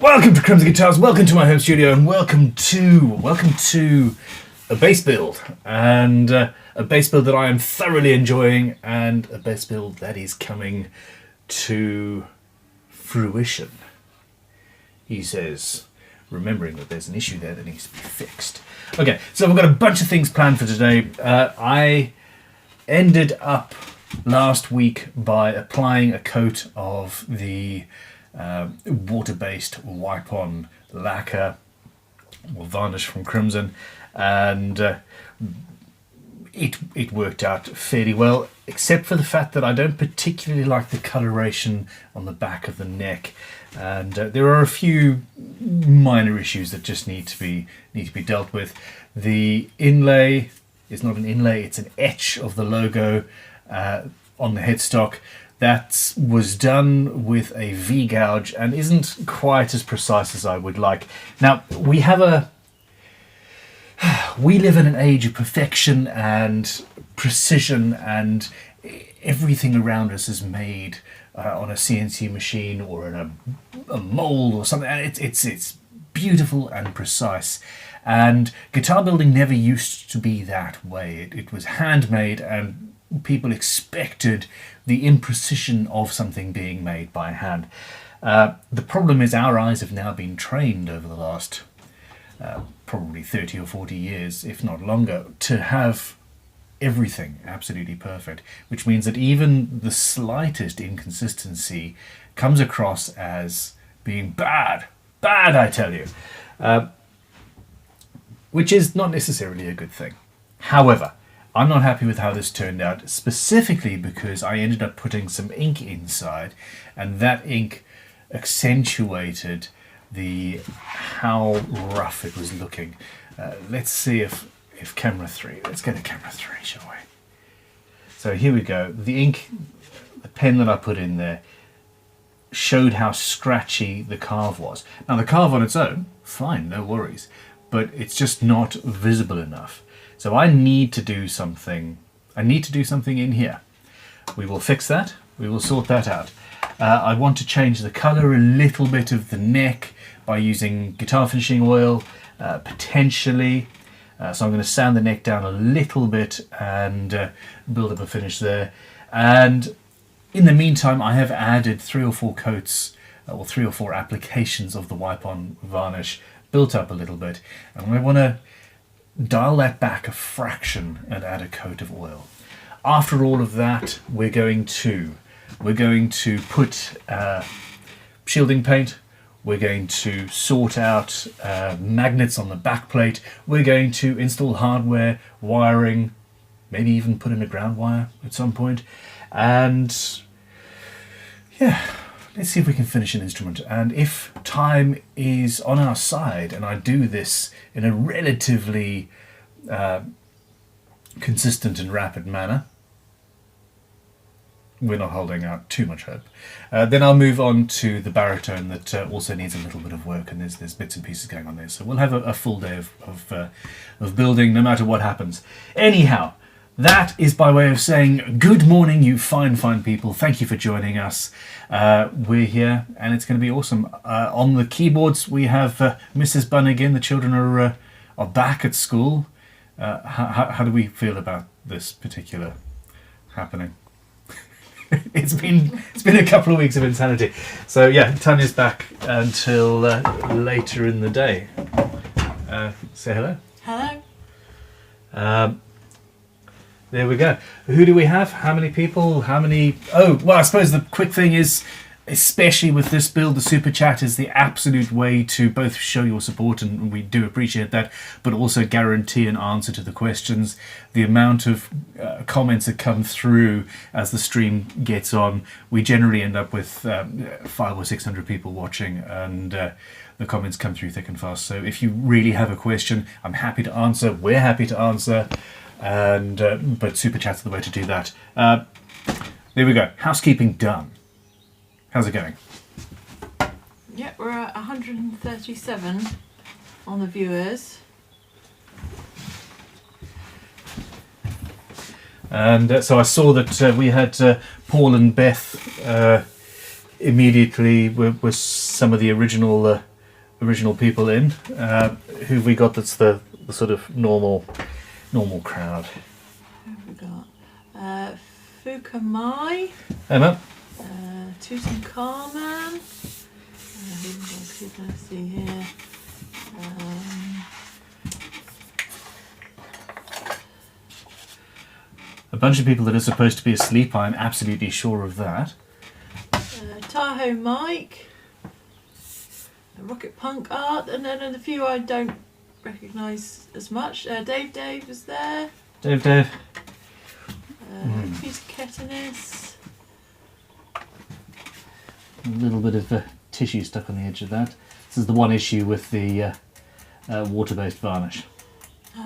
Welcome to Crimson Guitars, welcome to my home studio, and welcome to a bass build, and a bass build that I am thoroughly enjoying, and a bass build that is coming to fruition. He says, remembering that there's an issue there that needs to be fixed. Okay, so we've got a bunch of things planned for today. I ended up last week by applying a coat of the water-based wipe-on lacquer or varnish from Crimson, and it worked out fairly well, except for the fact that I don't particularly like the coloration on the back of the neck, and there are a few minor issues that just need to be dealt with. The inlay is not an inlay; it's an etch of the logo on the headstock. That was done with a V-gouge and isn't quite as precise as I would like. Now, we live in an age of perfection and precision, and everything around us is made on a CNC machine or in a mold or something. It's beautiful and precise. And guitar building never used to be that way. It was handmade, and people expected the imprecision of something being made by hand. The problem is our eyes have now been trained over the last probably 30 or 40 years, if not longer, to have everything absolutely perfect, which means that even the slightest inconsistency comes across as being bad, I tell you, which is not necessarily a good thing. However, I'm not happy with how this turned out, specifically because I ended up putting some ink inside, and that ink accentuated how rough it was looking. Let's see if camera 3, let's go to camera 3, shall we? So here we go. The ink, the pen that I put in there, showed how scratchy the carve was. Now the carve on its own, fine, no worries, but it's just not visible enough. So I need to do something. I need to do something in here. We will fix that. We will sort that out. I want to change the color a little bit of the neck by using guitar finishing oil, potentially. So I'm going to sand the neck down a little bit and build up a finish there. And in the meantime, I have added 3 or 4 coats or 3 or 4 applications of the wipe-on varnish, built up a little bit, and I want to dial that back a fraction and add a coat of oil. After all of that, we're going to put shielding paint. We're going to sort out magnets on the back plate. We're going to install hardware, wiring, maybe even put in a ground wire at some point. And yeah, let's see if we can finish an instrument. And if time is on our side and I do this in a relatively consistent and rapid manner, we're not holding out too much hope, then I'll move on to the baritone that also needs a little bit of work, and there's bits and pieces going on there. So we'll have a full day of building no matter what happens. Anyhow, that is by way of saying good morning, you fine people. Thank you for joining us. We're here, and it's going to be awesome. On the keyboards, we have Mrs. Bunnigan. The children are back at school. How do we feel about this particular happening? It's been a couple of weeks of insanity. So yeah, Tanya's back until later in the day. Say hello. Hello. There we go. Who do we have? How many people? How many? Oh, well, I suppose the quick thing is, especially with this build, the super chat is the absolute way to both show your support, and we do appreciate that, but also guarantee an answer to the questions. The amount of comments that come through as the stream gets on, we generally end up with 500 or 600 people watching, and the comments come through thick and fast. So if you really have a question, I'm happy to answer. We're happy to answer. And but super chat's the way to do that. There we go. Housekeeping done. How's it going? Yeah, we're at 137 on the viewers. And so I saw that we had Paul and Beth immediately with some of the original original people in. Who we got? That's the sort of normal crowd. Who have we got? Fukamai. Emma. Tutankhamun. Let's see here. A bunch of people that are supposed to be asleep. I'm absolutely sure of that. Tahoe Mike. Rocket Punk Art, and then a few I don't recognise as much. Dave was there. Dave. Peter Ketanis. A little bit of tissue stuck on the edge of that. This is the one issue with the water-based varnish.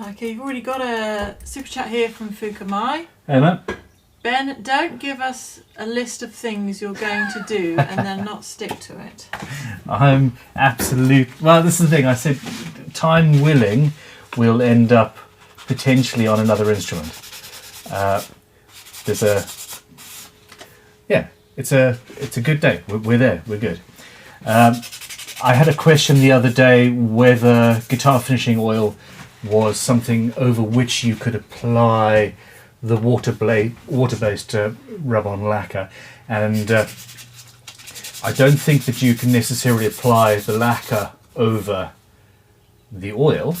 Okay, you've already got a super chat here from Fukamai. Emma. Ben, don't give us a list of things you're going to do and then not stick to it. I'm absolute. Well, this is the thing. I said, time willing, we'll end up potentially on another instrument. It's a good day. We're there. We're good. I had a question the other day whether guitar finishing oil was something over which you could apply the water-based rub-on lacquer, and I don't think that you can necessarily apply the lacquer over the oil,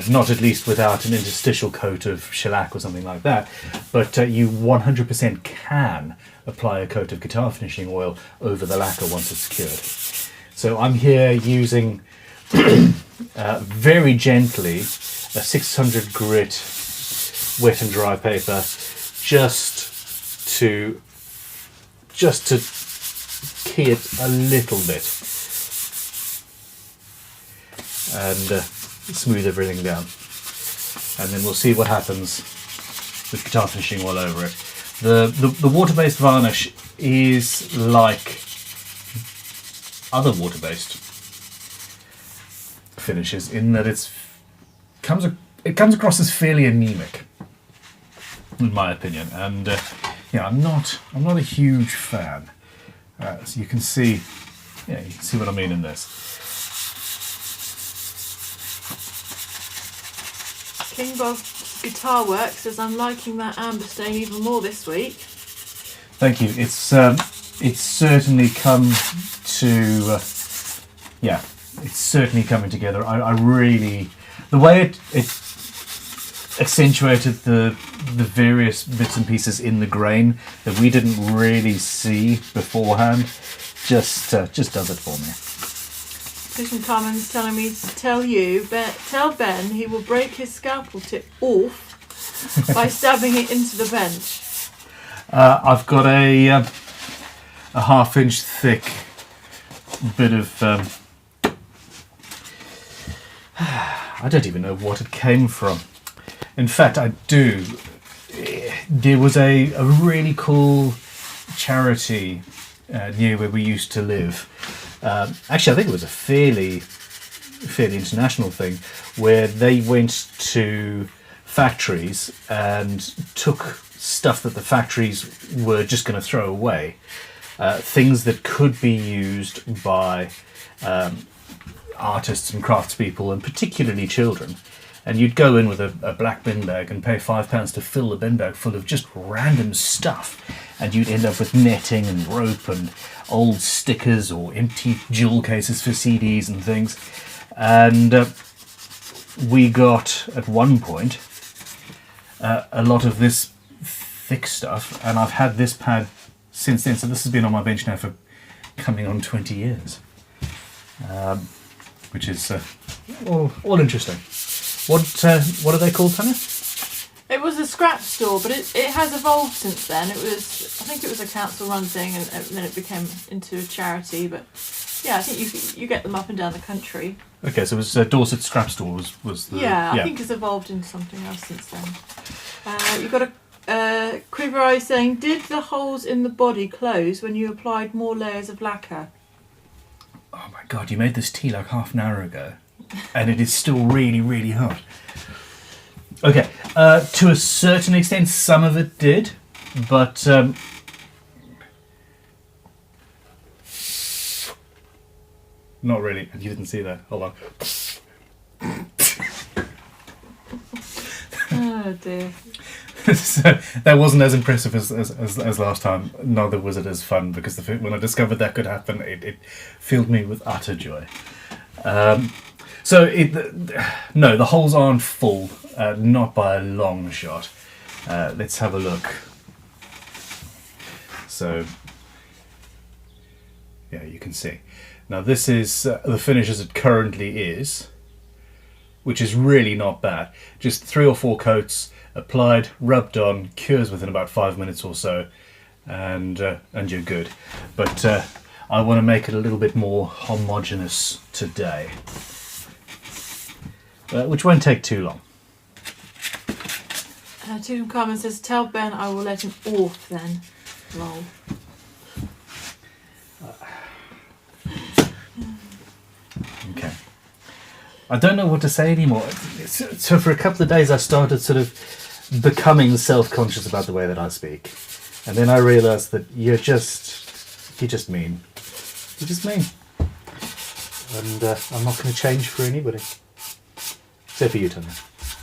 not at least without an interstitial coat of shellac or something like that, but you 100% can apply a coat of guitar finishing oil over the lacquer once it's cured. So I'm here using very gently a 600 grit wet and dry paper just to key it a little bit and smooth everything down, and then we'll see what happens with guitar finishing all over it. The water-based varnish is like other water-based finishes in that it comes across as fairly anemic, in my opinion, and I'm not a huge fan. So you can see what I mean in this. King Bob's Guitar Work says, I'm liking that amber stain even more this week. Thank you. It's certainly come to it's certainly coming together. I really, the way it accentuated the various bits and pieces in the grain that we didn't really see beforehand just does it for me. Vision Carmen's telling me to tell Ben he will break his scalpel tip off by stabbing it into the bench. I've got a half-inch thick bit of I don't even know what it came from. In fact, I do. There was a really cool charity near where we used to live. Actually, I think it was a fairly international thing, where they went to factories and took stuff that the factories were just going to throw away, things that could be used by artists and craftspeople, and particularly children. And you'd go in with a black bin bag and pay £5 to fill the bin bag full of just random stuff, and you'd end up with netting and rope and old stickers or empty jewel cases for CDs and things. And we got, at one point, a lot of this thick stuff, and I've had this pad since then, so this has been on my bench now for coming on 20 years, which is all interesting. What are they called, Tanya? It was a scrap store, but it has evolved since then. I think it was a council-run thing, and then it became into a charity. But yeah, I think you get them up and down the country. Okay, so it was Dorset Scrap Store was the... Yeah, I think it's evolved into something else since then. You've got a Quiver Eye saying, did the holes in the body close when you applied more layers of lacquer? Oh my god, you made this tea like half an hour ago, and it is still really, really hot. Okay, to a certain extent, some of it did, but Not really. You didn't see that. Hold on. Oh dear. So that wasn't as impressive as last time. Neither was it as fun, because when I discovered that could happen, it filled me with utter joy. So no, the holes aren't full, not by a long shot. Let's have a look. So yeah, you can see. Now this is the finish as it currently is, which is really not bad. Just 3 or 4 coats applied, rubbed on, cures within about 5 minutes or so, and you're good. But I want to make it a little bit more homogeneous today, which won't take too long. Tim Carmen says, tell Ben I will let him off then. Lol. Okay. I don't know what to say anymore. So for a couple of days I started sort of becoming self-conscious about the way that I speak. And then I realised that you're just mean. You're just mean. And I'm not going to change for anybody. Except for you, Tony.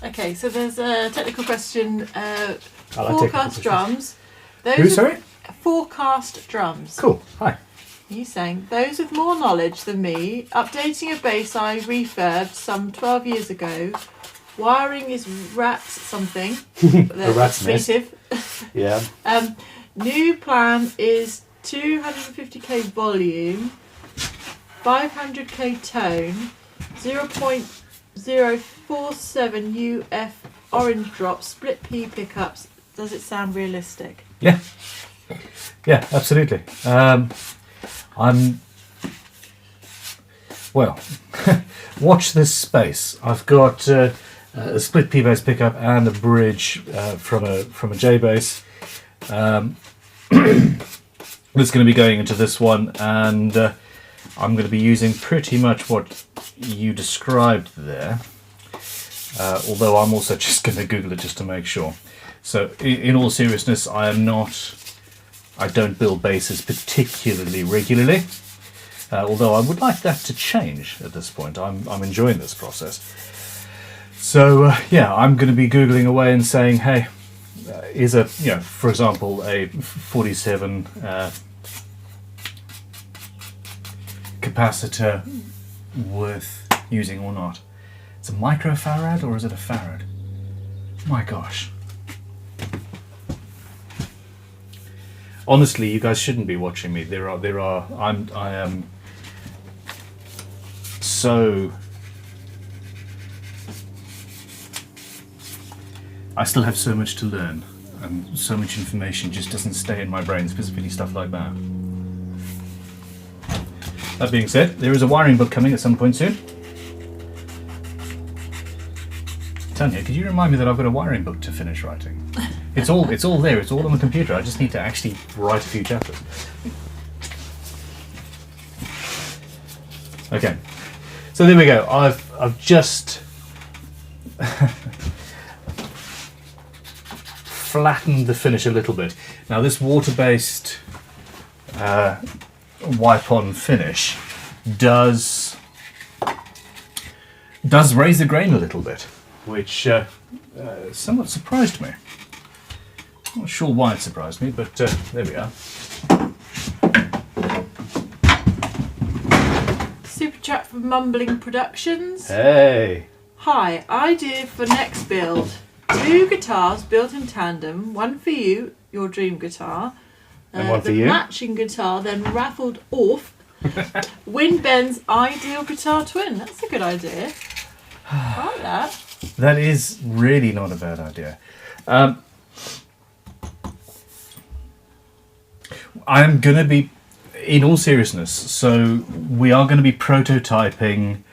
Okay, so there's a technical question. I like Forecast drums. Who, sorry? Forecast drums. Cool. Hi. He's saying, those with more knowledge than me, updating a bass I refurbed some 12 years ago, wiring is rat something. A rat's nest. Yeah. New plan is 250k volume, 500k tone, 0.047 UF orange drop, split P pickups. Does it sound realistic? Yeah. Yeah, absolutely. Well, watch this space. I've got a split P bass pickup and a bridge from a J bass. It's going to be going into this one, and I'm going to be using pretty much what you described there. Although I'm also just going to Google it just to make sure. So, in all seriousness, I don't build basses particularly regularly, although I would like that to change at this point. I'm enjoying this process. So yeah, I'm going to be Googling away and saying, hey, is for example, a 47 capacitor worth using or not? It's a microfarad or is it a farad? My gosh. Honestly, you guys shouldn't be watching me. I am so... I still have so much to learn, and so much information just doesn't stay in my brain, specifically stuff like that. That being said, there is a wiring book coming at some point soon. Tanya, could you remind me that I've got a wiring book to finish writing? It's all there. It's all on the computer. I just need to actually write a few chapters. Okay, so there we go. I've just flattened the finish a little bit. Now this water-based wipe-on finish does raise the grain a little bit, which somewhat surprised me. Not sure why it surprised me, but there we are. Super chat from Mumbling Productions. Hey! Hi, idea for next build. 2 guitars built in tandem, one for you, your dream guitar, and one for the you. matching guitar then raffled off. Win Ben's ideal guitar twin. That's a good idea. I like that. That is really not a bad idea. I'm going to be, in all seriousness, so we are going to be prototyping.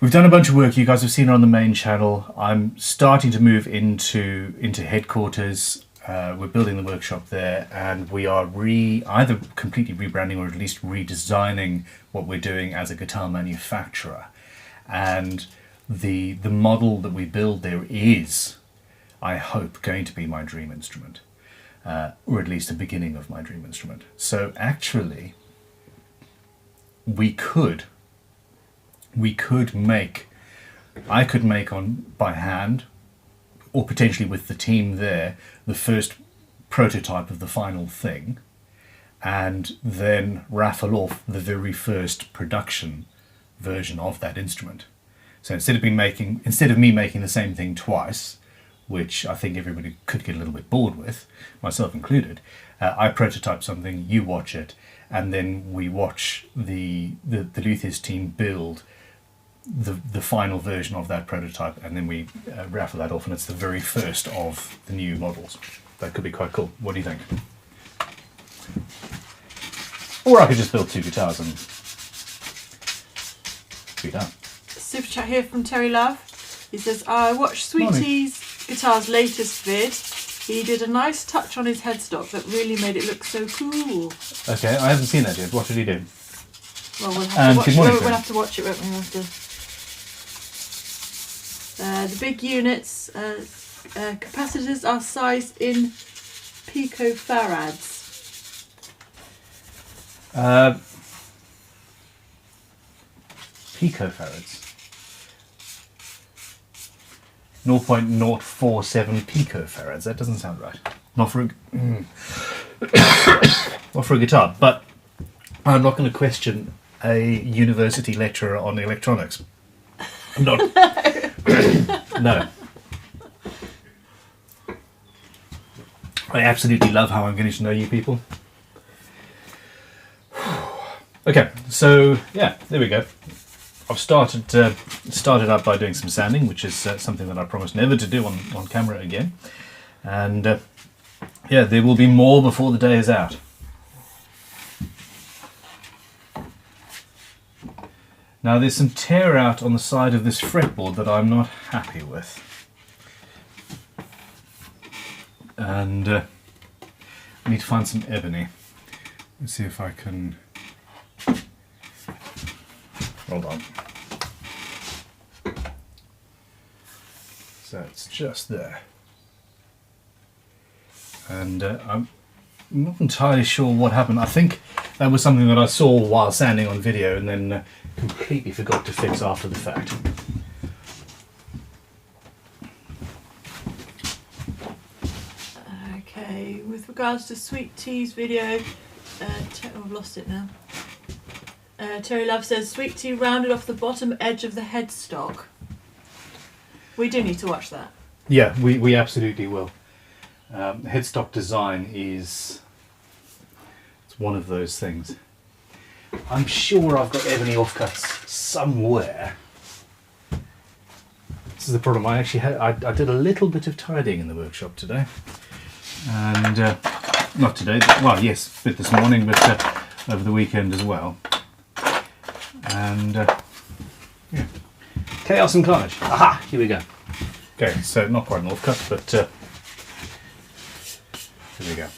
We've done a bunch of work, you guys have seen it on the main channel. I'm starting to move into headquarters. We're building the workshop there, and we are either completely rebranding or at least redesigning what we're doing as a guitar manufacturer. And the model that we build there is, I hope, going to be my dream instrument. Or at least the beginning of my dream instrument. So actually, we could make, I could make on by hand, or potentially with the team there, the first prototype of the final thing, and then raffle off the very first production version of that instrument. So instead of me making the same thing twice, which I think everybody could get a little bit bored with, myself included, I prototype something, you watch it, and then we watch the Luthiers team build the final version of that prototype, and then we raffle that off, and it's the very first of the new models. That could be quite cool. What do you think? Or I could just build 2 guitars and be done. Super chat here from Terry Love. He says, I watched Sweetie's guitar's latest vid. He did a nice touch on his headstock that really made it look so cool. Okay, I haven't seen that yet. What did he do? Well, we'll have to watch it, won't we? The big units, capacitors are sized in picofarads. Picofarads. 0.047 picofarads. That doesn't sound right. Not for a guitar. But I'm not going to question a university lecturer on electronics. I'm not. No. I absolutely love how I'm getting to know you people. Okay, so yeah, there we go. I've started out by doing some sanding, which is something that I promised never to do on camera again. And yeah, there will be more before the day is out. Now there's some tear out on the side of this fretboard that I'm not happy with. And I need to find some ebony. Let's see if I can... Hold on. So it's just there. And I'm not entirely sure what happened. I think that was something that I saw while sanding on video and then completely forgot to fix after the fact. Okay, with regards to Sweet Tea's video, I've lost it now. Terry Love says, Sweet Tea rounded off the bottom edge of the headstock. We do need to watch that. Yeah, we absolutely will. Headstock design it's one of those things. I'm sure I've got ebony offcuts somewhere. This is the problem. I actually I did a little bit of tidying in the workshop today. And not today, well yes, a bit this morning, but over the weekend as well. And yeah, chaos and carnage. Aha! Here we go. Okay, so not quite an offcut, but here we go.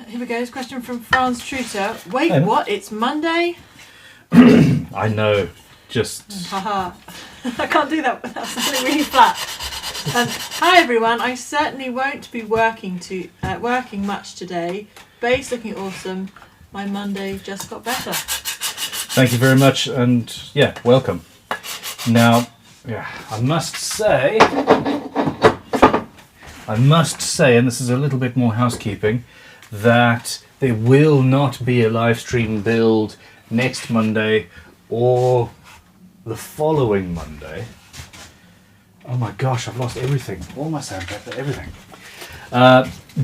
Here we go. This question from Franz Truter. Wait, what? It's Monday? I know. Just. Haha. I can't do that without something really flat. Hi everyone. I certainly won't be working much today. Bass looking awesome. My Monday just got better. Thank you very much, and yeah, welcome. Now, yeah, I must say, and this is a little bit more housekeeping, that there will not be a live stream build next Monday or the following Monday. Oh my gosh, I've lost everything. All my sandpaper, everything.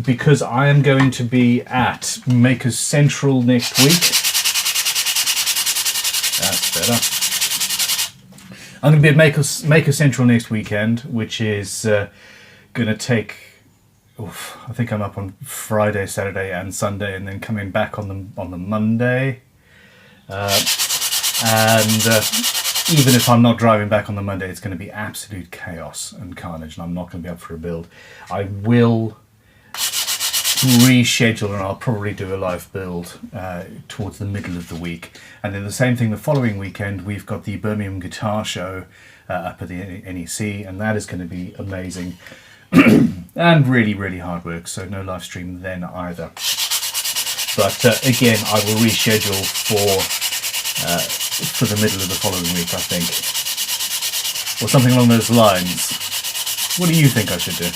Because I am going to be at Makers Central next week. That's better. I'm going to be at Makers Central next weekend, which is going to take... I think I'm up on Friday, Saturday and Sunday, and then coming back on the Monday. Even if I'm not driving back on the Monday, it's going to be absolute chaos and carnage, and I'm not going to be up for a build. I will reschedule, and I'll probably do a live build towards the middle of the week. And then the same thing the following weekend, we've got the Birmingham Guitar Show up at the NEC, and that is going to be amazing. And really, really hard work, so no live stream then either. But again, I will reschedule for the middle of the following week, I think, or something along those lines. What do you think I should do?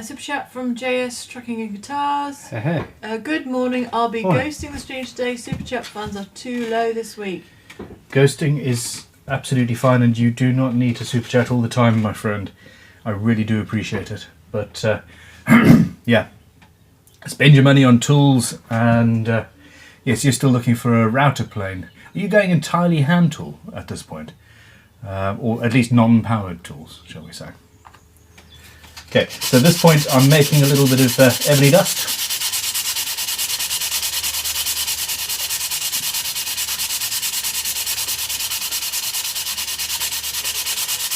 Super chat from JS Trucking and Guitars. Hey. Good morning. I'll be Morning. ghosting the stream today. Super chat funds are too low this week. Ghosting is absolutely fine, and you do not need to super chat all the time, my friend. I really do appreciate it. But yeah, spend your money on tools, and yes, you're still looking for a router plane. Are you going entirely hand tool at this point? Or at least non-powered tools, shall we say? Okay, so at this point I'm making a little bit of ebony dust.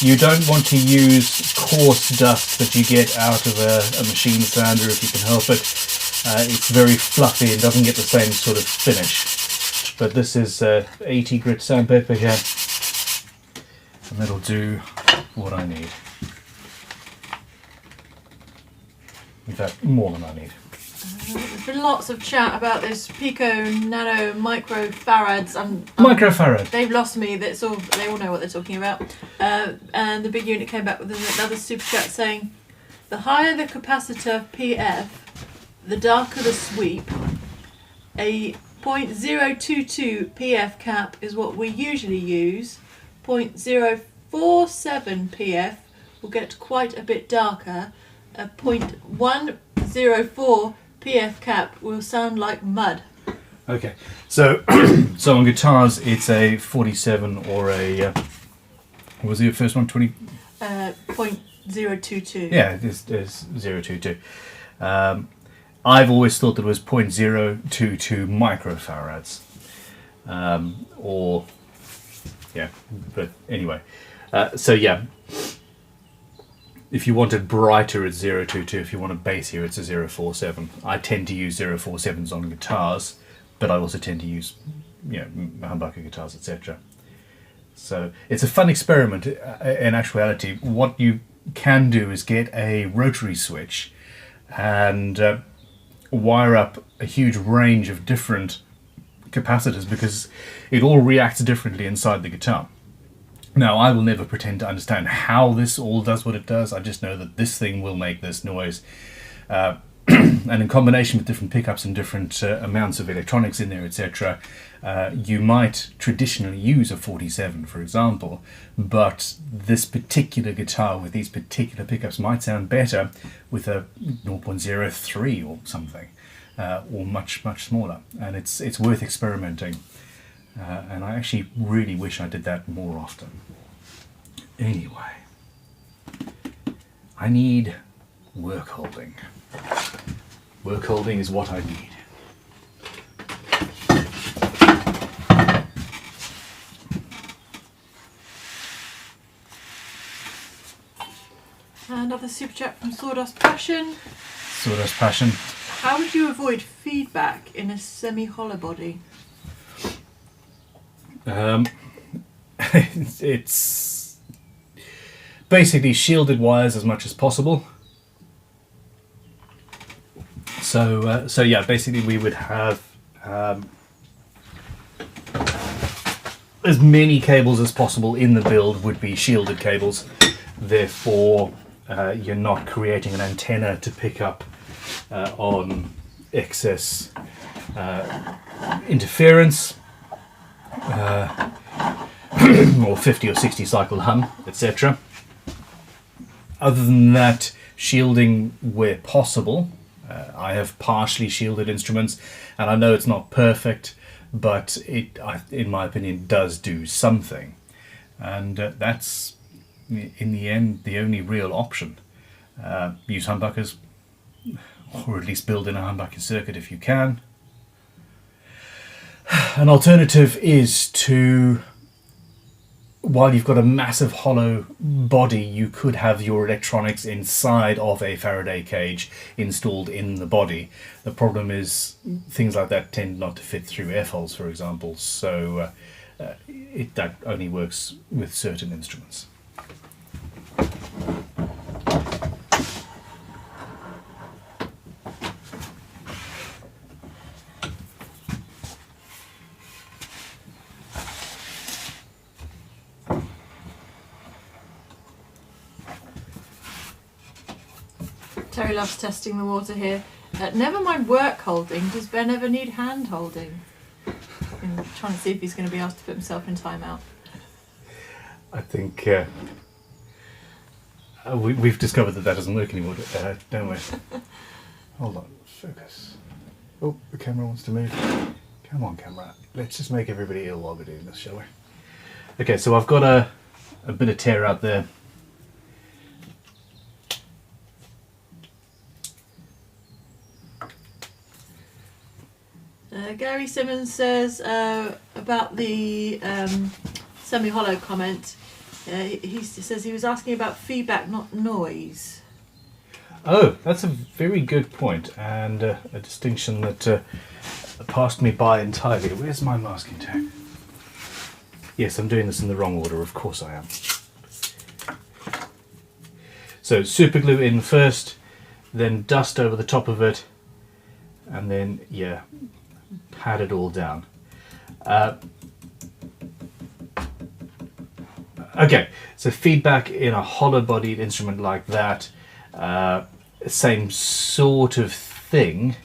You don't want to use coarse dust that you get out of a machine sander if you can help it. It's very fluffy and doesn't get the same sort of finish. But this is 80 grit sandpaper here, and that'll do what I need. In fact, more than I need. There's been lots of chat about this pico nano microfarads. Microfarad. They've lost me. They all know what they're talking about. And the big unit came back with another super chat saying, the higher the capacitor PF, the darker the sweep. A 0.022 PF cap is what we usually use. 0.047 PF will get quite a bit darker. A 0.104 PF cap will sound like mud. Okay, so so on guitars it's a 47 or a what was the first one? 20. 0.022. Yeah, it's 0.22. I've always thought that it was 0.022 microfarads, or yeah, but anyway, so yeah. If you want it brighter, it's 0.22. If you want it bassier, it's a 0.47. I tend to use 0.47s on guitars, but I also tend to use, humbucker guitars, etc. So it's a fun experiment. In actuality, what you can do is get a rotary switch and wire up a huge range of different capacitors, because it all reacts differently inside the guitar. Now, I will never pretend to understand how this all does what it does. I just know that this thing will make this noise. And in combination with different pickups and different amounts of electronics in there, etc., you might traditionally use a 47, for example, but this particular guitar with these particular pickups might sound better with a 0.03 or something, or much, much smaller. And it's worth experimenting. And I actually really wish I did that more often. Anyway, I need work holding. Work holding is what I need. Another super chat from Sawdust Passion. Sawdust Passion. How would you avoid feedback in a semi-hollow body? It's basically shielded wires as much as possible. So yeah, basically we would have as many cables as possible in the build would be shielded cables. Therefore, you're not creating an antenna to pick up on excess interference. Or 50 or 60 cycle hum, etc. Other than that, shielding where possible. I have partially shielded instruments, and I know it's not perfect, but it, in my opinion, does do something. And that's, in the end, the only real option. Use humbuckers, or at least build in a humbucker circuit if you can. An alternative is to, while you've got a massive hollow body, you could have your electronics inside of a Faraday cage installed in the body. The problem is things like that tend not to fit through F-holes, for example, so that only works with certain instruments. Terry loves testing the water here. Never mind work holding, does Ben ever need hand holding? I'm trying to see if he's going to be asked to put himself in timeout. I think we've discovered that doesn't work anymore, don't we? Hold on, focus. Oh, the camera wants to move. Come on, camera. Let's just make everybody ill while we're doing this, shall we? Okay, so I've got a bit of tear out there. Gary Simmons says about the semi-hollow comment, he says he was asking about feedback, not noise. Oh, that's a very good point, and a distinction that passed me by entirely. Where's my masking tape? Yes, I'm doing this in the wrong order, of course I am. So super glue in first, then dust over the top of it, and then, yeah, pat it all down. Okay, so feedback in a hollow-bodied instrument like that, same sort of thing.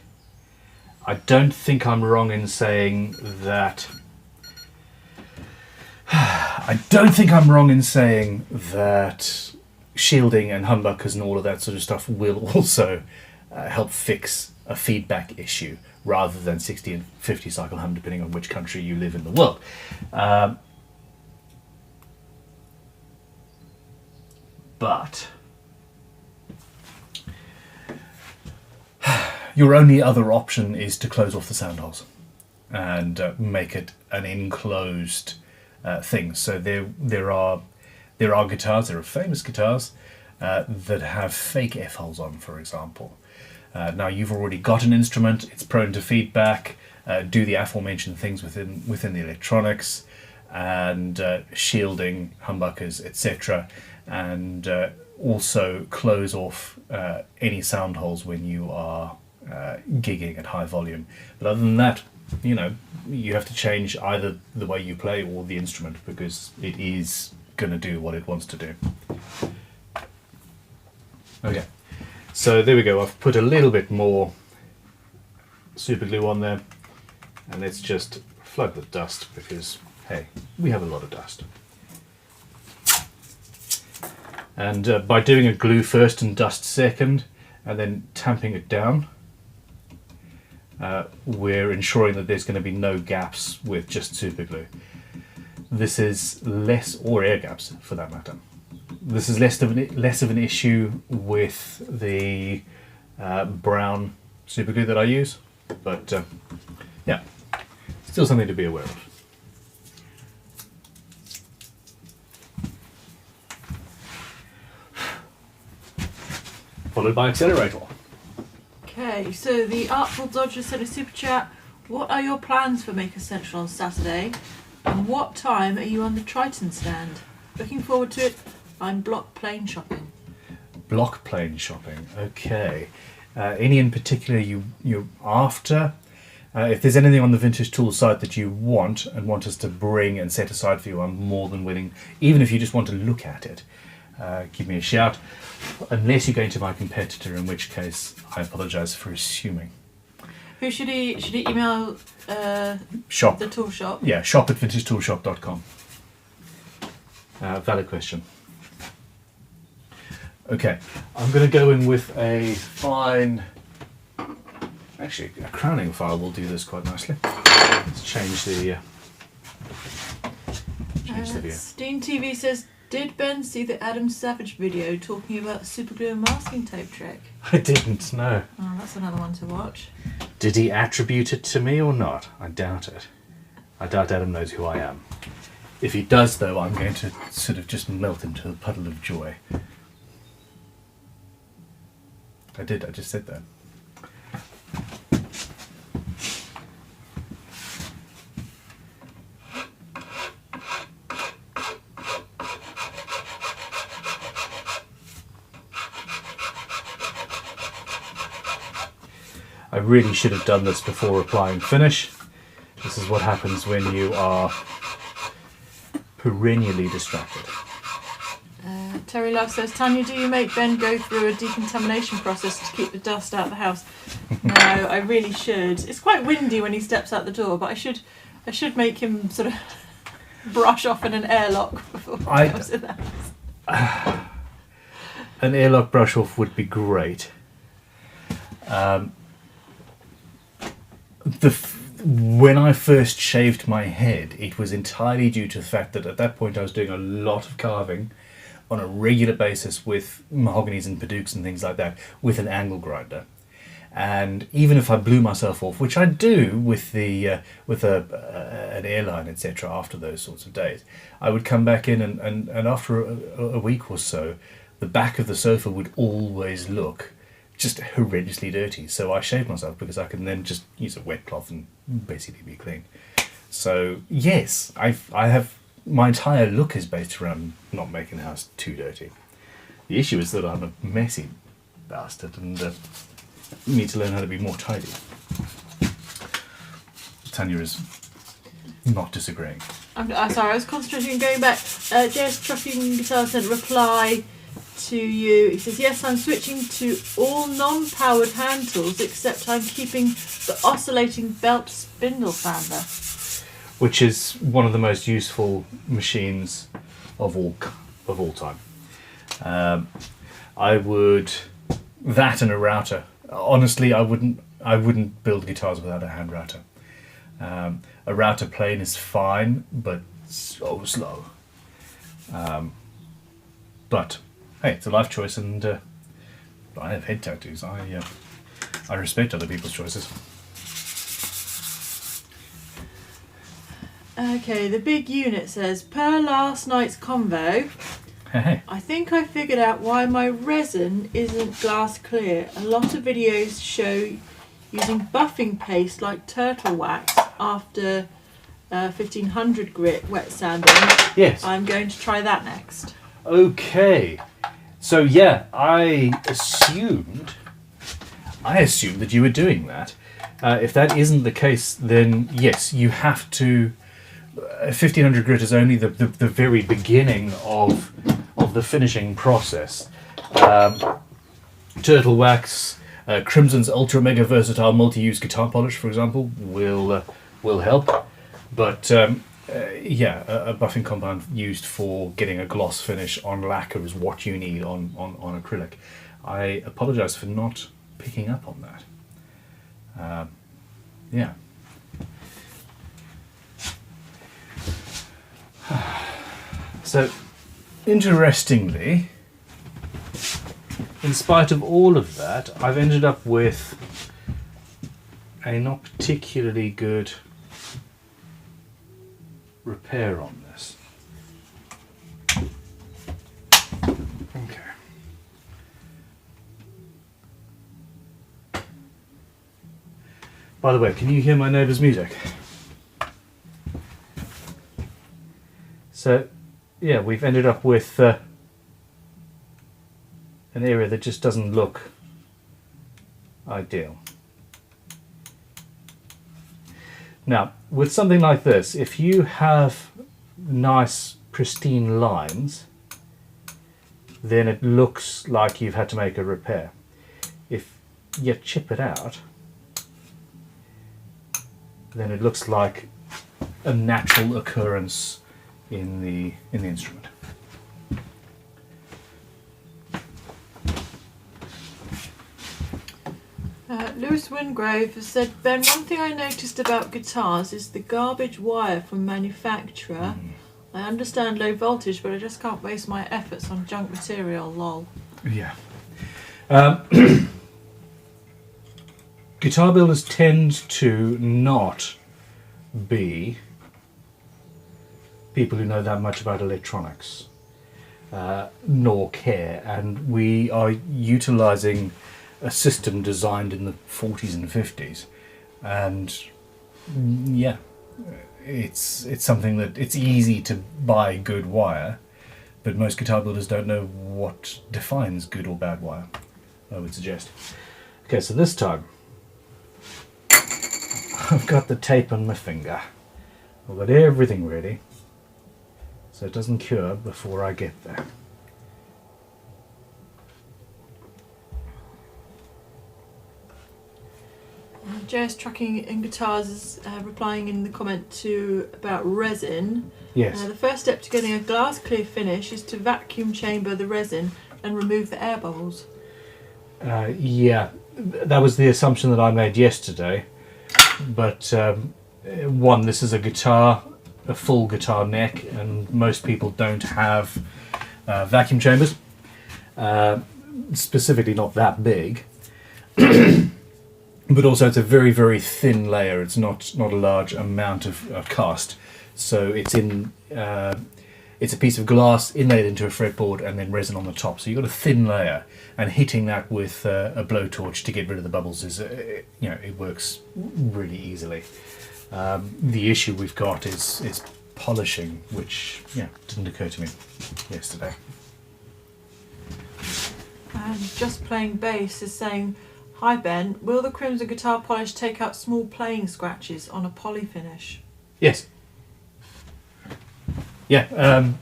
I don't think I'm wrong in saying that. I don't think I'm wrong in saying that shielding and humbuckers and all of that sort of stuff will also help fix a feedback issue, rather than 60 and 50 cycle hum, depending on which country you live in the world. But your only other option is to close off the sound holes and make it an enclosed thing. So there are guitars, there are famous guitars that have fake F holes on, for example. Now you've already got an instrument, it's prone to feedback, do the aforementioned things within the electronics, and shielding, humbuckers, etc. And also close off any sound holes when you are gigging at high volume. But other than that, you know, you have to change either the way you play or the instrument, because it is going to do what it wants to do. Okay. So there we go, I've put a little bit more super glue on there, and let's just flood with dust, because hey, we have a lot of dust. And by doing a glue first and dust second, and then tamping it down, we're ensuring that there's going to be no gaps with just super glue. This is less, or air gaps for that matter. This is less of an issue with the brown super glue that I use, but yeah, still something to be aware of. Followed by accelerator. Okay, so the Artful Dodger said a super chat. What are your plans for Maker Central on Saturday? And what time are you on the Triton stand? Looking forward to it. I'm block plane shopping. Block plane shopping, okay. Any in particular you're after? If there's anything on the Vintage Tools site that you want and want us to bring and set aside for you, I'm more than willing, even if you just want to look at it, give me a shout. Unless you're going to my competitor, in which case I apologise for assuming. Who should he email? Shop. The tool shop? Yeah, shop@vintagetoolshop.com. Valid question. Okay, I'm going to go in with a fine, actually a crowning file will do this quite nicely. Let's change the view. Steen TV says, did Ben see the Adam Savage video talking about the super glue and masking tape trick? I didn't, no. Oh, that's another one to watch. Did he attribute it to me or not? I doubt it. I doubt Adam knows who I am. If he does though, I'm going to sort of just melt into a puddle of joy. I just said that. I really should have done this before applying finish. This is what happens when you are perennially distracted. Terry Love says, Tanya, do you make Ben go through a decontamination process to keep the dust out of the house? No, I really should. It's quite windy when he steps out the door, but I should make him sort of brush off in an airlock before he comes in the house. An airlock brush off would be great. When I first shaved my head, it was entirely due to the fact that at that point I was doing a lot of carving on a regular basis with mahoganies and padukes and things like that with an angle grinder. And even if I blew myself off, which I do with an airline, etc., after those sorts of days, I would come back in and after a week or so, the back of the sofa would always look just horrendously dirty. So I shaved myself because I can then just use a wet cloth and basically be clean. So yes, I have, my entire look is based around not making the house too dirty. The issue is that I'm a messy bastard and need to learn how to be more tidy. Tanya is not disagreeing. I'm sorry, I was concentrating on going back. JS Trucking Guitar sent reply to you. He says, yes, I'm switching to all non-powered hand tools, except I'm keeping the oscillating belt spindle sander. Which is one of the most useful machines of all time. I would, that and a router. Honestly, I wouldn't build guitars without a hand router. A router plane is fine, but so slow. But hey, it's a life choice, and I have head tattoos. I respect other people's choices. Okay, the big unit says, per last night's convo, Hey. I think I figured out why my resin isn't glass clear. A lot of videos show using buffing paste like turtle wax after 1500 grit wet sanding. Yes. I'm going to try that next. Okay. So yeah, I assumed that you were doing that. If that isn't the case, then yes, you have to. 1500 grit is only the very beginning of the finishing process. Turtle wax, Crimson's ultra mega versatile multi-use guitar polish, for example, will help. But yeah, a buffing compound used for getting a gloss finish on lacquer is what you need on acrylic. I apologise for not picking up on that. Yeah. So, interestingly, in spite of all of that, I've ended up with a not particularly good repair on this. Okay. By the way, can you hear my neighbour's music? So, yeah, we've ended up with an area that just doesn't look ideal. Now, with something like this, if you have nice, pristine lines, then it looks like you've had to make a repair. If you chip it out, then it looks like a natural occurrence in the instrument. Lewis Wingrove has said, Ben, one thing I noticed about guitars is the garbage wire from manufacturer. I understand low voltage, but I just can't waste my efforts on junk material, lol. Yeah. Guitar builders tend to not be people who know that much about electronics, nor care, and we are utilising a system designed in the 40s and 50s, and yeah, it's something that it's easy to buy good wire, but most guitar builders don't know what defines good or bad wire, I would suggest. Okay, so this time I've got the tape on my finger. I've got everything ready, so it doesn't cure before I get there. JS Trucking and Guitars is replying in the comment to about resin. Yes. The first step to getting a glass clear finish is to vacuum chamber the resin and remove the air bubbles. Yeah, that was the assumption that I made yesterday. But one, this is a guitar, a full guitar neck, and most people don't have vacuum chambers. Specifically not that big. But also it's a very, very thin layer. It's not a large amount of cast. So it's it's a piece of glass inlaid into a fretboard and then resin on the top. So you've got a thin layer, and hitting that with a blowtorch to get rid of the bubbles is, it works really easily. The issue we've got is polishing, which didn't occur to me yesterday. And Just Playing Bass is saying, "Hi Ben, will the Crimson guitar polish take out small playing scratches on a poly finish?" Yes. Yeah.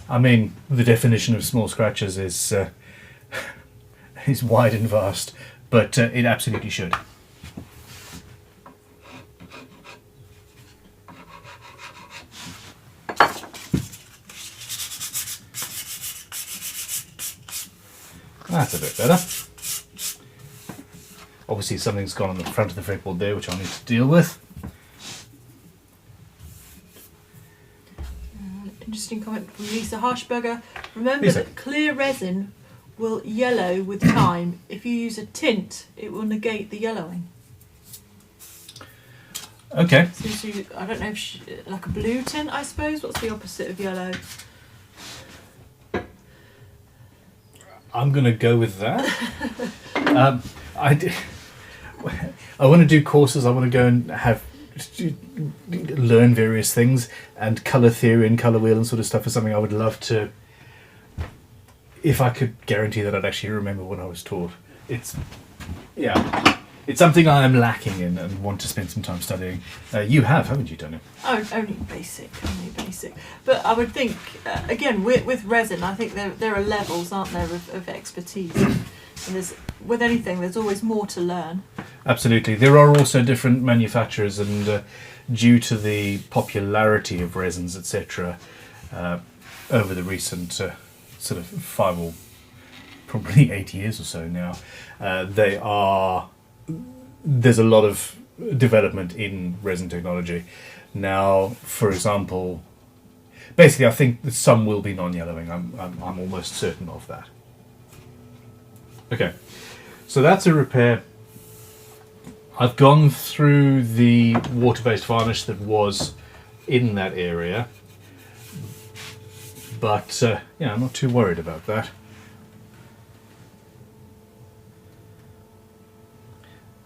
I mean, the definition of small scratches is is wide and vast, but it absolutely should. That's a bit better. Obviously something's gone on the front of the fretboard there, which I'll need to deal with. Interesting comment from Lisa Harshberger. Remember Lisa. that clear resin will yellow with time. If you use a tint, it will negate the yellowing. Okay. So I don't know if like a blue tint, I suppose. What's the opposite of yellow? I'm going to go with that. I want to do courses. I want to go and learn various things, and colour theory and colour wheel and sort of stuff is something I would love to. If I could guarantee that I'd actually remember what I was taught. It's something I am lacking in and want to spend some time studying. You haven't you, Tony? Oh, only basic. But I would think, again, with resin, I think there are levels, aren't there, of expertise. And with anything, there's always more to learn. Absolutely. There are also different manufacturers, and due to the popularity of resins, etc., over the recent sort of 5 or probably 8 years or so now, there's a lot of development in resin technology. Now, for example, basically I think that some will be non-yellowing. I'm almost certain of that. Okay, so that's a repair. I've gone through the water-based varnish that was in that area, but I'm not too worried about that.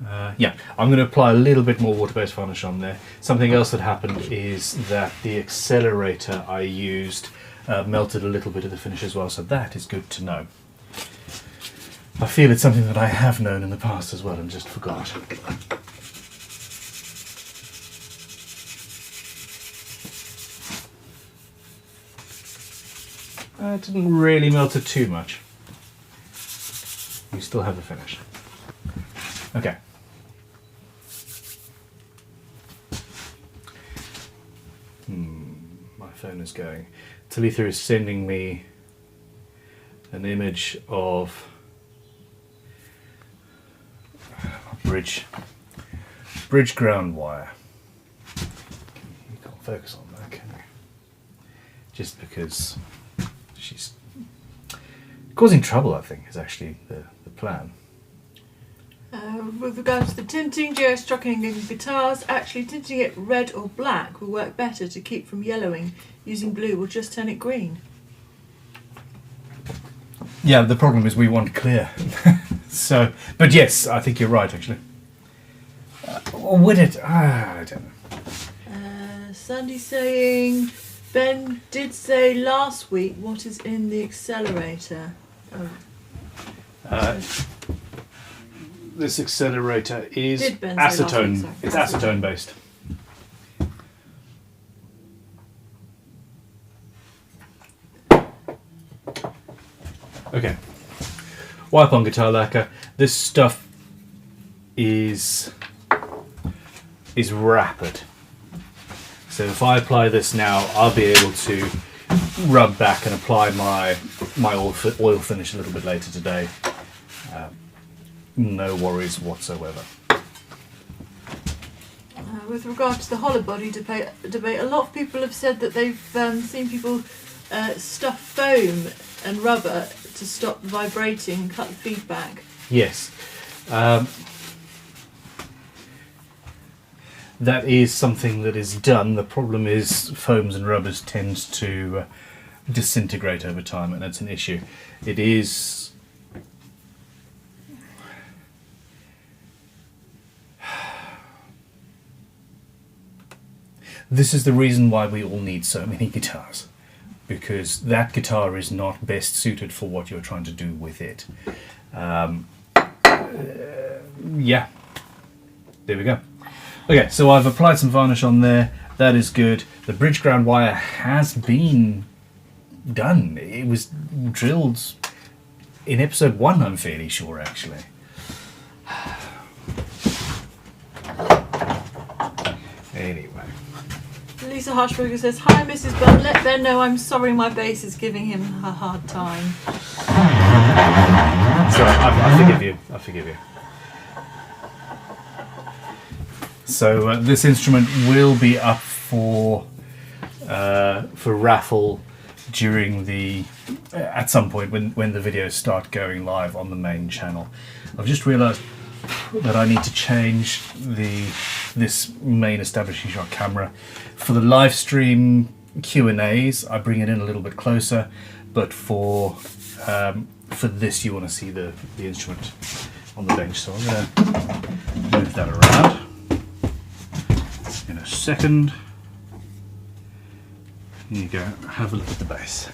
I'm going to apply a little bit more water-based varnish on there. Something else that happened is that the accelerator I used melted a little bit of the finish as well, so that is good to know. I feel it's something that I have known in the past as well and just forgot. It didn't really melt it too much. We still have the finish. Okay. My phone is going. Talitha is sending me an image of bridge ground wire. You can't focus on that, can you? Just because she's causing trouble, I think, is actually the plan. With regards to the tinting, JS Trucking and Guitars, actually tinting it red or black will work better to keep from yellowing. Using blue will just turn it green. Yeah, the problem is we want clear. So, but yes, I think you're right, actually. Or would it? I don't know. Sandy saying, Ben did say last week what is in the accelerator. this accelerator is Did Ben say last week, acetone. sorry. It's acetone based. Okay. Wipe on guitar lacquer. This stuff is rapid. So if I apply this now, I'll be able to rub back and apply my oil finish a little bit later today. No worries whatsoever. With regard to the hollow body debate, a lot of people have said that they've seen people stuff foam and rubber to stop vibrating and cut the feedback. Yes. That is something that is done. The problem is foams and rubbers tend to disintegrate over time, and that's an issue. It is... This is the reason why we all need so many guitars, because that guitar is not best suited for what you're trying to do with it. Yeah, there we go. Okay, so I've applied some varnish on there. That is good. The bridge ground wire has been done. It was drilled in episode 1, I'm fairly sure, actually. Anyway. Lisa Harshberger says, "Hi, Mrs. Bell. Let Ben know I'm sorry my bass is giving him a hard time." Sorry, I forgive you. I forgive you. So this instrument will be up for raffle during the at some point when the videos start going live on the main channel. I've just realised that I need to change this main establishing shot camera. For the live stream Q&As, I bring it in a little bit closer, but for this you want to see the instrument on the bench, so I'm going to move that around in a second. Here you go, have a look at the bass.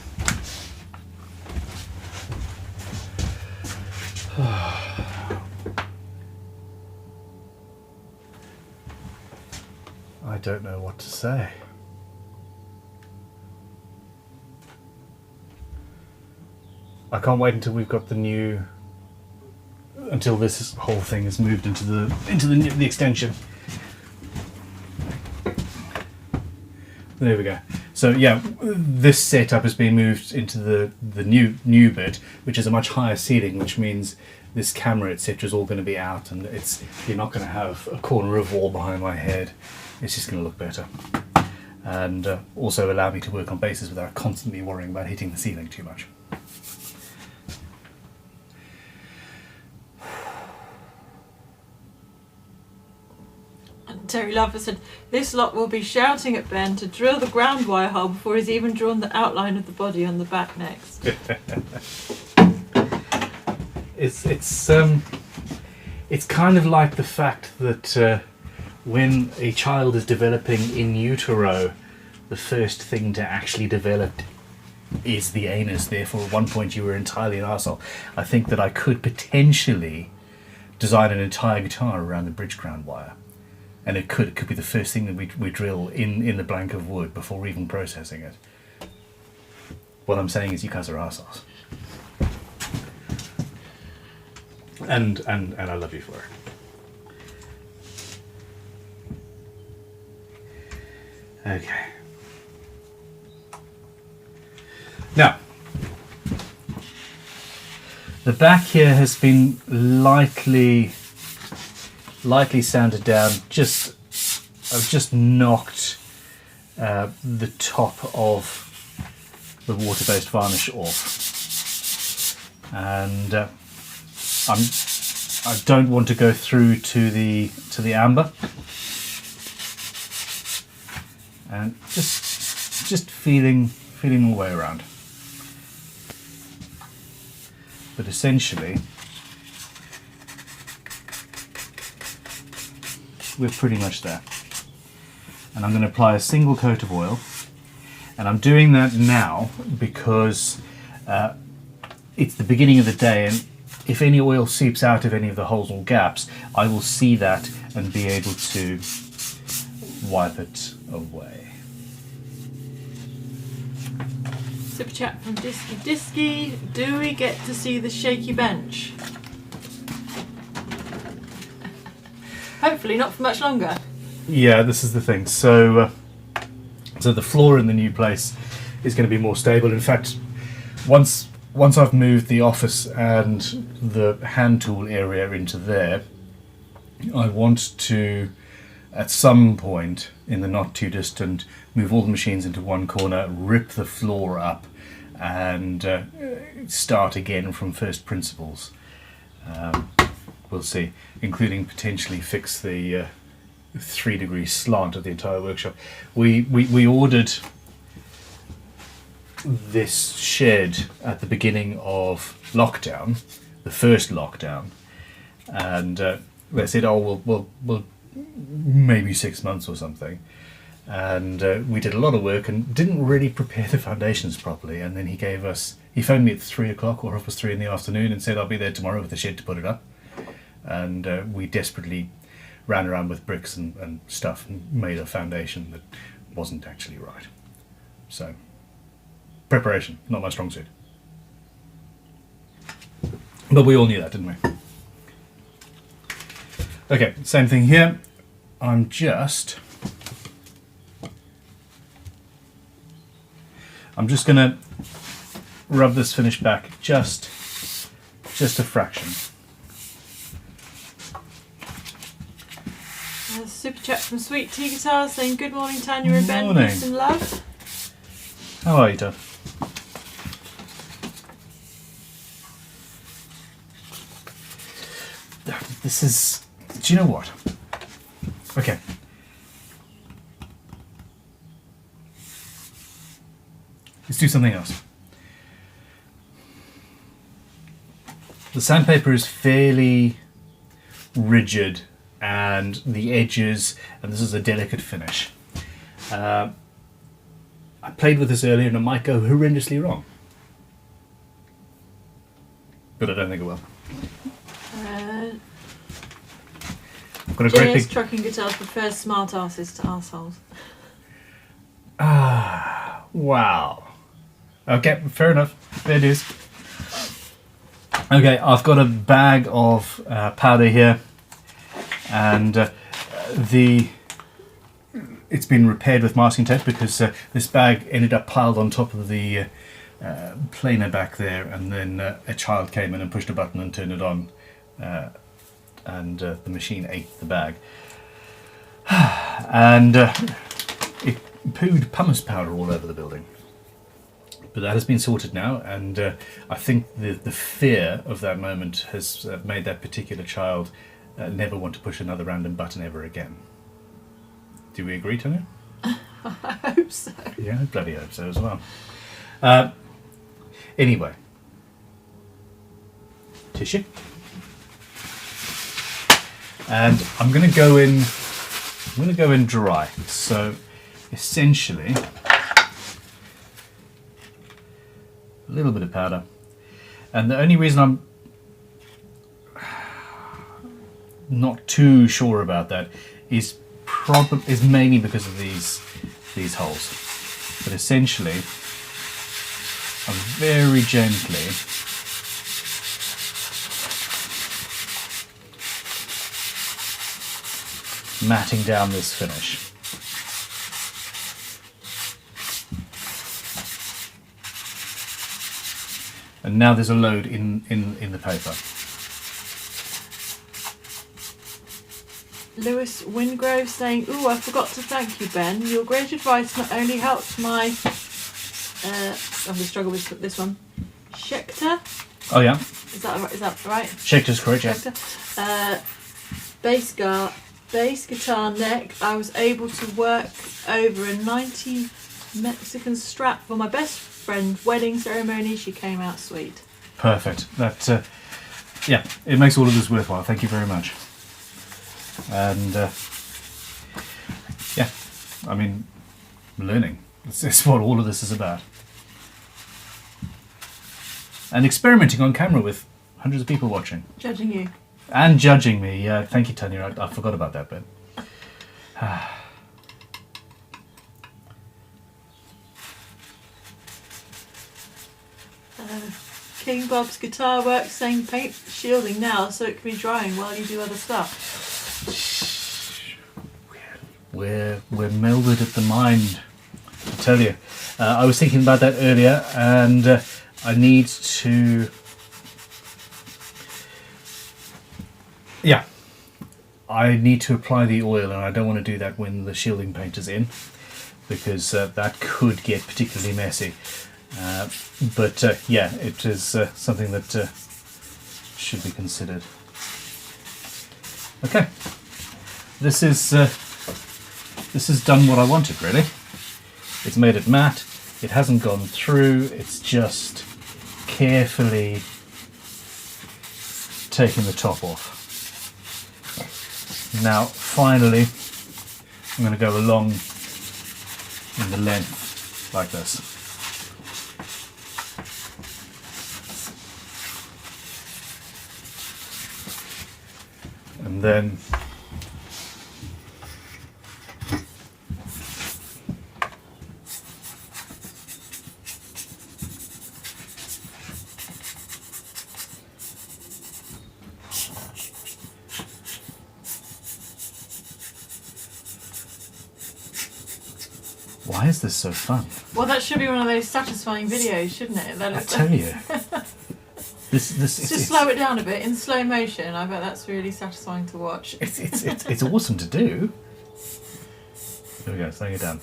I don't know what to say. I can't wait until we've got until this whole thing is moved into the extension. There we go. So yeah, this setup has been moved into the new bit, which is a much higher ceiling, which means this camera, etc., is all going to be out, and you're not going to have a corner of wall behind my head. It's just going to look better, and also allow me to work on basses without constantly worrying about hitting the ceiling too much. Terry Lover said, "This lot will be shouting at Ben to drill the ground wire hole before he's even drawn the outline of the body on the back next." It's kind of like the fact that when a child is developing in utero, the first thing to actually develop is the anus. Therefore, at one point you were entirely an arsehole. I think that I could potentially design an entire guitar around the bridge ground wire. And it could be the first thing that we drill in the blank of wood before even processing it. What I'm saying is you guys are arseholes. And I love you for it. Okay. Now, the back here has been lightly sanded down. I've just knocked the top of the water-based varnish off, and I don't want to go through to the amber, and just feeling my way around. But essentially, we're pretty much there. And I'm going to apply a single coat of oil, and I'm doing that now because it's the beginning of the day, and if any oil seeps out of any of the holes or gaps, I will see that and be able to wipe it away. Super chat from Disky Disky. Do we get to see the shaky bench? Hopefully not for much longer. Yeah, this is the thing. So the floor in the new place is going to be more stable. In fact, once I've moved the office and the hand tool area into there, I want to, at some point in the not too distant, move all the machines into one corner, rip the floor up, and start again from first principles. We'll see, including potentially fix the 3-degree slant of the entire workshop. We ordered this shed at the beginning of lockdown, the first lockdown, and they said, "Oh, we'll maybe 6 months or something." And we did a lot of work and didn't really prepare the foundations properly. And then he phoned me at 3 o'clock or 3 in the afternoon and said, "I'll be there tomorrow with the shed to put it up." And we desperately ran around with bricks and stuff and made a foundation that wasn't actually right. So, preparation, not my strong suit. But we all knew that, didn't we? Okay, same thing here. I'm just gonna rub this finish back just a fraction. Super chat from Sweet Tea Guitar saying, "Good morning, Tanya and Ben. Morning. Peace and love." How are you, Dad? This is... Do you know what? Okay. Let's do something else. The sandpaper is fairly rigid, and the edges, and this is a delicate finish. I played with this earlier and it might go horrendously wrong. But I don't think it will. I've got a great big... Trucking Guitars prefers smart asses to arseholes. Ah, wow. Okay, fair enough. There it is. Okay, I've got a bag of powder here, and it's been repaired with masking tape because this bag ended up piled on top of the planer back there, and then a child came in and pushed a button and turned it on, and the machine ate the bag. And it pooed pumice powder all over the building. But that has been sorted now, and I think the fear of that moment has made that particular child never want to push another random button ever again. Do we agree, Tanya? I hope so. Yeah, I bloody hope so as well. Anyway, tissue, and I'm going to go in dry. So essentially, a little bit of powder, and the only reason I'm not too sure about that is mainly because of these holes. But essentially, I'm very gently matting down this finish. And now there's a load in the paper. Lewis Wingrove saying, "Ooh, I forgot to thank you, Ben. Your great advice not only helped my I'm going to struggle with this one. Schecter? Oh yeah. Is that right? Schecter's correct, yeah. Schecter. Bass guitar neck. I was able to work over a 90 Mexican strap for my best friend wedding ceremony. She came out sweet." Perfect. That yeah, it makes all of this worthwhile. Thank you very much. And yeah, I mean, learning. It's what all of this is about. And experimenting on camera with Hundreds of people watching. Judging you. And judging me. Yeah, thank you, Tanya. I forgot about that bit. King Bob's guitar works, saying paint shielding now so it can be drying while you do other stuff. We're melded at the mind, I tell you. I was thinking about that earlier, and I need to... Yeah, I need to apply the oil, and I don't want to do that when the shielding paint is in, because that could get particularly messy. But yeah, it is something that should be considered. Okay, this has done what I wanted, really. It's made it matte. It hasn't gone through. It's just carefully taken the top off. Now, finally, I'm going to go along in the length like this. And then why is this so fun? Well, that should be one of those satisfying videos, shouldn't it? I tell you. Just slow it down a bit in slow motion. I bet that's really satisfying to watch. It's awesome to do. There we go, slowing it down.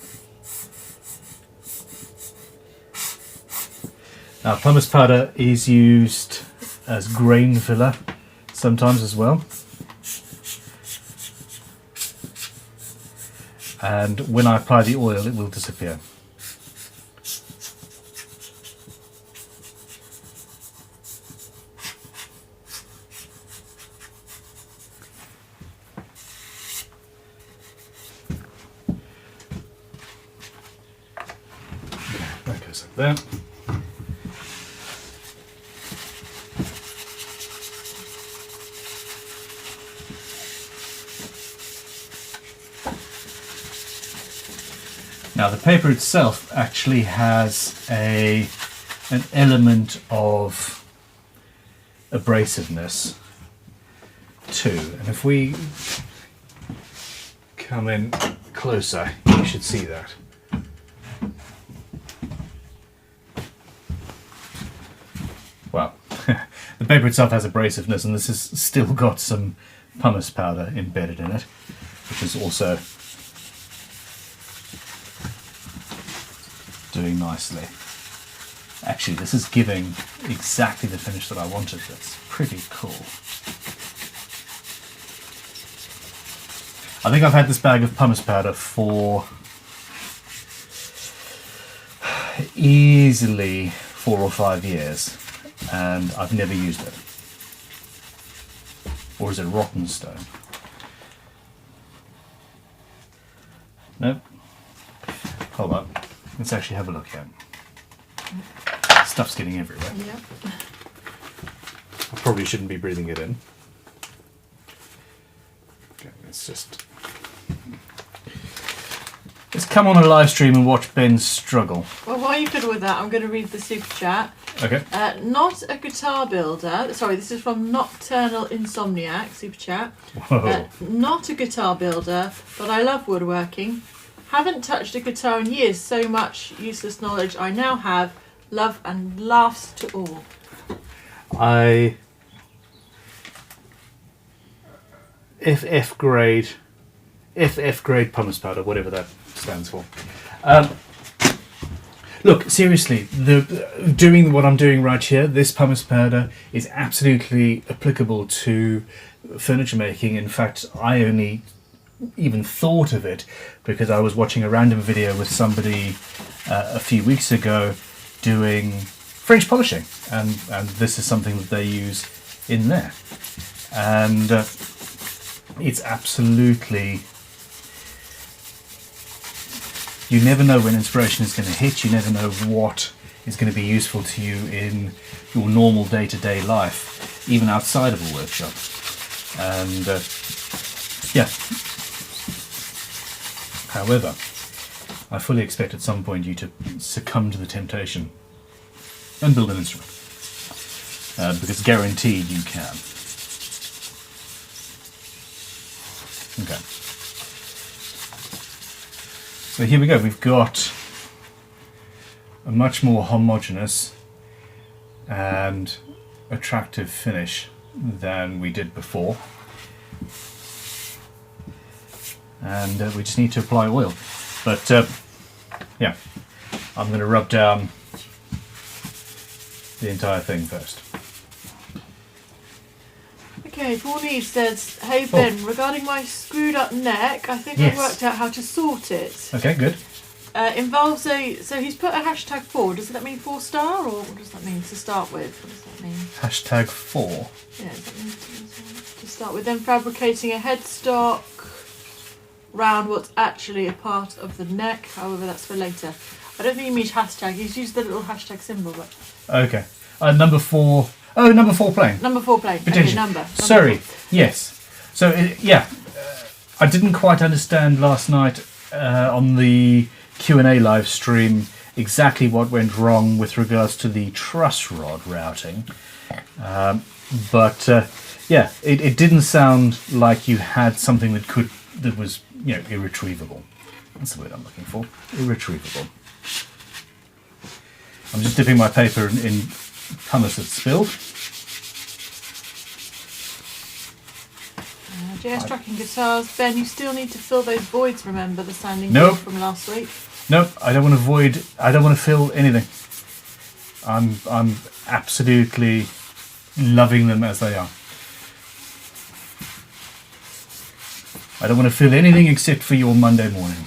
Now, pumice powder is used as grain filler sometimes as well. And when I apply the oil, it will disappear. That goes like that. Now the paper itself actually has an element of abrasiveness too, and if we come in closer, you should see that. Well, the paper itself has abrasiveness, and this has still got some pumice powder embedded in it, which is also doing nicely. Actually, this is giving exactly the finish that I wanted. That's pretty cool. I think I've had this bag of pumice powder for easily 4 or 5 years, and I've never used it. Or is it rotten stone? Nope. Hold on. Let's actually have a look here. Stuff's getting everywhere. Yep. I probably shouldn't be breathing it in. Okay, let's come on a live stream and watch Ben struggle. Well, while you're good with that, I'm going to read the super chat. Okay. Not a guitar builder. Sorry, this is from Nocturnal Insomniac, super chat. Whoa. Not a guitar builder, but I love woodworking. Haven't touched a guitar in years, so much useless knowledge I now have. Love and laughs to all. FF grade pumice powder, whatever that stands for. Look, seriously, doing what I'm doing right here, this pumice powder is absolutely applicable to furniture making. In fact, I only even thought of it because I was watching a random video with somebody a few weeks ago doing French polishing, and this is something that they use in there, and it's absolutely, you never know when inspiration is going to hit. You never know what is going to be useful to you in your normal day-to-day life. even outside of a workshop. And yeah. However, I fully expect at some point you to succumb to the temptation and build an instrument. Because guaranteed you can. Okay. So here we go. We've got a much more homogeneous and attractive finish than we did before. And we just need to apply oil. But yeah, I'm going to rub down the entire thing first. Okay, Pawnee says, hey Ben, regarding my screwed up neck, I think Yes. I worked out how to sort it. Okay, good. Involves so he's put a hashtag 4. Does that mean 4-star, or what does that mean to start with? What does that mean? Hashtag 4. Yeah, does that mean to start with? Then fabricating a headstock round what's actually a part of the neck. However, that's for later. I don't think he means hashtag. He's used the little hashtag symbol, but Okay. Number 4. Oh, number 4 plane. number 4 plane. Okay, Potentially. number Sorry. 4. Yes. So yeah, I didn't quite understand last night on the Q&A live stream exactly what went wrong with regards to the truss rod routing. But yeah, it didn't sound like you had something that was irretrievable. That's the word I'm looking for. Irretrievable. I'm just dipping my paper in pumice that's spilled. JS Tracking Guitars. Ben, you still need to fill those voids, remember, the sounding Nope. board from last week? Nope, I don't want to void. I don't want to fill anything. I'm absolutely loving them as they are. I don't want to fill anything except for your Monday morning.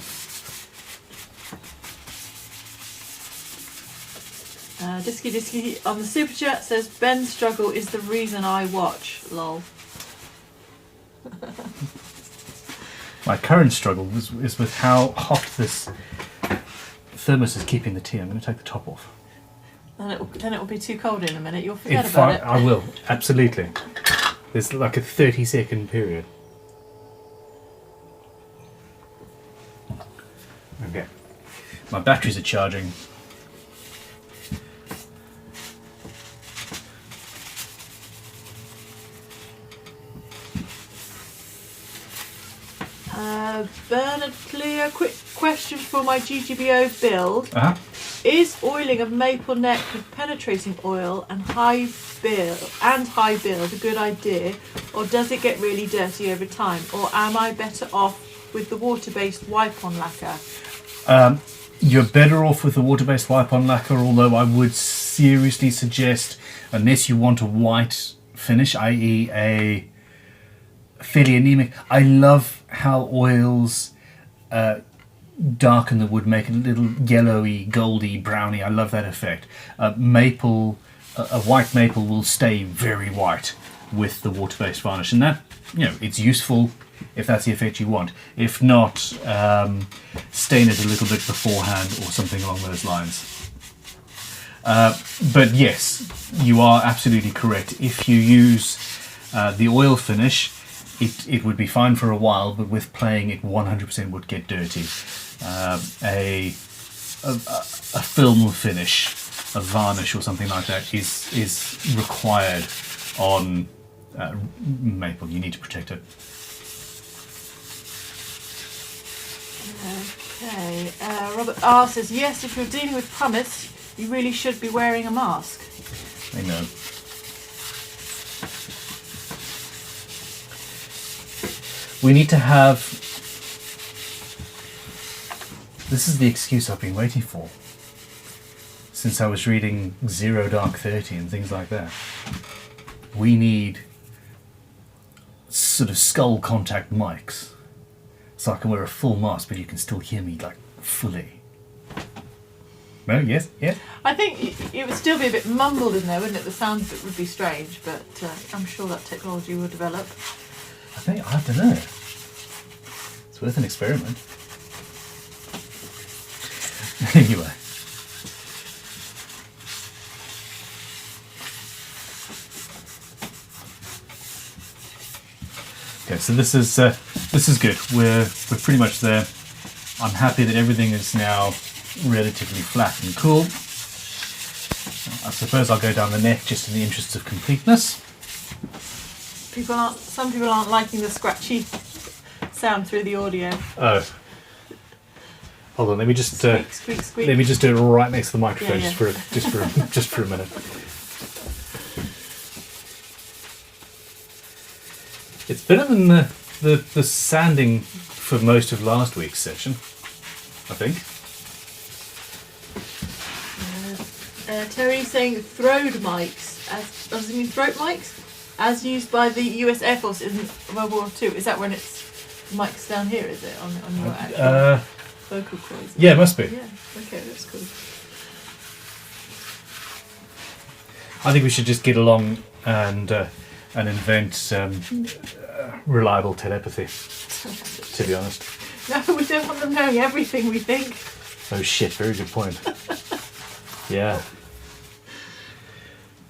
Disky on the super chat says Ben's struggle is the reason I watch. Lol. My current struggle is with how hot this thermos is keeping the tea. I'm going to take the top off. Then it will be too cold in a minute. You'll forget about it. I will, absolutely. There's like a 30-second period. Okay. My batteries are charging. Bernard Clear, quick question for my GGBO build. Uh-huh. Is oiling of maple neck with penetrating oil and high build a good idea, or does it get really dirty over time, or am I better off with the water-based wipe-on lacquer? You're better off with the water-based wipe-on lacquer, although I would seriously suggest, unless you want a white finish, i.e. a fairly anemic. I love how oils darken the wood, make it a little yellowy, goldy, browny. I love that effect. A white maple will stay very white with the water-based varnish, and that, it's useful if that's the effect you want. If not, stain it a little bit beforehand or something along those lines. But yes, you are absolutely correct. If you use the oil finish, it would be fine for a while, but with playing it 100% would get dirty. A film finish, a varnish or something like that is required on maple. You need to protect it. Okay, Robert R says, yes, if you're dealing with pumice, you really should be wearing a mask. I know. We need to have... This is the excuse I've been waiting for since I was reading Zero Dark 30 and things like that. We need sort of skull contact mics, so I can wear a full mask but you can still hear me like fully. No? Yes? Yeah? I think it would still be a bit mumbled in there, wouldn't it? The sound of it would be strange, but I'm sure that technology will develop. I don't know. It's worth an experiment. Anyway. Okay, so this is good. We're pretty much there. I'm happy that everything is now relatively flat and cool. I suppose I'll go down the neck just in the interest of completeness. Some people aren't liking the scratchy sound through the audio. Oh. Hold on, let me just Squeak, squeak, squeak. let me just do it right next to the microphone Yeah, just for a minute. It's better than the sanding for most of last week's session, I think. Terry's saying throat mics, does it mean throat mics? As used by the US Air Force in World War II. Is that when it's mics down here, is it? On your actual vocal cords? Yeah, it must be. Yeah, okay, that's cool. I think we should just get along and invent reliable telepathy, to be honest. No, we don't want them knowing everything we think. Oh shit, very good point. Yeah.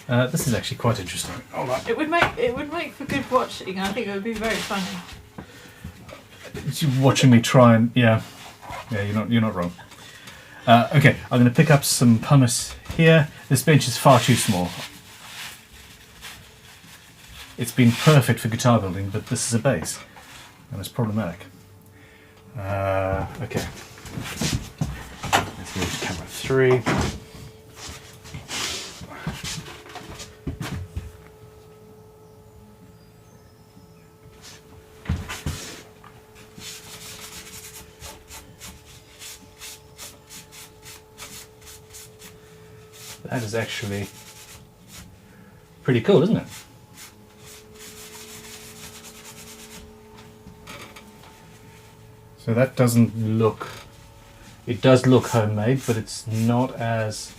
This is actually quite interesting. Hold on. It would make for good watching. I think it would be very funny. You're watching me try and yeah, you're not wrong. Okay, I'm going to pick up some pumice here. This bench is far too small. It's been perfect for guitar building, but this is a bass, and it's problematic. Okay. Let's move to camera 3. That is actually pretty cool, isn't it? So that doesn't look, it does look homemade, but it's not as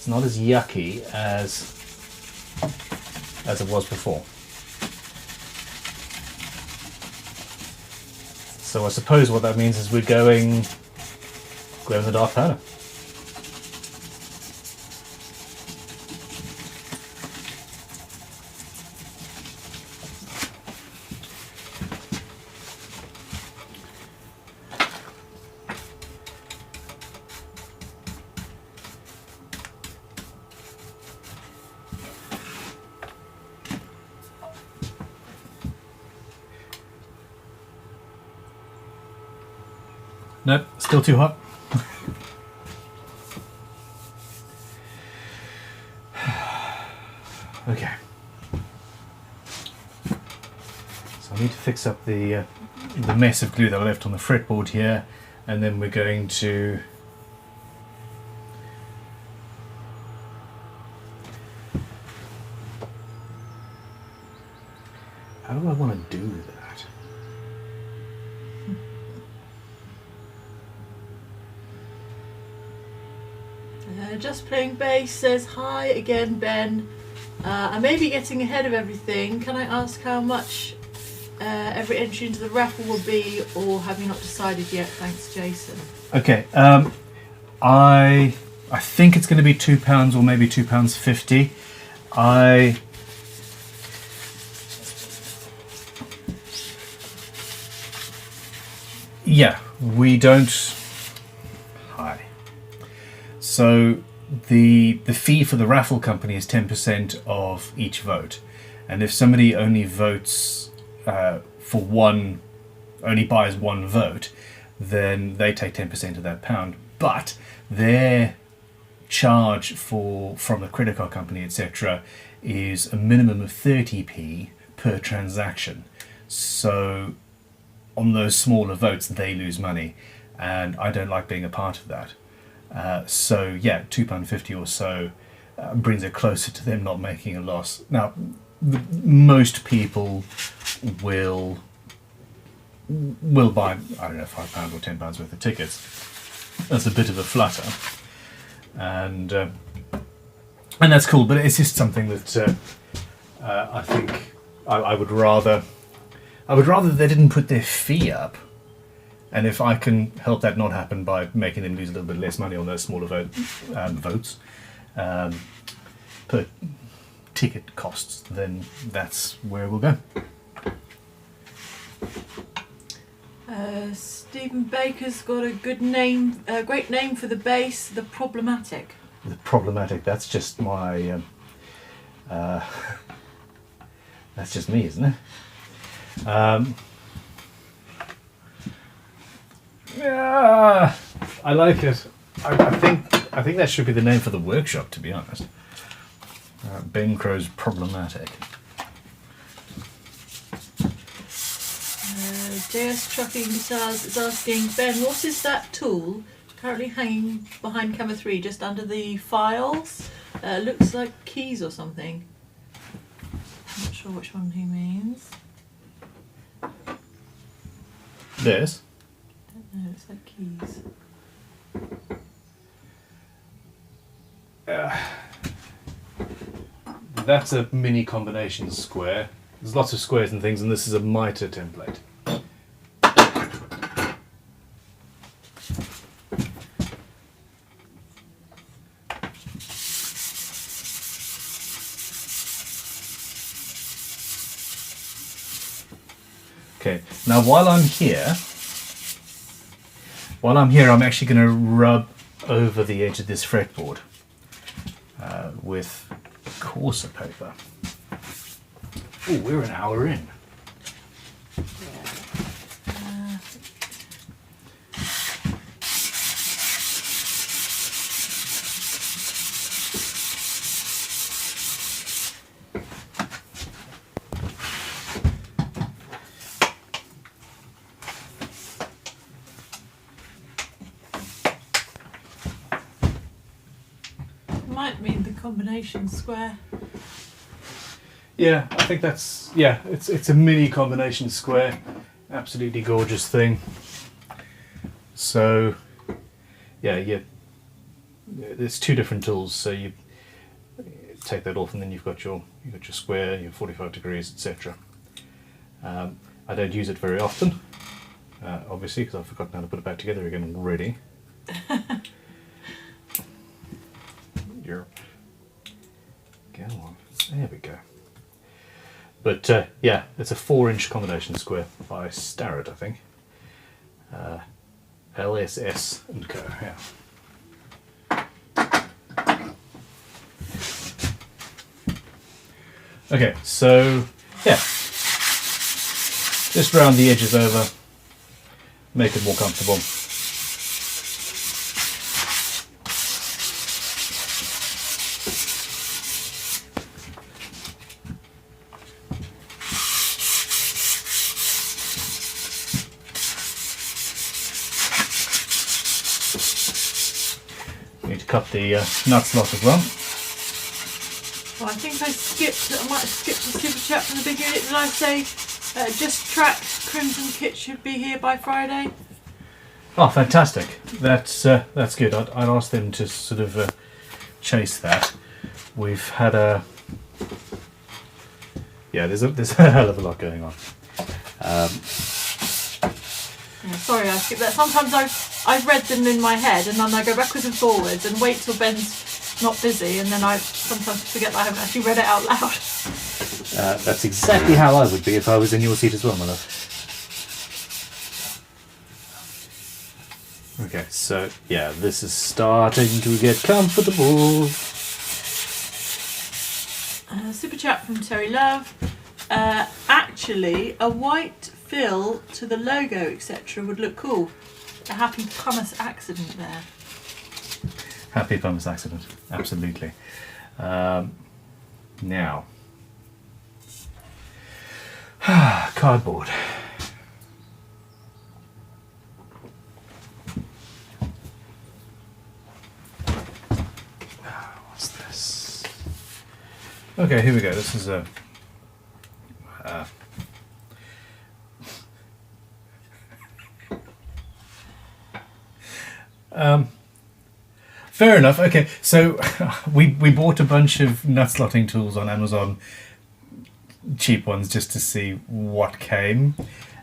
yucky as it was before. So I suppose what that means is we're going glow in the dark powder. Nope, still too hot. Okay. So I need to fix up the mess of glue that I left on the fretboard here, and then we're going to how do I want to do that? Just playing bass says hi again, Ben. I may be getting ahead of everything. Can I ask how much every entry into the raffle will be, or have you not decided yet? Thanks, Jason. Okay, I think it's going to be £2 or maybe £2.50. Yeah, we don't. Hi. So the fee for the raffle company is 10% of each vote, and if somebody only votes only buys one vote, then they take 10% of that pound. But their charge from the credit card company, etc., is a minimum of 30p per transaction. So on those smaller votes, they lose money, and I don't like being a part of that. So yeah, £2.50 or so brings it closer to them not making a loss. Now, most people will buy, I don't know, £5 or £10 worth of tickets. That's a bit of a flutter, and that's cool. But it's just something that I think I would rather they didn't put their fee up. And if I can help that not happen by making them lose a little bit less money on those smaller votes per ticket costs, then that's where we'll go. Stephen Baker's got a good name, a great name for the base, the Problematic. The Problematic. That's just my. That's just me, isn't it? Yeah, I like it. I think that should be the name for the workshop, to be honest. Ben Crowe's Problematic. JS Trucking Missiles is asking, Ben, what is that tool currently hanging behind camera 3 just under the files? Looks like keys or something. I'm not sure which one he means. This? I don't know, it's like keys. That's a mini combination square. There's lots of squares and things, and this is a mitre template. Okay, now while I'm here, I'm actually going to rub over the edge of this fretboard with coarser paper. Oh, we're an hour in. Might mean the combination square. Yeah, I think that's, yeah, it's a mini combination square. Absolutely gorgeous thing. So, yeah, there's two different tools. So you take that off, and then you've got your square, your 45 degrees, etc. I don't use it very often, obviously, because I've forgotten how to put it back together again already. Go on. There we go. But yeah, it's a 4-inch combination square by Starrett, I think. LSS and Co. Yeah. Okay, so yeah, just round the edges over, make it more comfortable. Cut the nut slot as well. Well, I think I might have skipped a super chat from the beginning. Did I say just tracked Crimson Kit should be here by Friday? Oh, fantastic! That's good. I'd ask them to sort of chase that. We've had there's a hell of a lot going on. Yeah, sorry, I skipped that. Sometimes I've read them in my head, and then I go backwards and forwards and wait till Ben's not busy, and then I sometimes forget that I haven't actually read it out loud. That's exactly how I would be if I was in your seat as well, my love. Okay, so yeah, this is starting to get comfortable. Super chat from Terry Love. Actually, a white fill to the logo, etc., would look cool. A happy Pumice accident there. Happy Pumice accident, absolutely. Now, cardboard. What's this? Okay, here we go. This is a. Fair enough. Okay, so we bought a bunch of nut slotting tools on Amazon, cheap ones, just to see what came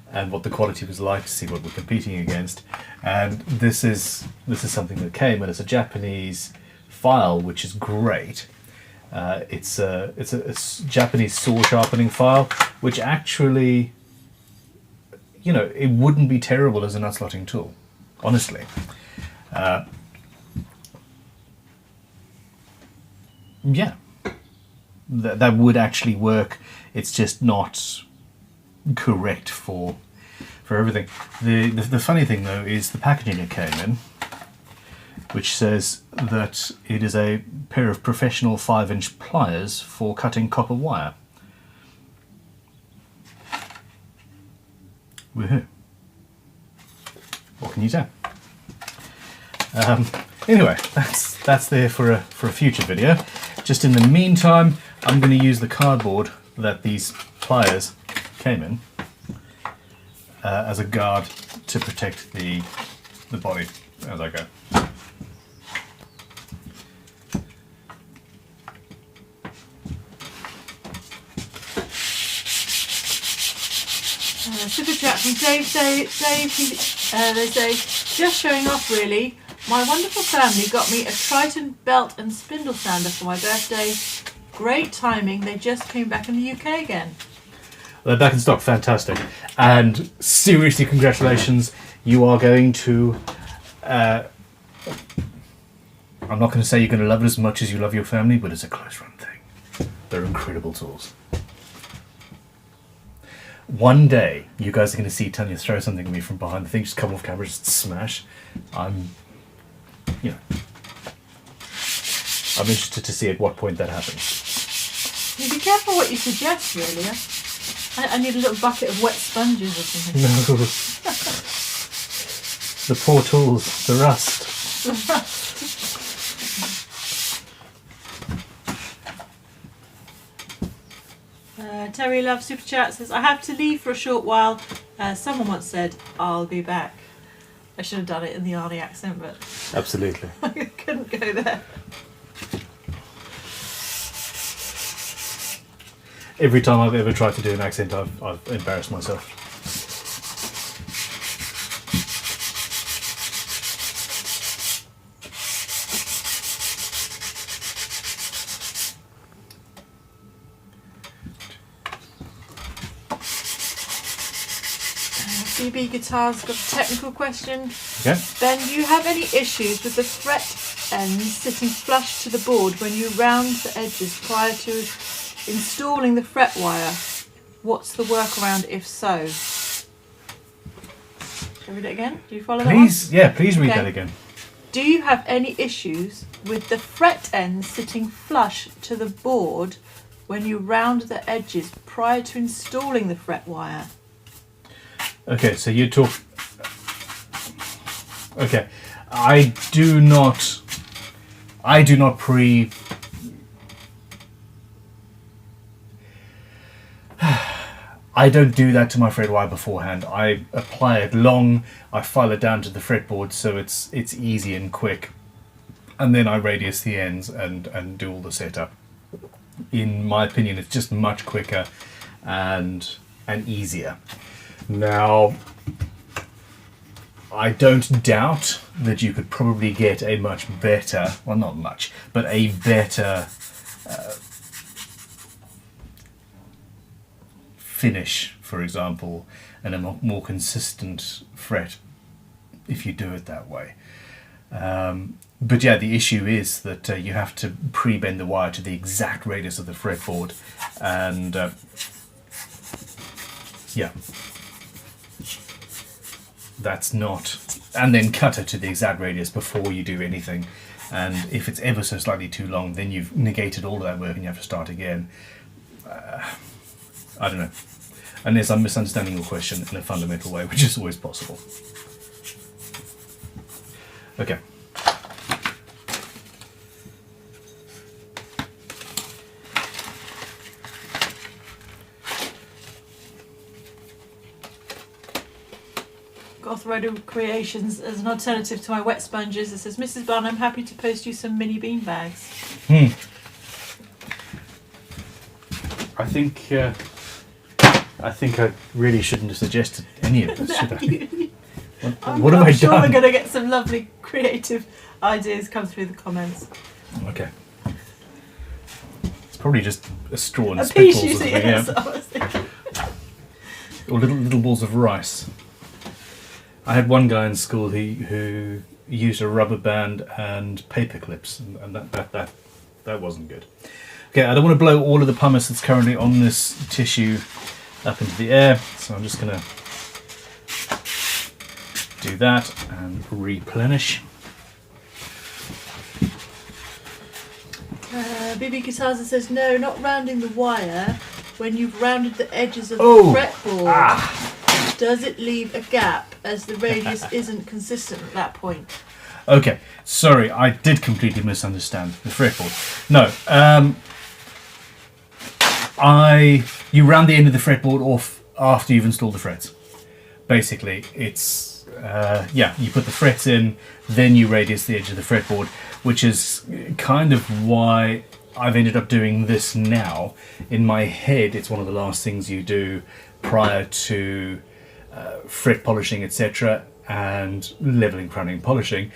and what the quality was like, to see what we're competing against. And this is something that came, and it's a Japanese file, which is great. It's a Japanese saw sharpening file, which actually you know, it wouldn't be terrible as a nut slotting tool, honestly. Yeah, that would actually work. It's just not correct for everything. The funny thing though is the packaging it came in, which says that it is a pair of professional 5-inch pliers for cutting copper wire. Woohoo! What can you say? Anyway, that's there for a future video. Just in the meantime, I'm going to use the cardboard that these pliers came in as a guard to protect the body as I go. Super chat from Dave. They say, just showing off really. My wonderful family got me a Triton belt and spindle sander for my birthday. Great timing. They just came back in the UK again. They're back in stock, fantastic. And seriously, congratulations. You are going to... I'm not going to say you're going to love it as much as you love your family, but it's a close run thing. They're incredible tools. One day, you guys are going to see Tanya throw something at me from behind the thing, just come off camera, just smash. I'm interested to see at what point that happens. You be careful what you suggest, really. I need a little bucket of wet sponges or something. No. The poor tools, the rust. The rust. Terry Love Super Chat says, I have to leave for a short while. Someone once said, I'll be back. I should have done it in the Arnie accent, but... Absolutely. I couldn't go there. Every time I've ever tried to do an accent, I've embarrassed myself. BB Guitar's got a technical question. Okay. Ben, do you have any issues with the fret ends sitting flush to the board when you round the edges prior to installing the fret wire? What's the workaround if so? Shall I read it again? Do you follow that one? Please read that again. Do you have any issues with the fret ends sitting flush to the board when you round the edges prior to installing the fret wire? Okay, so you talk... Okay, I do not pre... I don't do that to my fret wire beforehand. I apply it long, I file it down to the fretboard so it's easy and quick, and then I radius the ends and do all the setup. In my opinion, it's just much quicker and easier. Now, I don't doubt that you could probably get a much better, well not much, but a better finish, for example, and a more consistent fret if you do it that way. But yeah, the issue is that you have to pre-bend the wire to the exact radius of the fretboard, and yeah. That's not, and then cut it to the exact radius before you do anything, and if it's ever so slightly too long, then you've negated all of that work and you have to start again. I don't know, unless I'm misunderstanding your question in a fundamental way, which is always possible. Okay. Gothrodo Creations as an alternative to my wet sponges. It says, Mrs. Bunn, I'm happy to post you some mini bean bags. I think I really shouldn't have suggested any of this, should I? What have I done? I'm sure we're going to get some lovely creative ideas come through the comments. Okay. It's probably just a straw and a piece, spitballs you or see, something, yes, yeah. I was thinking. or little balls of rice. I had one guy in school who used a rubber band and paper clips, and that wasn't good. Okay, I don't want to blow all of the pumice that's currently on this tissue up into the air, so I'm just going to do that and replenish. BB Guitars says, no, not rounding the wire. When you've rounded the edges of the Oh! fretboard, does it leave a gap as the radius isn't consistent at that point? Okay, sorry, I did completely misunderstand the fretboard. No, you round the end of the fretboard off after you've installed the frets. Basically, it's you put the frets in, then you radius the edge of the fretboard, which is kind of why I've ended up doing this now. In my head, it's one of the last things you do prior to fret polishing, etc., and leveling, crowning, and polishing.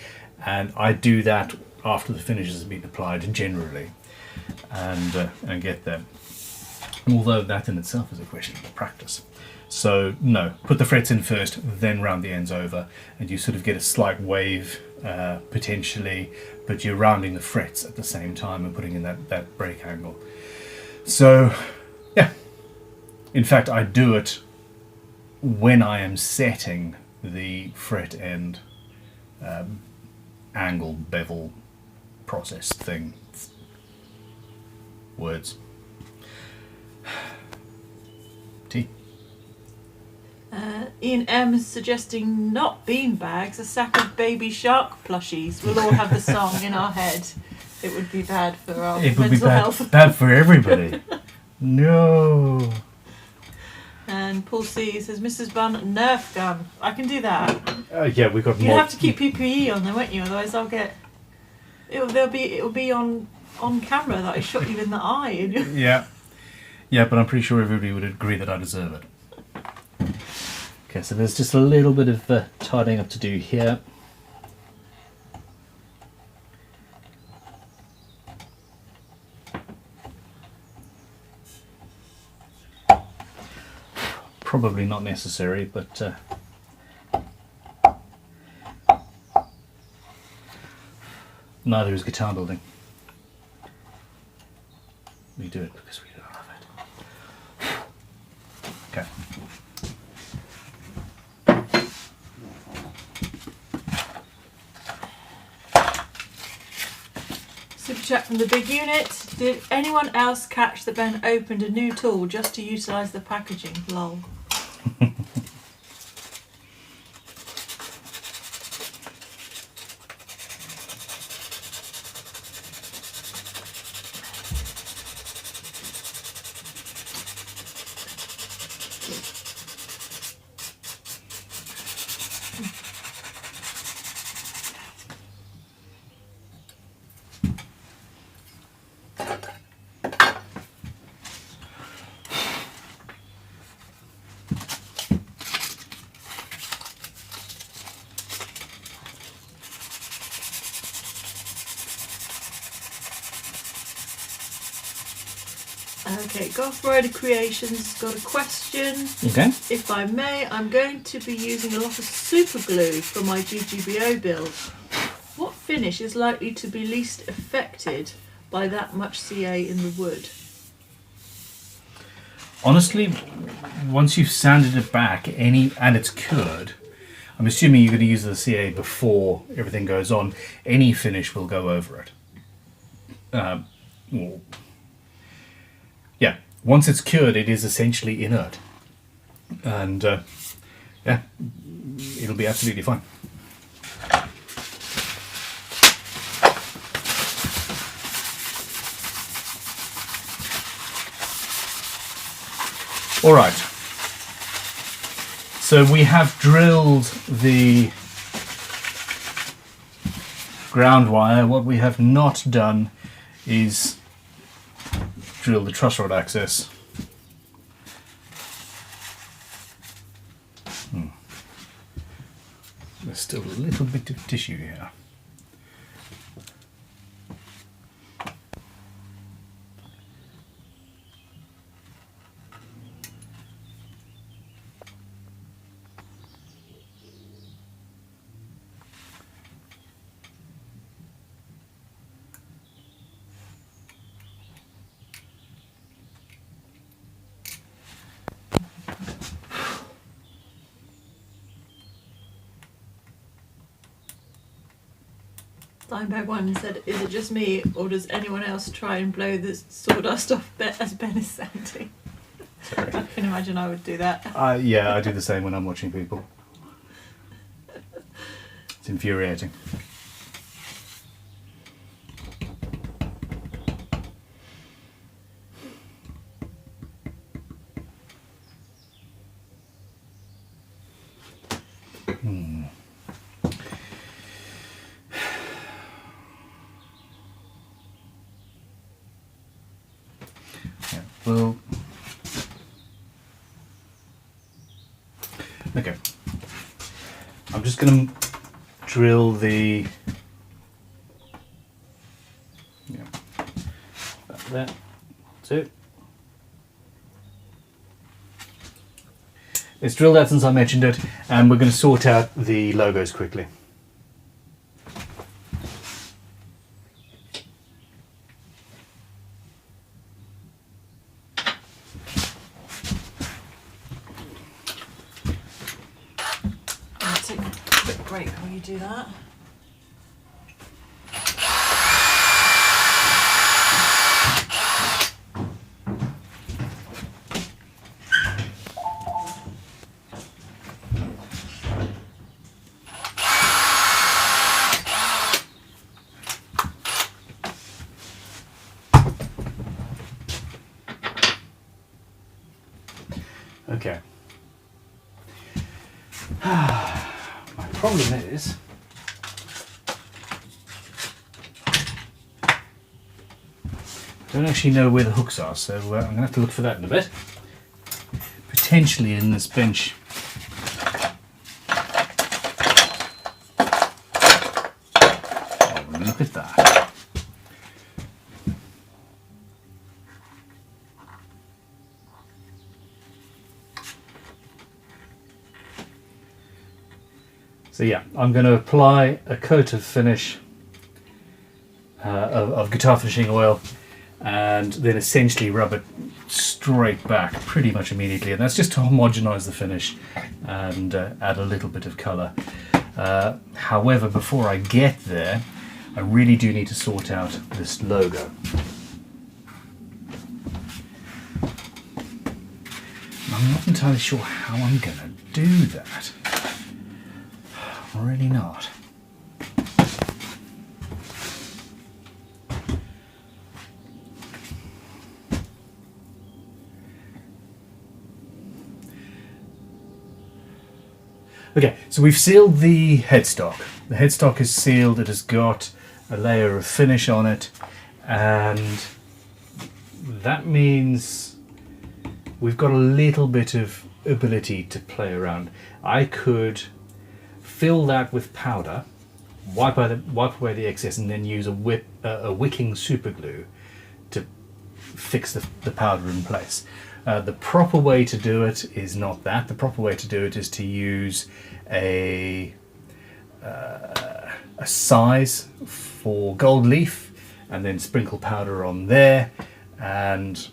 And I do that after the finishes have been applied generally, and get them. Although that in itself is a question of practice. So no, put the frets in first, then round the ends over, and you sort of get a slight wave potentially, but you're rounding the frets at the same time and putting in that break angle. So yeah, in fact I do it when I am setting the fret end angle, bevel, process thing. Words. T. Ian M is suggesting not bean bags, a sack of baby shark plushies. We'll all have the song in our head. It would be bad for our mental health. Bad for everybody. No. And Paul C says, Mrs. Bunn, Nerf gun. I can do that. Yeah, we've got You more. have to keep PPE on there, won't you? Otherwise, I'll get. It'll be on camera that I shot you in the eye. Yeah, but I'm pretty sure everybody would agree that I deserve it. Okay, so there's just a little bit of tidying up to do here. Probably not necessary, but neither is guitar building. We do it because we love it. Okay. Super chat from the big unit. Did anyone else catch that Ben opened a new tool just to utilise the packaging? Lol. Okay, Goth Rider Creations got a question. Okay. If I may, I'm going to be using a lot of super glue for my GGBO build. What finish is likely to be least affected by that much CA in the wood? Honestly, once you've sanded it back, and it's cured, I'm assuming you're going to use the CA before everything goes on, any finish will go over it. Yeah, once it's cured, it is essentially inert. And yeah, it'll be absolutely fine. All right. So we have drilled the ground wire. What we have not done is drill the truss rod access. There's still a little bit of tissue here. Dimebag One said, "Is it just me, or does anyone else try and blow the sawdust off as Ben is sanding?" Sorry. I can imagine I would do that. Yeah, I do the same when I'm watching people. It's infuriating. Yeah, well, okay. I'm just going to drill the. Yeah, that. That's it. It's drilled out since I mentioned it, and we're going to sort out the logos quickly. Take a quick break while you do that. Okay. My problem is I don't actually know where the hooks are, so I'm going to have to look for that in a bit. Potentially in this bench. Oh, look at that. So yeah, I'm going to apply a coat of finish, of guitar finishing oil, and then essentially rub it straight back pretty much immediately. And that's just to homogenize the finish and add a little bit of colour. However, before I get there, I really do need to sort out this logo. I'm not entirely sure how I'm going to do that. Really not. Okay, so we've sealed the headstock. The headstock is sealed, it has got a layer of finish on it, and that means we've got a little bit of ability to play around. I could fill that with powder, wipe away the excess, and then use a wicking super glue to fix the powder in place. The proper way to do it is not that. The proper way to do it is to use a size for gold leaf and then sprinkle powder on there, and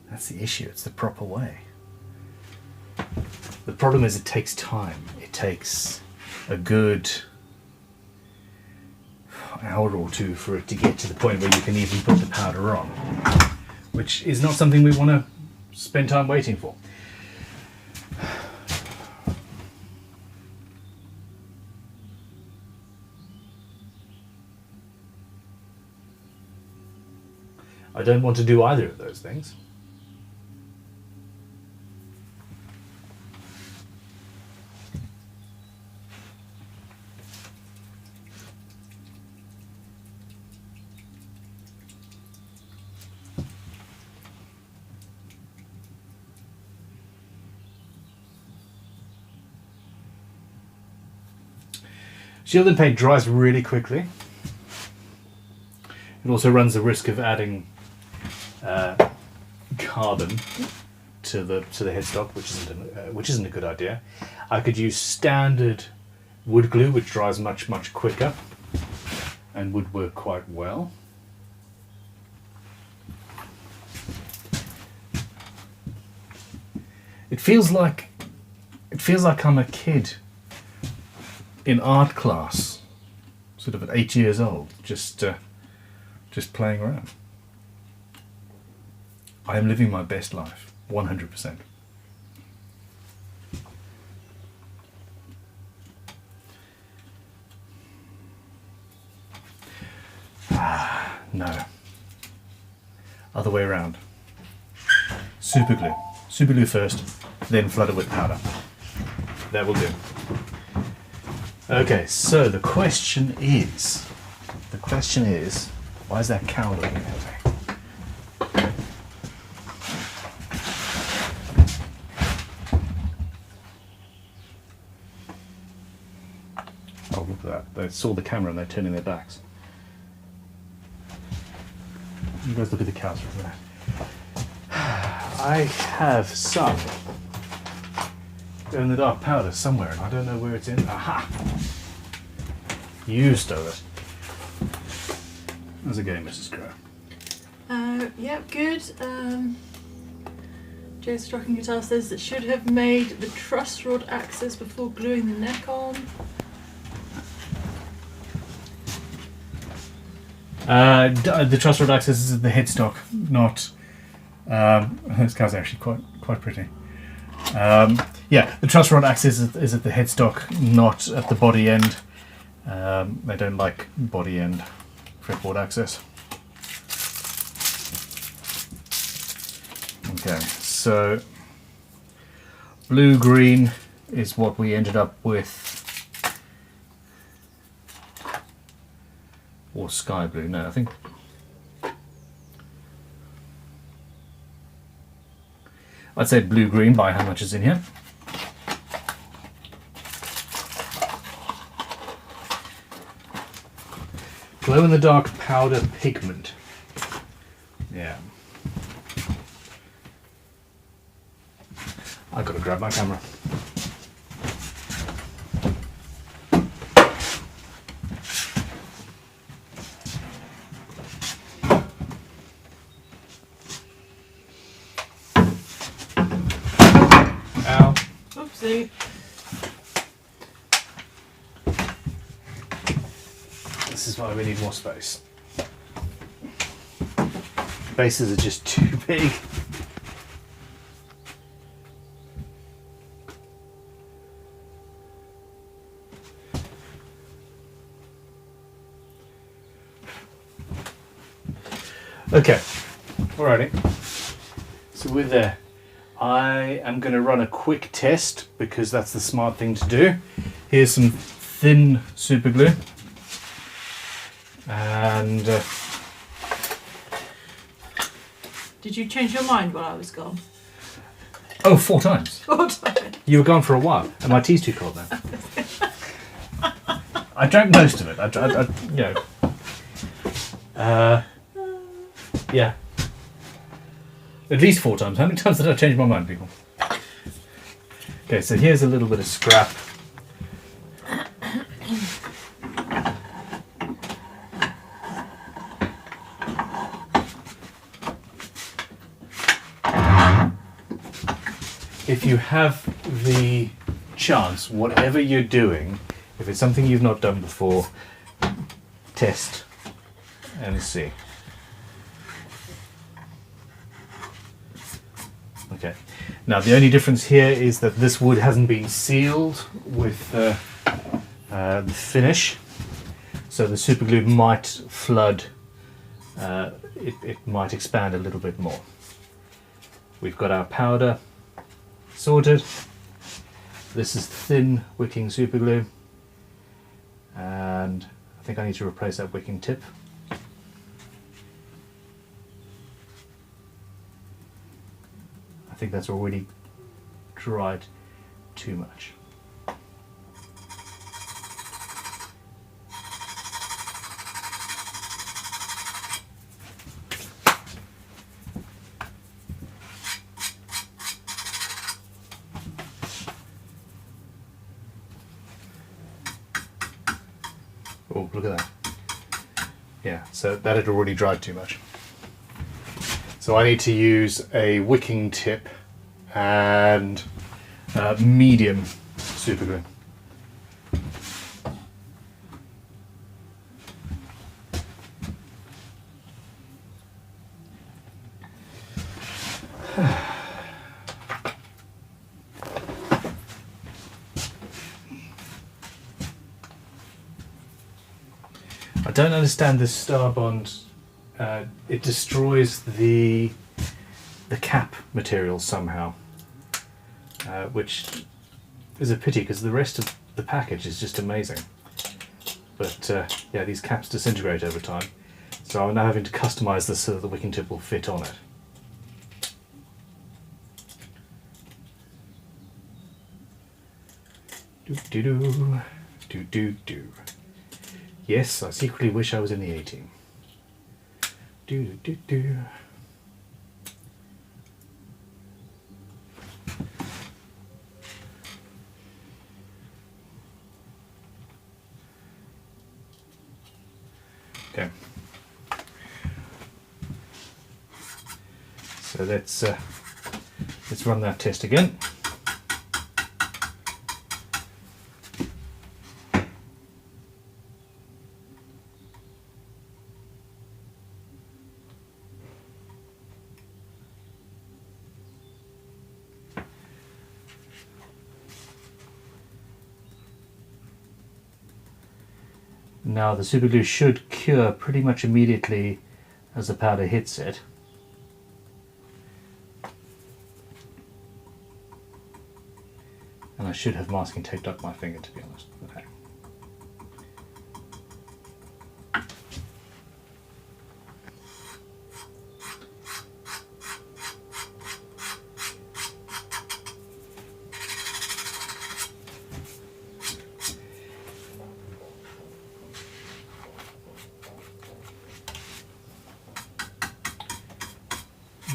that's the issue. It's the proper way. The problem is it takes time. It takes a good hour or two for it to get to the point where you can even put the powder on, which is not something we want to spend time waiting for. I don't want to do either of those things. Shielded paint dries really quickly. It also runs the risk of adding carbon to the headstock, which isn't a good idea. I could use standard wood glue, which dries much quicker and would work quite well. It feels like I'm a kid in art class, sort of at 8 years old, just playing around. I am living my best life, 100%. No. Other way around. Super glue. Super glue first, then flood it with powder. That will do. Okay, so the question is, why is that cow looking at me? Oh, look at that. They saw the camera and they're turning their backs. You guys look at the cows for a minute. I have some in the dark powder somewhere and I don't know where it's in. Aha! You stole it. How's it going, Mrs. Crowe? Yep, good. Joe's Rocking Guitar says that should have made the truss rod axis before gluing the neck on. The truss rod axis is the headstock, not. This cow's actually quite pretty. Yeah, the truss rod axis is at the headstock, not at the body end. They don't like body end fretboard access. Okay, so blue-green is what we ended up with. Or sky blue, no, I think. I'd say blue-green by how much is in here. Glow-in-the-dark powder pigment. Yeah. I've got to grab my camera. Ow. Oopsie. This is why we need more space. Bases are just too big. Okay, alrighty. So we're there. I am going to run a quick test because that's the smart thing to do. Here's some thin super glue. And Did you change your mind while I was gone? oh, 4 times. 4 times. You were gone for a while, and my tea's too cold now. I drank most of it. Yeah. At least 4 times. How many times did I change my mind, people? Okay, so here's a little bit of scrap. If you have the chance, whatever you're doing, if it's something you've not done before, test and see. Okay. Now the only difference here is that this wood hasn't been sealed with the finish, so the super glue might flood. It might expand a little bit more. We've got our powder sorted. This is thin wicking super glue, and I think I need to replace that wicking tip. I think that's already dried too much. Oh, look at that. Yeah, so that had already dried too much. So I need to use a wicking tip and medium super glue. don't understand this star bond. It destroys the cap material somehow, which is a pity because the rest of the package is just amazing. But yeah, these caps disintegrate over time, so I'm now having to customize this so that the wicking tip will fit on it. Do. Yes, I secretly wish I was in the A-team. Do. Okay. So let's run that test again. Now the superglue should cure pretty much immediately as the powder hits it. And I should have masking taped up my finger, to be honest. Okay.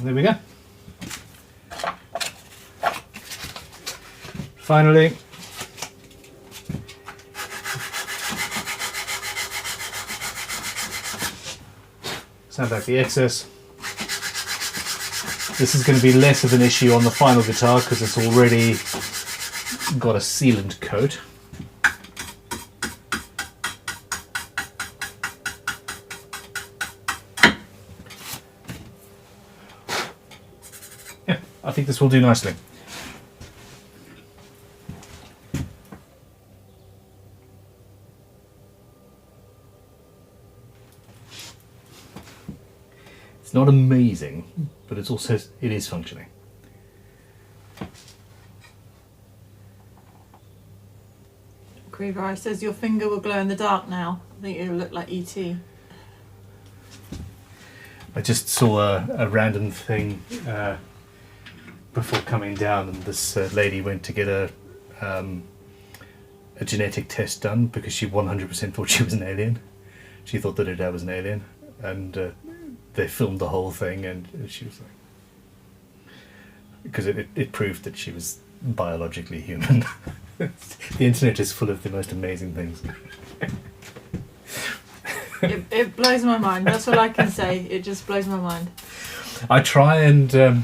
There we go. Finally, sand back the excess. This is going to be less of an issue on the final guitar because it's already got a sealant coat. I think this will do nicely. It's not amazing, but it is functioning. Creeper says your finger will glow in the dark now. I think it'll look like E.T. I just saw a random thing before coming down, and this lady went to get a genetic test done because she 100% thought she was an alien. She thought that her dad was an alien, and they filmed the whole thing, and she was like, because it proved that she was biologically human. The internet is full of the most amazing things. It blows my mind. That's all I can say. It just blows my mind. I try and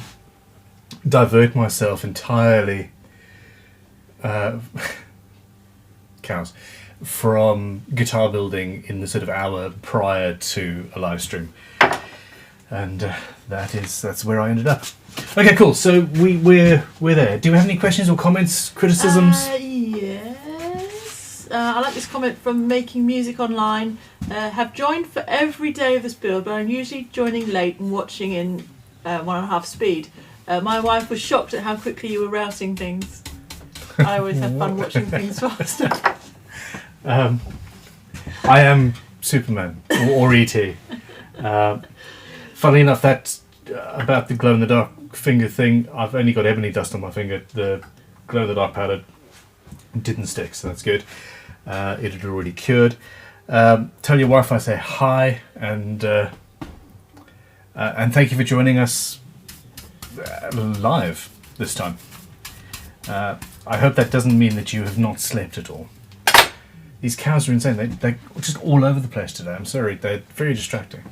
divert myself entirely cows from guitar building in the sort of hour prior to a live stream, and that's where I ended up. Okay, cool. So we're there. Do we have any questions or comments, criticisms? Yes. I like this comment from Making Music Online. Have joined for every day of this build, but I'm usually joining late and watching in 1.5 speed. My wife was shocked at how quickly you were routing things. I always have fun watching things faster. I am Superman or E.T. Funnily enough, that about the glow-in-the-dark finger thing, I've only got ebony dust on my finger. The glow-in-the-dark powder didn't stick, so that's good. It had already cured. Tell your wife I say hi, and thank you for joining us live this time. I hope that doesn't mean that you have not slept at all. These cows are insane. They're just all over the place today. I'm sorry, they're very distracting.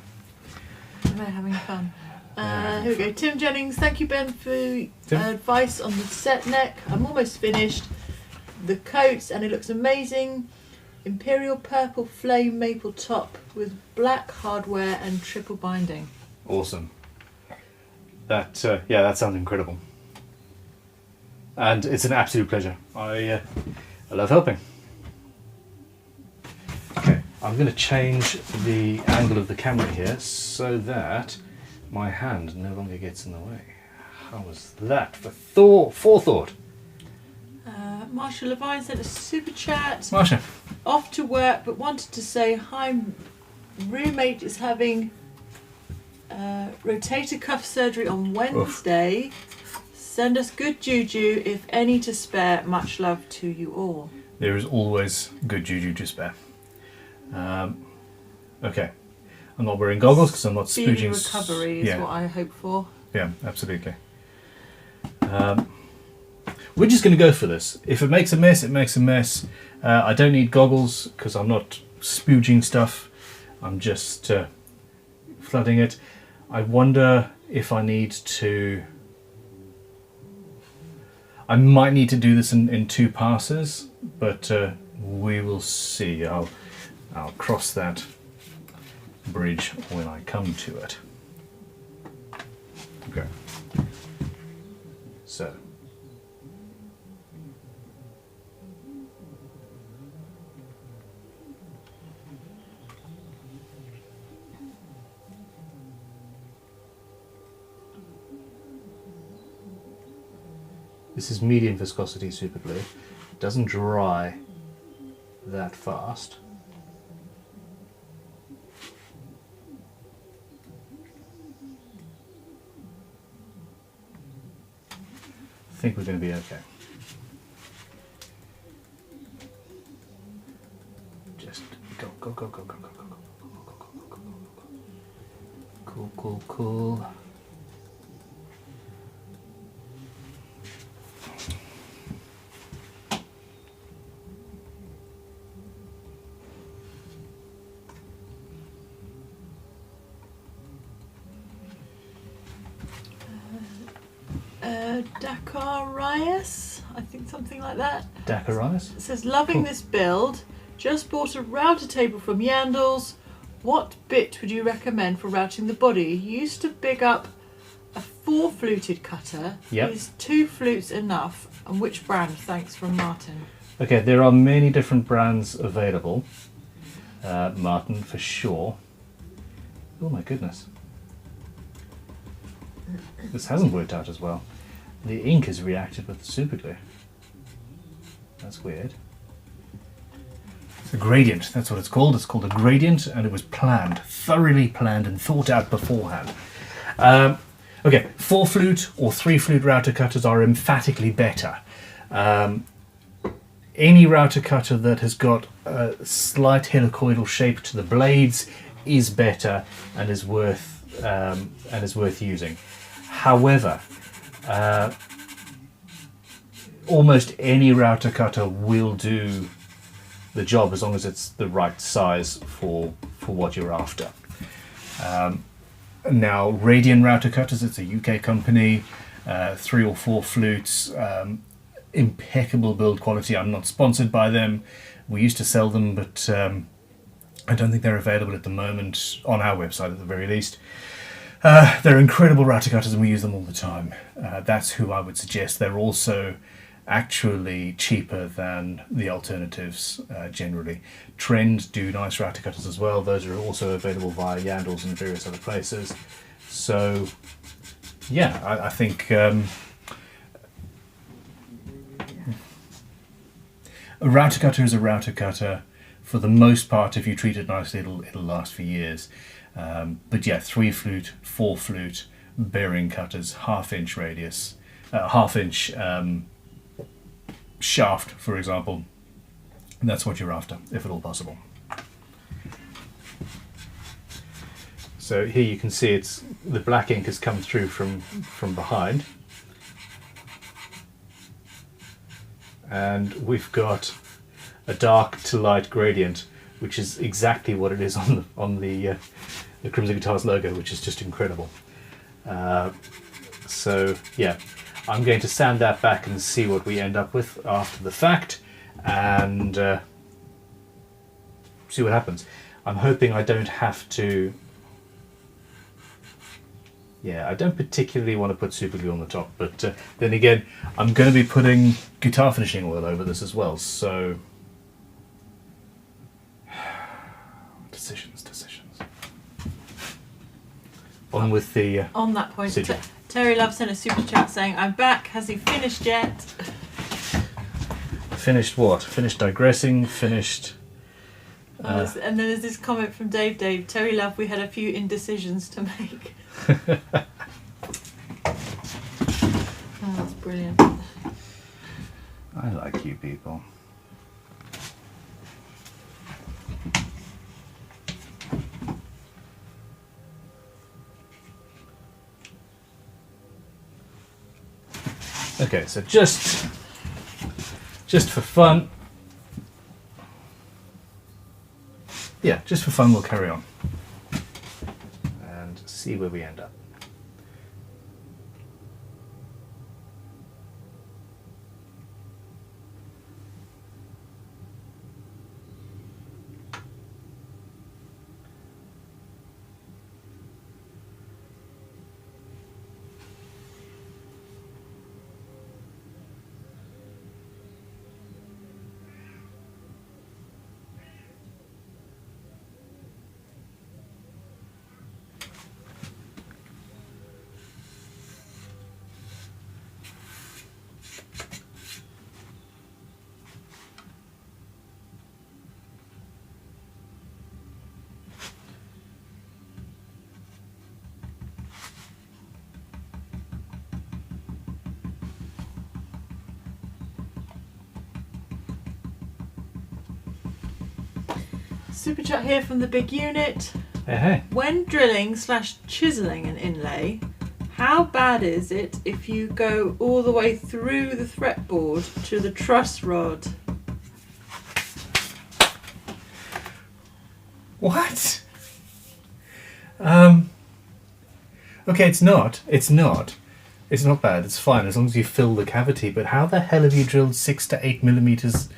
They're having fun. Here we go. Tim Jennings, thank you, Ben, for advice on the set neck. I'm almost finished. The coats, and it looks amazing. Imperial purple flame maple top with black hardware and triple binding. Awesome. That sounds incredible. And it's an absolute pleasure. I love helping. Okay, I'm I'm going to change the angle of the camera here so that my hand no longer gets in the way. How was that for forethought? Marsha Levine sent a super chat. Marsha. Off to work, but wanted to say hi. Roommate is having rotator cuff surgery on Wednesday. Oof. Send us good juju, if any to spare. Much love to you all. There is always good juju to spare. Okay. I'm not wearing goggles because I'm not Speedy spooging. recovery is what I hope for. Yeah, absolutely. We're just going to go for this. If it makes a mess, it makes a mess. I don't need goggles because I'm not spooging stuff. I'm just flooding it. I wonder if I need to... I might need to do this in 2 passes, but we will see. I'll cross that bridge when I come to it. Okay. So. This is medium viscosity super glue. It doesn't dry that fast. I think we're going to be okay. Just go, go, go, go, go, go, go, go, go, go, go, go, go, go. Cool, cool, cool. Dakarias, I think something like that. Dakarias? It says, loving this build. Just bought a router table from Yandles. What bit would you recommend for routing the body? Used to big up a 4-fluted cutter. Yep. Is 2 flutes enough? And which brand? Thanks from Martin. Okay, there are many different brands available. Martin, for sure. Oh my goodness. This hasn't worked out as well. The ink has reacted with the super glue. That's weird. It's a gradient, that's what it's called. It's called a gradient, and it was planned, thoroughly planned and thought out beforehand. Okay, 4-flute or 3-flute router cutters are emphatically better. Any router cutter that has got a slight helicoidal shape to the blades is better and is worth using. However, almost any router cutter will do the job as long as it's the right size for what you're after. Now, Radian router cutters, it's a UK company, 3 or 4 flutes, impeccable build quality. I'm not sponsored by them. We used to sell them, but I don't think they're available at the moment on our website at the very least. They're incredible router cutters and we use them all the time. That's who I would suggest. They're also actually cheaper than the alternatives generally. Trend do nice router cutters as well. Those are also available via Yandles and various other places. So yeah, I think a router cutter is a router cutter. For the most part, if you treat it nicely, it'll last for years. But yeah, 3-flute, 4-flute, bearing cutters, half-inch radius, half-inch shaft, for example. And that's what you're after, if at all possible. So here you can see it's the black ink has come through from behind, and we've got a dark to light gradient, which is exactly what it is on the Crimson Guitars logo, which is just incredible. So yeah, I'm going to sand that back and see what we end up with after the fact, and see what happens. I'm hoping I don't have to. Yeah, I don't particularly want to put super glue on the top, but then again, I'm going to be putting guitar finishing oil over this as well, so Decisions. On with the... On that point, Sigil. Terry Love sent a super chat saying, I'm back. Has he finished yet? Finished what? Finished digressing, finished... And then there's this comment from Dave. Terry Love, we had a few indecisions to make. Oh, that's brilliant. I like you people. Okay, so just for fun. Yeah, just for fun we'll carry on and see where we end up. Super chat here from the big unit. Hey. When drilling / chiseling an inlay, how bad is it if you go all the way through the fretboard to the truss rod? What? Okay, it's not bad, it's fine as long as you fill the cavity, but how the hell have you drilled 6 to 8 millimeters?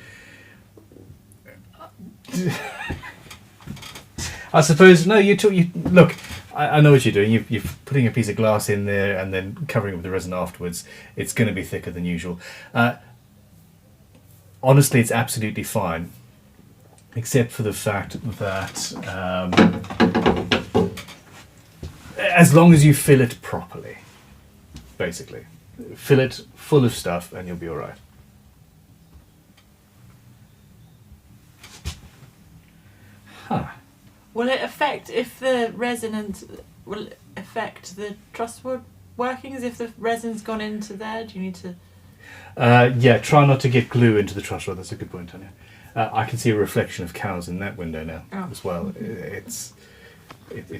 I suppose, no, look, I know what you're doing. You're putting a piece of glass in there and then covering it with the resin afterwards. It's going to be thicker than usual. Honestly, it's absolutely fine, except for the fact that as long as you fill it properly, basically. Fill it full of stuff and you'll be all right. Huh. Will it affect if the resin will it affect the trusswood workings if the resin's gone into there? Do you need to? Yeah, try not to get glue into the truss rod. That's a good point, Tanya. I can see a reflection of cows in that window now as well. It's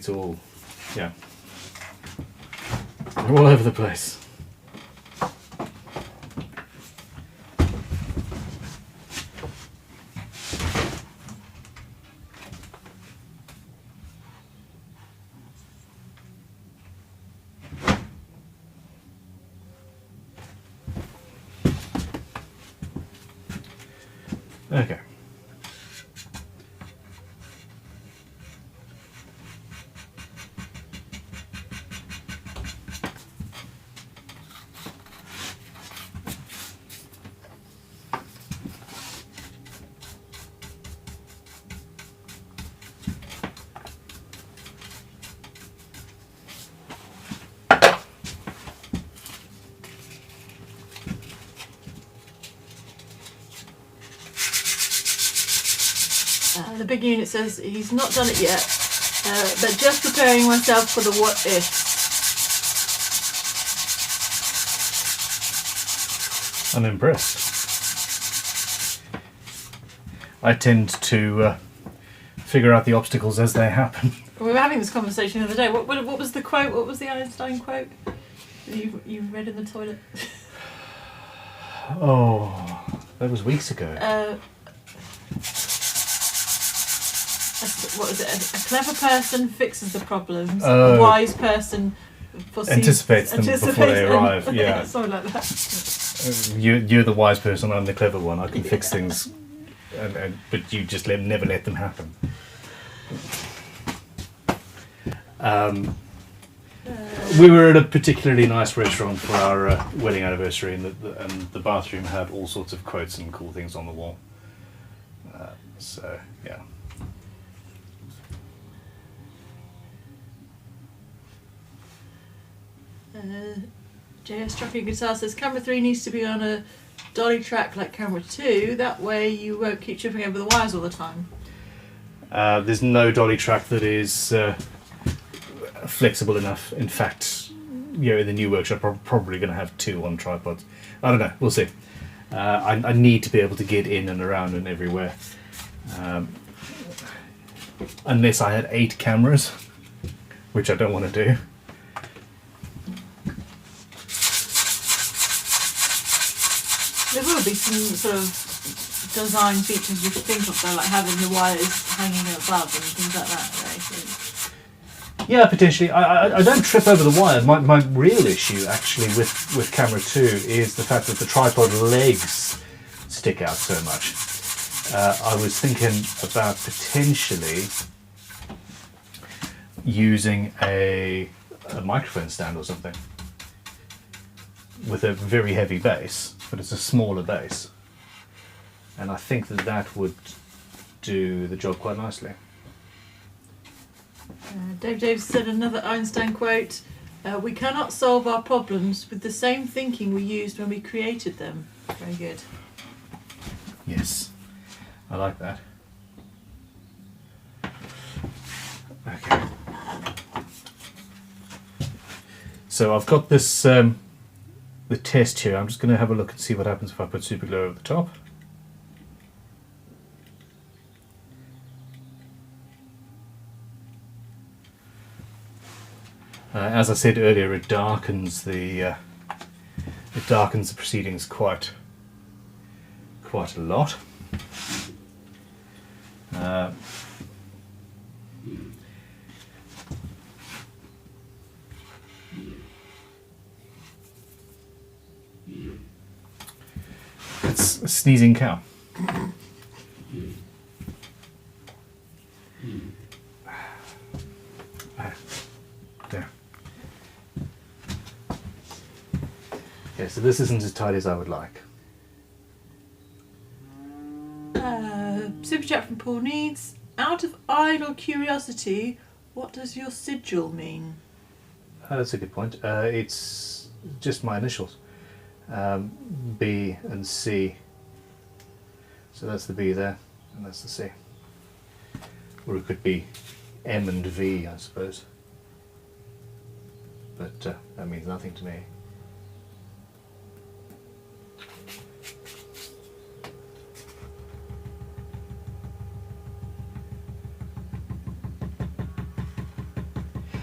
all, yeah, they're all over the place. Okay. The big unit says he's not done it yet, but just preparing myself for the what ifs. I'm impressed. I tend to figure out the obstacles as they happen. We were having this conversation the other day. What was the quote? What was the Einstein quote that you read in the toilet? Oh, that was weeks ago. What is it? A clever person fixes the problems. A wise person anticipates them before they arrive. Yeah, something like that. You're the wise person. I'm the clever one. I can fix things, but you just never let them happen. We were at a particularly nice restaurant for our wedding anniversary, and the bathroom had all sorts of quotes and cool things on the wall. So yeah. JS Trucking Guitar says camera 3 needs to be on a dolly track like camera 2, that way you won't keep tripping over the wires all the time. There's no dolly track that is flexible enough. In fact, in the new workshop I'm probably going to have 2 on tripods. I don't know, we'll see. I need to be able to get in and around and everywhere. Unless I had 8 cameras, which I don't want to do. There will be some sort of design features you could think of, though, like having the wires hanging above and things like that, right? Yeah, potentially. I don't trip over the wire. My real issue, actually, with camera 2 is the fact that the tripod legs stick out so much. I was thinking about potentially using a microphone stand or something with a very heavy base, but it's a smaller base, and I think that would do the job quite nicely. Dave said another Einstein quote, we cannot solve our problems with the same thinking we used when we created them. Very good. Yes, I like that. Okay. So I've got this, the test here. I'm just going to have a look and see what happens if I put super glue over the top. As I said earlier, it darkens the proceedings quite a lot. It's a sneezing cow. There. Okay, so this isn't as tight as I would like. Super chat from Paul Needs. Out of idle curiosity, what does your sigil mean? That's a good point. It's just my initials, B and C. So that's the B there, and that's the C. Or it could be M and V, I suppose. But that means nothing to me.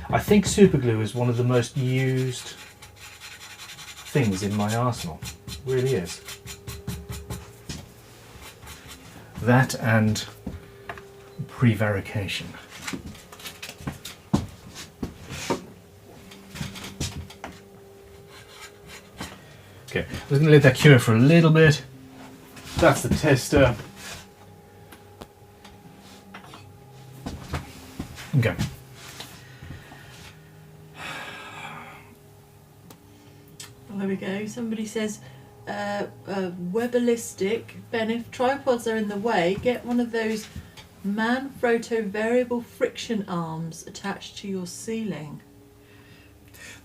I think superglue is one of the most used things in my arsenal. It really is. That and prevarication. Okay, I'm just going to let that cure for a little bit. That's the tester. Okay. There we go. Somebody says, Webelistic, Ben, if tripods are in the way, get one of those Manfrotto variable friction arms attached to your ceiling.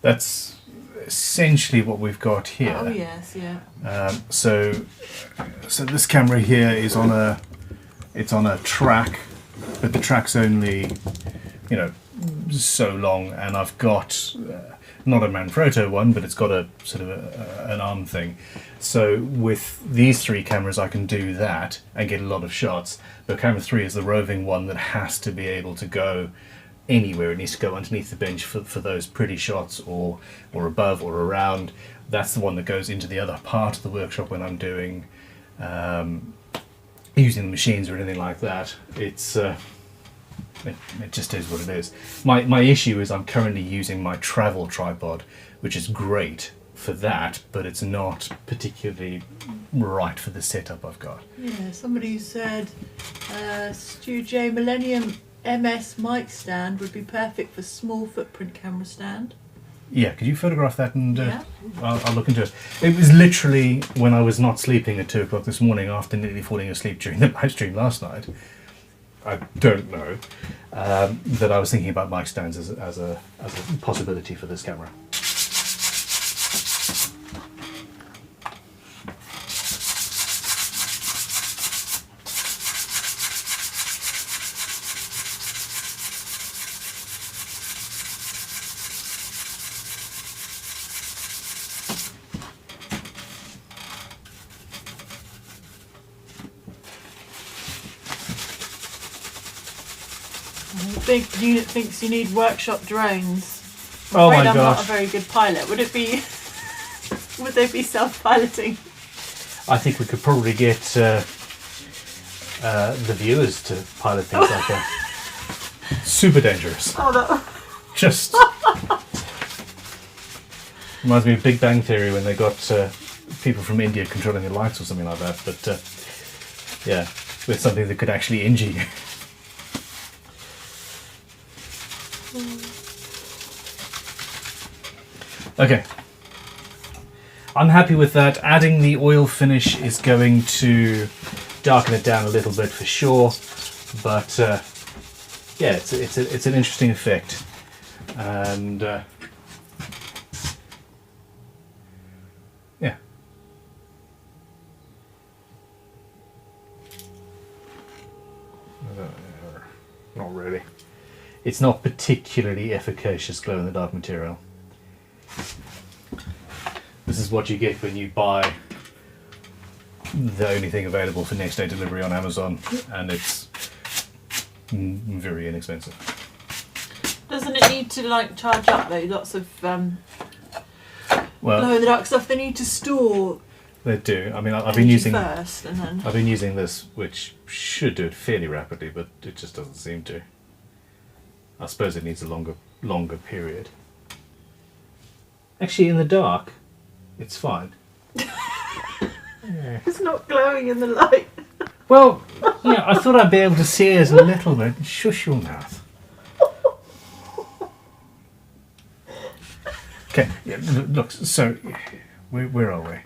That's essentially what we've got here. Oh yes, yeah. So this camera here is on a track, but the track's only, so long, and I've got not a Manfrotto one, but it's got a sort of an arm thing. So with these 3 cameras I can do that and get a lot of shots, but camera 3 is the roving one that has to be able to go anywhere. It needs to go underneath the bench for those pretty shots, or above or around. That's the one that goes into the other part of the workshop when I'm doing using the machines or anything like that. It's it just is what it is. My issue is I'm currently using my travel tripod, which is great for that, but it's not particularly right for the setup I've got. Yeah, somebody said Stu J, Millennium MS mic stand would be perfect for small footprint camera stand. Yeah, could you photograph that and Yeah. I'll look into it. It was literally when I was not sleeping at 2 o'clock this morning after nearly falling asleep during the live stream last night. I don't know, that I was thinking about mic stands as a possibility for this camera. The big unit thinks you need workshop drones. Oh my I'm not a gosh. very good pilot. Would it be? Would they be self-piloting? I think we could probably get the viewers to pilot things like that. Super dangerous. Oh, no. Just reminds me of Big Bang Theory when they got people from India controlling the lights or something like that. But yeah, with something that could actually injure you. Okay. I'm happy with that. Adding the oil finish is going to darken it down a little bit for sure, but yeah, it's an interesting effect, and yeah. Not really. It's not particularly efficacious glow in the dark material. This is what you get when you buy the only thing available for next day delivery on Amazon, and it's very inexpensive. Doesn't it need to like charge up though? Lots of glow Well, in the dark stuff they need to store. they do. I mean, I've energy been using first, and then I've been using this, which should do it fairly rapidly, but it just doesn't seem to. I suppose it needs a longer period. Actually, in the dark, it's fine. Yeah. it's not glowing in the light. Well, yeah, I thought I'd be able to see it a little bit. Shush your mouth. Okay, yeah, look, so where are we?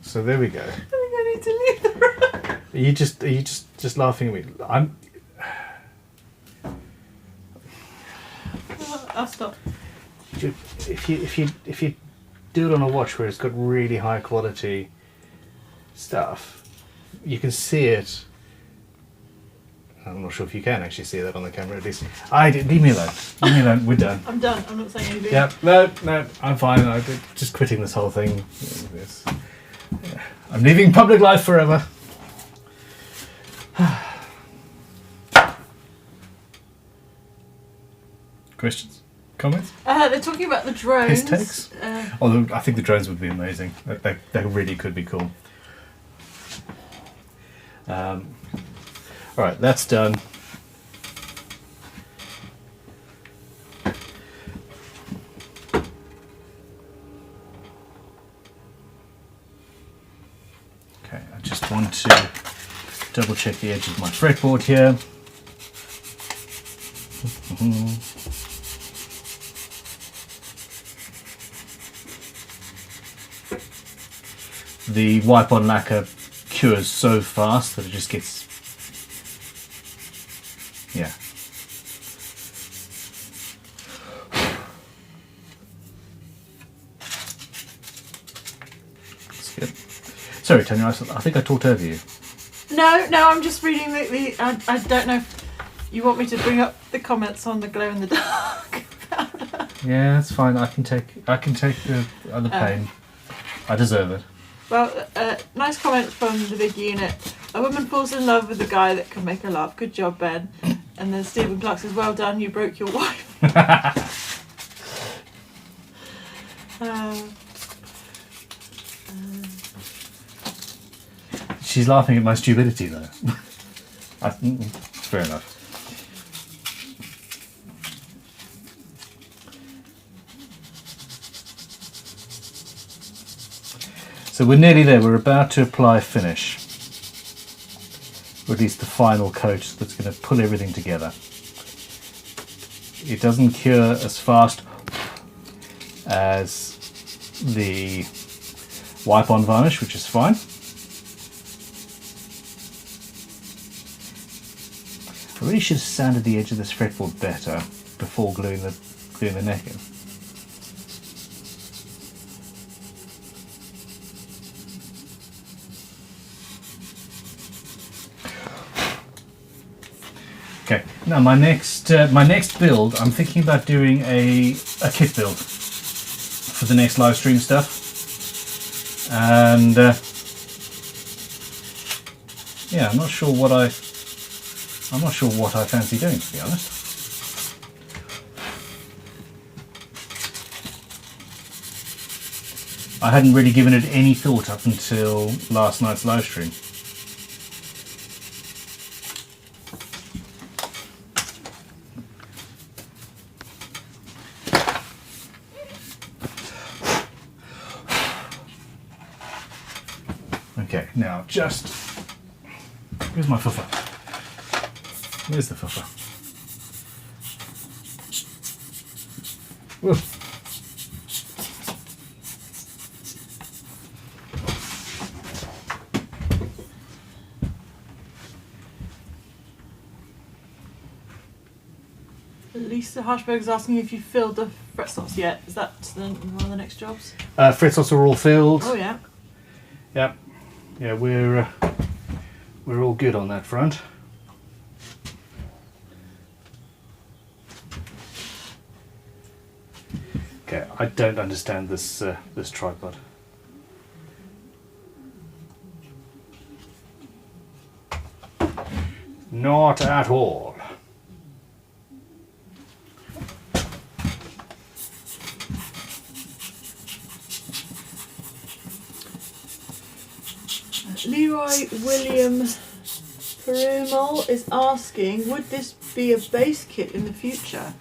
So there we go. I think I need to leave the room. Are you just laughing at me? I'll stop. If you do it on a watch where it's got really high quality stuff, you can see it. I'm not sure if you can actually see that on the camera. At least leave me alone. Leave me alone. We're done. I'm done. I'm not saying anything. Yeah. No. I'm fine. I'm just quitting this whole thing. I'm leaving public life forever. Questions? Comments? They're talking about the drones. His takes? Although I think the drones would be amazing. They really could be cool. Alright, that's done. Okay, I just want to double check the edge of my fretboard here. The wipe-on lacquer cures so fast that it just gets... yeah. That's good. Sorry, Tanya, I think I talked over you. No, I'm just reading the I don't know if you want me to bring up the comments on the glow in the dark. Yeah, that's fine. I can take the other pain. I deserve it. Well, nice comment from the big unit. A woman falls in love with a guy that can make her laugh. Good job, Ben. And then Stephen Clark says, well done, you broke your wife. She's laughing at my stupidity, though. Fair enough. So we're nearly there. We're about to apply finish. Or at least the final coat that's going to pull everything together. It doesn't cure as fast as the wipe-on varnish, which is fine. I really should have sanded the edge of this fretboard better before gluing the neck in. Okay, now my next build, I'm thinking about doing a kit build for the next live stream stuff, and yeah, I'm not sure what I I'm not sure what I fancy doing, to be honest. I hadn't really given it any thought up until last night's live stream. Okay, now just... Where's my fuffer? Where's the fuffer? Whoa. Lisa Harshberg's asking if you filled the fret slots yet. Is that one of the next jobs? Fret slots are all filled. Oh yeah. Yep. Yeah, we're all good on that front. Okay, I don't understand this this tripod. Not at all. Leroy William Perumal is asking, would this be a base kit in the future?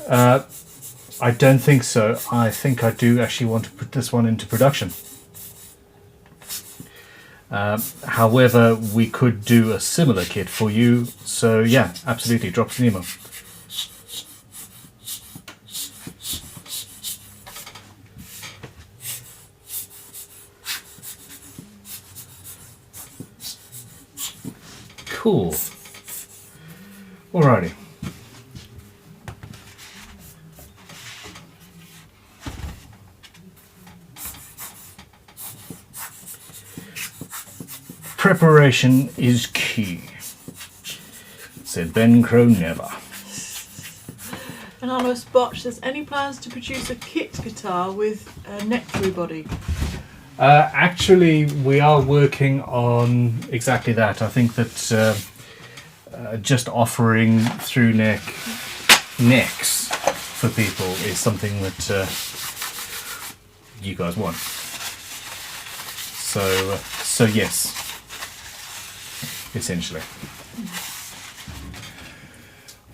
I don't think so. I think I do actually want to put this one into production. However, we could do a similar kit for you. So yeah, absolutely, drop us an email. Cool. Alrighty. Preparation is key, said Ben Crowe never. Anonymous Botch says, any plans to produce a kit guitar with a neck through body? Actually, we are working on exactly that. I think that just offering through necks for people is something that you guys want. So yes, essentially.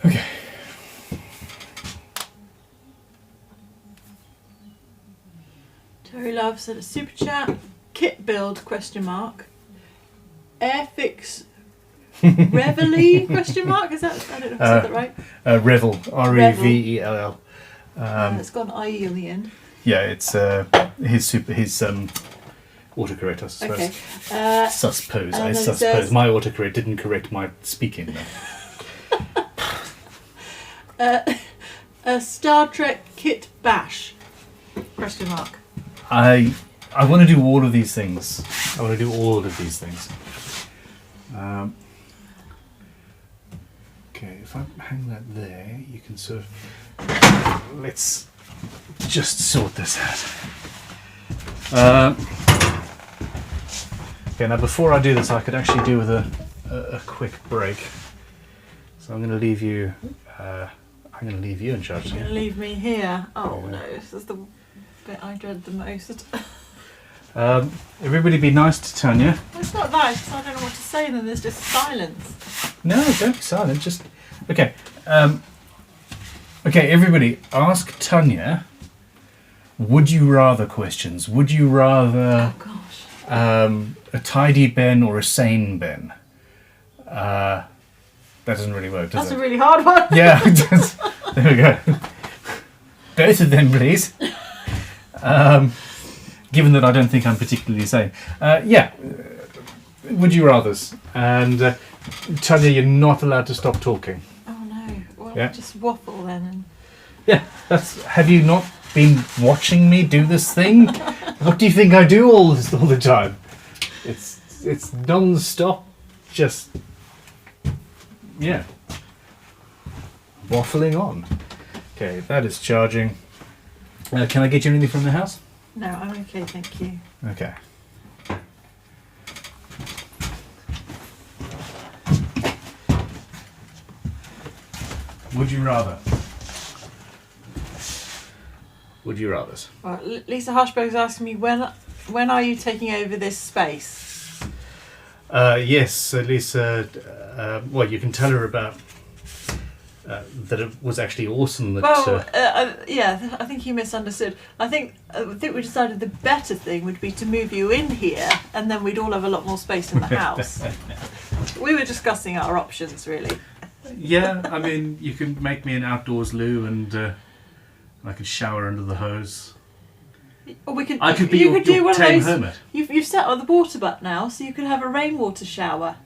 Okay. Terry Love said a super chat. Kit build ? Airfix Reveille ? Is that, I don't know if I said that right. Revel, Revell. It's got an IE on the end. Yeah, it's his autocorrect, I suppose. Okay. I suppose my autocorrect didn't correct my speaking. A Star Trek kit bash ? I want to do all of these things. Okay, if I hang that there, you can sort of... Let's just sort this out. Okay, now before I do this, I could actually do with a quick break. So I'm going to leave you... I'm going to leave you in charge. You're going to leave me here? Oh no, this is the bit I dread the most. Everybody be nice to Tanya. Well, it's not nice, because I don't know what to say, then there's just silence. No, don't be silent, just... Okay. Okay, everybody, ask Tanya, would you rather questions. Would you rather Oh gosh. a tidy Ben or a sane Ben? That doesn't really work, does That's it? a really hard one. Yeah, there we go. Both of them, please. Given that I don't think I'm particularly sane. Yeah, would you rathers? And Tanya, you're not allowed to stop talking. Oh no. Well, Yeah. just waffle then. And... Yeah, that's. Have you not been watching me do this thing? What do you think I do all the time? It's non-stop, just yeah, waffling on. Okay, that is charging. Can I get you anything from the house? No, I'm okay, thank you. Okay. Would you rather? Would you rather? Well, Lisa Hushberg's asking me when are you taking over this space? Yes, Lisa. Well, you can tell her about that it was actually awesome. That, yeah, I think you misunderstood. I think we decided the better thing would be to move you in here, and then we'd all have a lot more space in the house. We were discussing our options, really. Yeah, I mean, you can make me an outdoors loo, and I could shower under the hose. Or we could. I could be you your, could do your one tame of those. hermit. You've set on the water butt now, so you could have a rainwater shower.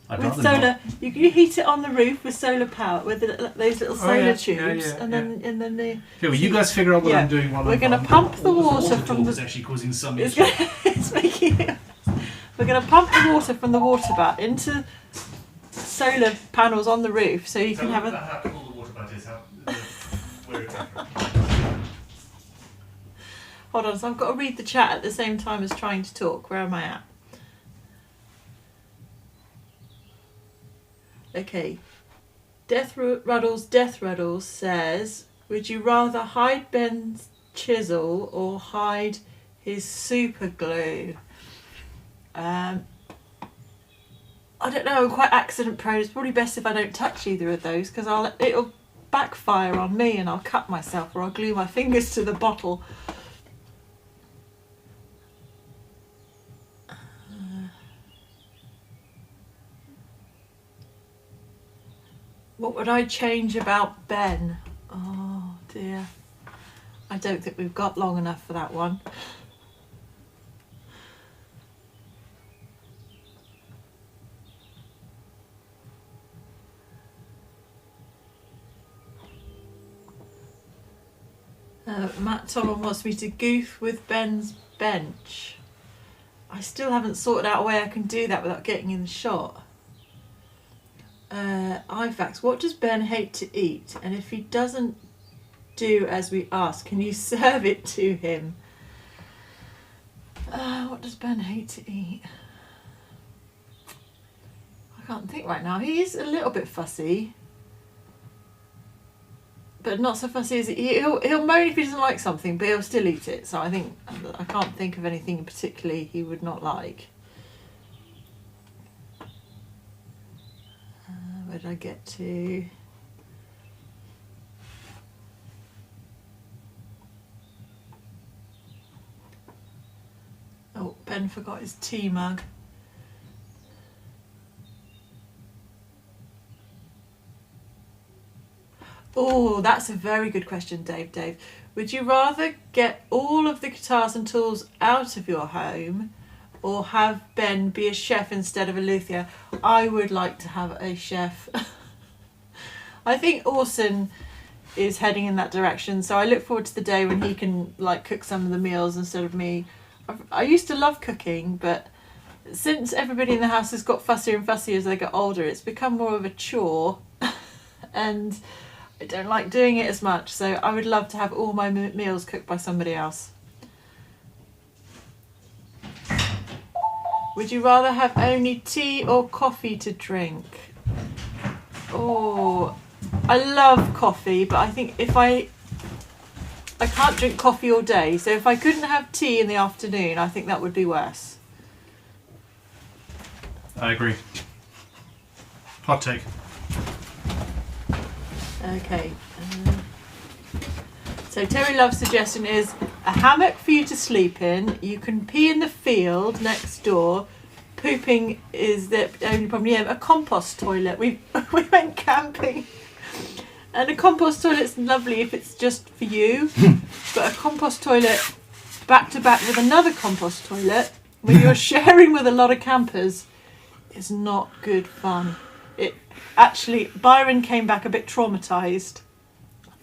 I'd With rather solar, not. you heat it on the roof with solar power, with those little solar tubes, yeah, and then the. Okay, well, you guys figure out what I'm doing while we're going to pump the water from the. It's actually causing some It's, issue. it's making. We're going to pump the water from the water butt into solar panels on the roof, so you can have a. How cool the water butt is. Where it came from. Hold on, so I've got to read the chat at the same time as trying to talk. Where am I at? Okay. Death Ruddles says, would you rather hide Ben's chisel or hide his super glue? I don't know, I'm quite accident prone. It's probably best if I don't touch either of those, because it'll backfire on me and I'll cut myself, or I'll glue my fingers to the bottle. What would I change about Ben? Oh dear. I don't think we've got long enough for that one. Matt Thomas wants me to goof with Ben's bench. I still haven't sorted out a way I can do that without getting in the shot. IFAX, what does Ben hate to eat? And if he doesn't do as we ask, can you serve it to him? What does Ben hate to eat? I can't think right now. He is a little bit fussy, but not so fussy as he'll moan if he doesn't like something, but he'll still eat it. So I think I can't think of anything particularly he would not like. Where did I get to? Oh, Ben forgot his tea mug. Oh, that's a very good question, Dave. Would you rather get all of the guitars and tools out of your home, or have Ben be a chef instead of a luthier? I would like to have a chef. I think Orson is heading in that direction, so I look forward to the day when he can cook some of the meals instead of me. I used to love cooking, but since everybody in the house has got fussier and fussier as they get older, it's become more of a chore, and I don't like doing it as much. So I would love to have all my meals cooked by somebody else. Would you rather have only tea or coffee to drink? Oh, I love coffee, but I think if I can't drink coffee all day, so if I couldn't have tea in the afternoon, I think that would be worse. I agree. Hot take. Okay. So Terry Love's suggestion is a hammock for you to sleep in. You can pee in the field next door. Pooping is the only problem. Yeah, a compost toilet. We went camping, and a compost toilet's lovely if it's just for you, but a compost toilet back to back with another compost toilet when you're sharing with a lot of campers is not good fun. It actually, Byron came back a bit traumatised.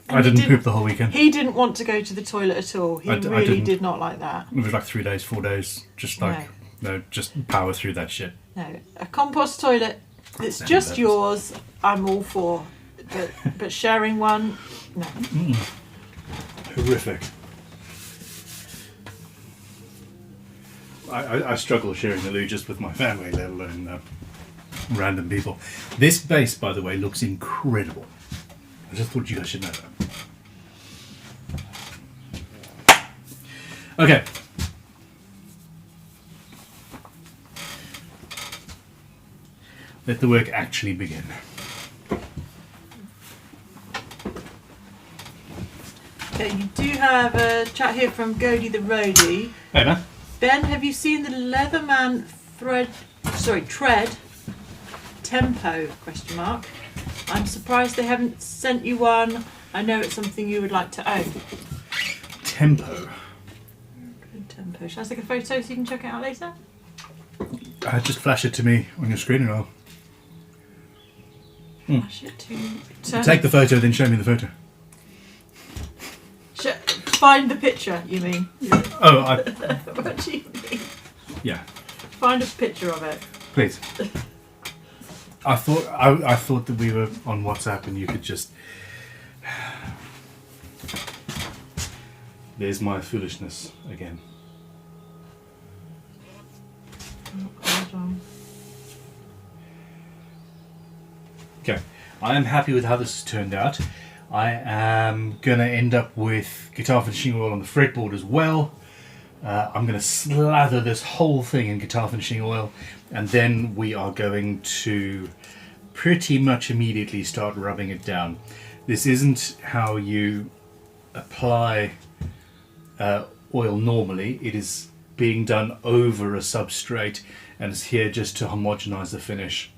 I didn't poop the whole weekend. He didn't want to go to the toilet at all. He really did not like that. It was 3 days, 4 days, just just power through that shit. No, a compost toilet that's just yours, I'm all for. But sharing one, no. Horrific. I struggle sharing the loo just with my family, let alone random people. This bass, by the way, looks incredible. I just thought you guys should know that. Okay. Let the work actually begin. Okay, you do have a chat here from Gody the Roadie. Hey man. Ben, have you seen the Leatherman tread tempo ? I'm surprised they haven't sent you one. I know it's something you would like to own. Tempo. Tempo. Shall I take a photo so you can check it out later? Just flash it to me on your screen and I'll Flash it to... take the photo, then show me the photo. Find the picture, you mean? Oh, What do you mean? yeah. Find a picture of it. Please. I thought that we were on WhatsApp and you could just... There's my foolishness again. Hold on. Okay, I am happy with how this has turned out. I am going to end up with guitar finishing oil on the fretboard as well. I'm going to slather this whole thing in guitar finishing oil, and then we are going to pretty much immediately start rubbing it down. This isn't how you apply oil normally. It is being done over a substrate, and it's here just to homogenize the finish.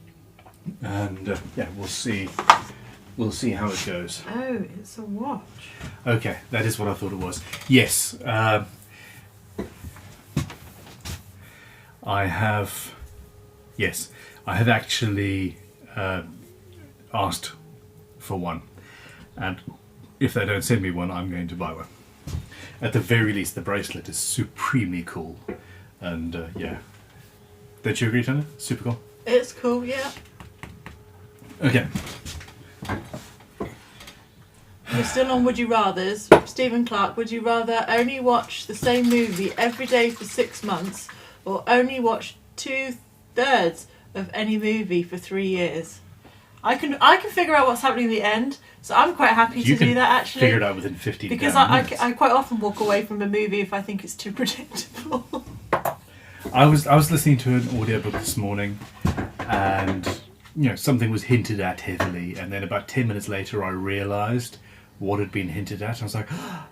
And yeah, we'll see how it goes. Oh, it's a watch. Okay, that is what I thought it was. Yes, I have actually asked for one, and if they don't send me one, I'm going to buy one. At the very least, the bracelet is supremely cool, and yeah. Don't you agree, Tanya? Super cool. It's cool, yeah. Okay. We're still on Would You Rathers. Stephen Clark, would you rather only watch the same movie every day for 6 months, or only watch 2/3 of any movie for 3 years? I can figure out what's happening in the end, so I'm quite happy to do that actually. Figure it out within 15 because minutes. I quite often walk away from a movie if I think it's too predictable. I was listening to an audiobook this morning, and something was hinted at heavily, and then about 10 minutes later I realised what had been hinted at, and I was like, oh,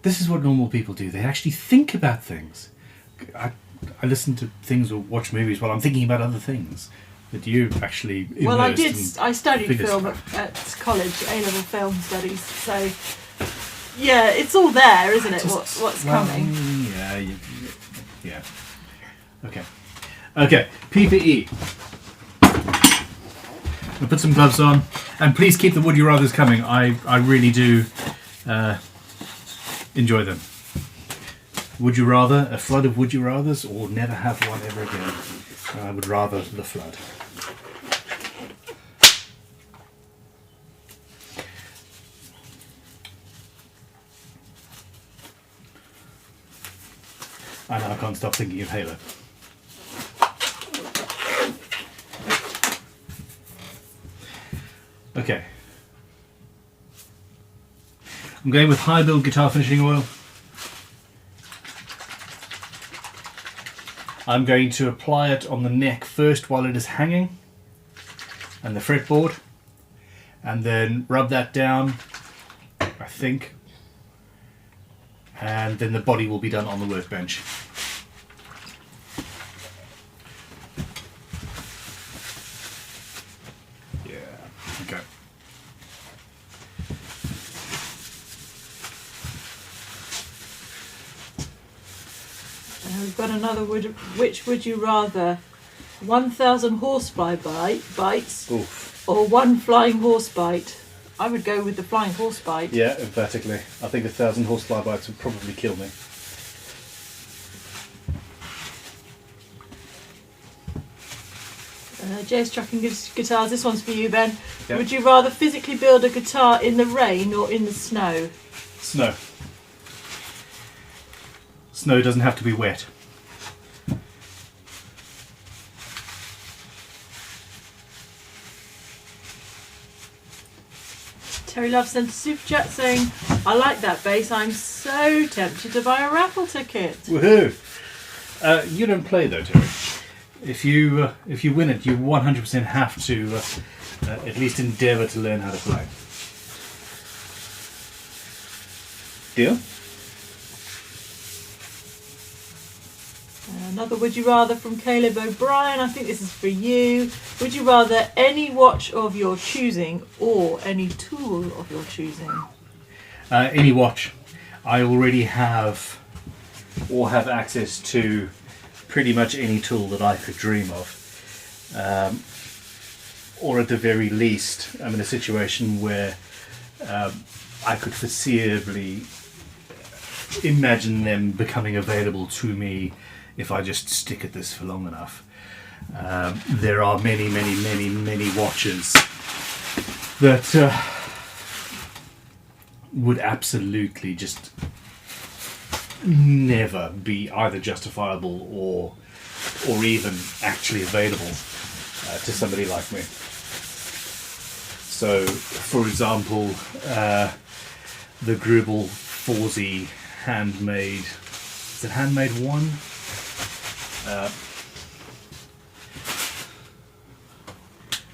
this is what normal people do. They actually think about things. I listen to things or watch movies while I'm thinking about other things. But you actually well, I studied film at college, A-level film studies, so yeah, it's all there, isn't it? What's coming? Yeah. Okay. PPE. I'll put some gloves on, and please keep the Would You Rathers coming. I really do enjoy them. Would you rather a flood of Would You Rathers, or never have one ever again? I would rather the flood. I know I can't stop thinking of Halo. Okay. I'm going with high build guitar finishing oil. I'm going to apply it on the neck first while it is hanging, and the fretboard, and then rub that down, I think, and then the body will be done on the workbench. Okay. We've got another which would you rather? 1,000 horsefly bites Oof. or 1 flying horse bite? I would go with the flying horse bite. Yeah, emphatically. I think 1,000 horsefly bites would probably kill me. Jay's Trucking Guitars, this one's for you, Ben. Yep. Would you rather physically build a guitar in the rain or in the snow? Snow. Snow doesn't have to be wet. Terry Love sent a super chat saying, I like that bass, I'm so tempted to buy a raffle ticket. Woohoo! You don't play though, Terry. If you win it, you 100% have to at least endeavour to learn how to play. Deal? Another would you rather from Caleb O'Brien. I think this is for you. Would you rather any watch of your choosing or any tool of your choosing? Any watch. I already have or have access to pretty much any tool that I could dream of. Or at the very least, I'm in a situation where I could foreseeably imagine them becoming available to me if I just stick at this for long enough. There are many watches that would absolutely just never be either justifiable or even actually available to somebody like me. So, for example, the Grubel 4Z handmade, is it handmade 1?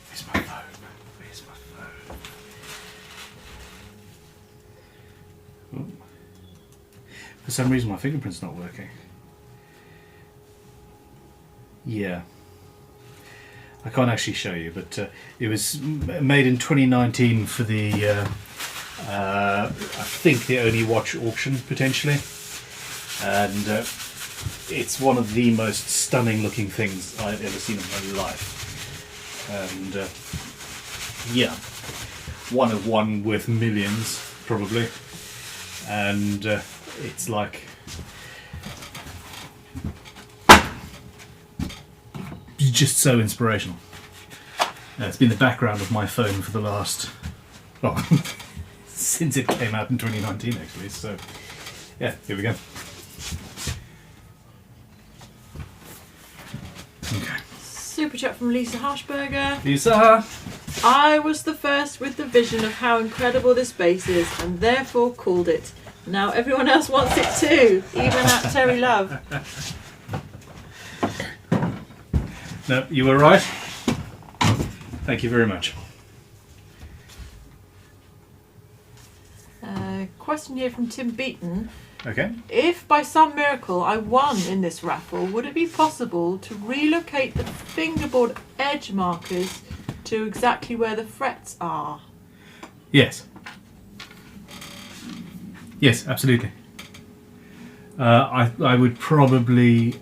Where's my phone? Where's my phone? Oh. For some reason my fingerprint's not working. Yeah. I can't actually show you, but it was made in 2019 for the, I think the only watch auction potentially. And it's one of the most stunning looking things I've ever seen in my life. And yeah, one of one worth millions probably. And it's like just so inspirational. It's been the background of my phone for the last, well, since it came out in 2019 actually, so yeah, here we go. Okay. Super chat from Lisa Harshberger. Lisa! I was the first with the vision of how incredible this bass is and therefore called it. Now everyone else wants it too, even at Terry Love. No, you were right. Thank you very much. Question here from Tim Beaton. Okay. If by some miracle I won in this raffle, would it be possible to relocate the fingerboard edge markers to exactly where the frets are? Yes. Yes, absolutely. I would probably...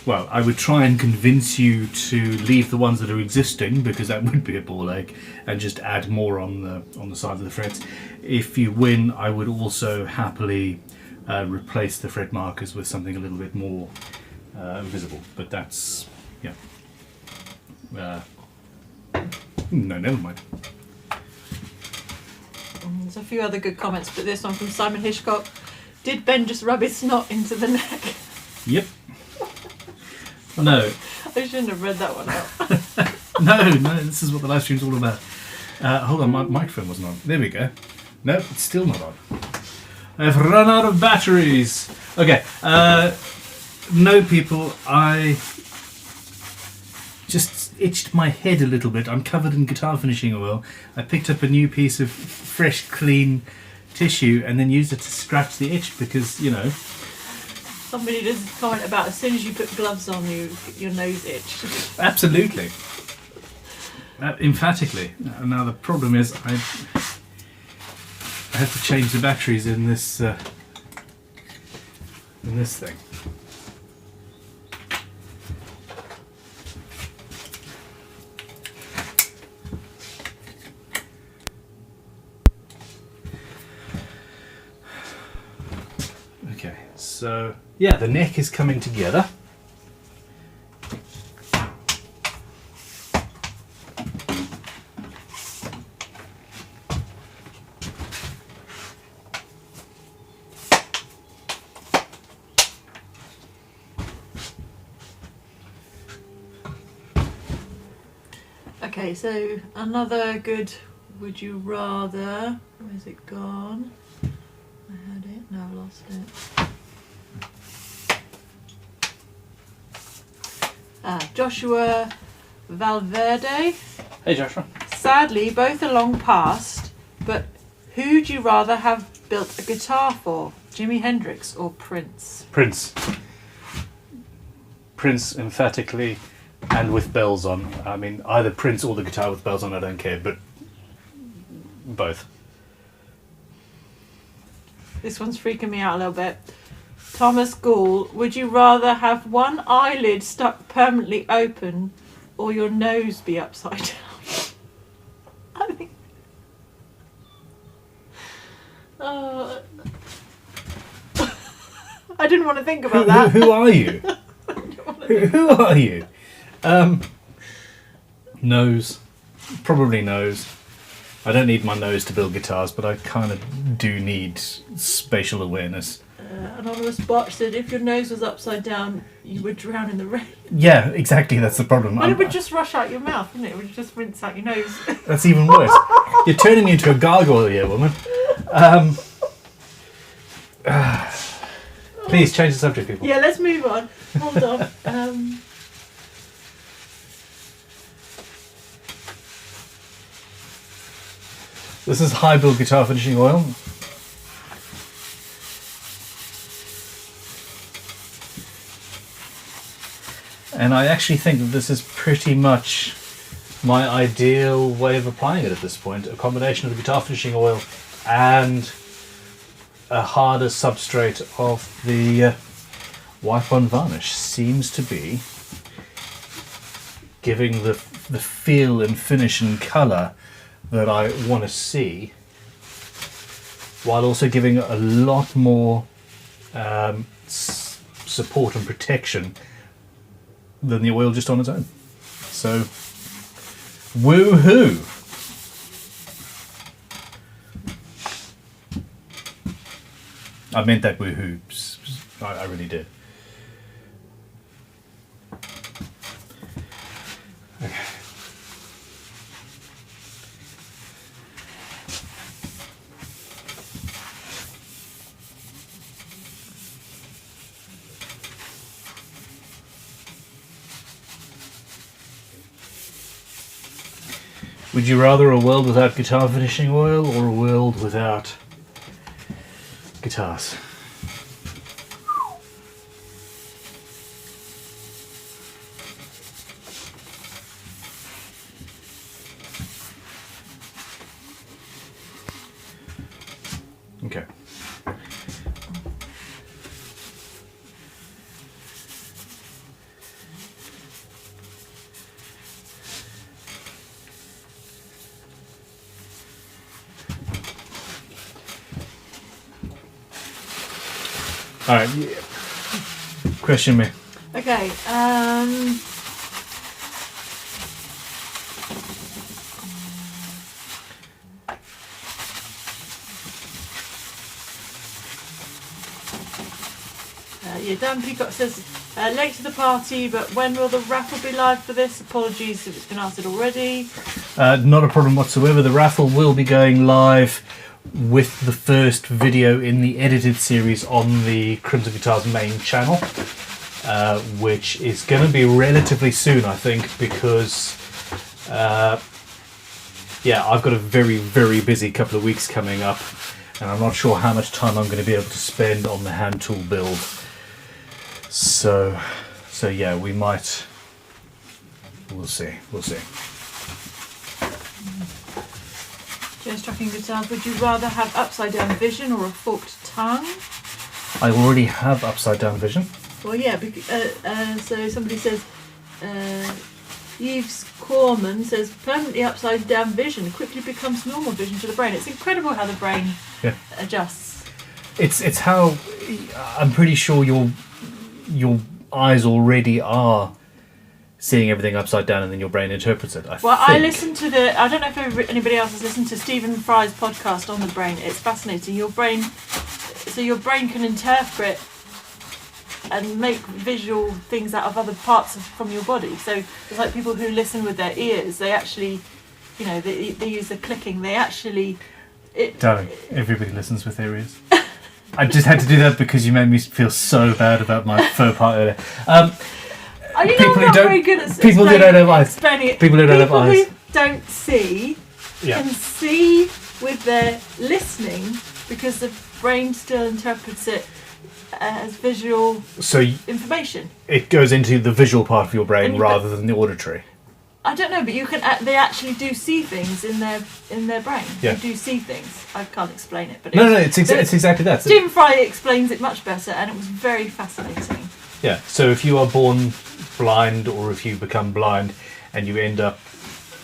Well, I would try and convince you to leave the ones that are existing, because that would be a ball ache, and just add more on the side of the frets. If you win, I would also happily replace the fret markers with something a little bit more visible. But that's, yeah. No, never mind. There's a few other good comments, but this one from Simon Hitchcock. Did Ben just rub his snot into the neck? Yep. No. I shouldn't have read that one out. No, this is what the live stream's all about. Hold on, my microphone wasn't on. There we go. No, it's still not on. I've run out of batteries. Okay. No, people, I just itched my head a little bit. I'm covered in guitar finishing oil. I picked up a new piece of fresh, clean tissue and then used it to scratch the itch because, you know... Somebody did comment about as soon as you put gloves on, your nose itched. Absolutely. Emphatically. Now the problem is I have to change the batteries in this thing. Okay, so yeah, the neck is coming together. Okay, so another good would you rather... Where's it gone? I had it, now I've lost it. Joshua Valverde. Hey Joshua. Sadly, both are long past, but who'd you rather have built a guitar for? Jimi Hendrix or Prince? Prince. Prince, emphatically, and with bells on. I mean, either Prince or the guitar with bells on, I don't care, but both. This one's freaking me out a little bit. Thomas Gall, would you rather have one eyelid stuck permanently open or your nose be upside down? I think... I didn't want to think about that. Who are you? Who are you? Nose. Probably nose. I don't need my nose to build guitars, but I kind of do need spatial awareness. Anonymous Botch said if your nose was upside down, you would drown in the rain. Yeah, exactly, that's the problem. But it would just rush out your mouth, wouldn't it? It would just rinse out your nose. That's even worse. You're turning me into a gargoyle here, woman. Please change the subject, people. Yeah, let's move on. Hold on. This is high build guitar finishing oil. And I actually think that this is pretty much my ideal way of applying it at this point. A combination of the guitar finishing oil and a harder substrate of the wipe-on varnish seems to be giving the feel and finish and colour that I want to see, while also giving a lot more support and protection than the oil just on its own. So, woohoo! I meant that woohoo. I really did. Okay. Would you rather a world without guitar finishing oil or a world without guitars? Okay. All right, yeah. Question me. Okay, yeah, Dan Peacock says, late to the party, but when will the raffle be live for this? Apologies if it's been answered already. Not a problem whatsoever. The raffle will be going live with the first video in the edited series on the Crimson Guitars main channel, which is going to be relatively soon, I think, because yeah, I've got a very, very busy couple of weeks coming up, and I'm not sure how much time I'm going to be able to spend on the hand tool build. So yeah, we might. We'll see. James Trucking Guitars, would you rather have upside down vision or a forked tongue? I already have upside down vision. Well, yeah, so somebody says, Yves Corman says, permanently upside down vision quickly becomes normal vision to the brain. It's incredible how the brain adjusts. It's how I'm pretty sure your eyes already are seeing everything upside down, and then your brain interprets it. I listened to I don't know if anybody else has listened to Stephen Fry's podcast on the brain. It's fascinating. Your brain can interpret and make visual things out of other parts from your body. So it's like people who listen with their ears. They actually, you know, they use the clicking. They actually, Darling, everybody listens with their ears. I just had to do that because you made me feel so bad about my faux pas earlier. People who don't, very good at people who don't have eyes. Explaining it. People who don't have eyes. People who don't see Yeah. can see with their listening because the brain still interprets it as visual So information. it goes into the visual part of your brain And rather than the auditory. I don't know, but you can. They actually do see things in their brain. Yeah. They do see things. I can't explain it, but No, it's exactly that. Jim Fry explains it much better, and it was very fascinating. Yeah, so if you are born blind or if you become blind and you end up,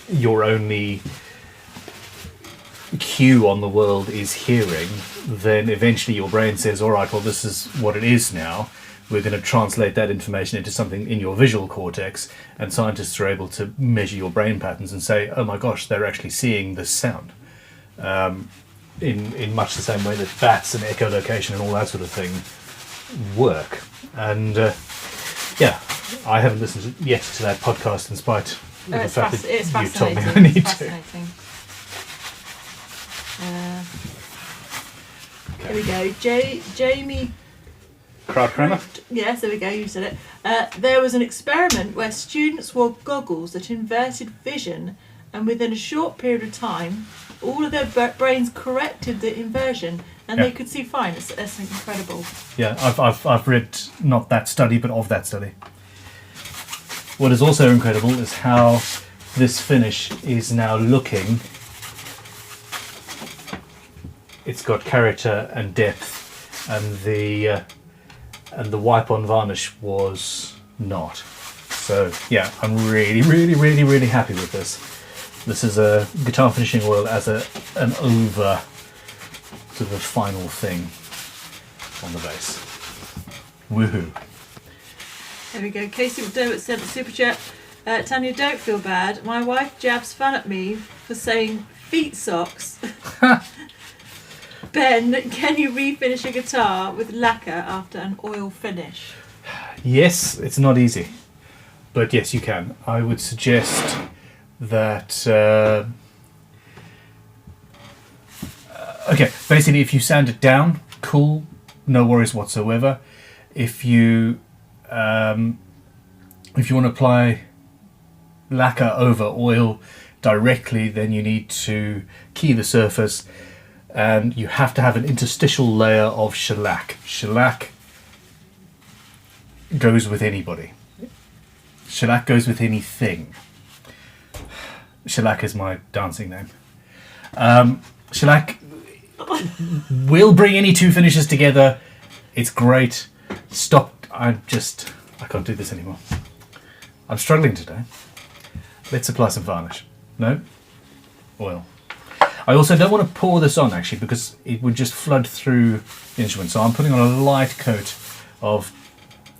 your only cue on the world is hearing, then eventually your brain says, all right, well, this is what it is now. We're going to translate that information into something in your visual cortex, and scientists are able to measure your brain patterns and say, oh my gosh, they're actually seeing this sound. In much the same way that bats and echolocation and all that sort of thing work. And yeah, I haven't listened yet to that podcast in spite of the fact that it's you told me fascinating. I need to. Here we go. Jamie. Crowd-crammer? Yes, there we go, you said it. There was an experiment where students wore goggles that inverted vision, and within a short period of time, all of their brains corrected the inversion, and they could see fine. It's incredible. Yeah, I've read not that study, but of that study. What is also incredible is how this finish is now looking. It's got character and depth, and the wipe-on varnish was not. So yeah, I'm really, really, really, really happy with this. This is a guitar finishing oil as an over sort of a final thing on the bass. Woohoo! There we go. Casey McDermott sent a super chat. Tanya, don't feel bad. My wife jabs fun at me for saying feet socks. Ben, can you refinish a guitar with lacquer after an oil finish? Yes, it's not easy, but yes, you can. I would suggest that. Okay, basically, if you sand it down, cool, no worries whatsoever. If you want to apply lacquer over oil directly, then you need to key the surface. And you have to have an interstitial layer of shellac. Shellac goes with anybody. Shellac goes with anything. Shellac is my dancing name. Shellac will bring any two finishes together. It's great. Stop. I can't do this anymore. I'm struggling today. Let's apply some varnish. No? Oil. I also don't want to pour this on, actually, because it would just flood through the instrument. So I'm putting on a light coat of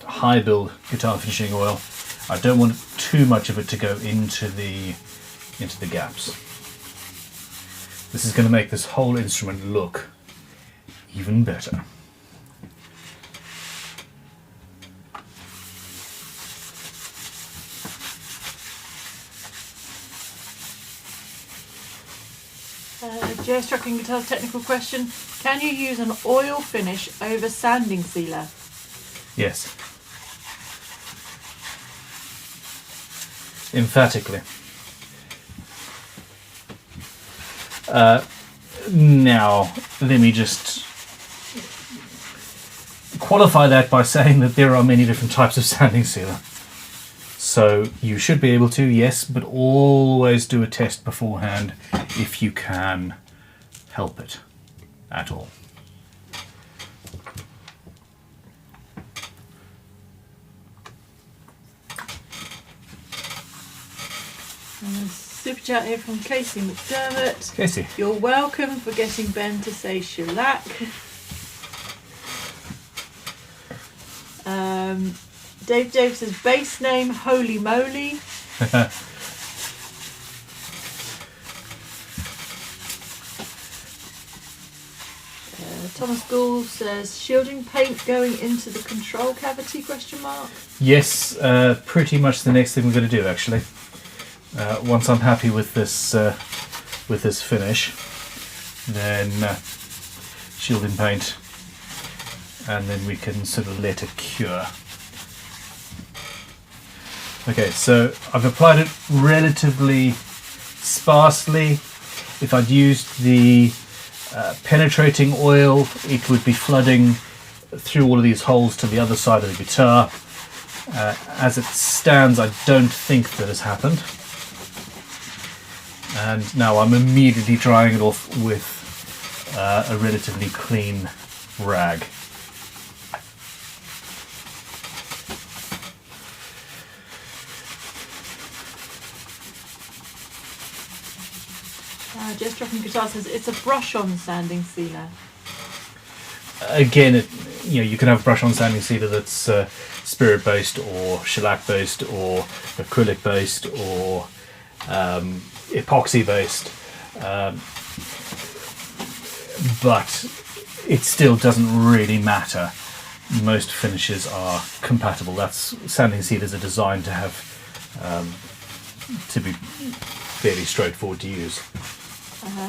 high build guitar finishing oil. I don't want too much of it to go into the gaps. This is going to make this whole instrument look even better. Joe Strucking Guitars technical question. Can you use an oil finish over sanding sealer? Yes. Emphatically. Now, let me just qualify that by saying that there are many different types of sanding sealer. So you should be able to, yes, but always do a test beforehand if you can help it at all. Super chat here from Casey McDermott. Casey. You're welcome for getting Ben to say shellac. Dave Davis's bass name, Holy Moly. Thomas Gould says, shielding paint going into the control cavity, question mark? Yes, pretty much the next thing we're going to do, actually. Once I'm happy with this finish, then shielding paint, and then we can sort of let it cure. Okay, so I've applied it relatively sparsely. If I'd used the penetrating oil, it would be flooding through all of these holes to the other side of the guitar. As it stands, I don't think that has happened. And now I'm immediately drying it off with a relatively clean rag. Just dropping guitar says it's a brush-on sanding sealer. Again, you can have a brush-on sanding sealer that's spirit-based or shellac-based or acrylic-based or epoxy-based, but it still doesn't really matter. Most finishes are compatible. That's sanding sealers are designed to have to be fairly straightforward to use.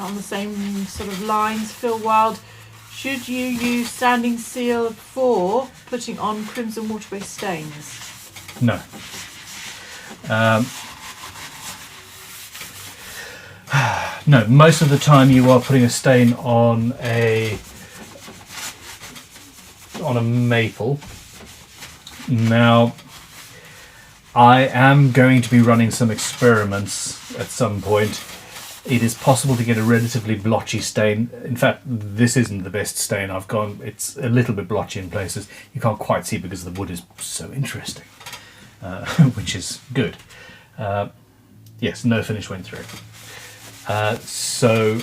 On the same sort of lines, Phil Wild, should you use sanding seal for putting on crimson water-based stains? No. No, most of the time you are putting a stain on a maple. Now, I am going to be running some experiments at some point. It is possible to get a relatively blotchy stain. In fact, this isn't the best stain I've gone. It's a little bit blotchy in places. You can't quite see because the wood is so interesting, which is good. Yes, no finish went through. So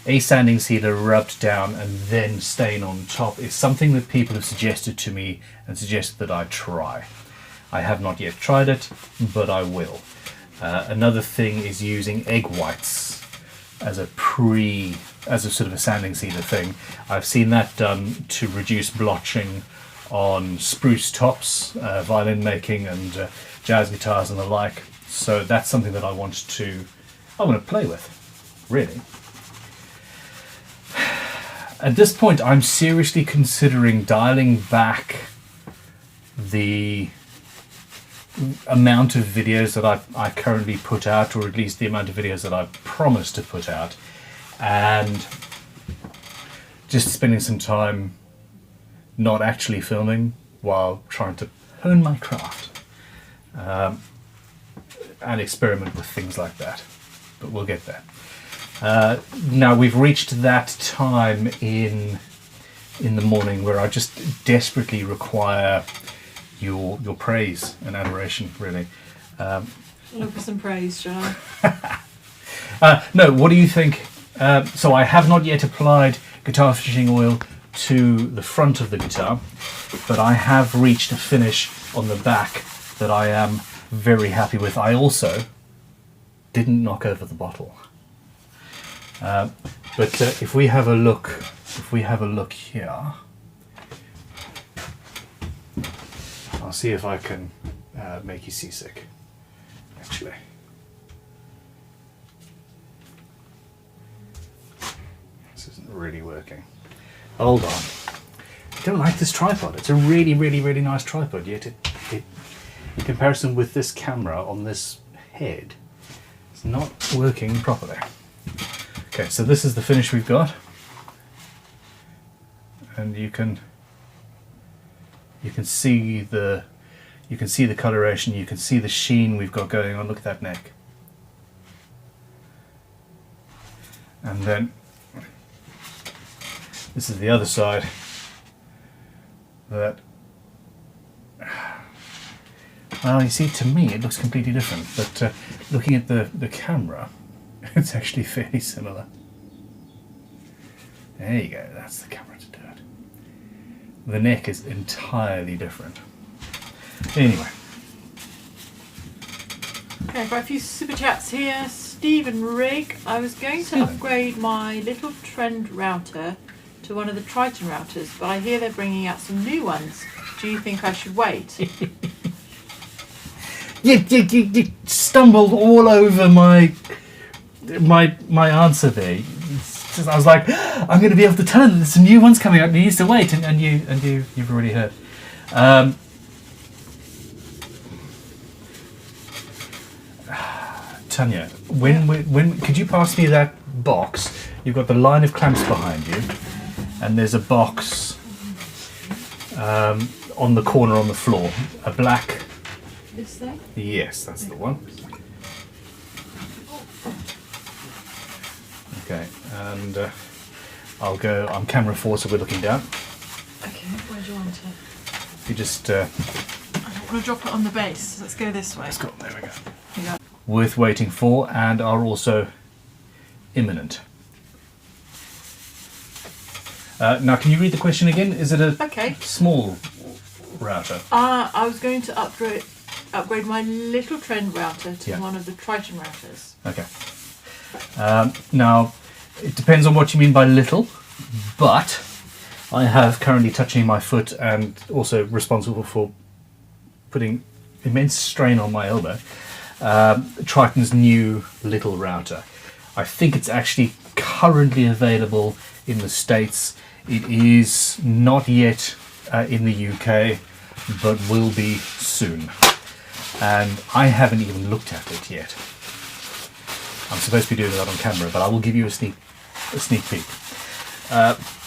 a sanding sealer rubbed down and then stain on top is something that people have suggested to me and suggested that I try. I have not yet tried it, but I will. Another thing is using egg whites as a sort of a sanding sealer thing. I've seen that done to reduce blotching on spruce tops, violin making and jazz guitars and the like. So that's something that I want to play with, really. At this point, I'm seriously considering dialing back the amount of videos that I currently put out, or at least the amount of videos that I promised to put out, and just spending some time not actually filming while trying to hone my craft and experiment with things like that. But we'll get there. Now we've reached that time in the morning where I just desperately require your praise and adoration, really. Look for some praise, John. No, what do you think? So I have not yet applied guitar finishing oil to the front of the guitar, but I have reached a finish on the back that I am very happy with. I also didn't knock over the bottle. But if we have a look here, I'll see if I can make you seasick, actually. This isn't really working. Hold on. I don't like this tripod. It's a really, really, really nice tripod, yet it in comparison with this camera on this head, it's not working properly. Okay, so this is the finish we've got. And you can see the coloration, you can see the sheen we've got going on. Look at that neck. And then this is the other side. Well, you see, to me it looks completely different, but looking at the camera, it's actually fairly similar. There you go, that's the camera to do it. The neck is entirely different. Anyway. Okay, got a few super chats here. Stephen Rigg, I was going to upgrade my little Trend router to one of the Triton routers, but I hear they're bringing out some new ones. Do you think I should wait? You stumbled all over my answer there. I was like, I'm going to be able to tell him that there's some new ones coming out and he needs to wait, and you've already heard. Tanya, when could you pass me that box? You've got the line of clamps behind you, and there's a box on the corner on the floor, a black. This thing? Yes, that's the one. Okay, and I'm camera 4, so we're looking down. Okay, where do you want it? If you just I'm going to drop it on the base. Let's go this way. let's go. There we go. Here you go. Worth waiting for, and are also imminent. Now, can you read the question again? Is it a Okay. small router? I was going to upgrade my little trend router to Yeah. one of the Triton routers. Okay. Now, it depends on what you mean by little, but I have currently touching my foot and also responsible for putting immense strain on my elbow. Triton's new little router. I think it's actually currently available in the States. It is not yet in the UK, but will be soon. And I haven't even looked at it yet. I'm supposed to be doing that on camera, but I will give you a sneak peek.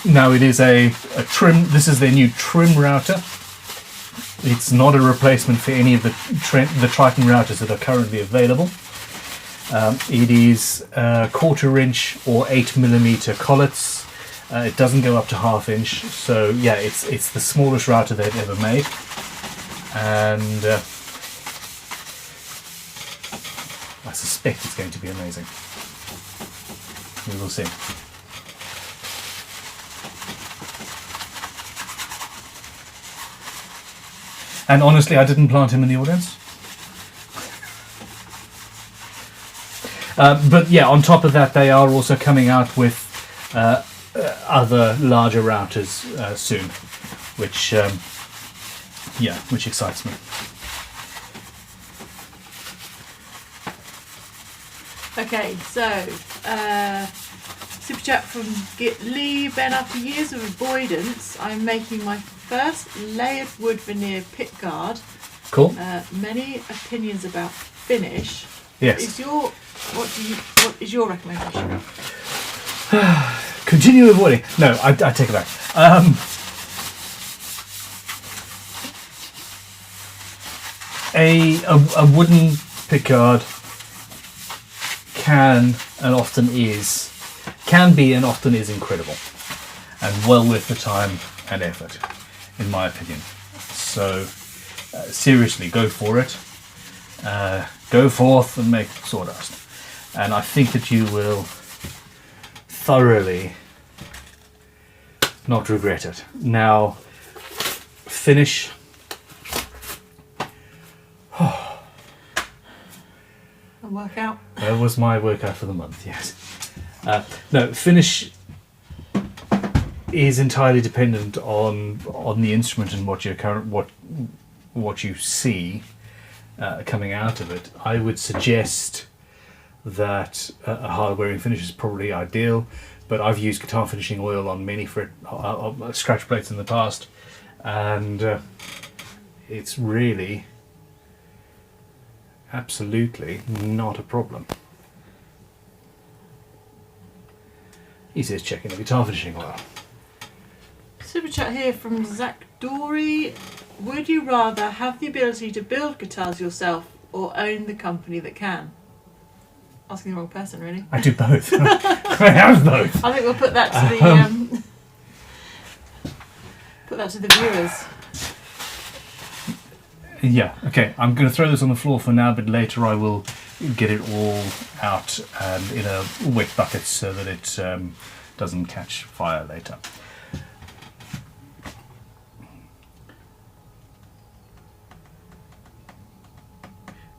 Now it is a trim. This is their new trim router. It's not a replacement for any of the Triton routers that are currently available. It is 1/4 inch or 8mm collets. It doesn't go up to 1/2 inch, so yeah, it's the smallest router they've ever made, and I suspect it's going to be amazing. We will see. And honestly, I didn't plant him in the audience. But yeah, on top of that, they are also coming out with other larger routers soon, which excites me. Okay, so super chat from Lee Ben. After years of avoidance, I'm making my first layered wood veneer pickguard. Cool. Many opinions about finish. Yes. What is your recommendation? Continue avoiding. No, I take it back. A wooden pickguard can be and often is incredible, and well worth the time and effort, in my opinion. So seriously, go for it. Go forth and make sawdust, and I think that you will thoroughly not regret it. Now, finish. And work out. That was my workout for the month. Yes. No, finish is entirely dependent on the instrument and what you see coming out of it. I would suggest that a hard wearing finish is probably ideal, but I've used guitar finishing oil on many scratch plates in the past, and it's really absolutely not a problem. He says checking the guitar finishing oil. Super chat here from Zach Dory. Would you rather have the ability to build guitars yourself or own the company that can? Asking the wrong person, really. I do both. I have both. I think we'll put that to the viewers. Yeah, okay. I'm going to throw this on the floor for now, but later I will get it all out and in a wet bucket so that it doesn't catch fire later.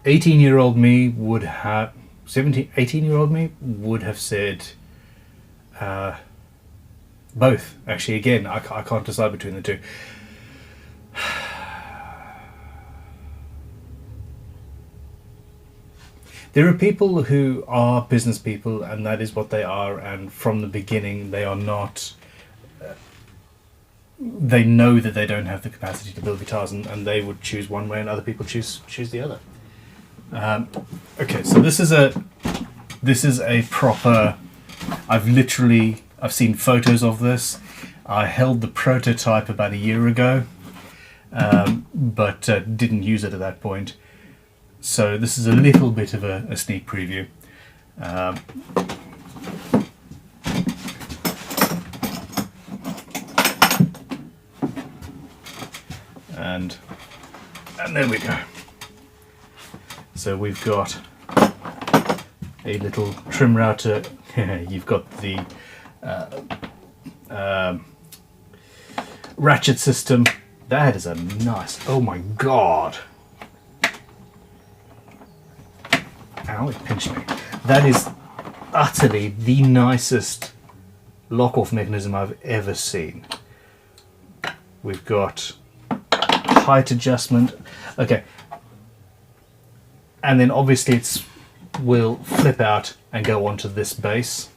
Eighteen-year-old me would have 18-year-old me would have said both. Actually, again, I can't decide between the two. There are people who are business people, and that is what they are, and from the beginning they are not. They know that they don't have the capacity to build guitars, and they would choose one way, and other people choose the other. Okay, so this is a proper. I've seen photos of this. I held the prototype about a year ago, but didn't use it at that point. So this is a little bit of a sneak preview. And there we go. So we've got a little trim router. You've got the ratchet system. That is a nice. Oh my god! Ow! It pinched me. That is utterly the nicest lock-off mechanism I've ever seen. We've got height adjustment. Okay. And then obviously will flip out and go onto this base.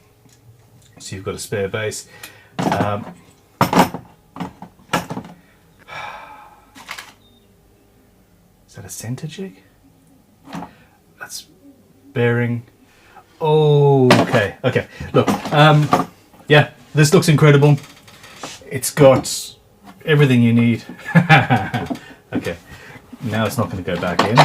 So you've got a spare base. Is that a center jig? That's bearing. Oh, okay. Look, yeah, this looks incredible. It's got everything you need. Okay, now it's not going to go back in.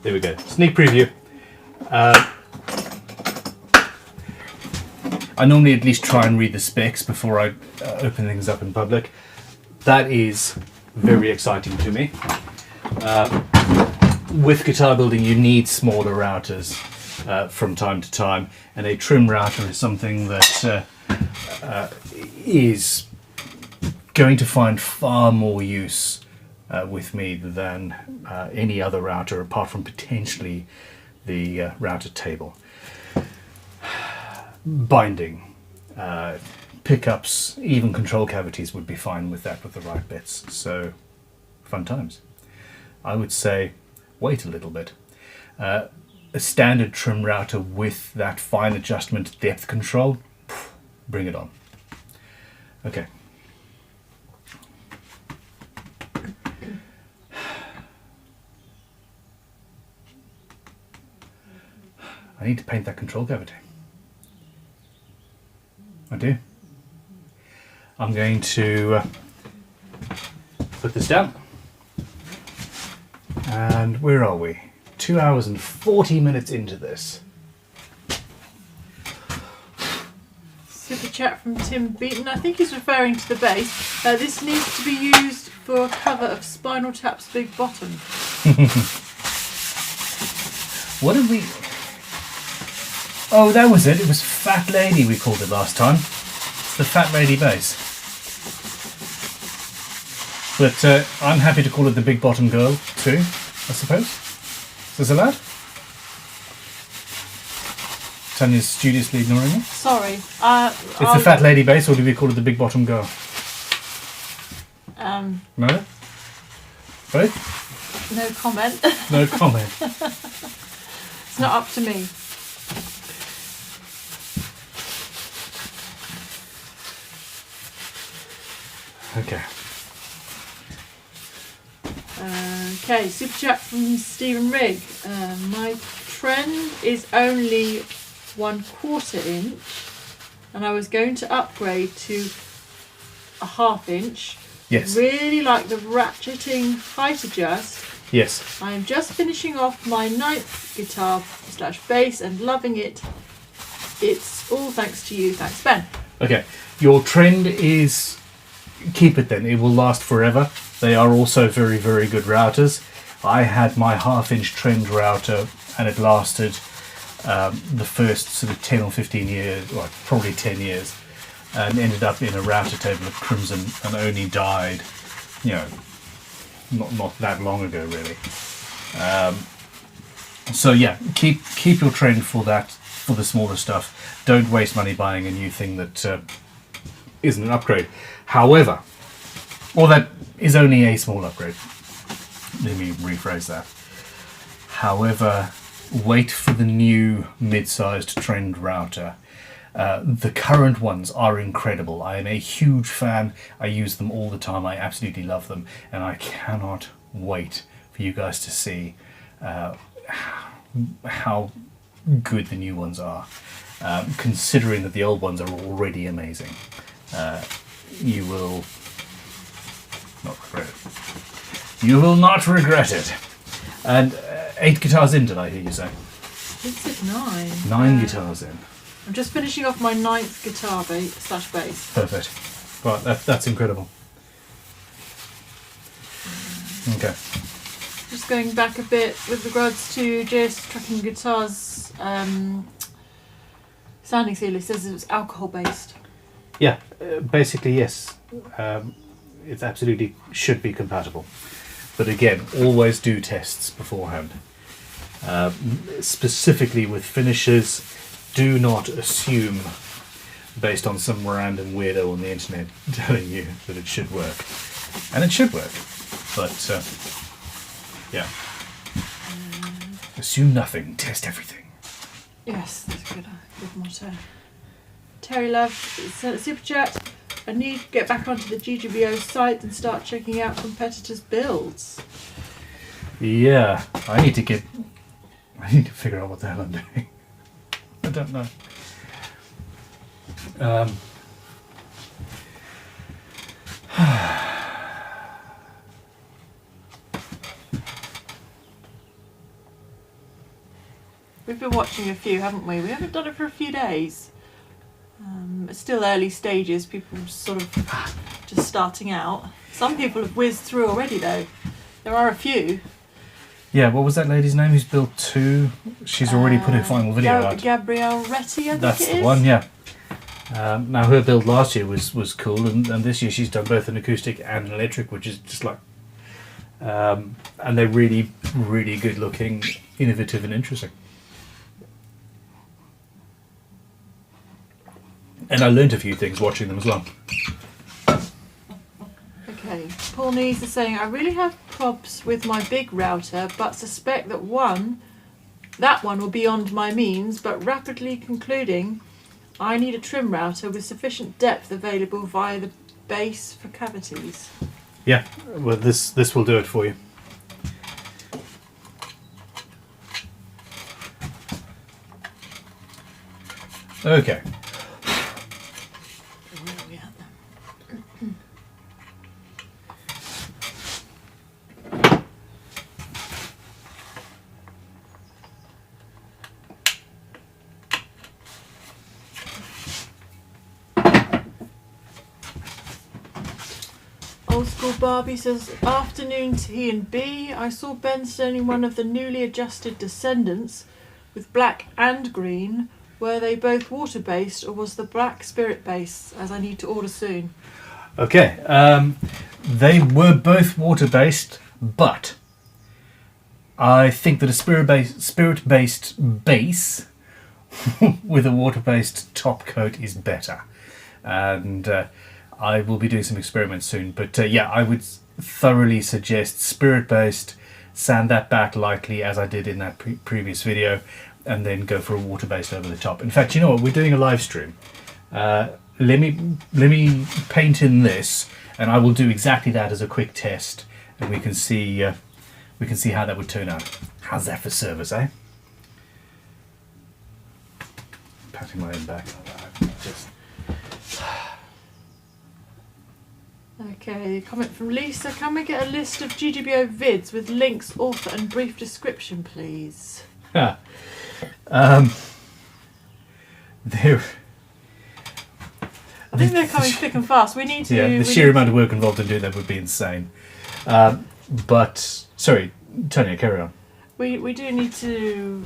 There we go. Sneak preview. I normally at least try and read the specs before I open things up in public. That is very exciting to me. With guitar building, you need smaller routers from time to time, and a trim router is something that is going to find far more use with me than any other router, apart from potentially the router table. Binding, pickups, even control cavities would be fine with that with the right bits. So, fun times. I would say wait a little bit. A standard trim router with that fine adjustment depth control, bring it on. Okay. I need to paint that control cavity. I do. I'm going to put this down. And where are we? 2 hours and 40 minutes into this. Super chat from Tim Beaton. I think he's referring to the bass. This needs to be used for a cover of Spinal Tap's Big Bottom. What did we... Oh, that was it. It was Fat Lady we called it last time. It's the Fat Lady bass. But I'm happy to call it the Big Bottom Girl too, I suppose. Is this allowed? Tanya's studiously ignoring me. Sorry. It's the Fat Lady bass, or do we call it the Big Bottom Girl? No? Both? No comment. No comment. It's not up to me. Okay. Okay, super chat from Stephen Rigg. My trend is only 1/4 inch, and I was going to upgrade to a 1/2 inch. Yes. Really like the ratcheting height adjust. Yes. I am just finishing off my 9th guitar / bass and loving it. It's all thanks to you. Thanks, Ben. Okay. Your trend is... Keep it then. It will last forever. They are also very, very good routers. I had my 1/2 inch trend router and it lasted the first sort of 10 or 15 years, well, probably 10 years, and ended up in a router table at Crimson and only died, you know, not that long ago really. So yeah, keep your trend for that, for the smaller stuff. Don't waste money buying a new thing that isn't an upgrade. However, Or that is only a small upgrade. Let me rephrase that. However, wait for the new mid-sized trend router. The current ones are incredible. I am a huge fan. I use them all the time. I absolutely love them. And I cannot wait for you guys to see how good the new ones are. Considering that the old ones are already amazing. You will not regret it. You will not regret it. And 8 guitars in, did I hear you say? It said 9. 9 guitars in. I'm just finishing off my 9th guitar bass. Perfect. Right, that's incredible. Okay. Just going back a bit with regards to JS Trucking Guitars sounding seal. It says it was alcohol based. Yeah, basically yes. It absolutely should be compatible. But again, always do tests beforehand. Specifically with finishes, do not assume, based on some random weirdo on the internet telling you that it should work. And it should work. But, yeah. Assume nothing, test everything. Yes, that's a good motto. Terry Love sent a super chat. I need to get back onto the GGBO site and start checking out competitors' builds. Yeah, I need to figure out what the hell I'm doing. I don't know. We've been watching a few, haven't we? We haven't done it for a few days. It's still early stages, people sort of just starting out. Some people have whizzed through already though. There are a few. Yeah, what was that lady's name who's built 2? She's already put her final video out. Gabrielle Retty, I think That's it the is. one, yeah. Now her build last year was cool, and this year she's done both an acoustic and an electric, which is just like, and they're really, really good looking, innovative and interesting. And I learned a few things watching them as well. Okay, Paul Nees is saying, I really have probs with my big router, but suspect that one will be beyond my means, but rapidly concluding I need a trim router with sufficient depth available via the base for cavities. Yeah, well this will do it for you. Okay. Where are we at then? Old School Barbie says, afternoon T and B. I saw Ben stoning one of the newly adjusted Descendants with black and green. Were they both water based or was the black spirit based, as I need to order soon? Okay, they were both water based, but I think that a spirit based base with a water based top coat is better. And I will be doing some experiments soon, but yeah, I would thoroughly suggest spirit-based, sand that back lightly as I did in that previous video, and then go for a water-based over the top. In fact, you know what? We're doing a live stream. Let me paint in this, and I will do exactly that as a quick test, and we can see how that would turn out. How's that for service, eh? Patting my own back. Just. Okay, comment from Lisa. Can we get a list of GGBO vids with links, author and brief description, please? There. I think they're coming thick and fast. We need to... Yeah, the sheer amount of work involved in doing that would be insane. But, sorry, Tanya, carry on. We do need to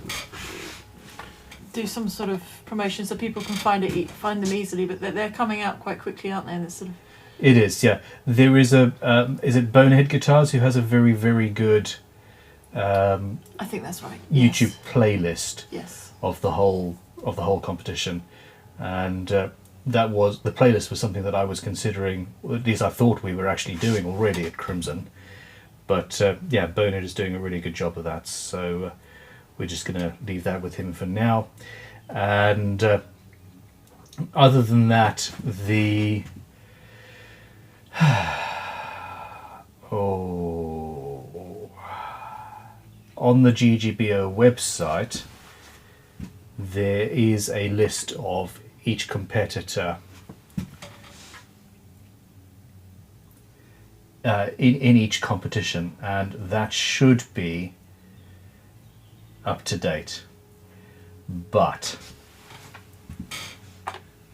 do some sort of promotion so people can find them easily, but they're coming out quite quickly, aren't they? And it's sort of... It is, yeah. There is is it Bonehead Guitars who has a very, very good I think that's right. YouTube playlist Yes. of the whole competition, and the playlist was something that I was considering, or at least I thought we were actually doing already at Crimson. But yeah, Bernard is doing a really good job of that, so we're just going to leave that with him for now. And other than that, the on the GGBO website, there is a list of each competitor in each competition, and that should be up to date. But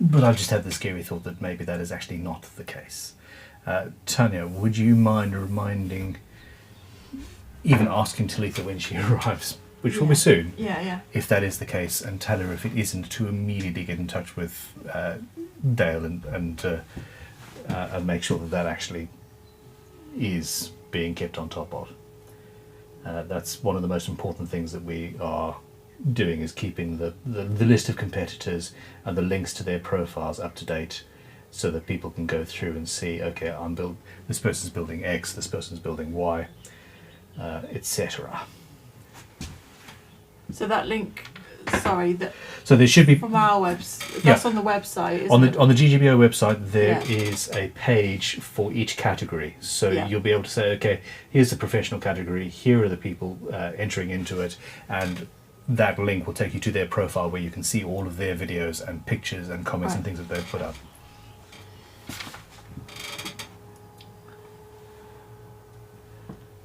I've just had the scary thought that maybe that is actually not the case. Tanya, would you mind reminding, even asking Talitha when she arrives, which will be soon, if that is the case, and tell her if it isn't, to immediately get in touch with Dale and make sure that that actually is being kept on top of. That's one of the most important things that we are doing, is keeping the list of competitors and the links to their profiles up to date, so that people can go through and see, okay, this person's building X, this person's building Y, etc. So that link, sorry, so there should be from our website. That's on the website. Isn't on the it? on the GGBO website. There is a page for each category, so you'll be able to say, okay, here's the professional category. Here are the people entering into it, and that link will take you to their profile, where you can see all of their videos and pictures and comments and things that they've put up.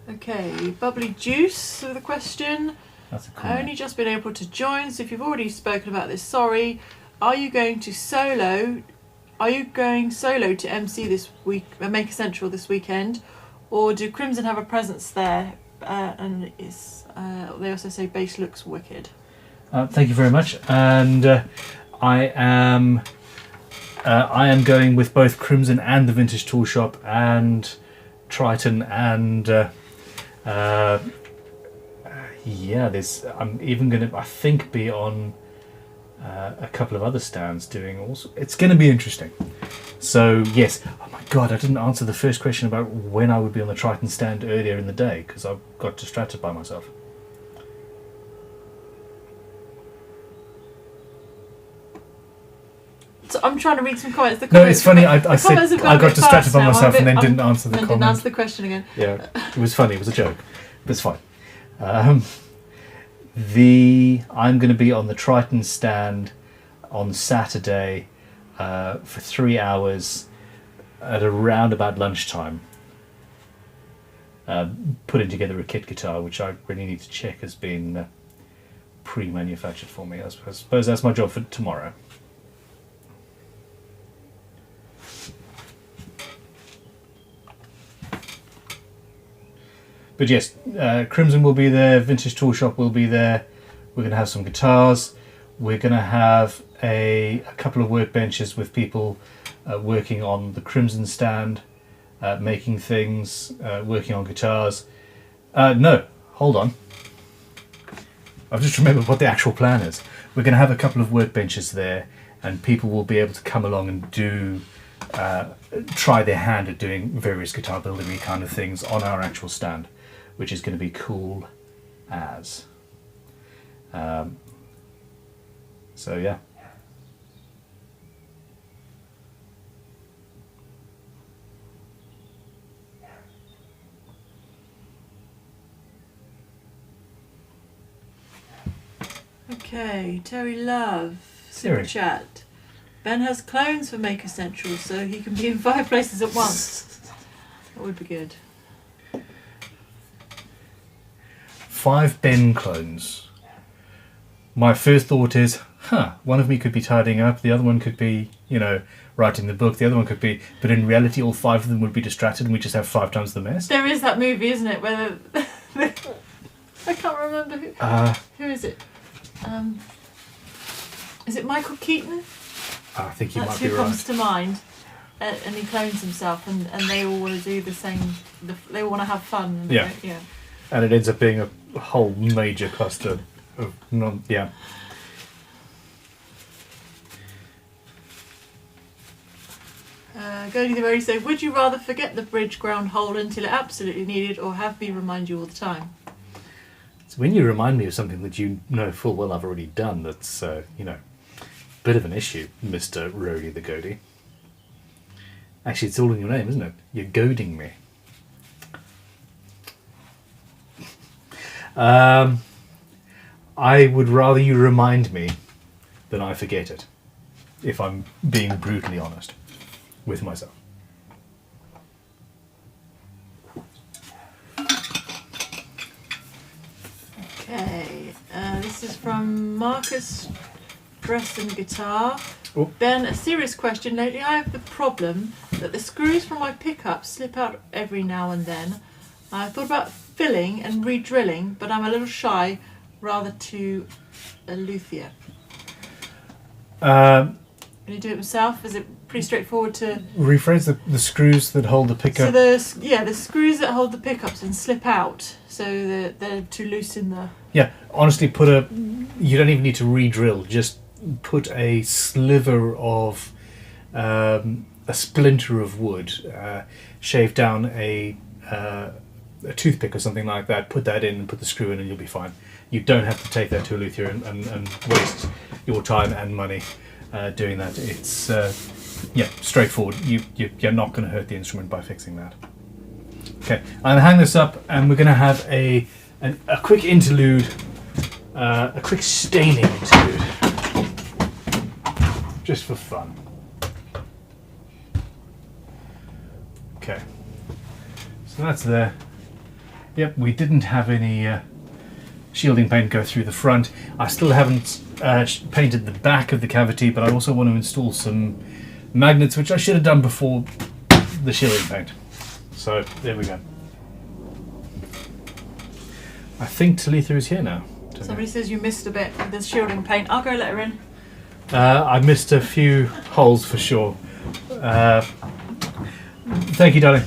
Okay, Bubbly Juice with a question. That's a cool I only just been able to join, so if you've already spoken about this, sorry. Are you going solo to MC this week, Make Essential this weekend, or do Crimson have a presence there? And they also say bass looks wicked. Thank you very much. And I am going with both Crimson and the Vintage Tool Shop and Triton and I'm even going to, I think, be on a couple of other stands doing also. It's going to be interesting. So yes, oh my god, I didn't answer the first question about when I would be on the Triton stand earlier in the day, because I got distracted by myself. So I'm trying to read some comments. No, it's funny. I said I got distracted by myself and then didn't answer the comment. Didn't answer the question again. Yeah, it was funny. It was a joke, but it's fine. I'm going to be on the Triton stand on Saturday for 3 hours at around about lunchtime, putting together a kit guitar, which I really need to check has been pre-manufactured for me. I suppose that's my job for tomorrow. But yes, Crimson will be there, Vintage Tool Shop will be there. We're going to have some guitars. We're going to have a couple of workbenches with people working on the Crimson stand, making things, working on guitars. No, hold on. I've just remembered what the actual plan is. We're going to have a couple of workbenches there, and people will be able to come along and do try their hand at doing various guitar building kind of things on our actual stand, which is going to be cool as. So yeah. Okay, Terry Love, Siri. super chat. Ben has clones for Make Essential, so he can be in 5 places at once. That would be good. 5 Ben clones. My first thought is, one of me could be tidying up, the other one could be, writing the book, the other one could be, but in reality all 5 of them would be distracted and we just have 5 times the mess. There is that movie, isn't it, where I can't remember who is it? Is it Michael Keaton? I think you That's might be who right. comes to mind. And he clones himself, and they all want to do the same. They all want to have fun. And Yeah. yeah. And it ends up being a whole major cluster of Going the road, say, would you rather forget the bridge ground hole until it absolutely needed, or have me remind you all the time? So when you remind me of something that you know full well I've already done, that's, you know, a bit of an issue, Mr. Rody the Goody. Actually, it's all in your name, isn't it? You're goading me. I would rather you remind me than I forget it, if I'm being brutally honest with myself. Okay, this is from Marcus Dresden Guitar. Oh. Ben, a serious question. Lately I have the problem that the screws from my pickup slip out every now and then. I thought about filling and re-drilling, but I'm a little shy, rather to a luthier. Can you do it himself? Is it pretty straightforward to... Rephrase the screws that hold the pickup. So the screws that hold the pickups and slip out, so they're too loose in the... Yeah, honestly, you don't even need to re-drill, just put a sliver of, a splinter of wood, shave down a toothpick or something like that, put that in and put the screw in and you'll be fine. You don't have to take that to a luthier and waste your time and money doing that. It's straightforward. You're not going to hurt the instrument by fixing that. Okay, I'm going to hang this up and we're going to have a quick interlude, a quick staining interlude, just for fun. Okay, so that's there. Yep, we didn't have any shielding paint go through the front. I still haven't painted the back of the cavity, but I also want to install some magnets, which I should have done before the shielding paint. So there we go. I think Talitha is here now. Somebody says you missed a bit with the shielding paint. I'll go let her in. I missed a few holes for sure. Thank you, darling.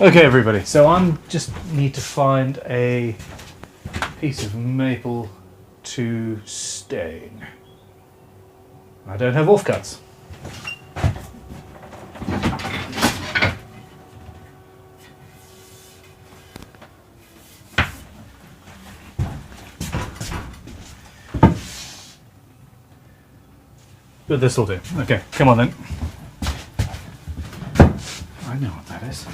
Okay, everybody. So I just need to find a piece of maple to stain. I don't have offcuts. But this will do. Okay, come on then. I know what that is.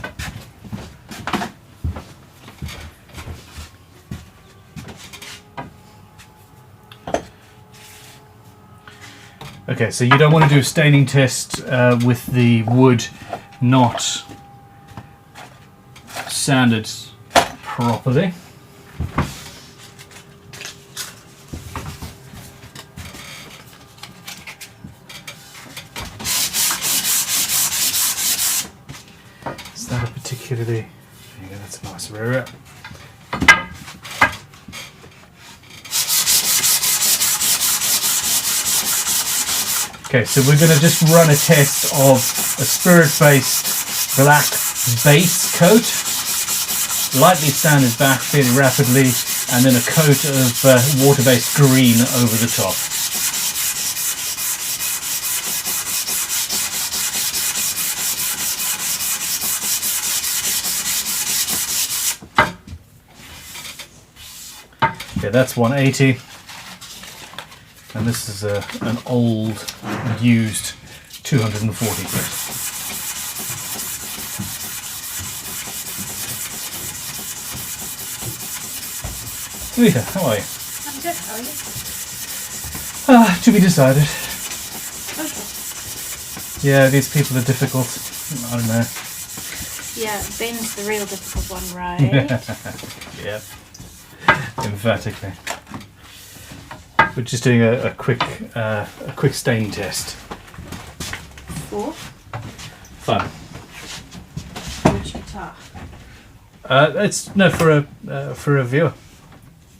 Okay, so you don't want to do a staining test with the wood not sanded properly. Is that a particularly... There you go, that's a nice area. Okay, so we're going to just run a test of a spirit-based black base coat, lightly sanded back fairly rapidly, and then a coat of water-based green over the top. Okay, that's 180. And this is an old, used 240 grit. Talitha, how are you? I'm good, how are you? To be decided. Okay. Yeah, these people are difficult. I don't know. Yeah, Ben's the real difficult one, right? Yeah, emphatically. We're just doing a quick stain test. For? Fun. Which guitar? It's no for a viewer.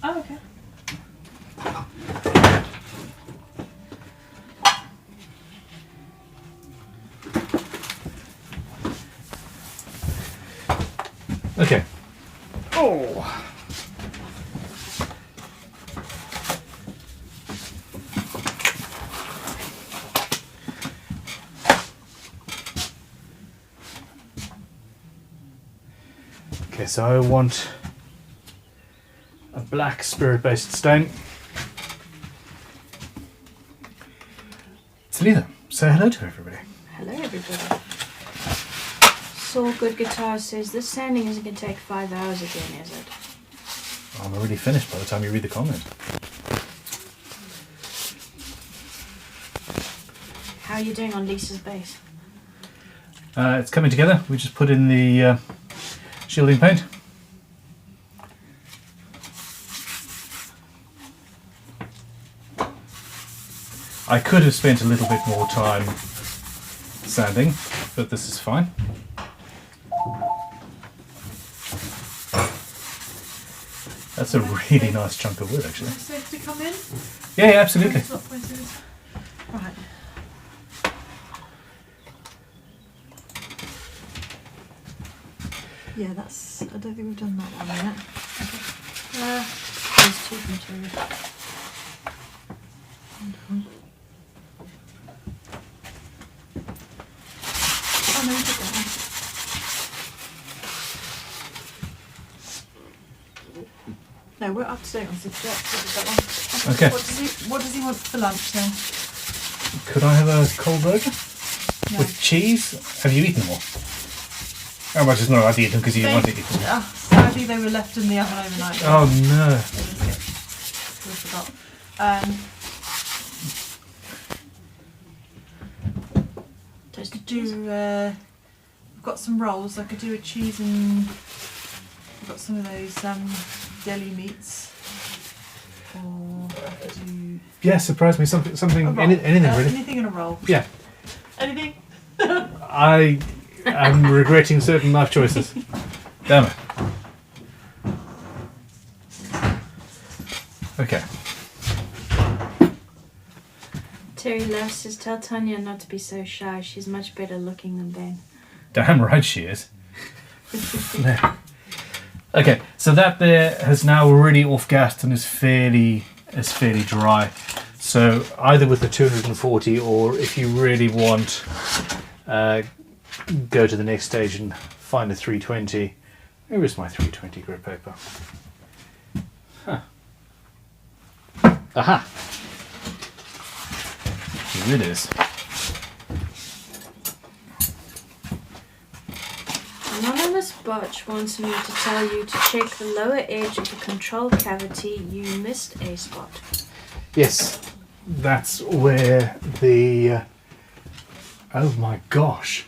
Oh, okay. Okay. Oh. so I want a black spirit-based stain. It's Lisa. Say hello to everybody. Hello, everybody. Saw Good Guitar says this sanding isn't going to take 5 hours again, is it? I'm already finished by the time you read the comment. How are you doing on Lisa's bass? It's coming together. We just put in the shielding paint. I could have spent a little bit more time sanding, but this is fine. That's a really nice chunk of wood, actually. Is it safe to come in? Yeah, absolutely. Right. Yeah, that's. I don't think we've done that one yet. There's two materials. Oh no, you did that one. No, we're up to date on that one. Okay. What does he want for lunch then? Could I have a cold burger? No. With cheese? Have you eaten them all? Oh, well, it's not allowed to eat them because you didn't want to eat them. Sadly, they were left in the oven overnight. Oh no. We forgot. To do, we've got some rolls. I could do a cheese and I've got some of those deli meats. Or I could do Yeah, surprise me. Something, a roll. anything really. Anything in a roll. Yeah. Anything. I am regretting certain life choices. Damn it. Okay. Terry Love says, tell Tanya not to be so shy. She's much better looking than Ben. Damn right she is. There. Okay, so that there has now already off-gassed and is fairly dry. So either with the 240 or if you really want, go to the next stage and find a 320. Where is my 320 grit paper? Huh. Aha! Here it is. Anonymous Botch wants me to tell you to check the lower edge of the control cavity. You missed a spot. Yes, that's where the... oh my gosh.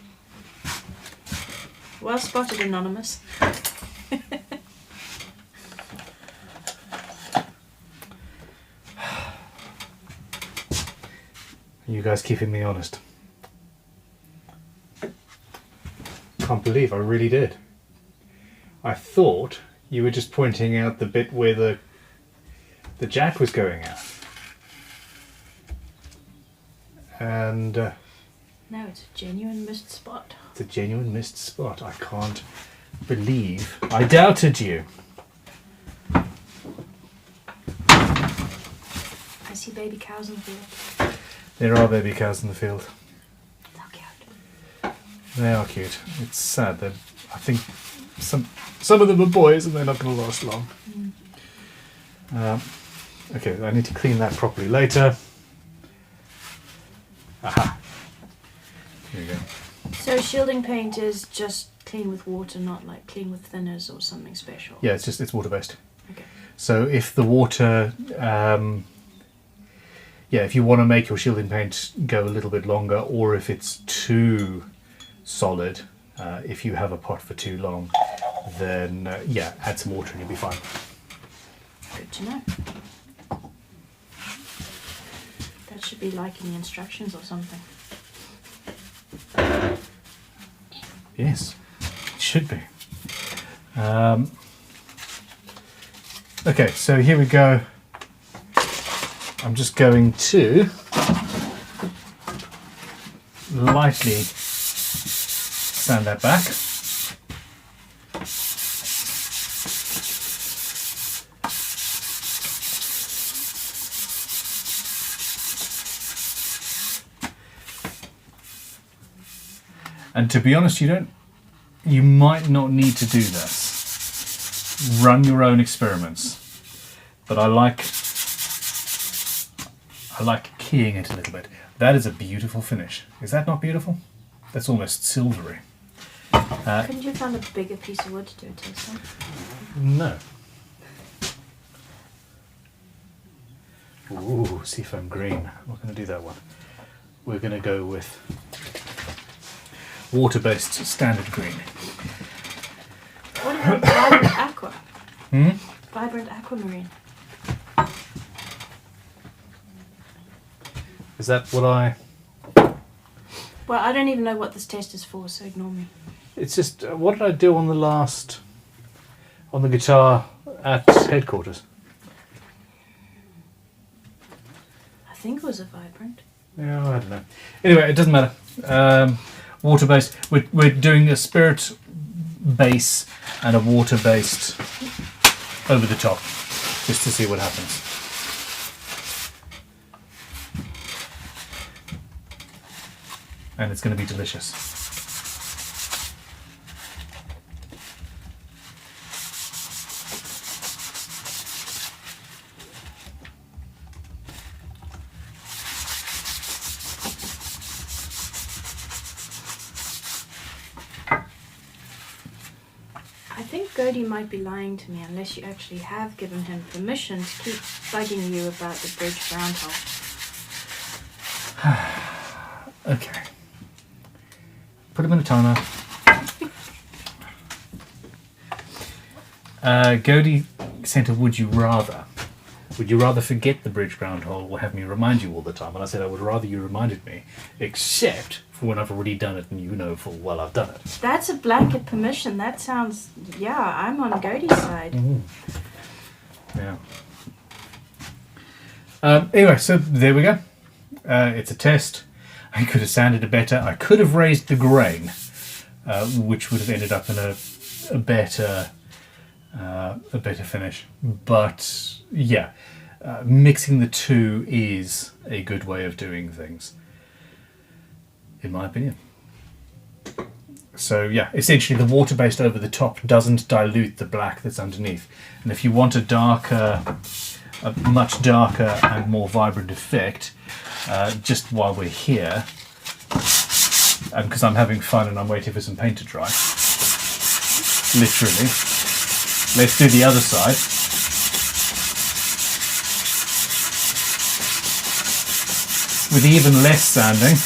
Well spotted, Anonymous. You guys keeping me honest. Can't believe I really did. I thought you were just pointing out the bit where the jack was going out. And No, it's a genuine missed spot. it's a genuine missed spot. I can't believe I doubted you. I see baby cows in the field. There are baby cows in the field. How cute. They are cute. It's sad that I think some of them are boys and they're not going to last long. Okay, I need to clean that properly later. Aha. Here we go. So shielding paint is just clean with water, not like clean with thinners or something special? Yeah, it's water based. Okay. So if the water, if you want to make your shielding paint go a little bit longer, or if it's too solid, if you have a pot for too long, then add some water and you'll be fine. Good to know. That should be like in the instructions or something. Yes, it should be. Okay, so here we go. I'm just going to lightly sand that back. And to be honest, you might not need to do this. run your own experiments. But I like keying it a little bit. That is a beautiful finish. Is that not beautiful? That's almost silvery. Couldn't you find a bigger piece of wood to do a test on? No. Ooh, seafoam green. We're going to do that one. We're going to go with water-based standard green. What about vibrant aqua? Hmm? Vibrant aquamarine. Is that what I... Well, I don't even know what this test is for, so ignore me. It's just, what did I do on the guitar at headquarters? I think it was a vibrant. Yeah, I don't know. Anyway, it doesn't matter. Water-based. We're doing a spirit base and a water-based over the top, just to see what happens. And it's going to be delicious. I think Gertie might be lying to me unless you actually have given him permission to keep bugging you about the bridge groundhole. Okay. Put him in a timer. Godey sent a would you rather. Would you rather forget the bridge groundhole or have me remind you all the time? And I said I would rather you reminded me, except for when I've already done it and you know full well I've done it. That's a blanket permission. That sounds... Yeah, I'm on Godey's side. Yeah. Anyway, so there we go. It's a test. I could have sanded it better. I could have raised the grain, which would have ended up in a better finish. But yeah, mixing the two is a good way of doing things, in my opinion. So yeah, essentially the water-based over the top doesn't dilute the black that's underneath. And if you want a much darker and more vibrant effect, just while we're here, because I'm having fun and I'm waiting for some paint to dry, literally, let's do the other side. With even less sanding.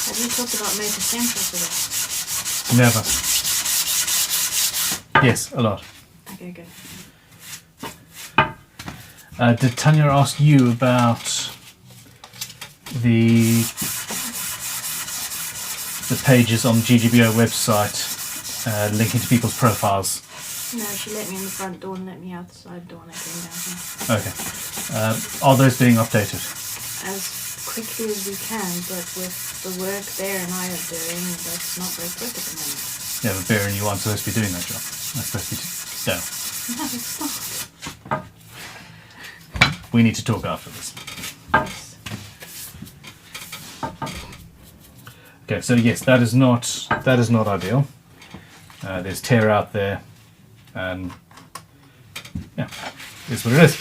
Have you talked about Maker Central today? Never. Yes, a lot. Okay, good. Did Tanya ask you about the pages on GGBO website linking to people's profiles? No, she let me in the front door and let me out the side door and I came down here. Okay. Are those being updated? As quickly as we can, but with the work Bear and I are doing, that's not very quick at the moment. Yeah, but Bear and you aren't supposed to be doing that job. That's supposed to be down. No, it's not. We need to talk after this. Yes. Okay, so yes, that is not ideal. There's tear out there, and yeah, it's what it is.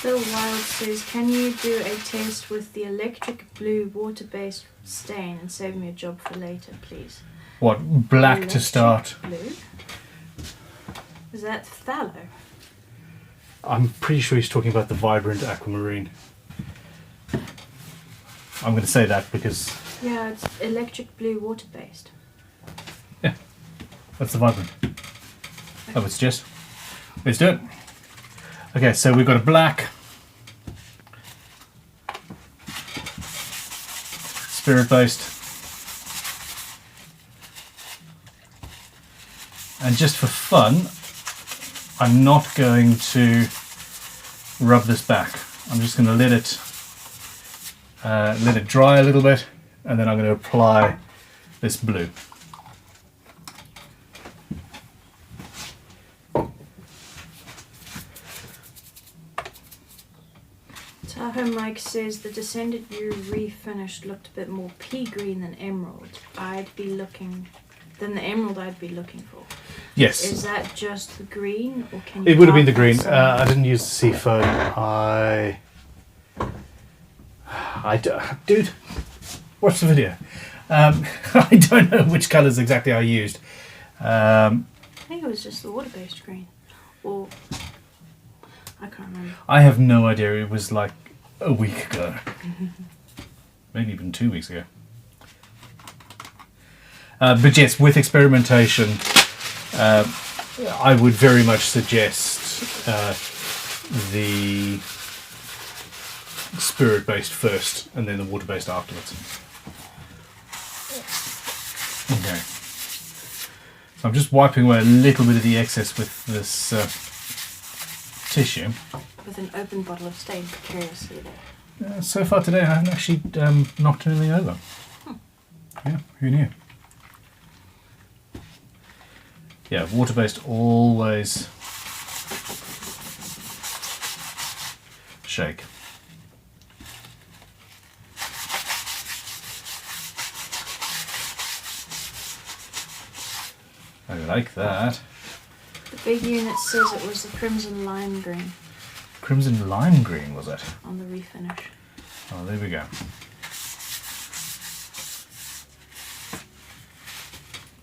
Phil Wild says, can you do a test with the electric blue water-based stain and save me a job for later, please? What, black Electric to start? Blue? Is that phthalo? I'm pretty sure he's talking about the vibrant aquamarine. I'm going to say that because Yeah, it's electric blue water-based. that's the vibrant. I would suggest. Let's do it. Okay, so we've got a black, spirit-based, and just for fun, I'm not going to rub this back. I'm just going to let it dry a little bit, and then I'm going to apply this blue. Tahoe Mike says the Descendant you refinished looked a bit more pea green than emerald. Than the emerald I'd be looking for. Yes. Is that just the green, or can you? It would have been the green. some- I didn't use the seafoam. Dude, watch the video. I don't know which colours exactly I used. I think it was just the water-based green, or I can't remember. I have no idea. It was like a week ago, maybe even 2 weeks ago. But yes, with experimentation, I would very much suggest the spirit-based first, and then the water-based afterwards. Okay. So I'm just wiping away a little bit of the excess with this tissue. With an open bottle of stain precariously there. So far today, I haven't actually knocked anything over. Yeah, who knew? Yeah, water-based always shake. I like that. The big unit says it was the crimson lime green Crimson lime green, was it? on the refinish. Oh, there we go.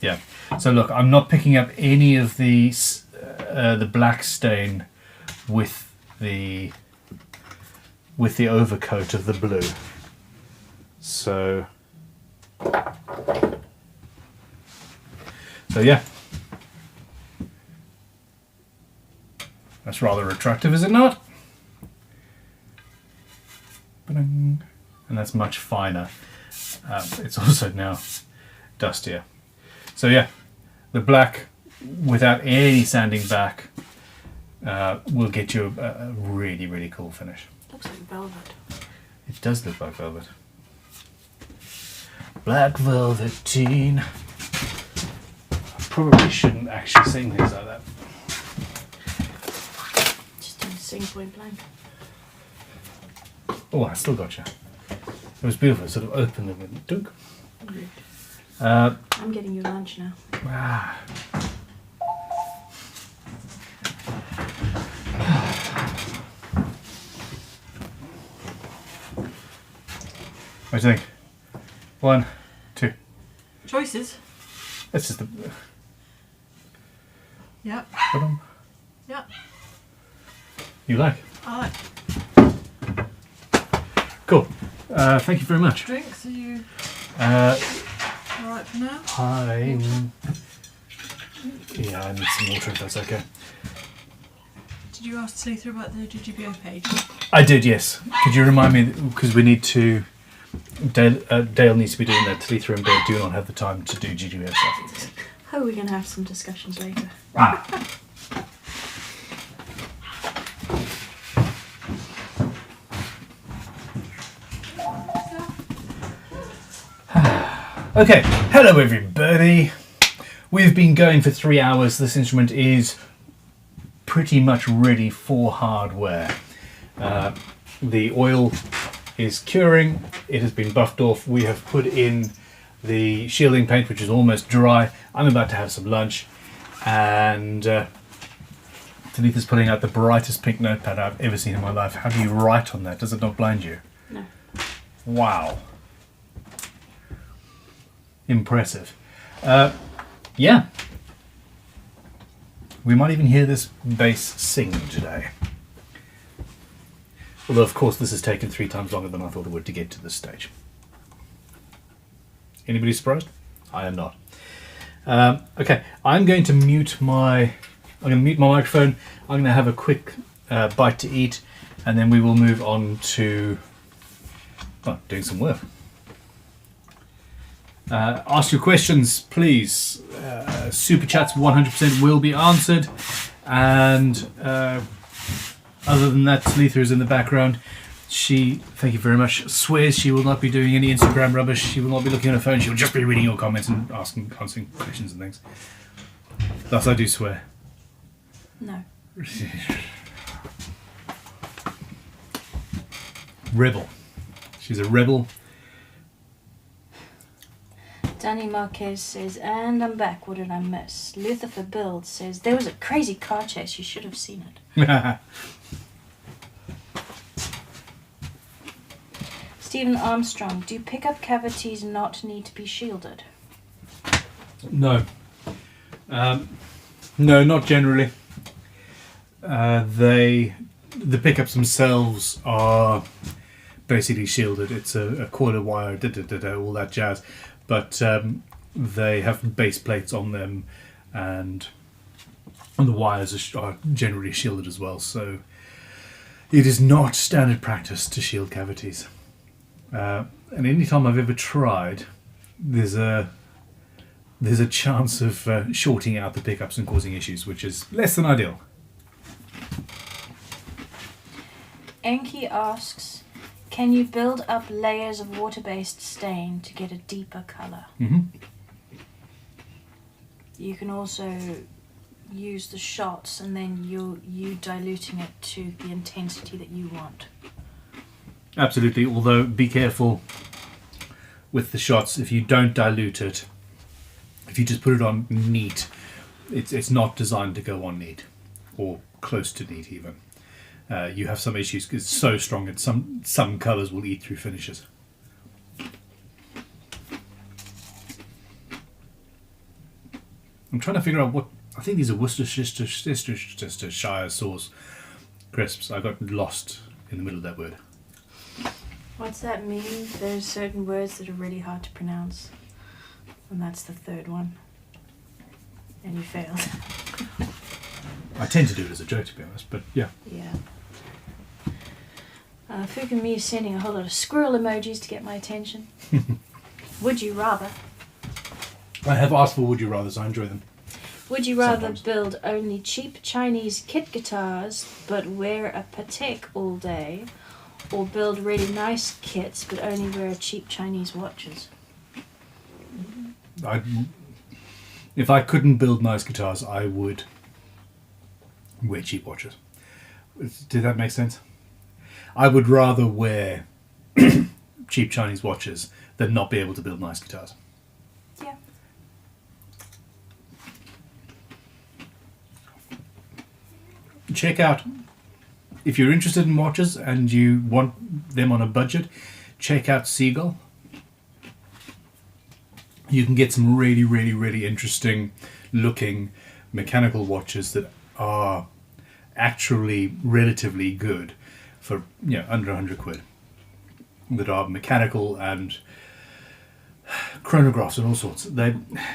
Yeah. So look, I'm not picking up any of the black stain with the overcoat of the blue. So yeah. That's rather attractive, is it not? Ba-ding. And that's much finer. It's also now dustier. So yeah, the black without any sanding back will get you a really, really cool finish. Looks like velvet. It does look like velvet. Black velveteen. I probably shouldn't actually sing things like that. Just don't sing point blank. Oh, I still got you. It was beautiful. It sort of opened them and took. I'm getting you lunch now. Ah. What do you think? 1, 2. Choices. That's just the. Yep. Ba-dum. Yep. You like? I like Cool. Thank you very much. drinks. Are you alright for now? Yeah, I need some water if that's okay. Did you ask Luther about the GGBO page? I did, yes. Could you remind me, because we need to. Dale needs to be doing that. Talitha and Dale do not have the time to do GGBO stuff. Oh, we're going to have some discussions later. Ah. Okay, hello everybody. We've been going for 3 hours. This instrument is pretty much ready for hardware. The oil is curing. It has been buffed off. We have put in the shielding paint, which is almost dry. I'm about to have some lunch, and Talitha's putting out the brightest pink notepad I've ever seen in my life. How do you write on that? Does it not blind you? No. Wow. Impressive. Yeah. We might even hear this bass sing today. Although, of course, this has taken 3 times longer than I thought it would to get to this stage. Anybody surprised? I am not. Okay, I'm going to mute my microphone. I'm going to have a quick bite to eat, and then we will move on to doing some work. Ask your questions, please. Super chats 100% will be answered, and other than that, Talitha is in the background. She, thank you very much, swears she will not be doing any Instagram rubbish. She will not be looking at her phone. She will just be reading your comments and answering questions and things. Thus, I do swear. No. Rebel. She's a rebel. Danny Marquez says, and I'm back. What did I miss? Luther for Build says, there was a crazy car chase. You should have seen it. Stephen Armstrong, do pickup cavities not need to be shielded? No. No, not generally. The pickups themselves are basically shielded. It's a coil of wire, all that jazz. But they have base plates on them, and the wires are generally shielded as well. So it is not standard practice to shield cavities. And any time I've ever tried, there's a chance of shorting out the pickups and causing issues, which is less than ideal. Enki asks, can you build up layers of water-based stain to get a deeper colour? Mm-hmm. You can also use the shots and then you diluting it to the intensity that you want. Absolutely, although be careful with the shots. If you don't dilute it, if you just put it on neat, it's not designed to go on neat, or close to neat even. You have some issues because it's so strong that some colours will eat through finishes. I'm trying to figure out what... I think these are Worcestershire sauce crisps. I got lost in the middle of that word. What's that mean? There's certain words that are really hard to pronounce. And that's the third one. And you failed. I tend to do it as a joke, to be honest, but yeah. Yeah. Fukumi is sending a whole lot of squirrel emojis to get my attention. Would you rather? I have asked for would you rathers. I enjoy them. Would you rather Sometimes. build only cheap Chinese kit guitars but wear a Patek all day, or build really nice kits but only wear cheap Chinese watches? If I couldn't build nice guitars, I would wear cheap watches. Did that make sense? I would rather wear cheap Chinese watches than not be able to build nice guitars. Yeah. Check out, if you're interested in watches and you want them on a budget, check out Seagull. You can get some really, really, really interesting looking mechanical watches that are actually relatively good for under 100 quid, that are mechanical and chronographs and all sorts.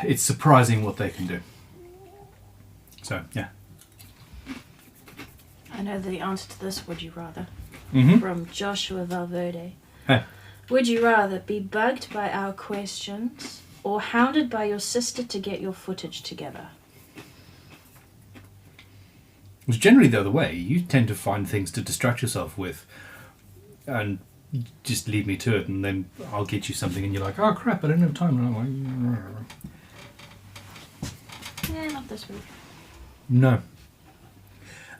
It's surprising what they can do. So yeah. I know the answer to this, would you rather? Mm-hmm. From Joshua Valverde. Hey. Would you rather be bugged by our questions or hounded by your sister to get your footage together? It's generally the other way. You tend to find things to distract yourself with and just leave me to it, and then I'll get you something and you're like, oh crap, I don't have time. And I'm like, Yeah, not this week. no.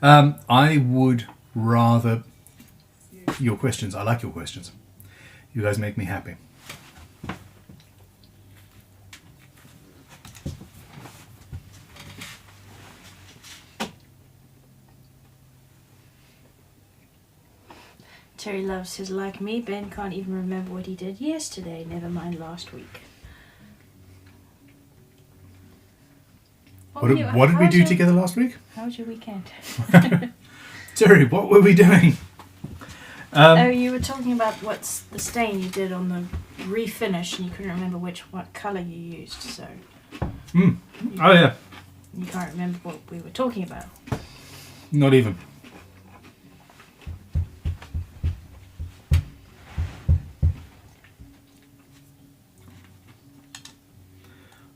I would rather your questions. I like your questions. You guys make me happy. Terry Love says, like me, Ben can't even remember what he did yesterday, never mind last week. What did we do together last week? How was your weekend? Terry, what were we doing? Oh, you were talking about what's the stain you did on the refinish and you couldn't remember what colour you used, so... Oh yeah. You can't remember what we were talking about. Not even.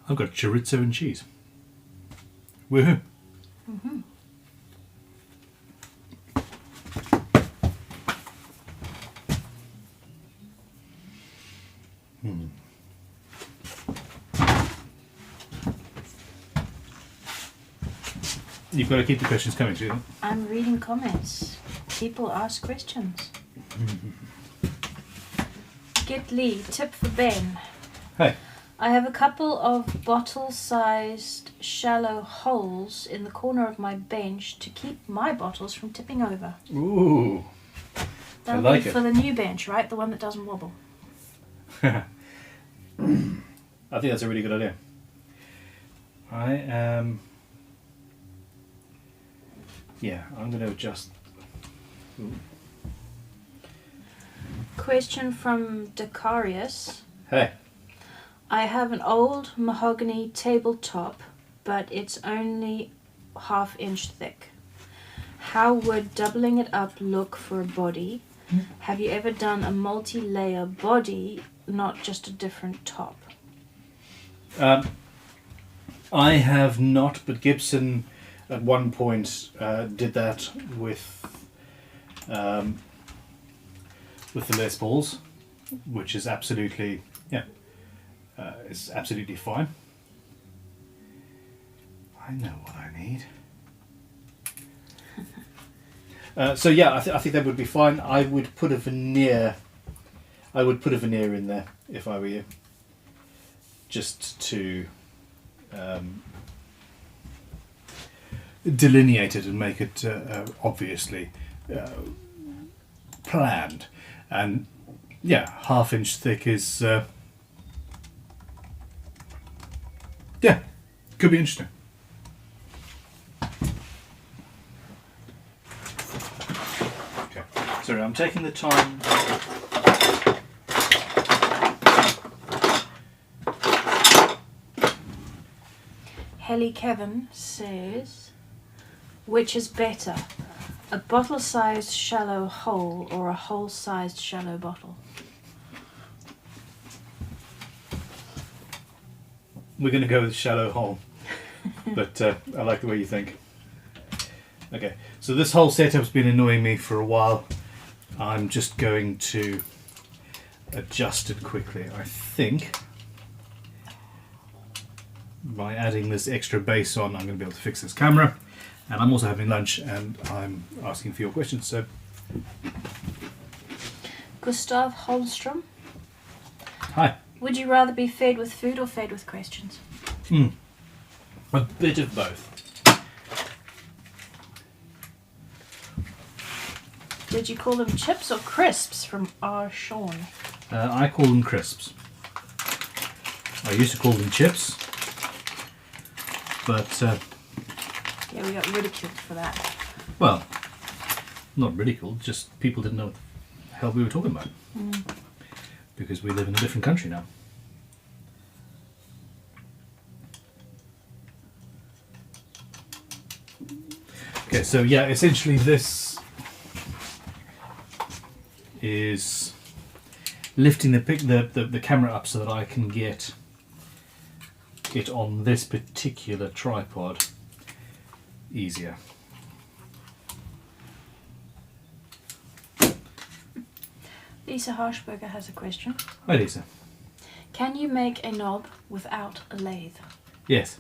I've got chorizo and cheese. Woohoo. Mm-hmm. You've got to keep the questions coming, Susan. I'm reading comments. People ask questions. Skit Lee, tip for Ben. Hey. I have a couple of bottle-sized shallow holes in the corner of my bench to keep my bottles from tipping over. Ooh. That'll like be it. for the new bench, right? The one that doesn't wobble. I think that's a really good idea. I am... Yeah, I'm going to adjust... Ooh. Question from Decarius. Hey. I have an old mahogany tabletop, but it's only half-inch thick. How would doubling it up look for a body? Have you ever done a multi-layer body, not just a different top? I have not, but Gibson at one point did that with the Les Pauls, which is absolutely, it's absolutely fine. I know what I need. So yeah, I think that would be fine. I would put a veneer. I would put a veneer in there if I were you, just to delineate it and make it obviously planned. And yeah, half-inch thick is yeah, could be interesting. Okay, sorry, I'm taking the time. Helly Kevin says, which is better, a bottle-sized shallow hole or a hole-sized shallow bottle? We're going to go with shallow hole, but I like the way you think. Okay, so this whole setup's been annoying me for a while. I'm just going to adjust it quickly. I think by adding this extra base on, I'm going to be able to fix this camera. And I'm also having lunch and I'm asking for your questions. So, Gustav Holmstrom, hi. would you rather be fed with food or fed with questions? A bit of both. Did you call them chips or crisps from R. Sean? I call them crisps. I used to call them chips, but Yeah, we got ridiculed for that. well, not ridiculed. Just people didn't know what the hell we were talking about because we live in a different country now. Okay, so yeah, essentially this is lifting the camera up so that I can get it on this particular tripod easier. Lisa Harshberger has a question. Hi Lisa. Can you make a knob without a lathe? Yes.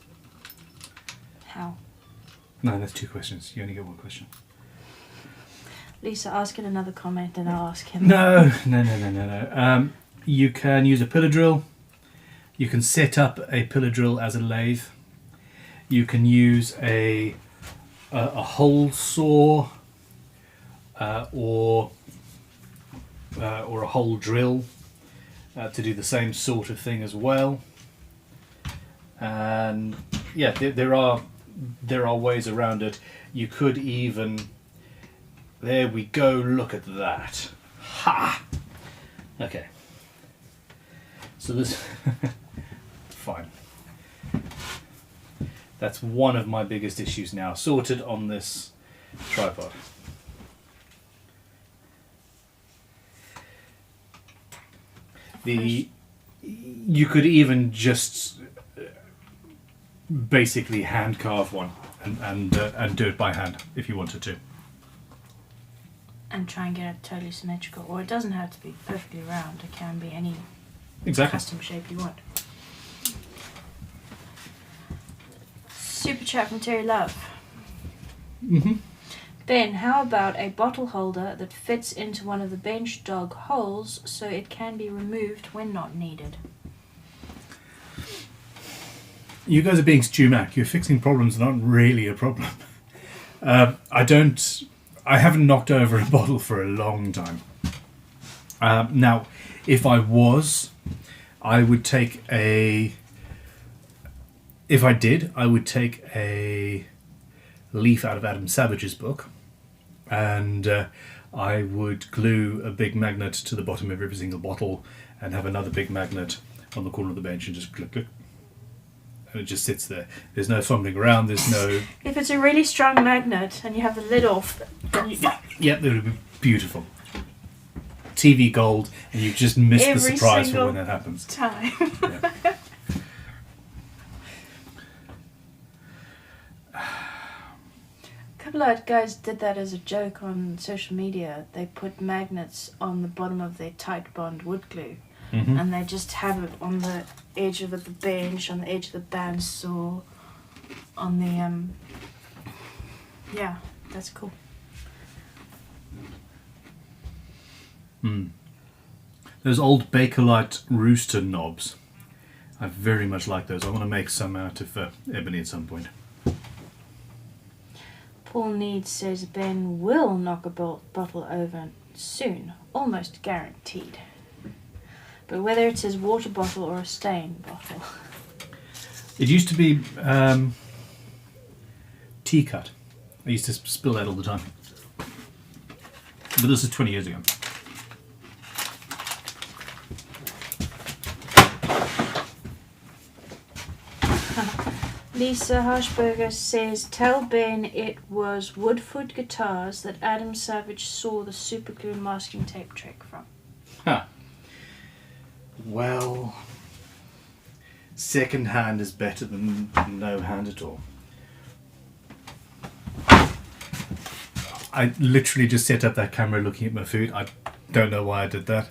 How? No, that's two questions. You only get one question. Lisa, ask in another comment and I'll ask him. No. You can use a pillar drill. You can set up a pillar drill as a lathe. You can use a hole saw or a hole drill to do the same sort of thing as well. And yeah, there are ways around it. You could even, there we go, look at that. Ha! Okay. So this, fine. That's one of my biggest issues now, sorted on this tripod. You could even just basically hand carve one and do it by hand if you wanted to. And try and get it totally symmetrical. Or it doesn't have to be perfectly round. It can be any custom shape you want. Super chat from Terry Love. Then, how about a bottle holder that fits into one of the bench dog holes so it can be removed when not needed? You guys are being Stu Mac. You're fixing problems that aren't really a problem. I haven't knocked over a bottle for a long time. Now, if I was, I would take a... If I did, I would take a leaf out of Adam Savage's book, and I would glue a big magnet to the bottom of every single bottle and have another big magnet on the corner of the bench and just click, click. And it just sits there. There's no fumbling around, there's no... If it's a really strong magnet and you have the lid off, then you... Yep, it would be beautiful. TV gold, and you just miss the surprise for when that happens. Time. Yeah. A couple of guys did that as a joke on social media. They put magnets on the bottom of their tight bond wood glue, and they just have it on the edge of the bench, on the edge of the bandsaw, on the yeah, that's cool. Those old Bakelite rooster knobs, I very much like those. I want to make some out of ebony at some point. Paul Need says Ben will knock a bottle over soon, almost guaranteed. But whether it's his water bottle or a stain bottle. It used to be tea cut. I used to spill that all the time. But this is 20 years ago. Lisa Harshberger says, tell Ben it was Woodford Guitars that Adam Savage saw the superglue masking tape trick from. Huh. Well, second hand is better than no hand at all. I literally just set up that camera looking at my food. I don't know why I did that.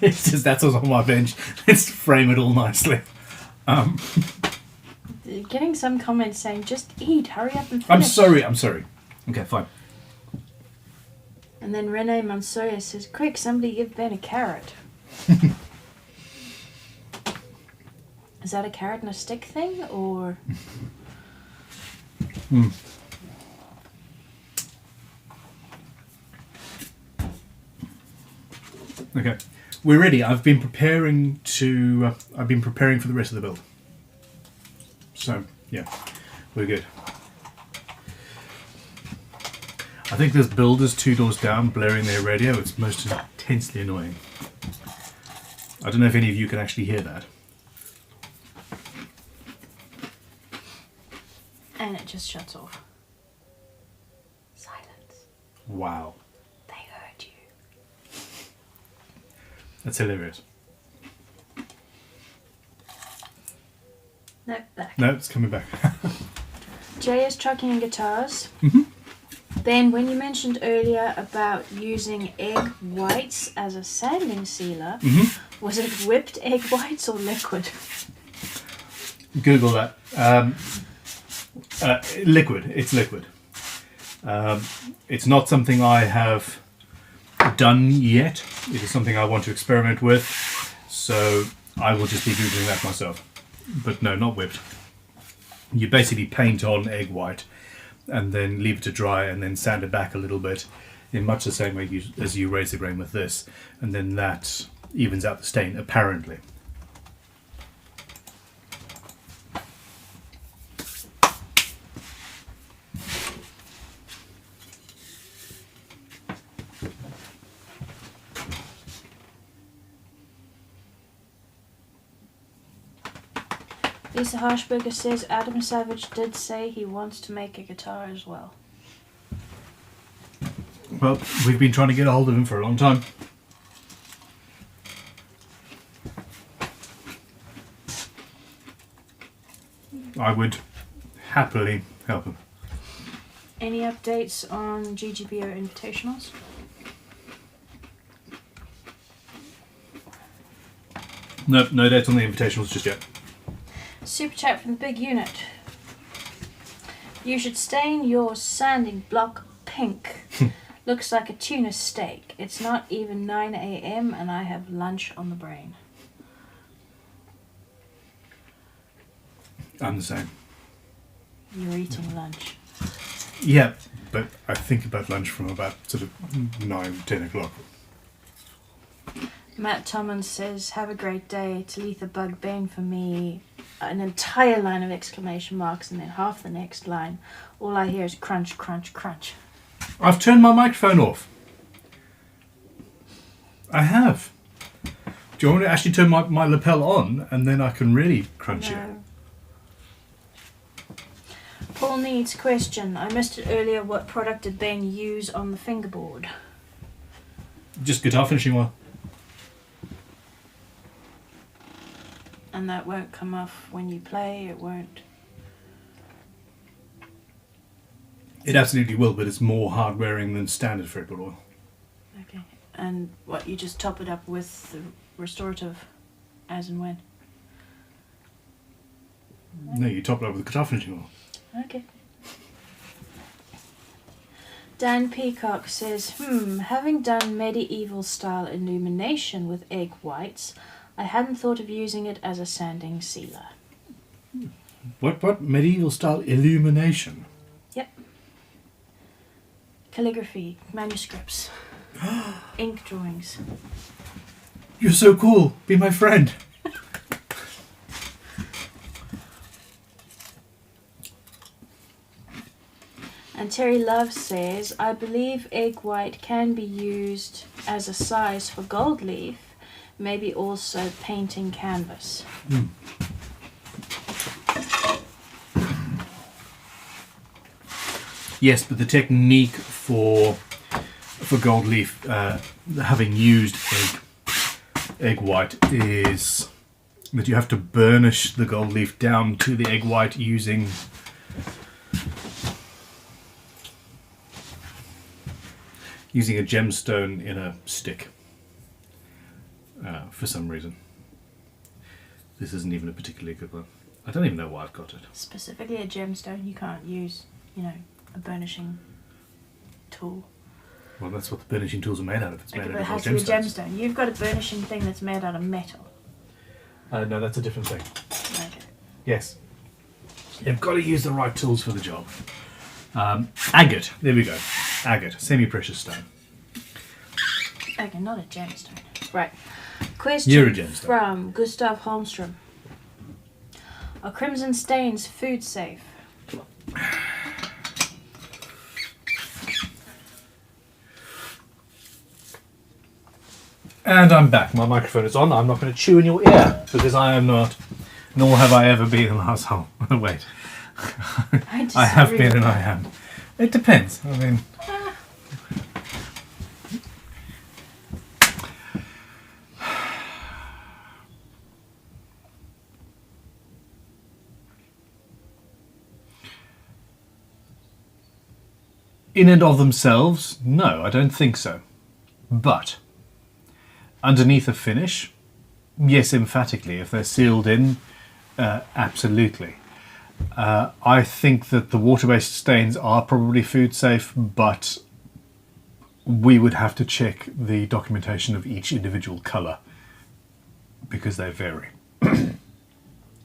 It's just that's what's on my bench. Let's frame it all nicely. Getting some comments saying, just eat, hurry up and finish. I'm sorry. Okay, fine. And then Renee Monsoya says, quick, somebody give Ben a carrot. Is that a carrot and a stick thing, or...? Okay, we're ready. I've been preparing for the rest of the build. So, yeah, we're good. I think there's builders 2 doors down blaring their radio. It's most intensely annoying. I don't know if any of you can actually hear that. And it just shuts off. Silence. Wow. They heard you. That's hilarious. No, back. No, it's coming back. JS Trucking and Guitars. Then, when you mentioned earlier about using egg whites as a sanding sealer, was it whipped egg whites or liquid? Google that. Liquid. It's liquid. It's not something I have done yet. It is something I want to experiment with. So I will just be Googling that myself. But no, not whipped. You basically paint on egg white and then leave it to dry and then sand it back a little bit in much the same way as you raise the grain with this, and then that evens out the stain, apparently. Lisa Harshberger says Adam Savage did say he wants to make a guitar as well. Well, we've been trying to get a hold of him for a long time. I would happily help him. Any updates on GGBO Invitationals? No dates on the invitationals just yet. Super chat from the big unit. You should stain your sanding block pink. Looks like a tuna steak. It's not even 9 a.m. and I have lunch on the brain. I'm the same. You're eating lunch. Yeah, but I think about lunch from about sort of 9, 10 o'clock. Matt Tommins says, have a great day. Talitha Bug Bane for me. An entire line of exclamation marks and then half the next line. All I hear is crunch, crunch, crunch. I've turned my microphone off. I have. Do you want me to actually turn my lapel on and then I can really crunch it? No. Paul needs question. I missed it earlier. What product did Ben use on the fingerboard? Just guitar finishing one. And that won't come off when you play. It won't. It absolutely will, but it's more hard wearing than standard fretboard oil. Okay. And what, you just top it up with the restorative as and when? No, you top it up with guitar finishing oil. Okay. Dan Peacock says, having done medieval style illumination with egg whites, I hadn't thought of using it as a sanding sealer. What medieval style illumination? Yep. Calligraphy, manuscripts, ink drawings. You're so cool. Be my friend. And Terry Love says, I believe egg white can be used as a size for gold leaf, maybe also painting canvas. Yes, but the technique for gold leaf, having used egg white, is that you have to burnish the gold leaf down to the egg white using a gemstone in a stick. For some reason. This isn't even a particularly good one. I don't even know why I've got it. Specifically a gemstone, you can't use, a burnishing tool. Well, that's what the burnishing tools are made out of. It's made Okay, out but it of has to be a gemstones. gemstone. You've got a burnishing thing that's made out of metal. No, that's a different thing. Okay. Yes. You've got to use the right tools for the job. Agate. There we go. Agate. Semi-precious stone. Okay, not a gemstone. Right. Question You're a gemstone. from Gustav Holmstrom. Are crimson stains food safe? And I'm back. My microphone is on. I'm not going to chew in your ear because I am not, nor have I ever been an asshole. Wait. I have been and I am. It depends. I mean... In and of themselves, no, I don't think so. But underneath a finish, yes, emphatically. If they're sealed in, absolutely. I think that the water-based stains are probably food safe, but we would have to check the documentation of each individual colour because they vary.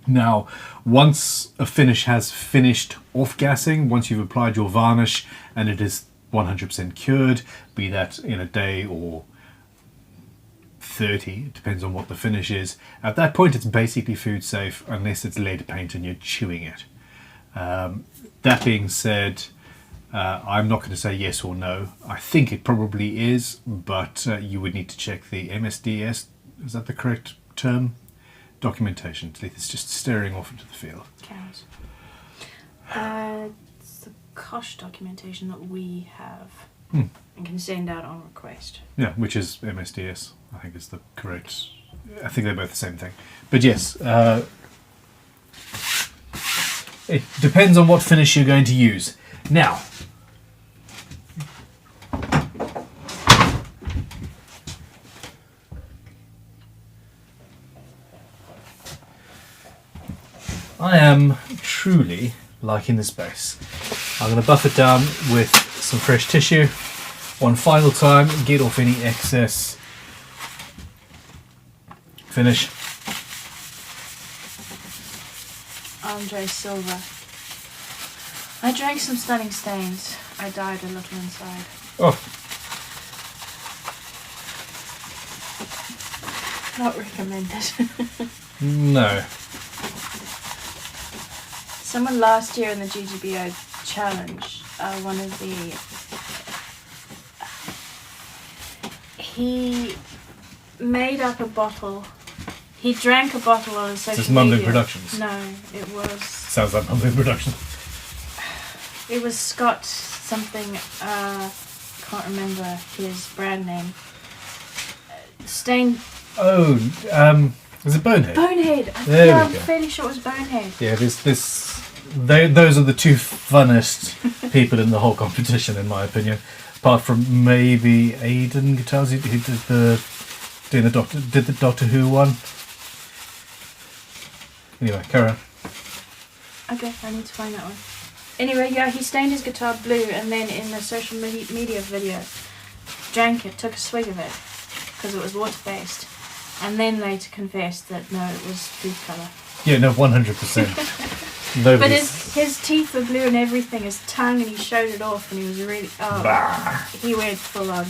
Now, once a finish has finished off-gassing, once you've applied your varnish and it is 100% cured, be that in a day or 30, it depends on what the finish is, at that point it's basically food safe unless it's lead paint and you're chewing it. That being said, I'm not going to say yes or no. I think it probably is, but you would need to check the MSDS, is that the correct term? Documentation. It's just staring off into the field. Counts. It's the Kosh documentation that we have and can send out on request. Yeah, which is MSDS. I think is the correct. I think they're both the same thing. But yes, it depends on what finish you're going to use. Now, I am truly liking this base. I'm going to buff it down with some fresh tissue. One final time, get off any excess. Finish. Andre Silva. I drank some stunning stains. I died a little inside. Oh, Not recommended. no. Someone last year in the GGBO challenge, one of the... He made up a bottle. He drank a bottle on his social Is this Mumbling media. Productions? No, it was... Sounds like Mumbling Productions. It was Scott something, can't remember his brand name. Stain... Oh, is it Bonehead? Bonehead! There we I'm go. fairly sure it was Bonehead. Yeah, those are the two funnest people in the whole competition, in my opinion. Apart from maybe Aidan Guitars, who did the Doctor Who one. Anyway, carry on. Okay, I need to find that one. Anyway, yeah, he stained his guitar blue and then in the social media video drank it, took a swig of it because it was water-based, and then later confessed that no, it was food colour. Yeah, no, 100%. But Nobody's... his teeth were blue and everything, his tongue, and he showed it off, and he was really... Oh, Bah. he went full on.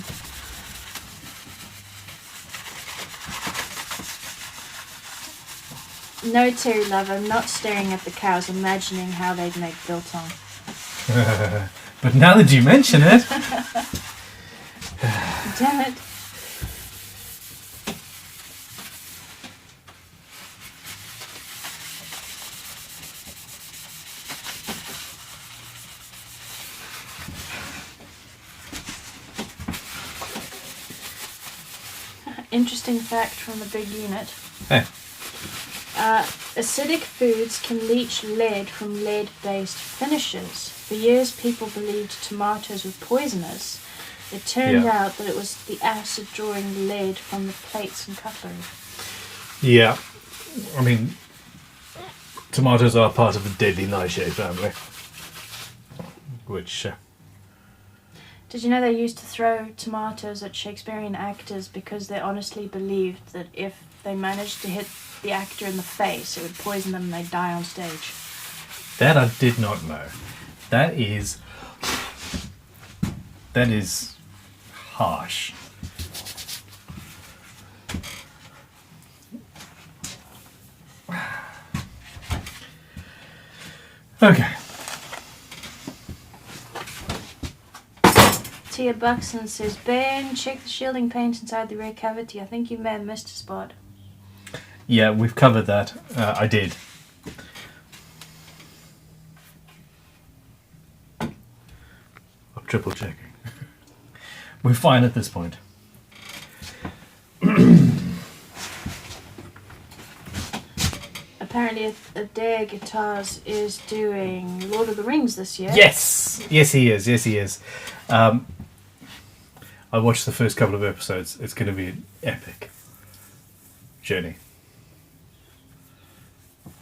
No, Terry Love, I'm not staring at the cows, imagining how they'd make biltong. But now that you mention it... Damn it. Interesting fact from the big unit. Hey. Acidic foods can leach lead from lead-based finishes. For years, people believed tomatoes were poisonous. It turned out that it was the acid drawing lead from the plates and cutlery. Yeah, I mean, tomatoes are part of the deadly nightshade family. Which... Did you know they used to throw tomatoes at Shakespearean actors because they honestly believed that if they managed to hit the actor in the face, it would poison them and they'd die on stage? That I did not know. That is harsh. Okay. Tia Buxton says, Ben, check the shielding paint inside the rear cavity. I think you may have missed a spot. Yeah, we've covered that. I did. I'm triple checking. We're fine at this point. Apparently, Adair Guitars is doing Lord of the Rings this year. Yes! Yes, he is. Yes, he is. I watched the first couple of episodes. It's going to be an epic journey.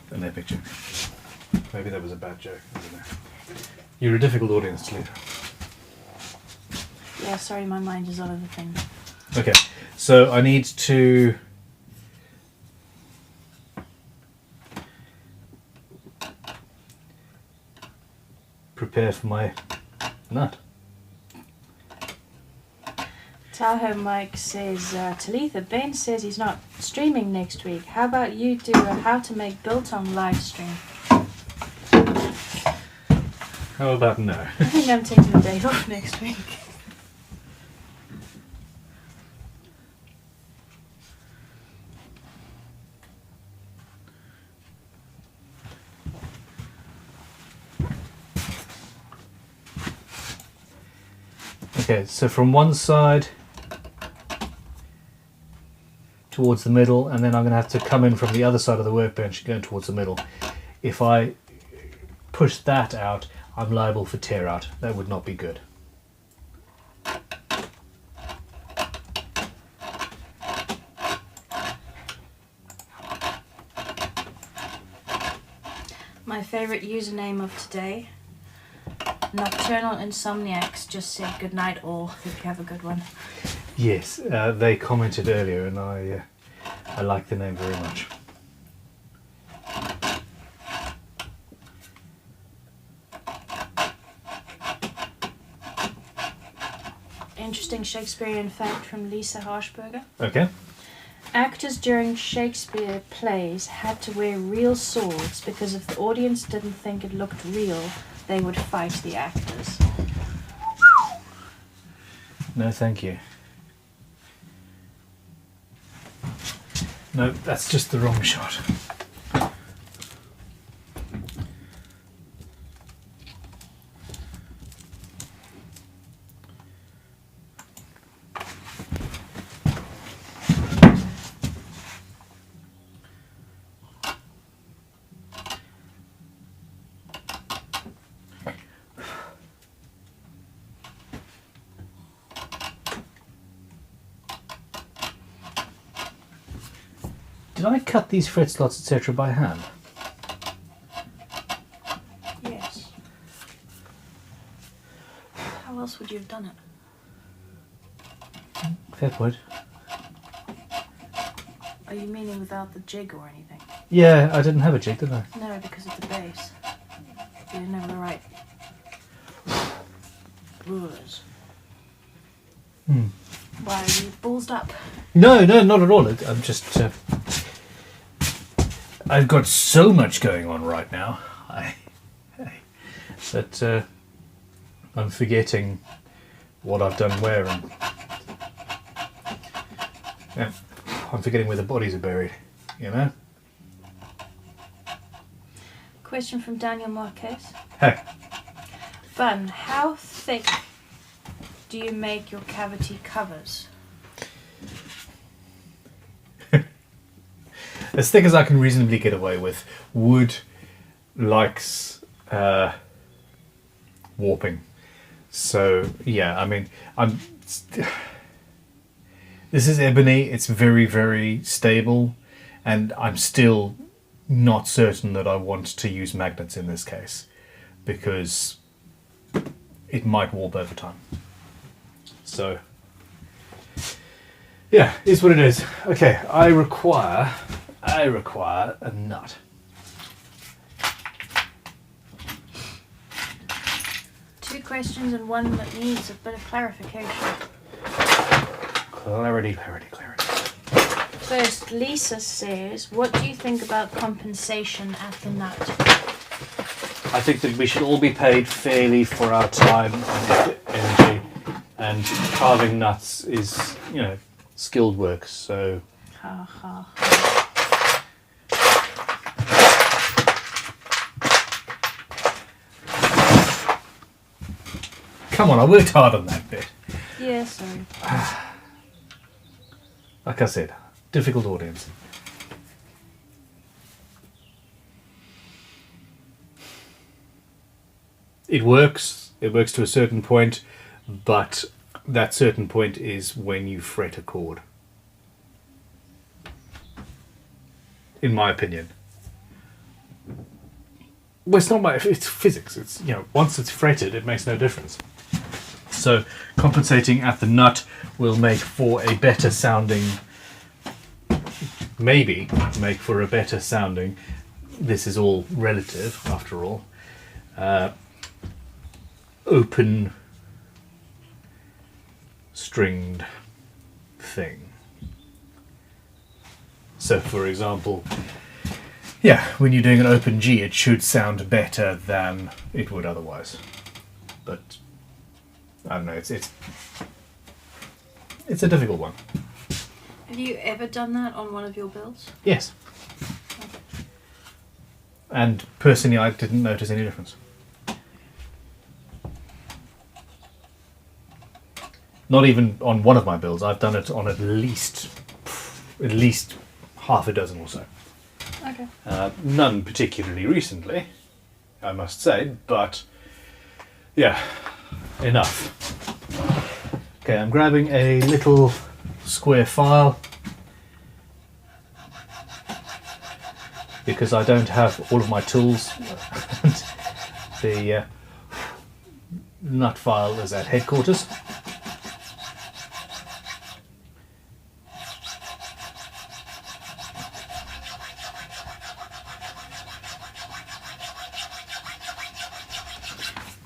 An epic journey. Maybe that was a bad joke. I don't know. You're a difficult audience to lead. Yeah, sorry, my mind is on other things. Okay, so I need to... prepare for my nut. Tahoe Mike says, Talitha, Ben says he's not streaming next week. How about you do a How to Make Biltong live stream? How about no? I think I'm taking a day off next week. Okay, so from one side towards the middle, and then I'm going to have to come in from the other side of the workbench going towards the middle. If I push that out, I'm liable for tear out. That would not be good. My favourite username of today, Nocturnal Insomniacs just said good night all. Hope you have a good one. Yes, they commented earlier, and I like the name very much. Interesting Shakespearean fact from Lisa Harshberger. Okay. Actors during Shakespeare plays had to wear real swords because if the audience didn't think it looked real, they would fight the actors. No, thank you. No, that's just the wrong shot. Did I cut these fret slots, etc., by hand? Yes. How else would you have done it? Fair point. Are you meaning without the jig or anything? Yeah, I didn't have a jig, did I? No, because of the base. You didn't have the right rulers. Hmm. Why are you ballsed up? No, not at all. I'm just... I've got so much going on right now that I'm forgetting what I've done where, and yeah, I'm forgetting where the bodies are buried, you know? Question from Daniel Marquez. Hey, Fun. How thick do you make your cavity covers? as thick as I can reasonably get away with. Wood likes warping. So, yeah, I mean, this is ebony, it's very, very stable, and I'm still not certain that I want to use magnets in this case, because it might warp over time. So, yeah, is what it is. Okay, I require a nut. Two questions and one that needs a bit of clarification. Clarity. First, Lisa says, what do you think about compensation at the nut? I think that we should all be paid fairly for our time and energy, and carving nuts is, you know, skilled work, so... Ha ha. Come on, I worked hard on that bit. Yeah, sorry. Like I said, difficult audience. It works to a certain point, but that certain point is when you fret a chord. In my opinion. Well, it's physics. It's, you know, once it's fretted, it makes no difference. So compensating at the nut will make for a better sounding, maybe make for a better sounding, this is all relative after all, open stringed thing. So for example, yeah, when you're doing an open G, it should sound better than it would otherwise. But I don't know, it's a difficult one. Have you ever done that on one of your builds? Yes. Okay. And personally, I didn't notice any difference. Not even on one of my builds. I've done it on at least half a dozen or so. Okay. None particularly recently, I must say, but yeah, enough. Okay, I'm grabbing a little square file because I don't have all of my tools. nut file is at headquarters.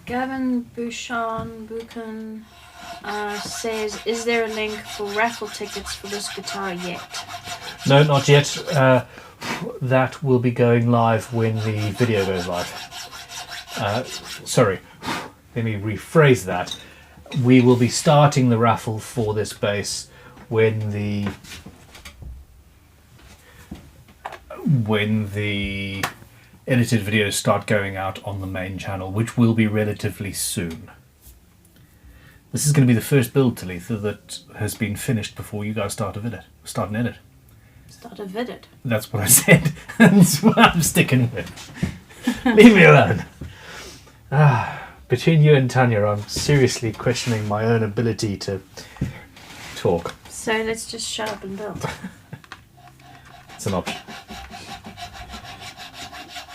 Gavin Buchan says, is there a link for raffle tickets for this guitar yet? No, not yet. That will be going live when the video goes live. Sorry, let me rephrase that. We will be starting the raffle for this bass when the edited videos start going out on the main channel, which will be relatively soon. This is going to be the first build, Talitha, that has been finished before you guys start an edit. Start a vid. That's what I said. That's what I'm sticking with. Leave me alone. Between you and Tanya, I'm seriously questioning my own ability to talk. So let's just shut up and build. It's an option.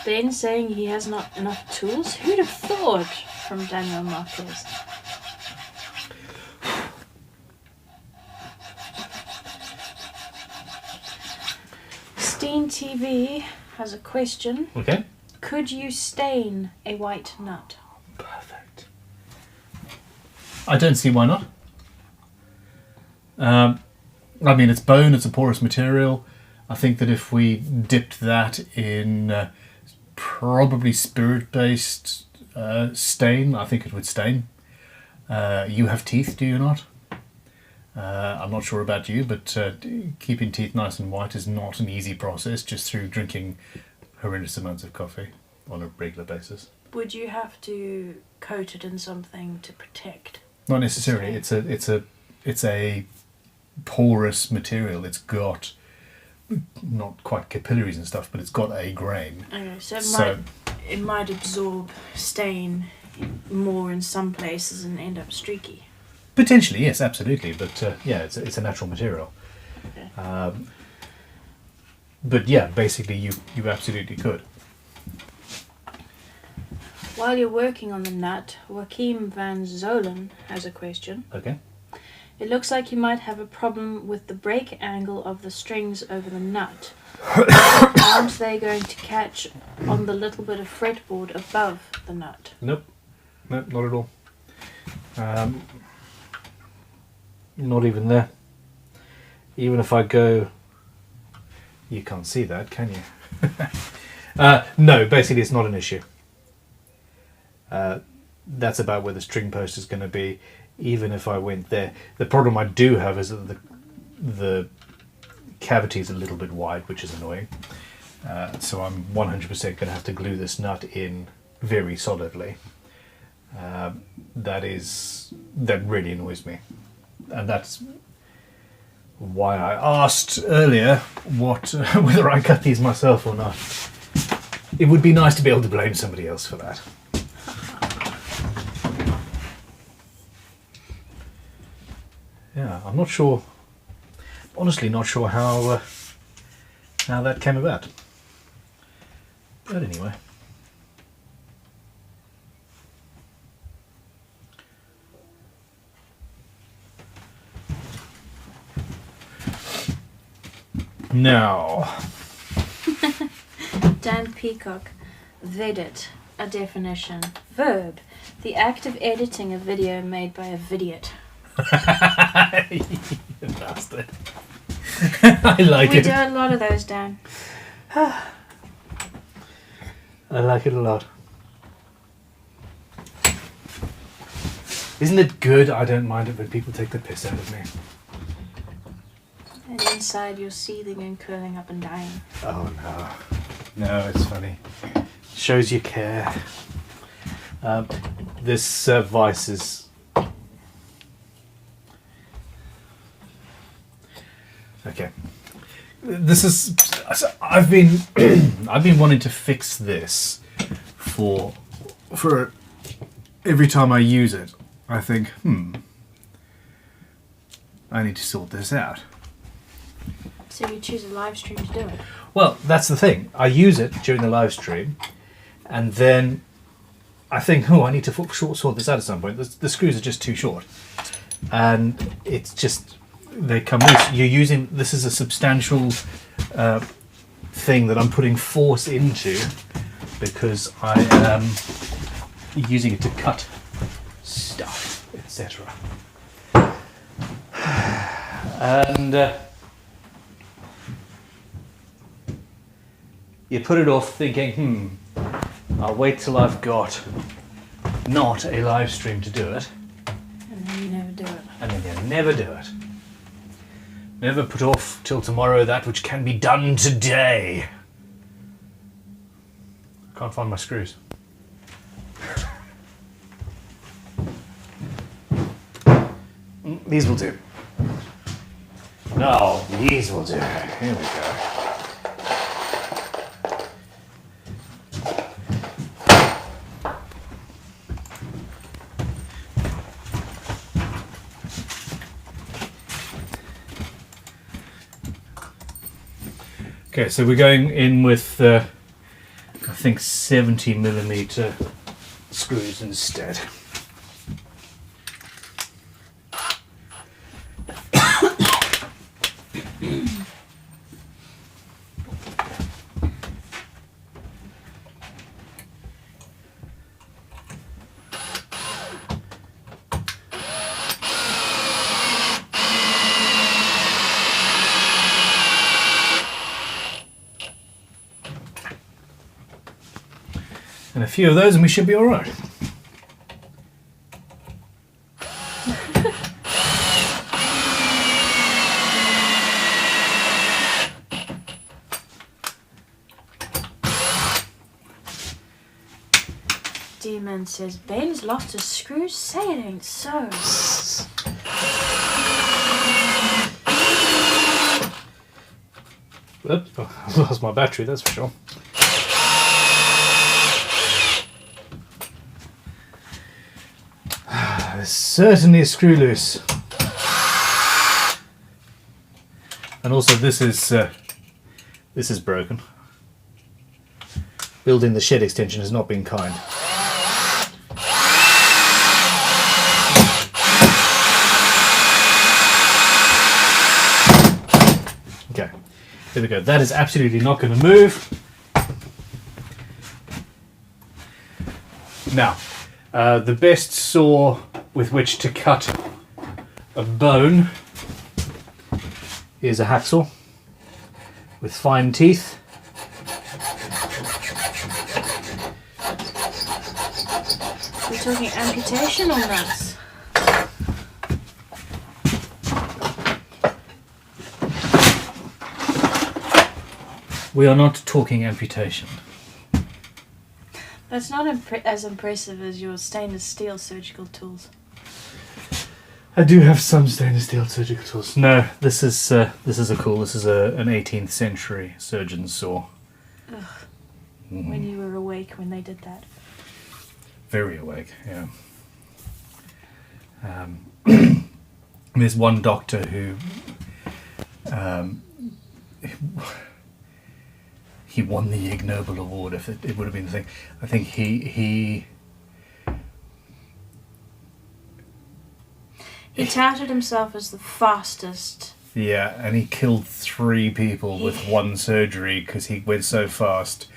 Ben saying he has not enough tools? Who'd have thought? From Daniel Marquez. Steen TV has a question. Okay. Could you stain a white nut? Perfect. I don't see why not. I mean, it's bone, it's a porous material. I think that if we dipped that in probably spirit-based stain, I think it would stain. You have teeth, do you not? I'm not sure about you, but keeping teeth nice and white is not an easy process just through drinking horrendous amounts of coffee on a regular basis. Would you have to coat it in something to protect? Not necessarily. It's a porous material. It's got not quite capillaries and stuff, but it's got a grain. Okay, so it might absorb stain more in some places and end up streaky. Potentially, yes, absolutely. But yeah, it's a natural material. Okay. But yeah, basically, you absolutely could. While you're working on the nut, Joachim van Zolen has a question. Okay. It looks like you might have a problem with the break angle of the strings over the nut. Aren't they going to catch on the little bit of fretboard above the nut? Nope, not at all. Not even there. Even if I go... You can't see that, can you? No, basically it's not an issue. That's about where the string post is going to be, even if I went there. The problem I do have is that the cavity is a little bit wide, which is annoying. So I'm 100% going to have to glue this nut in very solidly. That really annoys me. And that's why I asked earlier whether I cut these myself or not. It would be nice to be able to blame somebody else for that. Yeah, I'm not sure. Honestly, not sure how that came about. But anyway. Now. Dan Peacock, Vedit, a definition. Verb, the act of editing a video made by a vidiot. You bastard. I like We it. do a lot of those, Dan. I like it a lot. Isn't it good? I don't mind it when people take the piss out of me. And inside you're seething and curling up and dying. Oh no. No, it's funny. Shows you care. This vice is... Okay. This is... I've been wanting to fix this for every time I use it. I think, I need to sort this out. So you choose a live stream to do it? Well, that's the thing. I use it during the live stream, and then I think, oh, I need to sort this out at some point. The screws are just too short, and it's just they come loose. You're using this is a substantial thing that I'm putting force into because I am using it to cut stuff, etc. And you put it off thinking, I'll wait till I've got not a live stream to do it. And then you never do it. And then you never do it. Never put off till tomorrow that which can be done today. I can't find my screws. These will do. No, these will do. Here we go. Okay, so we're going in with, I think, 70mm screws instead. And a few of those and we should be all right. D-Man says, Ben's lost his screws? Say it ain't so. Oops, I lost my battery, that's for sure. There's certainly a screw loose. And also this is broken. Building the shed extension has not been kind. Okay, there we go. That is absolutely not going to move. Now, the best saw with which to cut a bone is a hacksaw with fine teeth. We're talking amputation on this. We are not talking amputation. That's not as impressive as your stainless steel surgical tools. I do have some stainless steel surgical tools. No, this is an 18th century surgeon's saw. Ugh. When you were awake when they did that. Very awake, yeah. There's one doctor who he won the Ig Nobel Award, if it would have been the thing. I think he touted himself as the fastest. Yeah, and he killed 3 people with one surgery because he went so fast.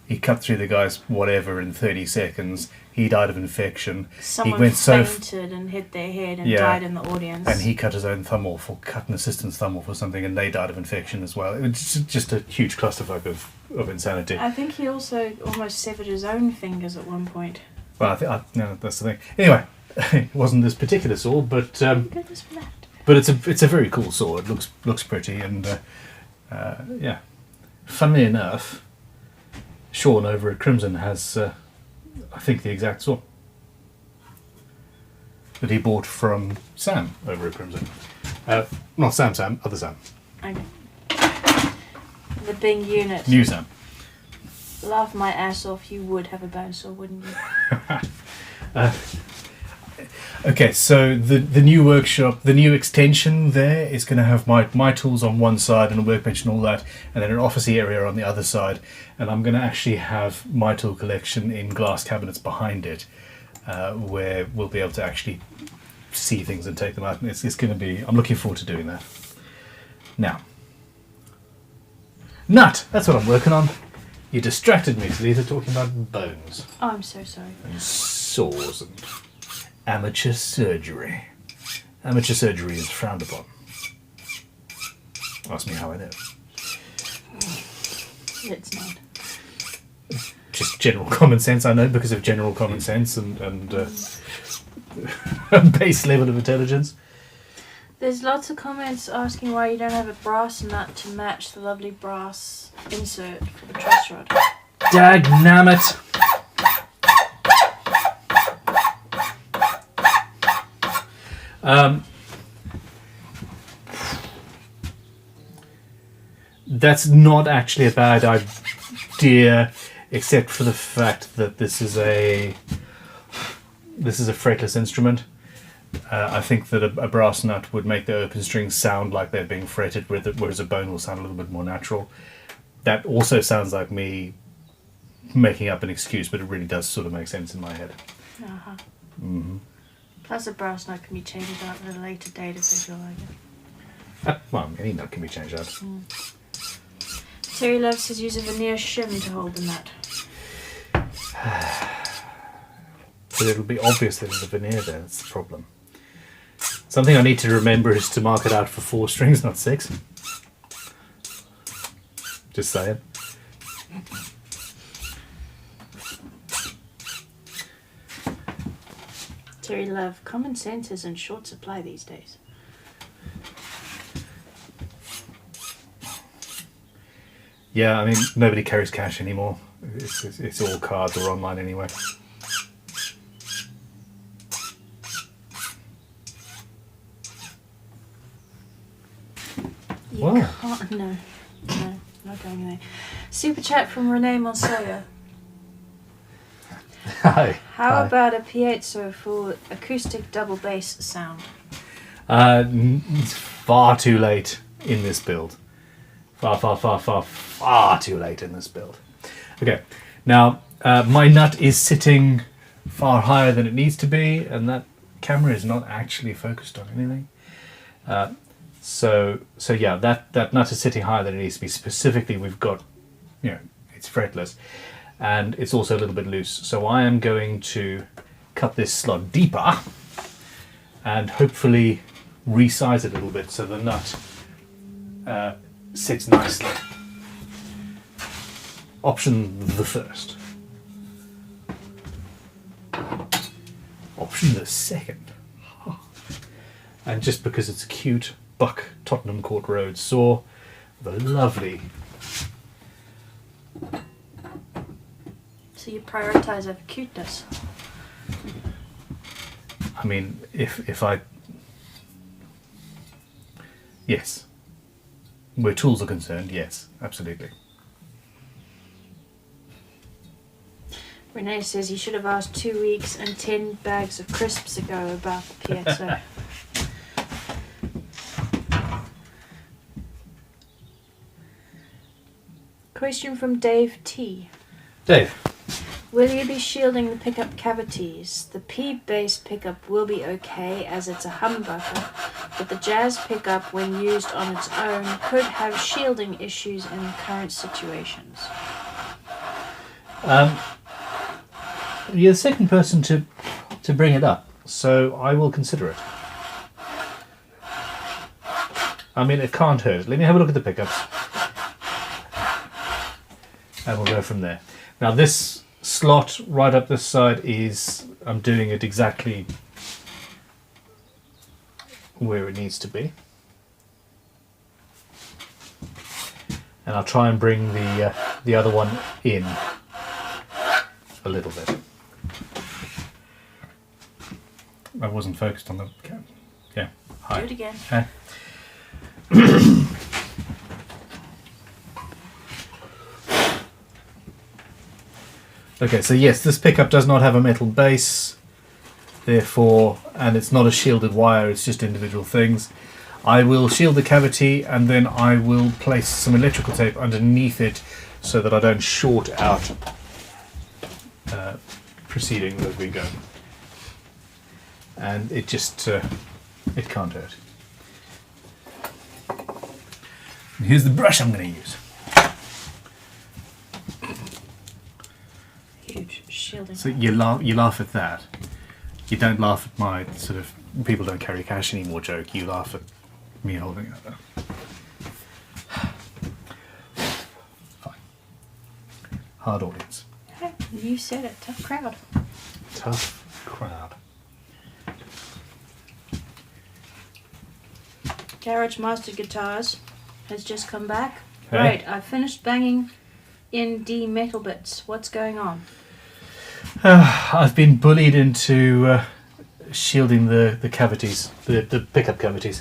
He cut through the guy's whatever in 30 seconds. He died of infection. Someone he went fainted and hit their head and died in the audience. And he cut his own thumb off, or cut an assistant's thumb off or something, and they died of infection as well. It was just a huge clusterfuck of insanity. I think he also almost severed his own fingers at one point. Well, no, that's the thing. Anyway, it wasn't this particular saw, but Goodness for that. but it's a very cool saw. It looks pretty, and yeah. Funnily enough, Sean over at Crimson has, I think, the exact saw that he bought from Sam over at Crimson. Not Sam, other Sam. Okay. The big unit. New Sam. Laugh my ass off, you would have a bone saw, wouldn't you? Okay, so the new workshop, the new extension there is going to have my tools on one side and a workbench and all that, and then an office area on the other side. And I'm going to actually have my tool collection in glass cabinets behind it, where we'll be able to actually see things and take them out. And it's going to be, I'm looking forward to doing that. Now, Nut, that's what I'm working on. You distracted me, so these are talking about bones. Oh, I'm so sorry. And saws and amateur surgery. Amateur surgery is frowned upon. Ask me how I know. It's not. Just general common sense, I know, because of general common sense and base level of intelligence. There's lots of comments asking why you don't have a brass nut to match the lovely brass insert for the truss rod. Dagnammit! That's not actually a bad idea, except for the fact that this is a fretless instrument. I think that a brass nut would make the open strings sound like they're being fretted, whereas a bone will sound a little bit more natural. That also sounds like me making up an excuse, but it really does sort of make sense in my head. Uh-huh. Mm-hmm. Plus a brass nut can be changed out at a later date if they feel like it. Well, any nut can be changed out. Terry loves his use of veneer shim to hold the nut. But it'll be obvious that there's a veneer there, that's the problem. Something I need to remember is to mark it out for 4 strings, not 6. Just saying. Terry Love, common sense is in short supply these days. Yeah, I mean, nobody carries cash anymore. It's all cards or online anyway. Wow. No, not going there. Super chat from Renee Monsoya. Hi. How Hi. about a piezo for acoustic double bass sound? It's far too late in this build. Far too late in this build. Okay, now my nut is sitting far higher than it needs to be, and that camera is not actually focused on anything. So yeah, that nut is sitting higher than it needs to be. Specifically, we've got, it's fretless, and it's also a little bit loose. So I am going to cut this slot deeper and hopefully resize it a little bit so the nut sits nicely. Option the first. Option the second. And just because it's a cute buck Tottenham Court Road saw with a lovely... So you prioritise over cuteness. I mean, if I... Yes. Where tools are concerned, yes, absolutely. Renee says you should have asked 2 weeks and 10 bags of crisps ago about the piezo. Question from Dave T. Dave. Will you be shielding the pickup cavities? The P-base pickup will be okay as it's a humbucker, but the Jazz pickup when used on its own could have shielding issues in current situations. You're the second person to bring it up, so I will consider it. I mean, it can't hurt. Let me have a look at the pickups. And we'll go from there. Now this slot right up this side is, I'm doing it exactly where it needs to be. And I'll try and bring the other one in a little bit. I wasn't focused on the camera. Yeah. Hi. Do it again. Okay. Okay, so yes, this pickup does not have a metal base. therefore, and it's not a shielded wire, it's just individual things. I will shield the cavity and then I will place some electrical tape underneath it so that I don't short out proceedings as we go. And it just, it can't hurt. And here's the brush I'm going to use. Huge shielding. So you laugh at that. You don't laugh at my sort of people don't carry cash anymore joke. You laugh at me holding it up. Fine. Hard audience. Hey, you said it. Tough crowd. Tough crowd. Garage Master Guitars has just come back. Okay. Right, I finished banging in D metal bits. What's going on? I've been bullied into shielding the cavities, the pickup cavities.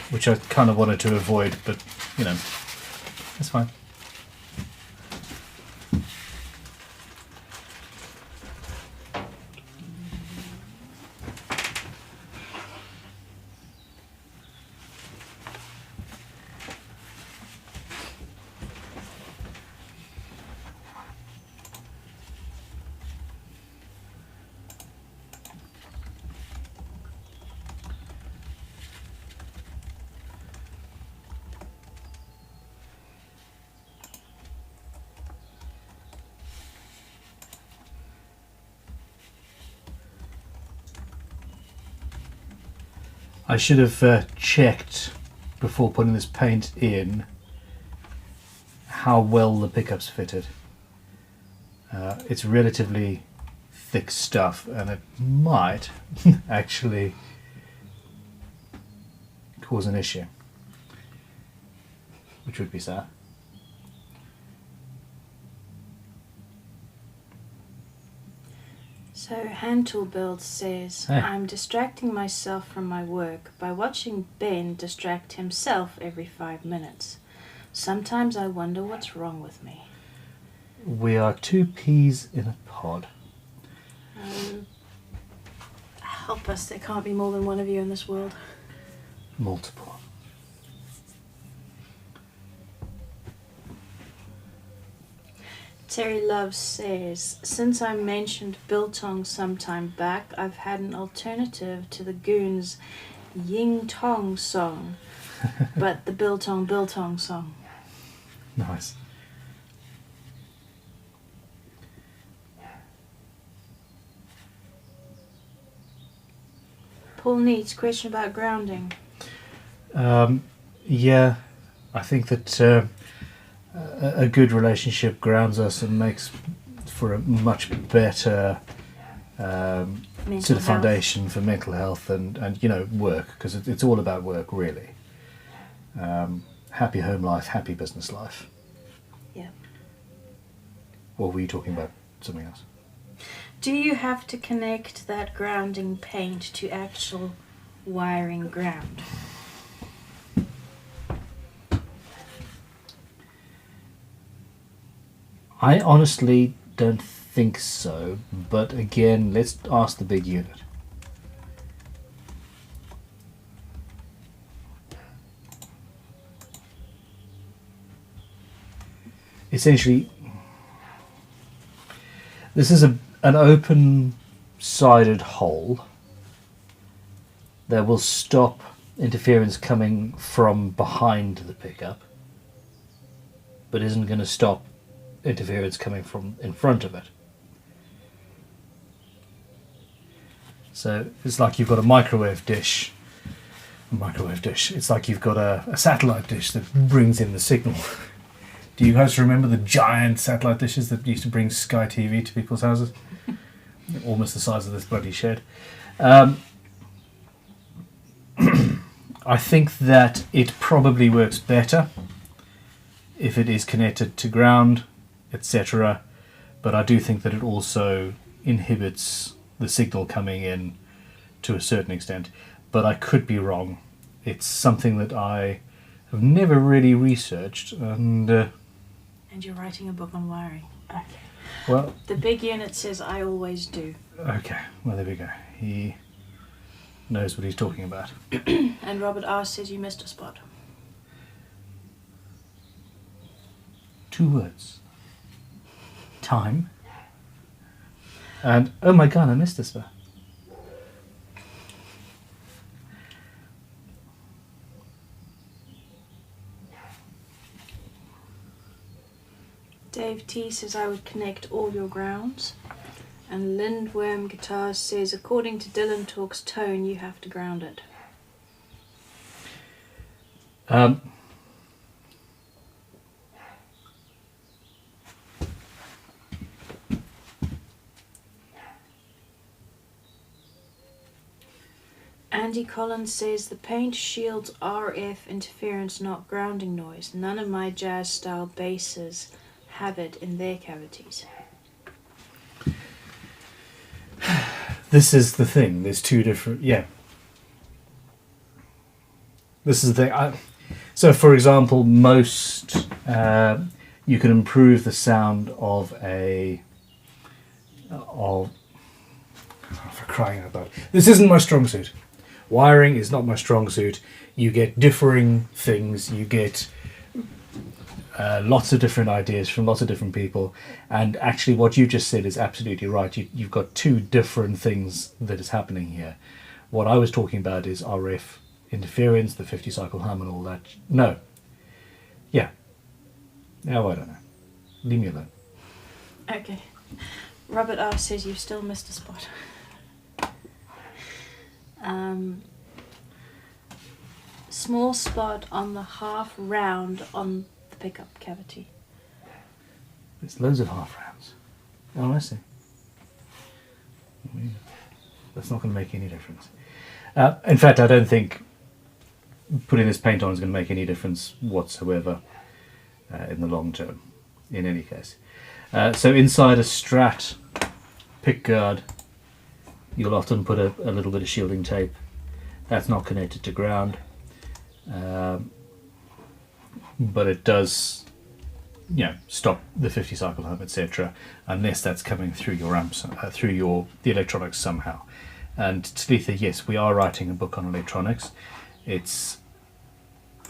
Which I kind of wanted to avoid, but you know, that's fine. I should have checked before putting this paint in how well the pickup's fitted. It's relatively thick stuff and it might actually cause an issue, which would be sad. So Hand Tool Build says, Hey. I'm distracting myself from my work by watching Ben distract himself every 5 minutes. Sometimes I wonder what's wrong with me. We are two peas in a pod. Help us, there can't be more than one of you in this world. Multiple. Terry Love says, since I mentioned biltong some time back, I've had an alternative to the Goons' Ying Tong song, but the biltong song. Nice. Paul Needs, question about grounding. Yeah, I think that a good relationship grounds us and makes for a much better sort of foundation for mental health and you know, work, because it's all about work, really. Happy home life, happy business life. Yeah. Or were you talking about something else? Do you have to connect that grounding paint to actual wiring ground? I honestly don't think so, but again, let's ask the big unit. Essentially, this is an open-sided hole that will stop interference coming from behind the pickup, but isn't going to stop interference coming from in front of it. So it's like you've got a microwave dish. It's like you've got a satellite dish that brings in the signal. Do you guys remember the giant satellite dishes that used to bring Sky TV to people's houses? Almost the size of this bloody shed. I think that it probably works better if it is connected to ground, etc. But I do think that it also inhibits the signal coming in to a certain extent. But I could be wrong. It's something that I have never really researched, and And you're writing a book on wiring. Okay. Well, The big unit says I always do. okay. Well, there we go. He knows what he's talking about. And Robert R says you missed a spot. 2 words. Time. And, oh my god, I missed this one. Dave T says I would connect all your grounds. And Lindworm Guitar says according to Dylan Talk's tone you have to ground it. Andy Collins says the paint shields RF interference, not grounding noise. None of my jazz style basses have it in their cavities. This is the thing. There's 2 different... Yeah. This is the thing. So, for example, most... you can improve the sound of a... for crying out loud. This isn't my strong suit. Wiring is not my strong suit. You get differing things. You get lots of different ideas from lots of different people. And actually what you just said is absolutely right. You've got 2 different things that is happening here. What I was talking about is RF interference, the 50 cycle hum and all that. No. Yeah. No, I don't know. Leave me alone. Okay. Robert R says you've still missed a spot. Small spot on the half round on the pickup cavity. There's loads of half rounds. Oh, I see. That's not going to make any difference. In fact, I don't think putting this paint on is going to make any difference whatsoever in the long term, in any case. So inside a Strat pickguard, you'll often put a little bit of shielding tape. That's not connected to ground, but it does, stop the 50 cycle hum, etc. Unless that's coming through your amps, through the electronics somehow. And Talitha, yes, we are writing a book on electronics. It's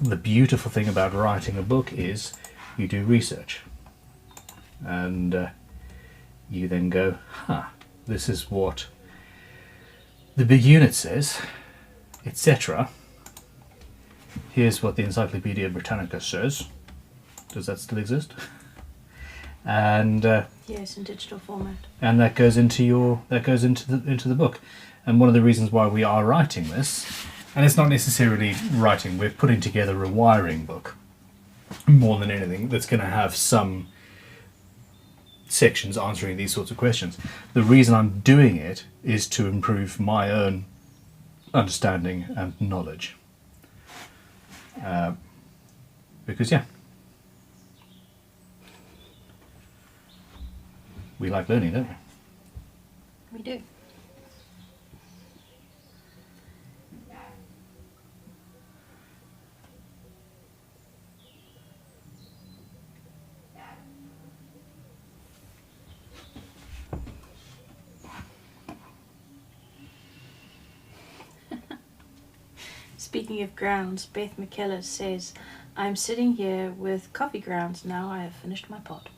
the beautiful thing about writing a book is you do research, and you then go, this is what the big unit says, etc. Here's what the Encyclopedia Britannica says. Does that still exist? And yes, in digital format. And that goes into the book. And one of the reasons why we are writing this, and it's not necessarily writing, we're putting together a wiring book more than anything that's going to have some sections answering these sorts of questions. The reason I'm doing it is to improve my own understanding and knowledge. Because we like learning, don't we? We do. Speaking of grounds, Beth McKellar says, I'm sitting here with coffee grounds now. I have finished my pot.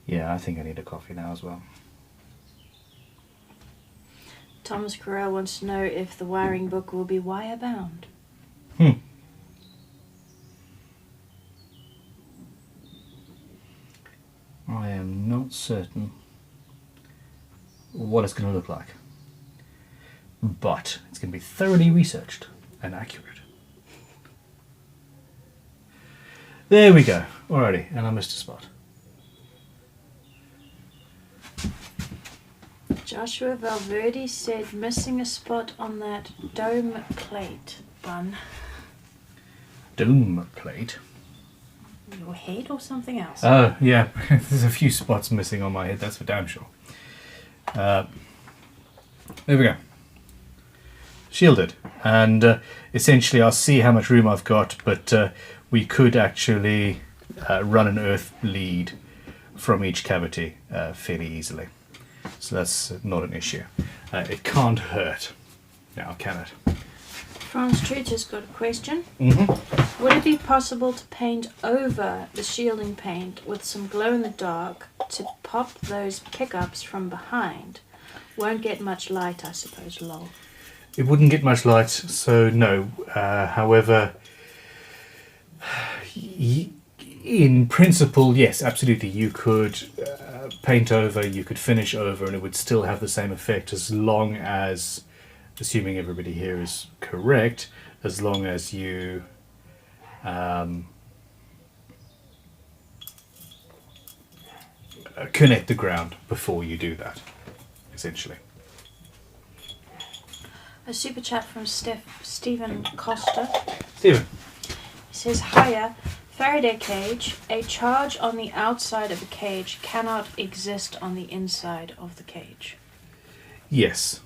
Yeah, I think I need a coffee now as well. Thomas Crowe wants to know if the wiring book will be wire bound. I am not certain what it's going to look like, but it's going to be thoroughly researched and accurate. There we go. Alrighty, and I missed a spot. Joshua Valverde said missing a spot on that dome plate bun. Dome plate? Your head or something else? Oh, yeah. There's a few spots missing on my head, that's for damn sure. There we go. shielded, and essentially I'll see how much room I've got, but we could actually run an earth lead from each cavity fairly easily, so that's not an issue. It can't hurt, now can it? Franz Treat has got a question. Mm-hmm. Would it be possible to paint over the shielding paint with some glow in the dark to pop those pickups from behind? Won't get much light, I suppose, lol. It wouldn't get much light, so no. However, in principle, yes, absolutely. You could paint over, you could finish over, and it would still have the same effect as long as, assuming everybody here is correct, as long as you connect the ground before you do that, essentially. A super chat from Stephen Costa. Stephen. He says, hiya, Faraday cage. A charge on the outside of a cage cannot exist on the inside of the cage. Yes,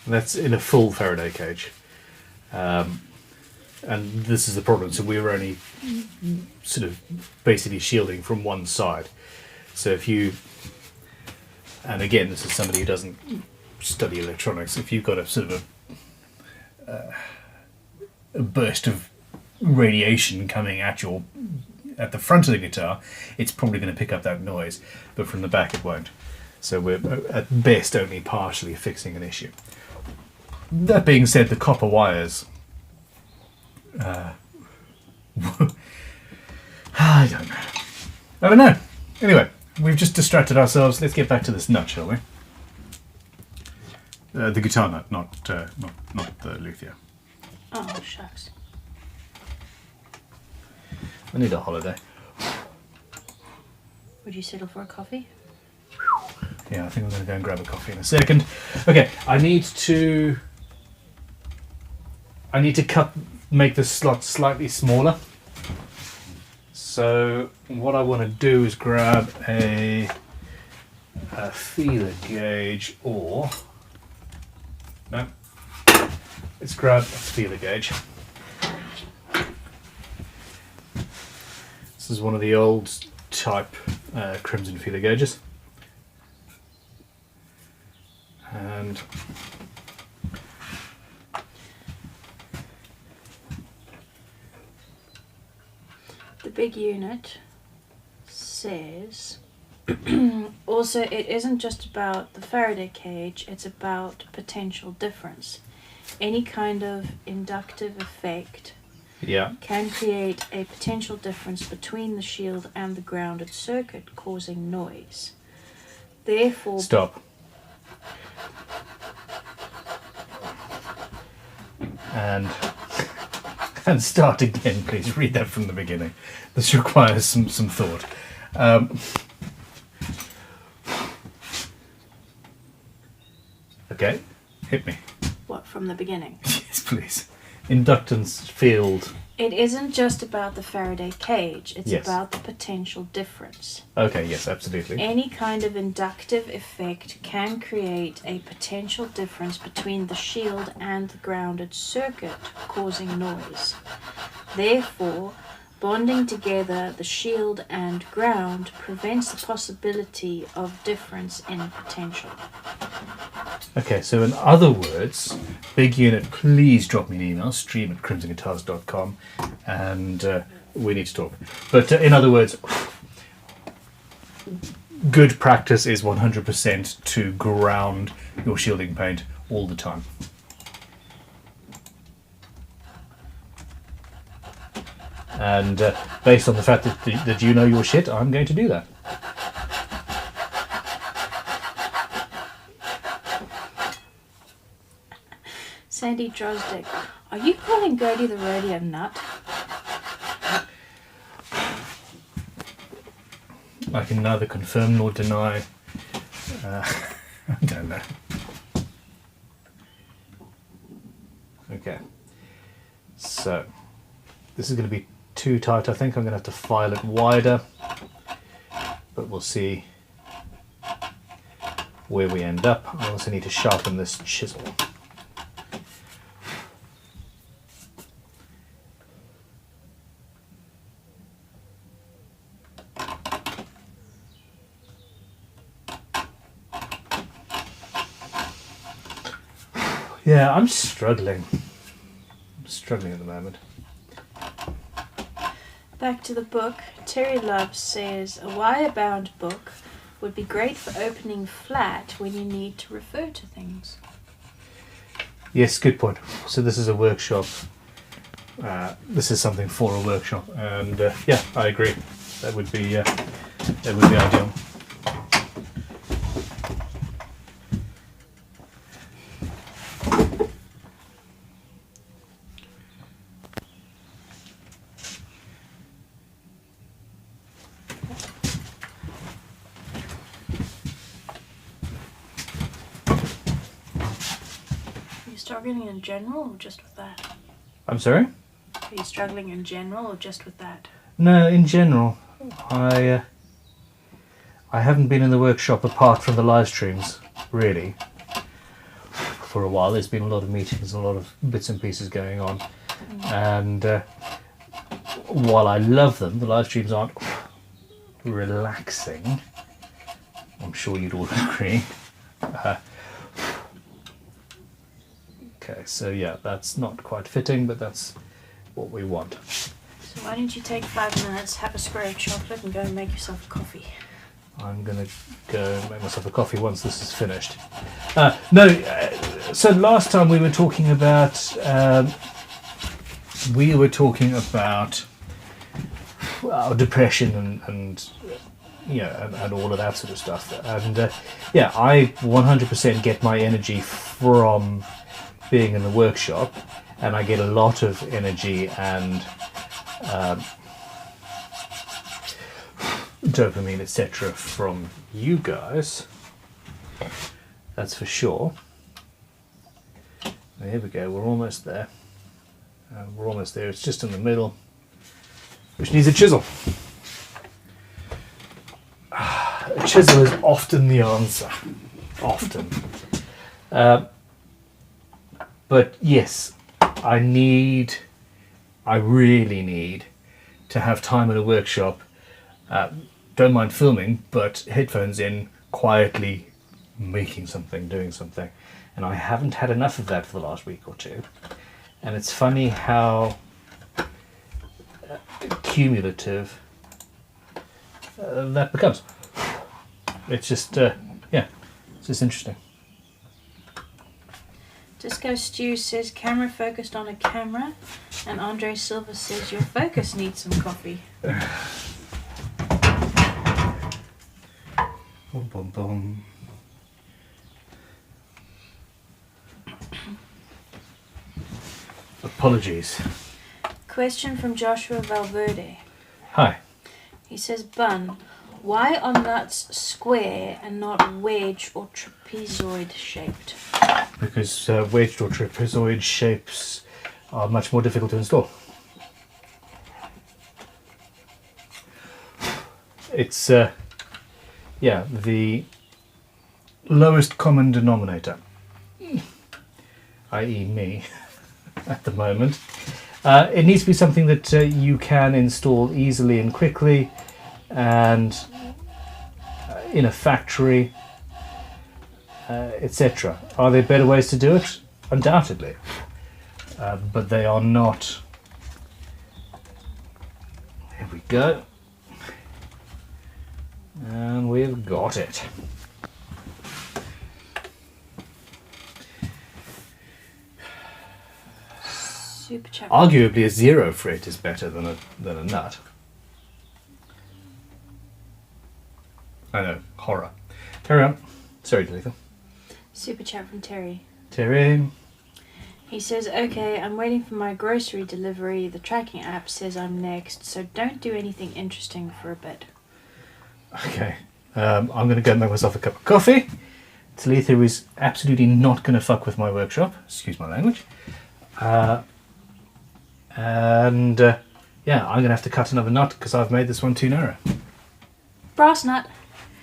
that's in a full Faraday cage. And this is the problem. So we were only sort of basically shielding from one side. So if you, and again, this is somebody who doesn't study electronics, if you've got a sort of a burst of radiation coming at the front of the guitar, it's probably going to pick up that noise, but from the back it won't. So we're at best only partially fixing an issue. That being said, the copper wires, I don't know. Anyway, we've just distracted ourselves. Let's get back to this nut, shall we? The guitar nut, not the luthier. Oh, shucks. I need a holiday. Would you settle for a coffee? Yeah, I think I'm going to go and grab a coffee in a second. Okay, I need to make the slot slightly smaller. So what I want to do is grab a feeler gauge, or no, let's grab a feeler gauge. This is one of the old type crimson feeler gauges. And the big unit says also it isn't just about the Faraday cage, it's about potential difference. Any kind of inductive effect can create a potential difference between the shield and the grounded circuit, causing noise. Therefore, stop. And start again, please. Read that from the beginning. This requires some thought. Okay, hit me. what, from the beginning? Yes, please. Inductance field. It isn't just about the Faraday cage, it's Yes. about the potential difference. Okay, yes, absolutely. Any kind of inductive effect can create a potential difference between the shield and the grounded circuit, causing noise. Therefore, bonding together the shield and ground prevents the possibility of difference in potential. Okay, so in other words, big unit, please drop me an email, stream@crimsonguitars.com, and we need to talk. But in other words, good practice is 100% to ground your shielding paint all the time. And based on the fact that you know your shit, I'm going to do that. Sandy Drozdick, are you calling Gertie the rodeo nut? I can neither confirm nor deny. I don't know. Okay. So, this is going to be too tight. I think I'm going to have to file it wider. But we'll see where we end up. I also need to sharpen this chisel. Yeah, I'm struggling. I'm struggling at the moment. Back to the book. Terry Love says a wire-bound book would be great for opening flat when you need to refer to things. Yes, good point. So this is a workshop. This is something for a workshop, and yeah, I agree. That would be ideal. Are you struggling in general or just with that? I'm sorry? Are you struggling in general or just with that? No, in general, I haven't been in the workshop apart from the live streams, really. For a while, there's been a lot of meetings and a lot of bits and pieces going on, and while I love them, the live streams aren't relaxing. I'm sure you'd all agree. Okay, so yeah, that's not quite fitting, but that's what we want. So why don't you take 5 minutes, have a square of chocolate and go and make yourself a coffee? I'm going to go make myself a coffee once this is finished. So last time we were talking about depression and you know, and all of that sort of stuff. And yeah, I 100% get my energy from being in the workshop, and I get a lot of energy and dopamine, etc., from you guys. That's for sure. There we go. We're almost there. We're almost there. It's just in the middle, which needs a chisel. A chisel is often the answer. Often. But yes, I really need to have time in a workshop. Don't mind filming, but headphones in, quietly making something, doing something. And I haven't had enough of that for the last week or two. And it's funny how cumulative that becomes. It's just, yeah, it's just interesting. Disco Stew says camera focused on a camera, and Andre Silva says your focus needs some coffee. Boom, boom, boom. Apologies. Question from Joshua Valverde. Hi. He says, Bun, why are nuts square and not wedge or trapezoid shaped? Because wedged or trapezoid shapes are much more difficult to install. It's, yeah, the lowest common denominator, i.e. me, at the moment. It needs to be something that you can install easily and quickly, and in a factory, etc. Are there better ways to do it? Undoubtedly. But they are not. There we go. And we've got it. Super chat. Arguably, a zero fret is better than a nut. I know, horror. Carry on. Sorry, Lethal. Super chat from Terry. Terry. He says, okay, I'm waiting for my grocery delivery. The tracking app says I'm next, so don't do anything interesting for a bit. Okay. I'm going to go make myself a cup of coffee. Talitha is absolutely not going to fuck with my workshop. Excuse my language. And yeah, I'm going to have to cut another nut because I've made this one too narrow. Brass nut.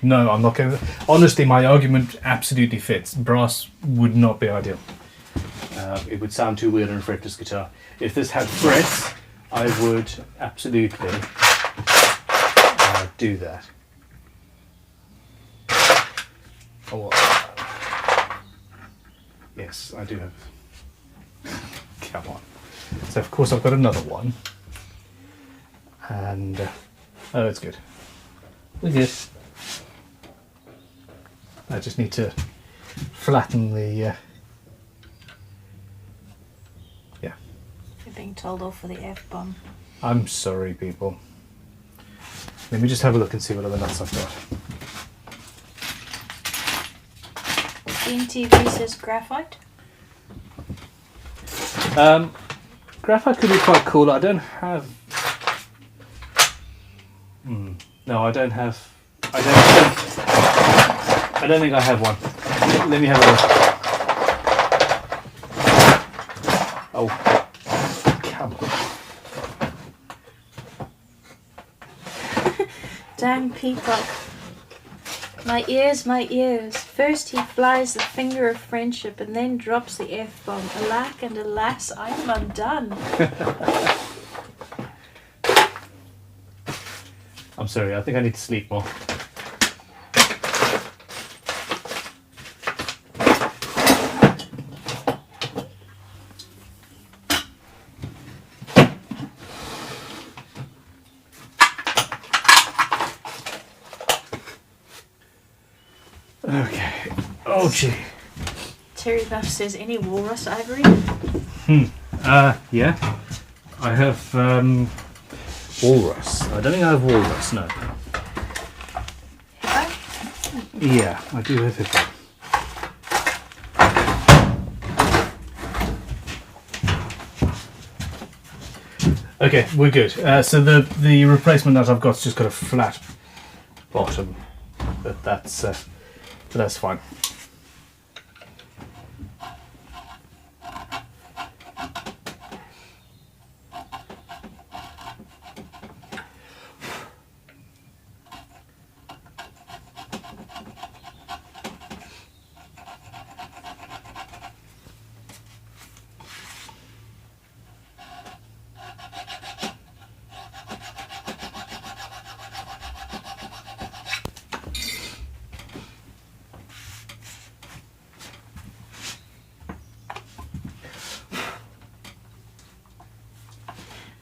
No, I'm not going to. Honestly, my argument absolutely fits. Brass would not be ideal. It would sound too weird on a fretless guitar. If this had frets, I would absolutely do that. Oh, Yes, I do have. Come on. So of course I've got another one. And oh, it's good. We're good. I just need to flatten the. Yeah. You're being told off for the F-bomb. I'm sorry, people. Let me just have a look and see what other nuts I've got. Beam TV says graphite. Graphite could be quite cool. I don't have. No, I don't have. I don't think I have one. Let me have a look. Oh, come on. Dang Peacock. My ears, my ears. First he flies the finger of friendship and then drops the F-bomb. Alack and alas, I am undone. I'm sorry, I think I need to sleep more. Okay. Oh gee. Terry Buff says any walrus ivory? Yeah. I have walrus. I don't think I have walrus, no. Hippo? Yeah, I do have hippo. Okay, we're good. So the replacement nut I've got's just got a flat bottom, but that's fine.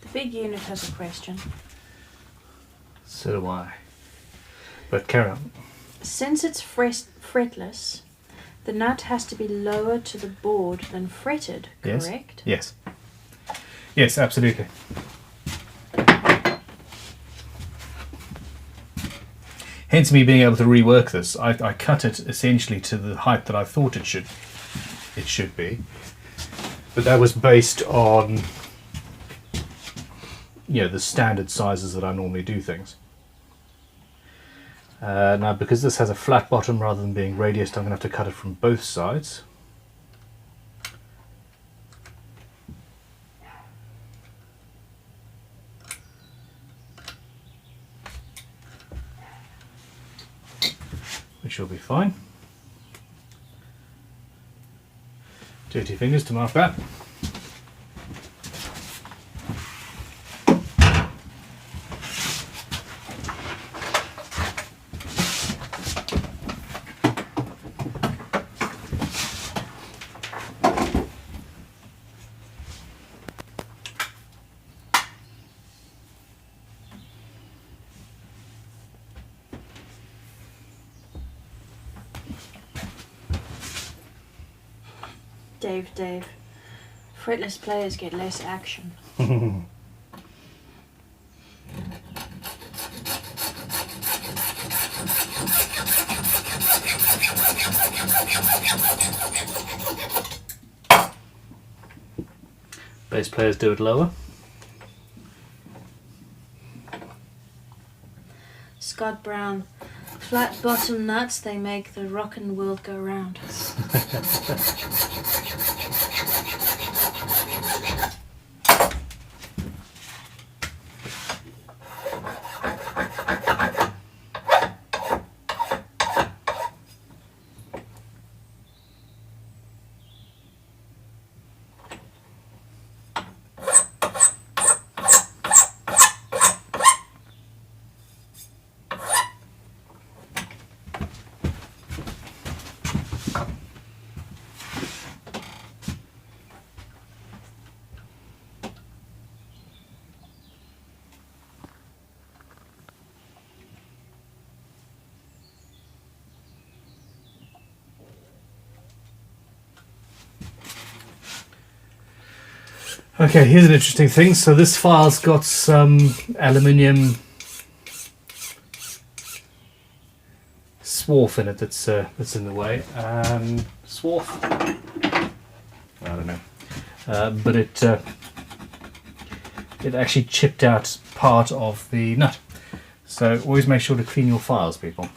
The big unit has a question. So do I. But carry on. Since it's fretless, the nut has to be lower to the board than fretted, Yes. correct? Yes. Yes, absolutely. Hence me being able to rework this. I cut it essentially to the height that I thought it should be. But that was based on the standard sizes that I normally do things. Now because this has a flat bottom rather than being radiused, I'm going to have to cut it from both sides. Which will be fine. Dirty fingers to mark that. Dave. Fretless players get less action. Bass players do it lower. Scott Brown. Flat bottom nuts, they make the rockin' world go round. Okay, here's an interesting thing. So this file's got some aluminium swarf in it that's in the way. Swarf? I don't know. But it actually chipped out part of the nut. So always make sure to clean your files, people.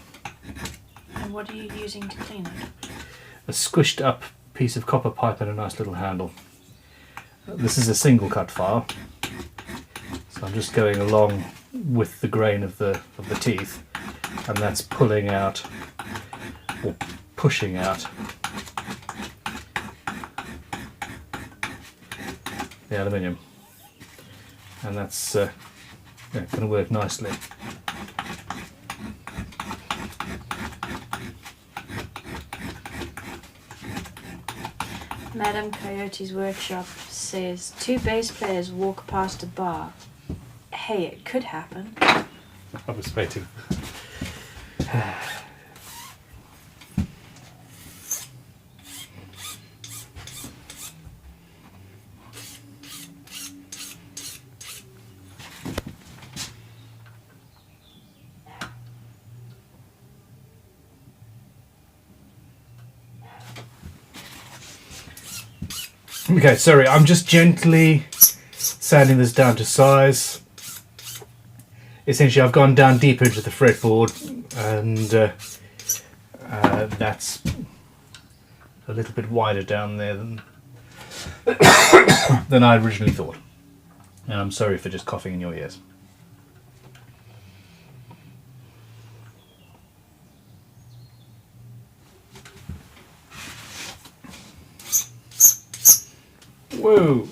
And what are you using to clean it? A squished up piece of copper pipe and a nice little handle. This is a single cut file, so I'm just going along with the grain of the teeth, and that's pulling out or pushing out the aluminium, and that's going to work nicely. Madam Coyote's workshop says 2 bass players walk past a bar. Hey, it could happen. I was waiting. Okay, sorry, I'm just gently sanding this down to size. Essentially, I've gone down deeper into the fretboard, and that's a little bit wider down there than than I originally thought. And I'm sorry for just coughing in your ears. Whoa!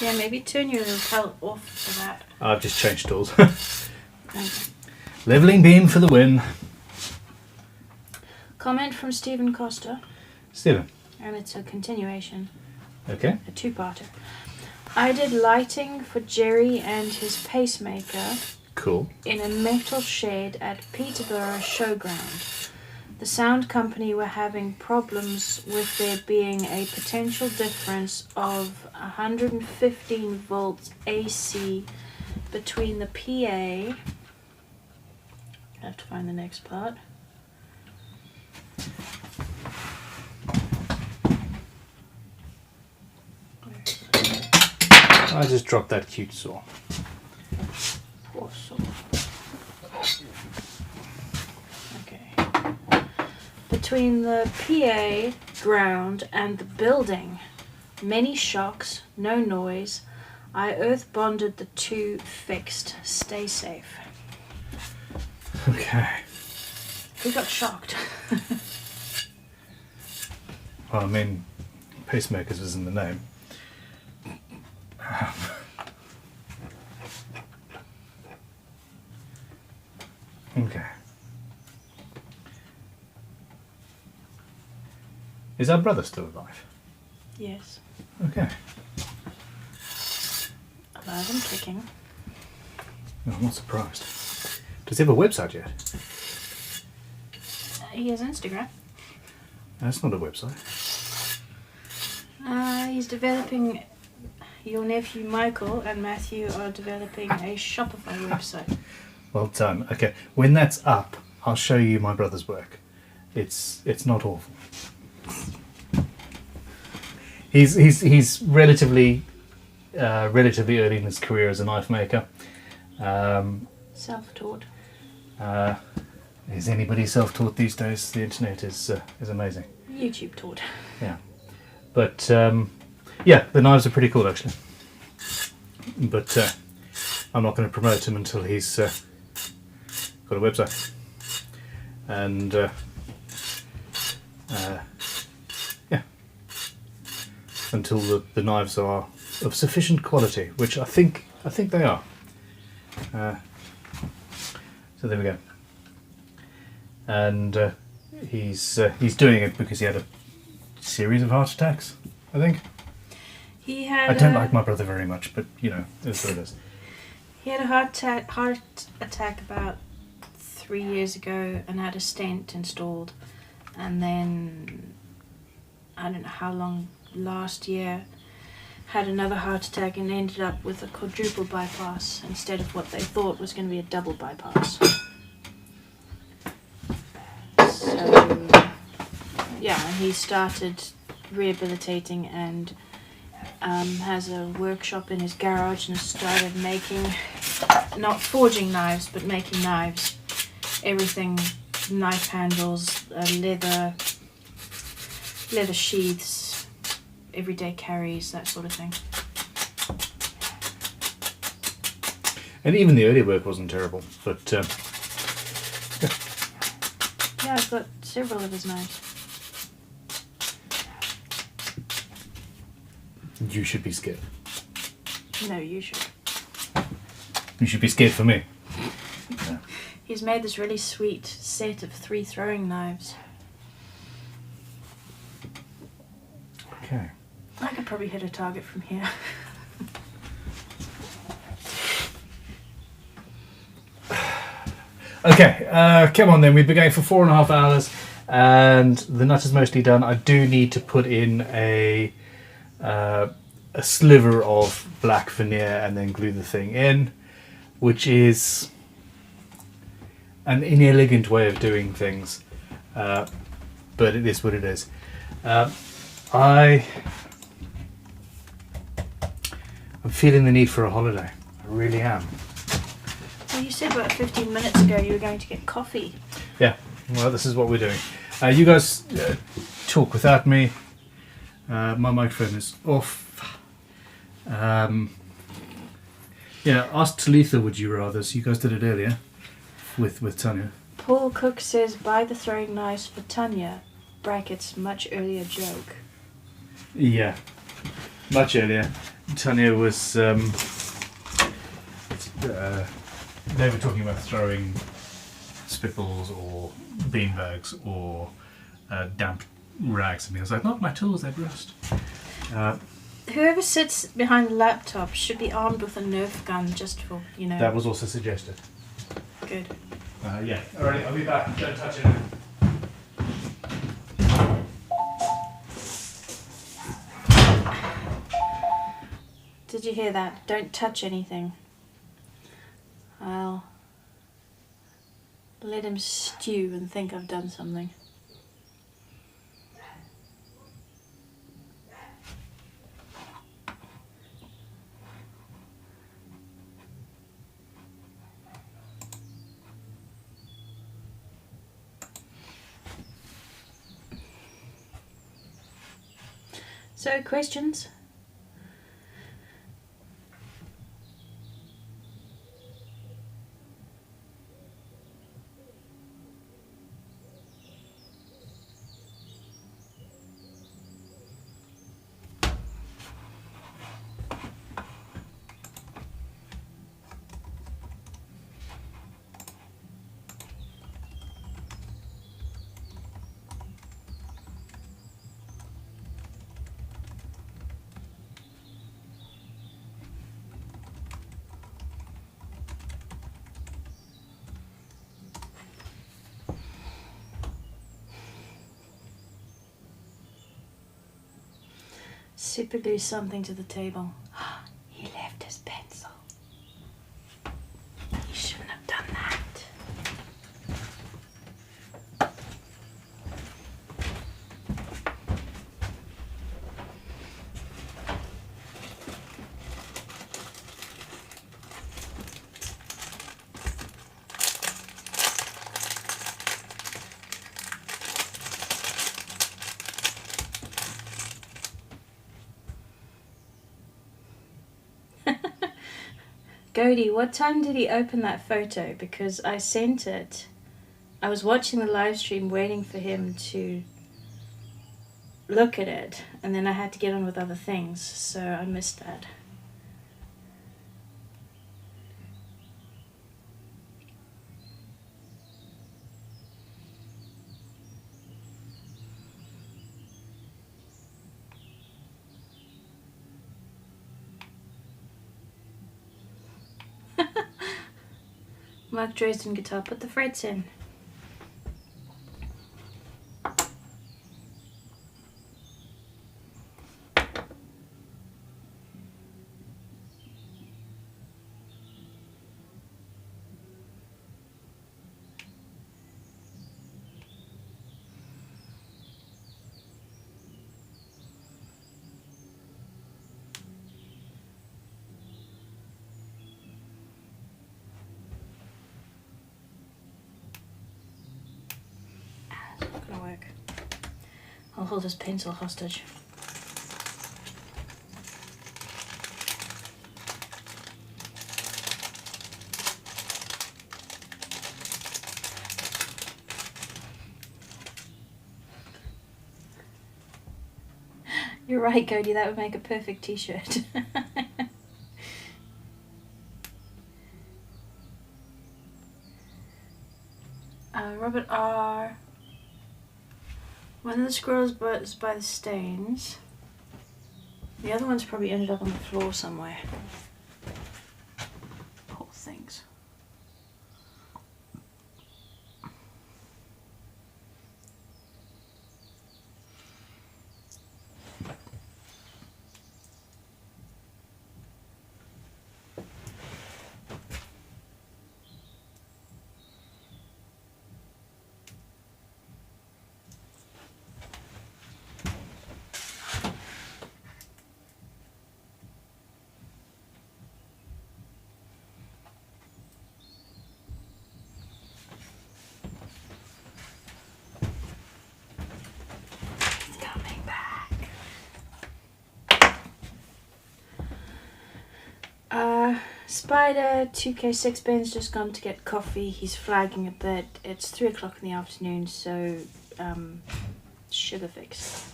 Yeah, maybe turn your lapel off for that. I've just changed tools. Okay. Leveling beam for the win. Comment from Stephen Costa, Stephen. and it's a continuation, Okay. a 2-parter. I did lighting for Jerry and his pacemaker Cool. in a metal shed at Peterborough Showground. The sound company were having problems with there being a potential difference of 115 volts AC between the PA. I have to find the next part. I just dropped that cute saw. Poor soul. Okay. Between the PA, ground, and the building. Many shocks, no noise. I earth bonded the 2 fixed. Stay safe. Okay. Who got shocked? Well, I mean, pacemakers was in the name. Okay. Is our brother still alive? Yes. Okay. Alive and kicking. No, I'm not surprised. Does he have a website yet? He has Instagram. That's not a website. He's developing. Your nephew Michael and Matthew are developing a Shopify website. Well done. Okay, when that's up, I'll show you my brother's work. It's not awful. He's relatively early in his career as a knife maker. Self-taught. Is anybody self-taught these days? The internet is amazing. YouTube taught. Yeah, but yeah, the knives are pretty cool actually. But I'm not going to promote him until he's got a website, and yeah, until the knives are of sufficient quality, which I think they are. So there we go. And he's doing it because he had a series of heart attacks, I think. He had. I don't like my brother very much, but you know, it's what it is. He had a heart attack about 3 years ago and had a stent installed, and then I don't know how long last year had another heart attack and ended up with a quadruple bypass instead of what they thought was going to be a double bypass. So, yeah, he started rehabilitating and has a workshop in his garage and has started making, not forging knives, but making knives. Everything, knife handles, leather sheaths, everyday carries, that sort of thing. And even the early work wasn't terrible, but Yeah, I've got several of his knives. you should be scared. No, you should. You should be scared for me. Yeah. He's made this really sweet set of 3 throwing knives. Okay. I could probably hit a target from here. Okay, come on then. We've been going for 4.5 hours, and the nut is mostly done. I do need to put in a sliver of black veneer and then glue the thing in, which is an inelegant way of doing things, but it is what it is. I'm feeling the need for a holiday. I really am. Well, you said about 15 minutes ago you were going to get coffee. Yeah, well, this is what we're doing. You guys talk without me. My microphone is off. Yeah, ask Talitha, would you rather? So you guys did it earlier with Tanya. Paul Cook says buy the throwing knives for Tanya. Brackets, much earlier joke. Yeah, much earlier. Tanya was. They were talking about throwing spitballs or beanbags or damp rags. And I was like, not my tools, they'd rust. Whoever sits behind the laptop should be armed with a Nerf gun just for, you know. That was also suggested. Good. Yeah, alright, I'll be back. Don't touch it. Did you hear that? Don't touch anything. I'll let him stew and think I've done something. So, questions? Super glue something to the table. He left his pencil. He shouldn't have done that. Godie, what time did he open that photo? Because I sent it. I was watching the live stream waiting for him to look at it, and then I had to get on with other things, so I missed that. Mark Dresden guitar, put the frets in. work. I'll hold his pencil hostage. You're right, Cody, that would make a perfect t-shirt. Robert R. One of the squirrels was by the stains. The other one's probably ended up on the floor somewhere. Poor things. Spider 2K6 Ben's just gone to get coffee. He's flagging it that it's 3 o'clock in the afternoon, so sugar fix.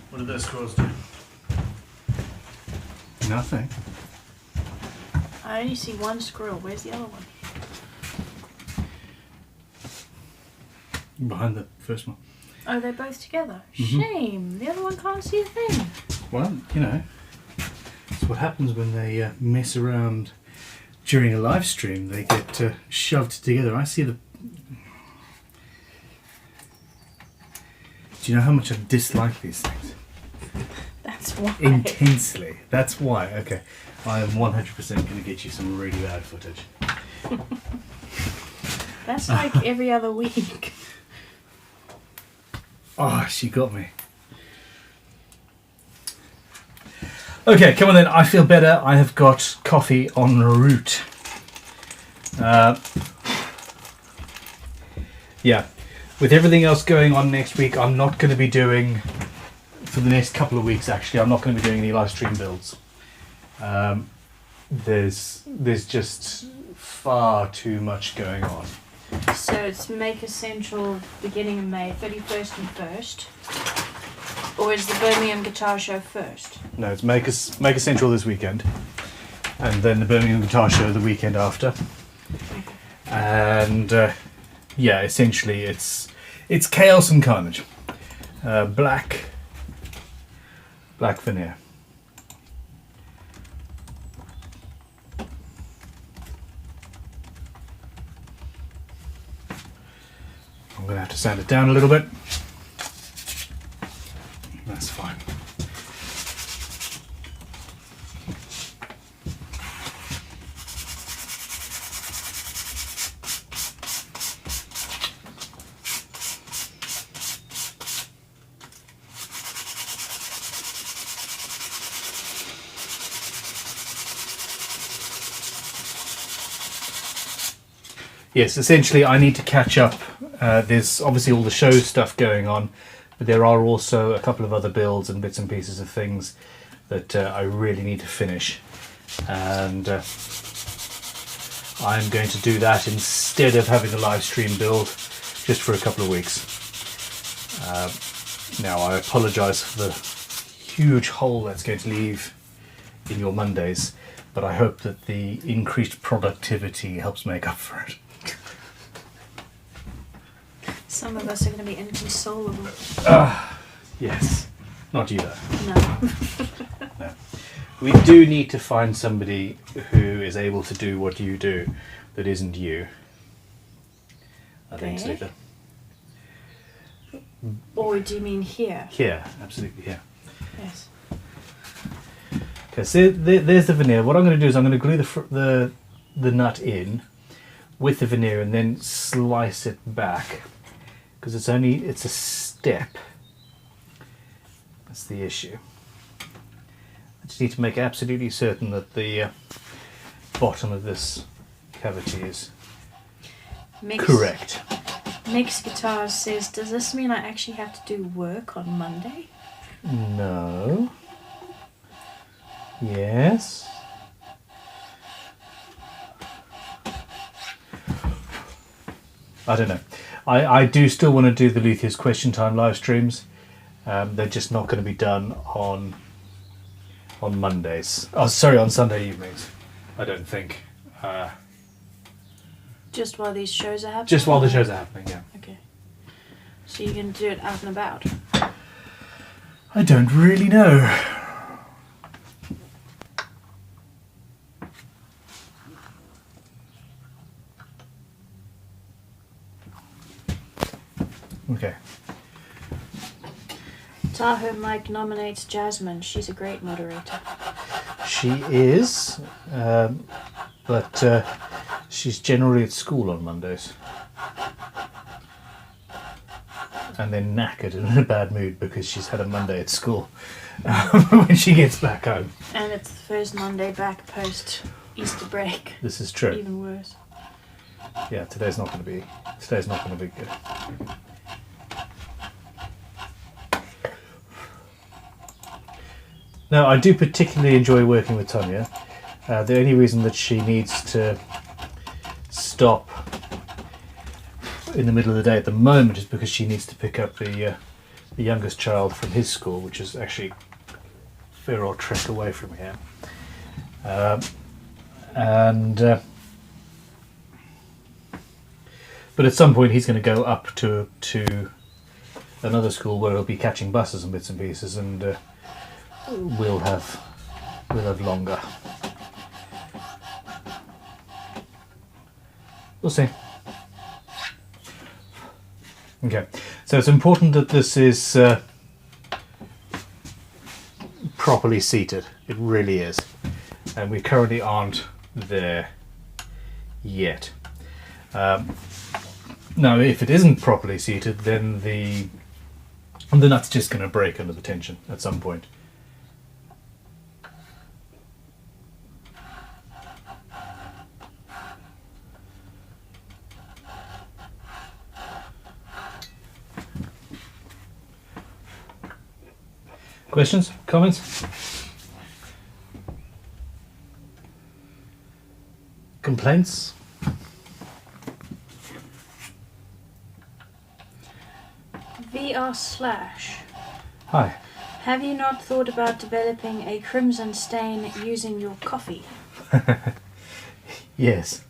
What did those squirrels do? Nothing. I only see one squirrel. Where's the other one? Behind the first one. Oh, they're both together. Mhm. Shame. The other one can't see a thing. Well, you know, it's what happens when they mess around during a live stream. They get shoved together. I see the... Do you know how much I dislike these things? That's why. Intensely. That's why. Okay. I am 100% going to get you some really bad footage. That's like every other week. Oh, she got me. Okay, come on then. I feel better. I have got coffee en route. Yeah. With everything else going on next week, I'm not going to be doing, for the next couple of weeks actually, I'm not going to be doing any live stream builds. There's just far too much going on. So it's Maker Central beginning of May, 31st and 1st. Or is the Birmingham Guitar Show first? No, it's Maker Central this weekend. And then the Birmingham Guitar Show the weekend after. And yeah, essentially it's chaos and carnage. Black veneer. I'm going to have to sand it down a little bit. That's fine. Yes, essentially I need to catch up. There's obviously all the show stuff going on, but there are also a couple of other builds and bits and pieces of things that I really need to finish. And I'm going to do that instead of having a live stream build just for a couple of weeks. Now I apologise for the huge hole that's going to leave in your Mondays, but I hope that the increased productivity helps make up for it. Some of us are going to be inconsolable. Yes. Not you though. No. No. We do need to find somebody who is able to do what you do that isn't you. I think, Okay. Slither. Or do you mean here? Here, absolutely here. Yes. Okay, so there's the veneer. What I'm going to do is I'm going to glue the nut in with the veneer and then slice it back, because it's a step. That's the issue. I just need to make absolutely certain that the bottom of this cavity is Mix, correct. Mix Guitars says, does this mean I actually have to do work on Monday? No. Yes. I don't know. I do still want to do the Luthiers question time live streams. They're just not going to be done on Mondays. Oh, sorry, on Sunday evenings. I don't think. Just while these shows are happening? Just while the shows are happening, yeah. Okay. So you can do it out and about? I don't really know. Okay. Tahoe Mike nominates Jasmine. She's a great moderator. She is, but she's generally at school on Mondays. And then knackered and in a bad mood because she's had a Monday at school when she gets back home. And it's the first Monday back post Easter break. This is true. Even worse. Yeah, today's not going to be good. Now, I do particularly enjoy working with Tonya. The only reason that she needs to stop in the middle of the day at the moment is because she needs to pick up the youngest child from his school, which is actually a fair old trek away from here. But at some point he's going to go up to another school where he'll be catching buses and bits and pieces, and we'll have longer. We'll see. Okay, so it's important that this is properly seated. It really is, and we currently aren't there yet. Now, if it isn't properly seated, then the nut's just going to break under the tension at some point. Questions? Comments? Complaints? VR/. Hi. Have you not thought about developing a crimson stain using your coffee? Yes.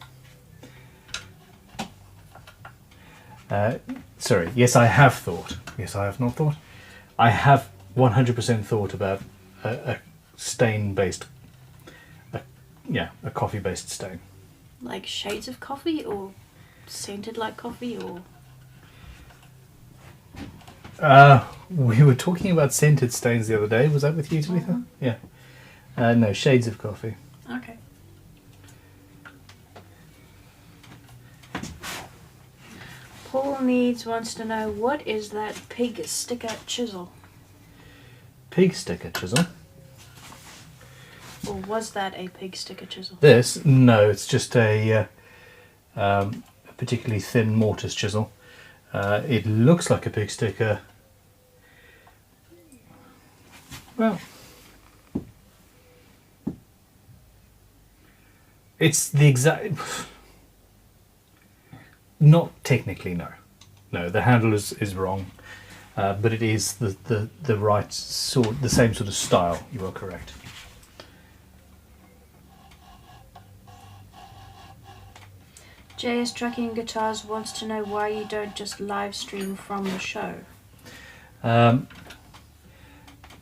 Sorry. Yes, I have thought. Yes, I have not thought. I have 100% thought about a stain-based, a coffee-based stain. Like shades of coffee, or scented like coffee, or? We were talking about scented stains the other day. Was that with you, Talitha? Yeah. No, shades of coffee. Okay. Paul wants to know, what is that pig sticker chisel? Pig sticker chisel? Or was that a pig sticker chisel? This? No, it's just a particularly thin mortise chisel. It looks like a pig sticker. Well, it's the exact... Not technically, no. No, the handle is wrong. But it is the right sort, the same sort of style. You are correct. JS Trucking Guitars wants to know why you don't just live stream from the show.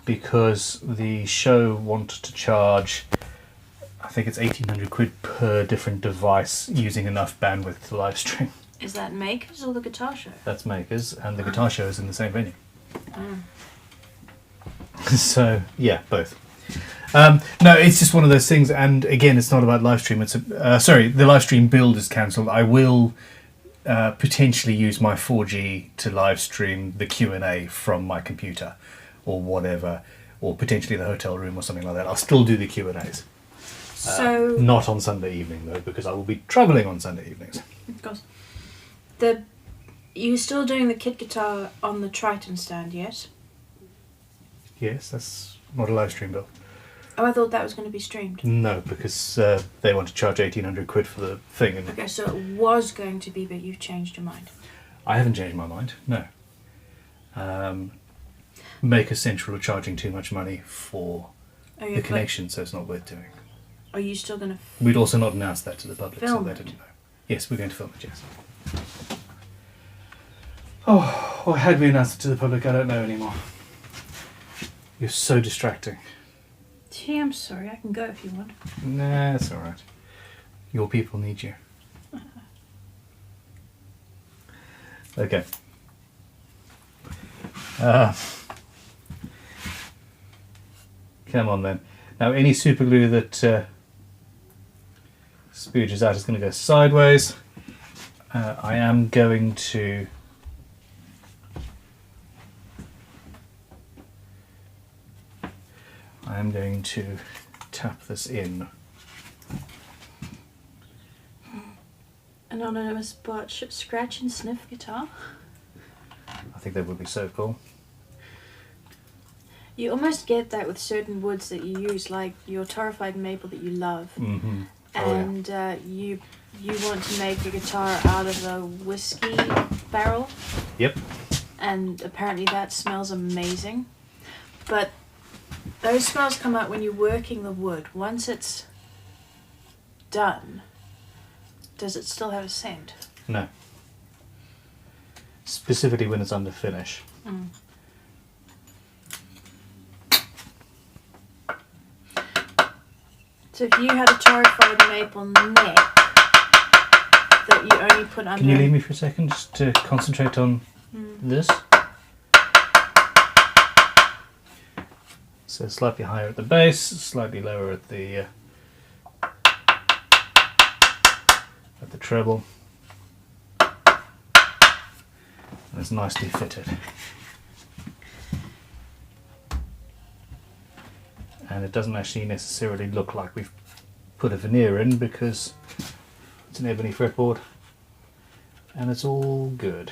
Because the show wanted to charge, I think it's 1,800 quid per different device using enough bandwidth to live stream. Is that Makers or the guitar show? That's Makers, and the guitar show is in the same venue. So, yeah, both. No, it's just one of those things, and again, it's not about live stream. It's sorry, the live stream build is cancelled. I will potentially use my 4G to live stream the Q&A from my computer, or whatever, or potentially the hotel room or something like that. I'll still do the Q&As. So Not on Sunday evening though, because I will be travelling on Sunday evenings. of course, you're still doing the kit guitar on the Triton stand, yes? Yes, that's not a live stream bill. Oh, I thought that was going to be streamed. No, because they want to charge 1,800 quid for the thing. And Okay, so it was going to be, but you've changed your mind. I haven't changed my mind, no. Make Central are charging too much money for Oh, the connection, so it's not worth doing. Are you still going to... We'd also not announced that to the public, Film so they it? didn't know. Yes, we're going to film it, yes. Oh, or had we announced it to the public, I don't know anymore. You're so distracting. Gee, I'm sorry. I can go if you want. Nah, it's alright. Your people need you. Okay. Come on then. Now any super glue that spooges out is going to go sideways. I am going to tap this in. An anonymous bot scratch and sniff guitar. I think that would be so cool. You almost get that with certain woods that you use, like your torrefied maple that you love. Mm-hmm. Oh, And you want to make a guitar out of a whiskey barrel. Yep. And apparently that smells amazing. But those smells come out when you're working the wood. Once it's done, does it still have a scent? No. Specifically when it's under finish. Mm. So if you had a torrefied maple neck that you only put under... Can you leave me for a second just to concentrate on this? So slightly higher at the base, slightly lower at the treble. And it's nicely fitted. And it doesn't actually necessarily look like we've put a veneer in because it's an ebony fretboard and it's all good.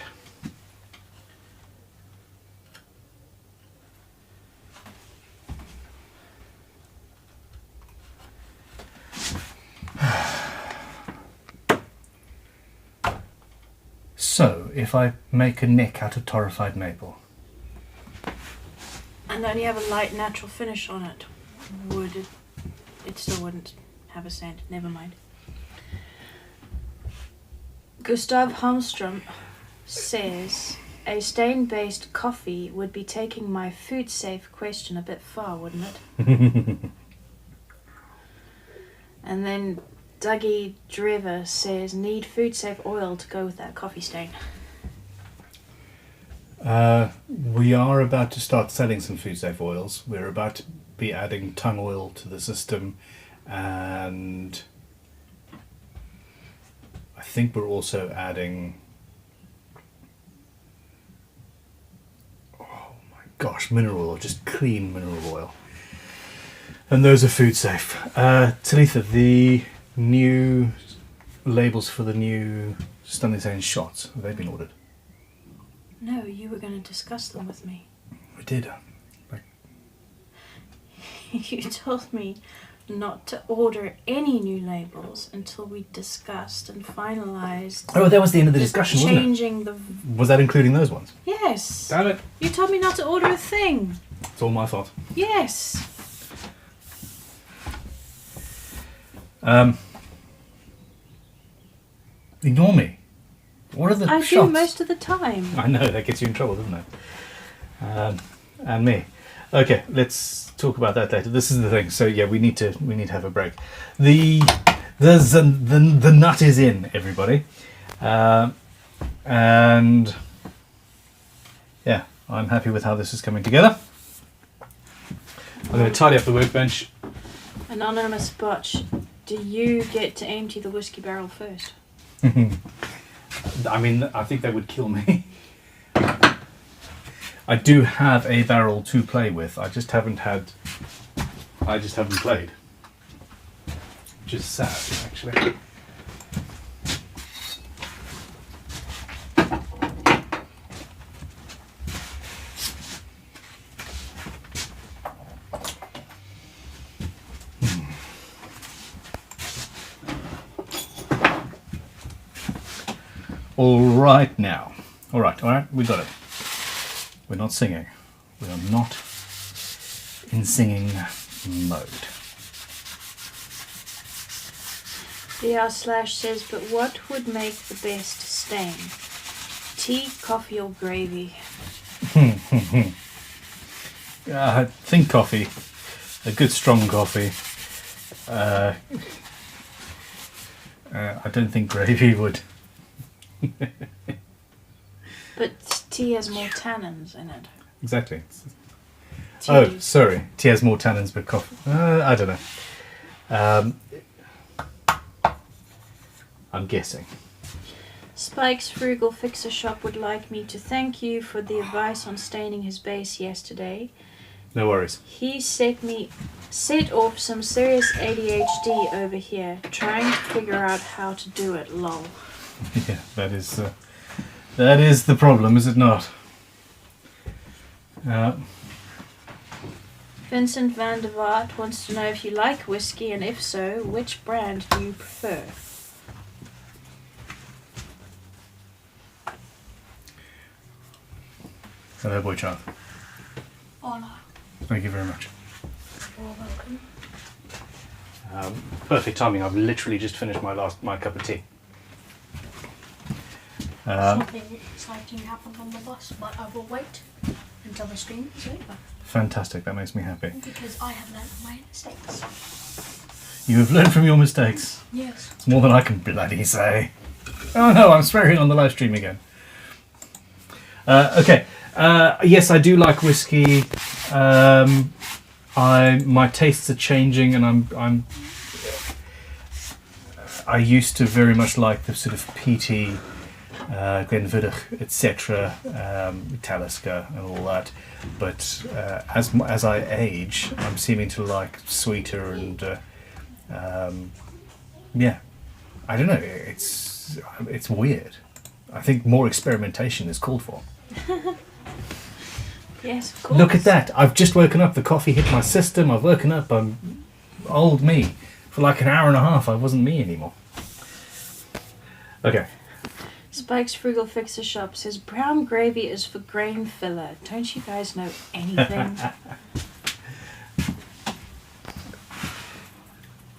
So, if I make a neck out of torrefied maple, and only have a light natural finish on it, would it still wouldn't have a scent. Never mind. Gustav Holmström says a stain-based coffee would be taking my food safe question a bit far, wouldn't it? And then Dougie Driver says need food safe oil to go with that coffee stain. we are about to start selling some food safe oils. We're about to be adding tung oil to the system, and I think we're also adding, oh my gosh, mineral oil, just clean mineral oil. And those are food safe. Talitha, the new labels for the new Stunning Sands shots, have they been ordered? No, you were going to discuss them with me. We did. You told me not to order any new labels until we discussed and finalised Oh, that was the end of the discussion, wasn't it? changing the... Was that including those ones? Yes. Damn it. You told me not to order a thing. It's all my fault. Yes. Ignore me. What are the I shots? do most of the time. I know, that gets you in trouble, doesn't it? And me. Okay, let's talk about that later. This is the thing. So yeah, we need to have a break. The nut is in, everybody, and yeah, I'm happy with how this is coming together. I'm going to tidy up the workbench. Anonymous Botch, do you get to empty the whiskey barrel first? I mean, I think that would kill me. I do have a barrel to play with. I just haven't played. which is sad, actually. All right now. All right, we got it. We're not singing. We are not in singing mode. VR/ says, but what would make the best stain? Tea, coffee, or gravy? I think coffee. A good strong coffee. I don't think gravy would. But tea has more tannins in it. Exactly. Tea. Oh, sorry. Tea has more tannins, but coffee. I don't know. I'm guessing. Spike's Frugal Fixer Shop would like me to thank you for the advice on staining his base yesterday. No worries. He set off some serious ADHD over here, trying to figure out how to do it, lol. Yeah, that is the problem, is it not? Vincent van der Vaart wants to know if you like whiskey, and if so, which brand do you prefer? Hello, boy child. Hola. Thank you very much. You're welcome. Perfect timing. I've literally just finished my cup of tea. Something exciting happened on the bus, but I will wait until the stream is over Fantastic. That makes me happy. because I have learned from my mistakes. You have learned from your mistakes. Yes. It's more than I can bloody say. Oh no, I'm swearing on the live stream again. Okay. Yes, I do like whiskey. My tastes are changing, and I used to very much like the sort of peaty, Glenfiddich, etc., Talisker, and all that. But as I age, I'm seeming to like sweeter and yeah. I don't know. It's weird. I think more experimentation is called for. Yes, of course. Look at that. I've just woken up. The coffee hit my system. I've woken up. I'm old me. For like an hour and a half, I wasn't me anymore. Okay. Spike's Frugal Fixer Shop says brown gravy is for grain filler. Don't you guys know anything?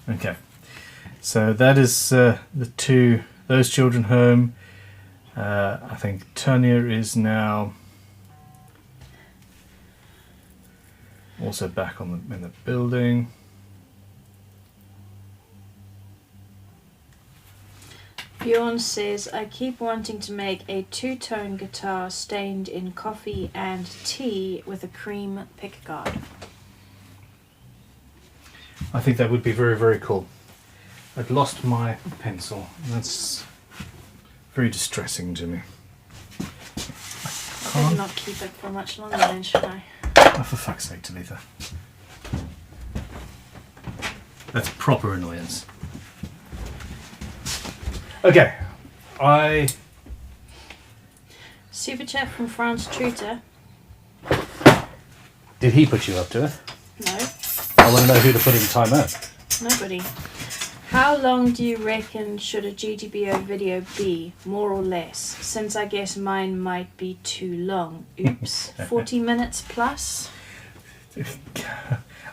Okay. So that is those children home. I think Tanya is now also back in the building. Bjorn says, I keep wanting to make a two-tone guitar stained in coffee and tea with a cream pickguard. I think that would be very, very cool. I'd lost my pencil. That's very distressing to me. Better not keep it for much longer then, should I? Oh, for fuck's sake, Talitha. That's proper annoyance. Okay. Super chat from France Truter. Did he put you up to it? No, I want to know who to put in timeout. nobody. How long do you reckon should a GTBO video be, more or less? Since I guess mine might be too long. Oops. 40 minutes plus?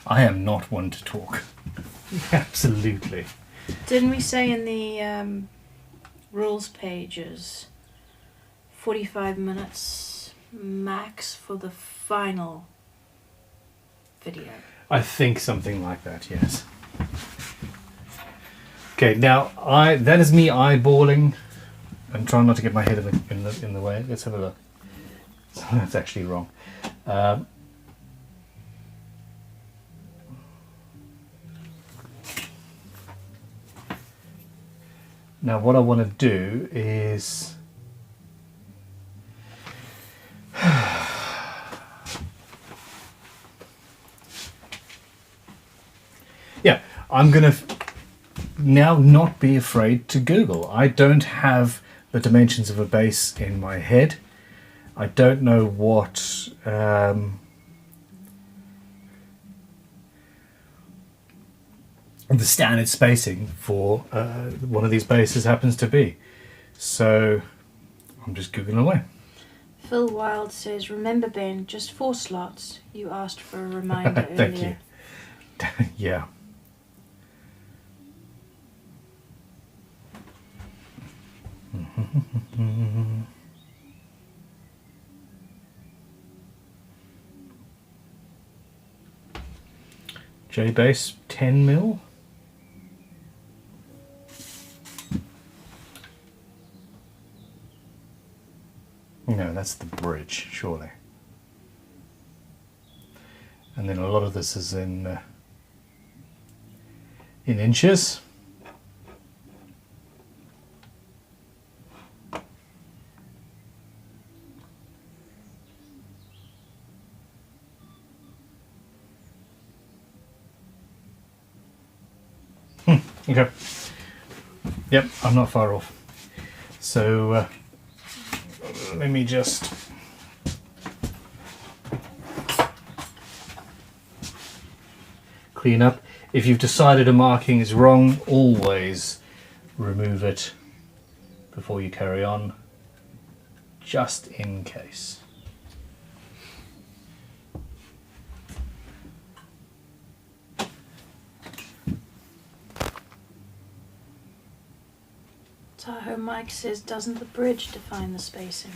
I am not one to talk. Absolutely. Didn't we say in the rules pages 45 minutes max for the final video? I think something like that, yes. Okay, now that is me eyeballing. I'm trying not to get my head in the way. Let's have a look. That's actually wrong. Now what I want to do is yeah, I'm gonna now not be afraid to Google. I don't have the dimensions of a base in my head. I don't know what the standard spacing for one of these bases happens to be. So I'm just Googling away. Phil Wild says, remember Ben, just 4 slots. You asked for a reminder Thank earlier. you. Yeah. J base 10 mil. No, that's the bridge, surely. And then a lot of this is in inches. Okay. Yep, I'm not far off. So let me just clean up. If you've decided a marking is wrong, always remove it before you carry on, just in case. Tahoe Mike says, doesn't the bridge define the spacing?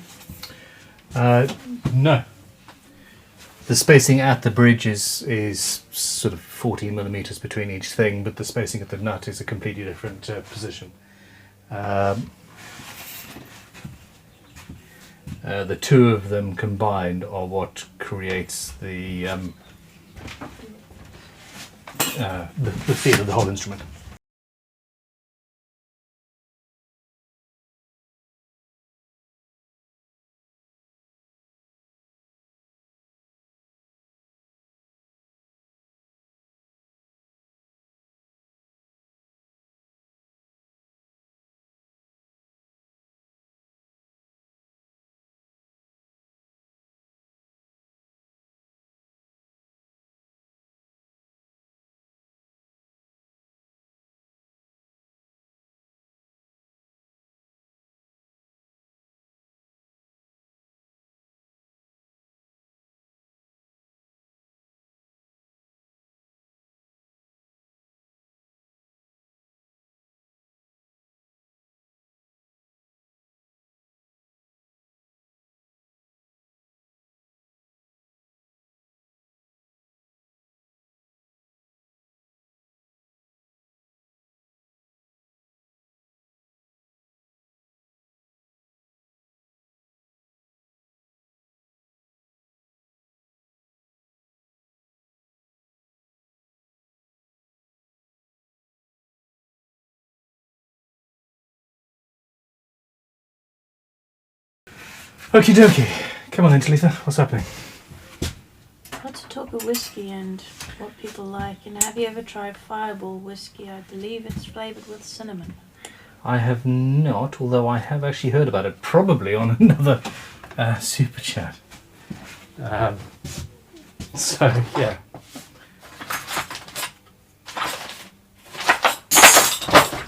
No. The spacing at the bridge is sort of 14 millimeters between each thing, but the spacing at the nut is a completely different position. The two of them combined are what creates the feel of the whole instrument. Okie dokie. Come on then, Talitha. What's happening? Let's talk of whiskey and what people like. And have you ever tried Fireball whiskey? I believe it's flavoured with cinnamon. I have not, although I have actually heard about it, probably on another super chat. So, yeah.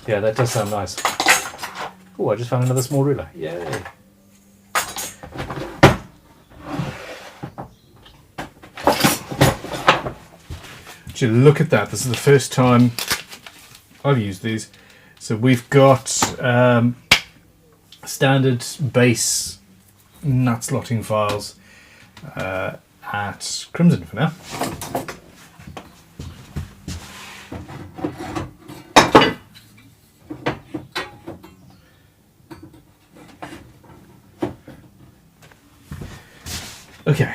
Yeah, that does sound nice. Oh, I just found another small ruler. Yay. Look at that. This is the first time I've used these. So we've got standard base nut slotting files at Crimson for now. Okay.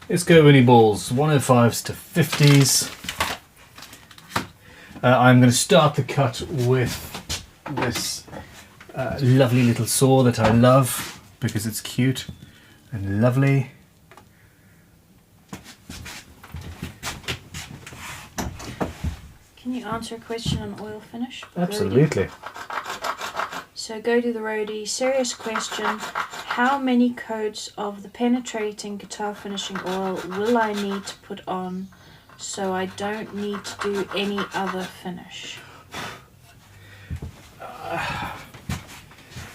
Let's go any balls, 105s to 50s. I'm going to start the cut with this lovely little saw that I love because it's cute. and lovely. Can you answer a question on oil finish? Absolutely. So go to the roadie. Serious question. How many coats of the penetrating guitar finishing oil will I need to put on so I don't need to do any other finish?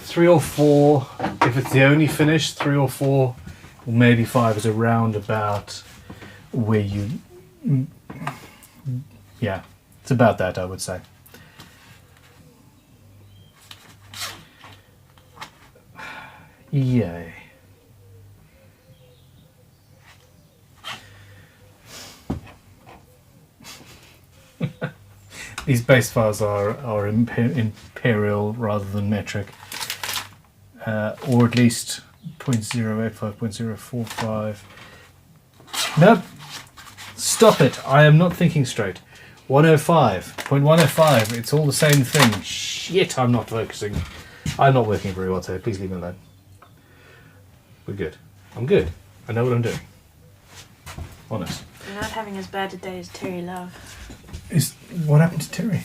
3 or 4, if it's the only finish, 3 or 4, or maybe 5 is around about where you... Yeah, it's about that, I would say. Yay. These base files are imperial rather than metric, or at least 0.085, 0.045. Nope. Stop it. I am not thinking straight. 105, 0.105. It's all the same thing. Shit, I'm not focusing. I'm not working very well today. Please leave me alone. We're good. I'm good. I know what I'm doing. Honest. You're not having as bad a day as Terry Love. What happened to Terry?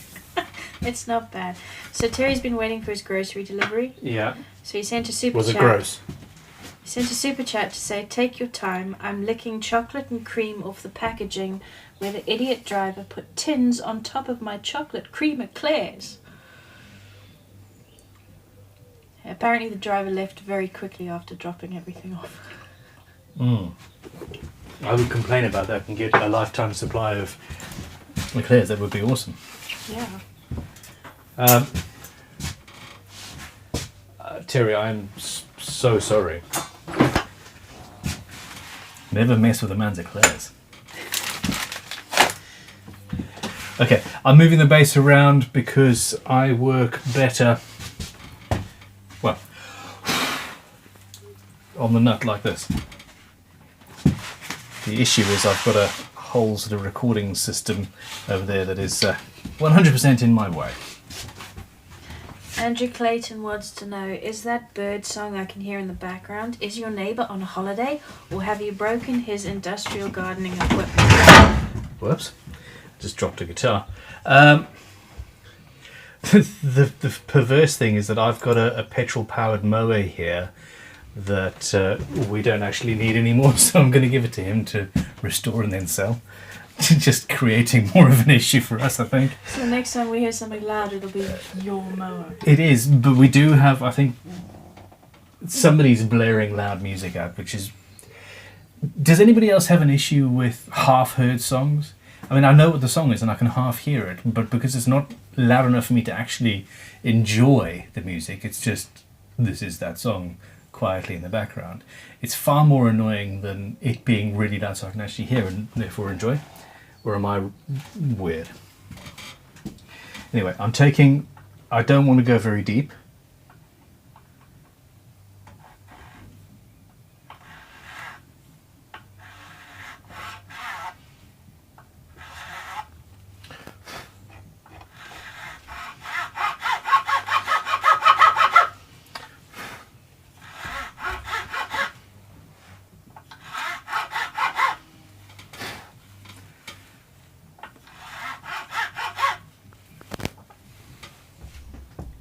It's not bad. So Terry's been waiting for his grocery delivery. Yeah. So he sent a super Was chat. it gross? He sent a super chat to say, take your time. I'm licking chocolate and cream off the packaging where the idiot driver put tins on top of my chocolate cream eclairs. Apparently the driver left very quickly after dropping everything off. I would complain about that and get a lifetime supply of eclairs. That would be awesome. Yeah. Terry, I'm so sorry. Never mess with a man's eclairs. Okay, I'm moving the base around because I work better, well, on the nut like this. The issue is I've got a whole sort of recording system over there that is 100% in my way. Andrew Clayton wants to know, is that bird song I can hear in the background, is your neighbour on holiday, or have you broken his industrial gardening equipment? Whoops, just dropped a guitar. The perverse thing is that I've got a petrol-powered mower here that we don't actually need anymore, so I'm going to give it to him to restore and then sell. Just creating more of an issue for us, I think. So next time we hear something loud, it'll be your mower. It is, but we do have, I think, somebody's blaring loud music out, which is... Does anybody else have an issue with half-heard songs? I mean, I know what the song is and I can half hear it, but because it's not loud enough for me to actually enjoy the music, it's just, this is that song quietly in the background. It's far more annoying than it being really loud so I can actually hear and therefore enjoy. Or am I weird? Anyway, I don't want to go very deep.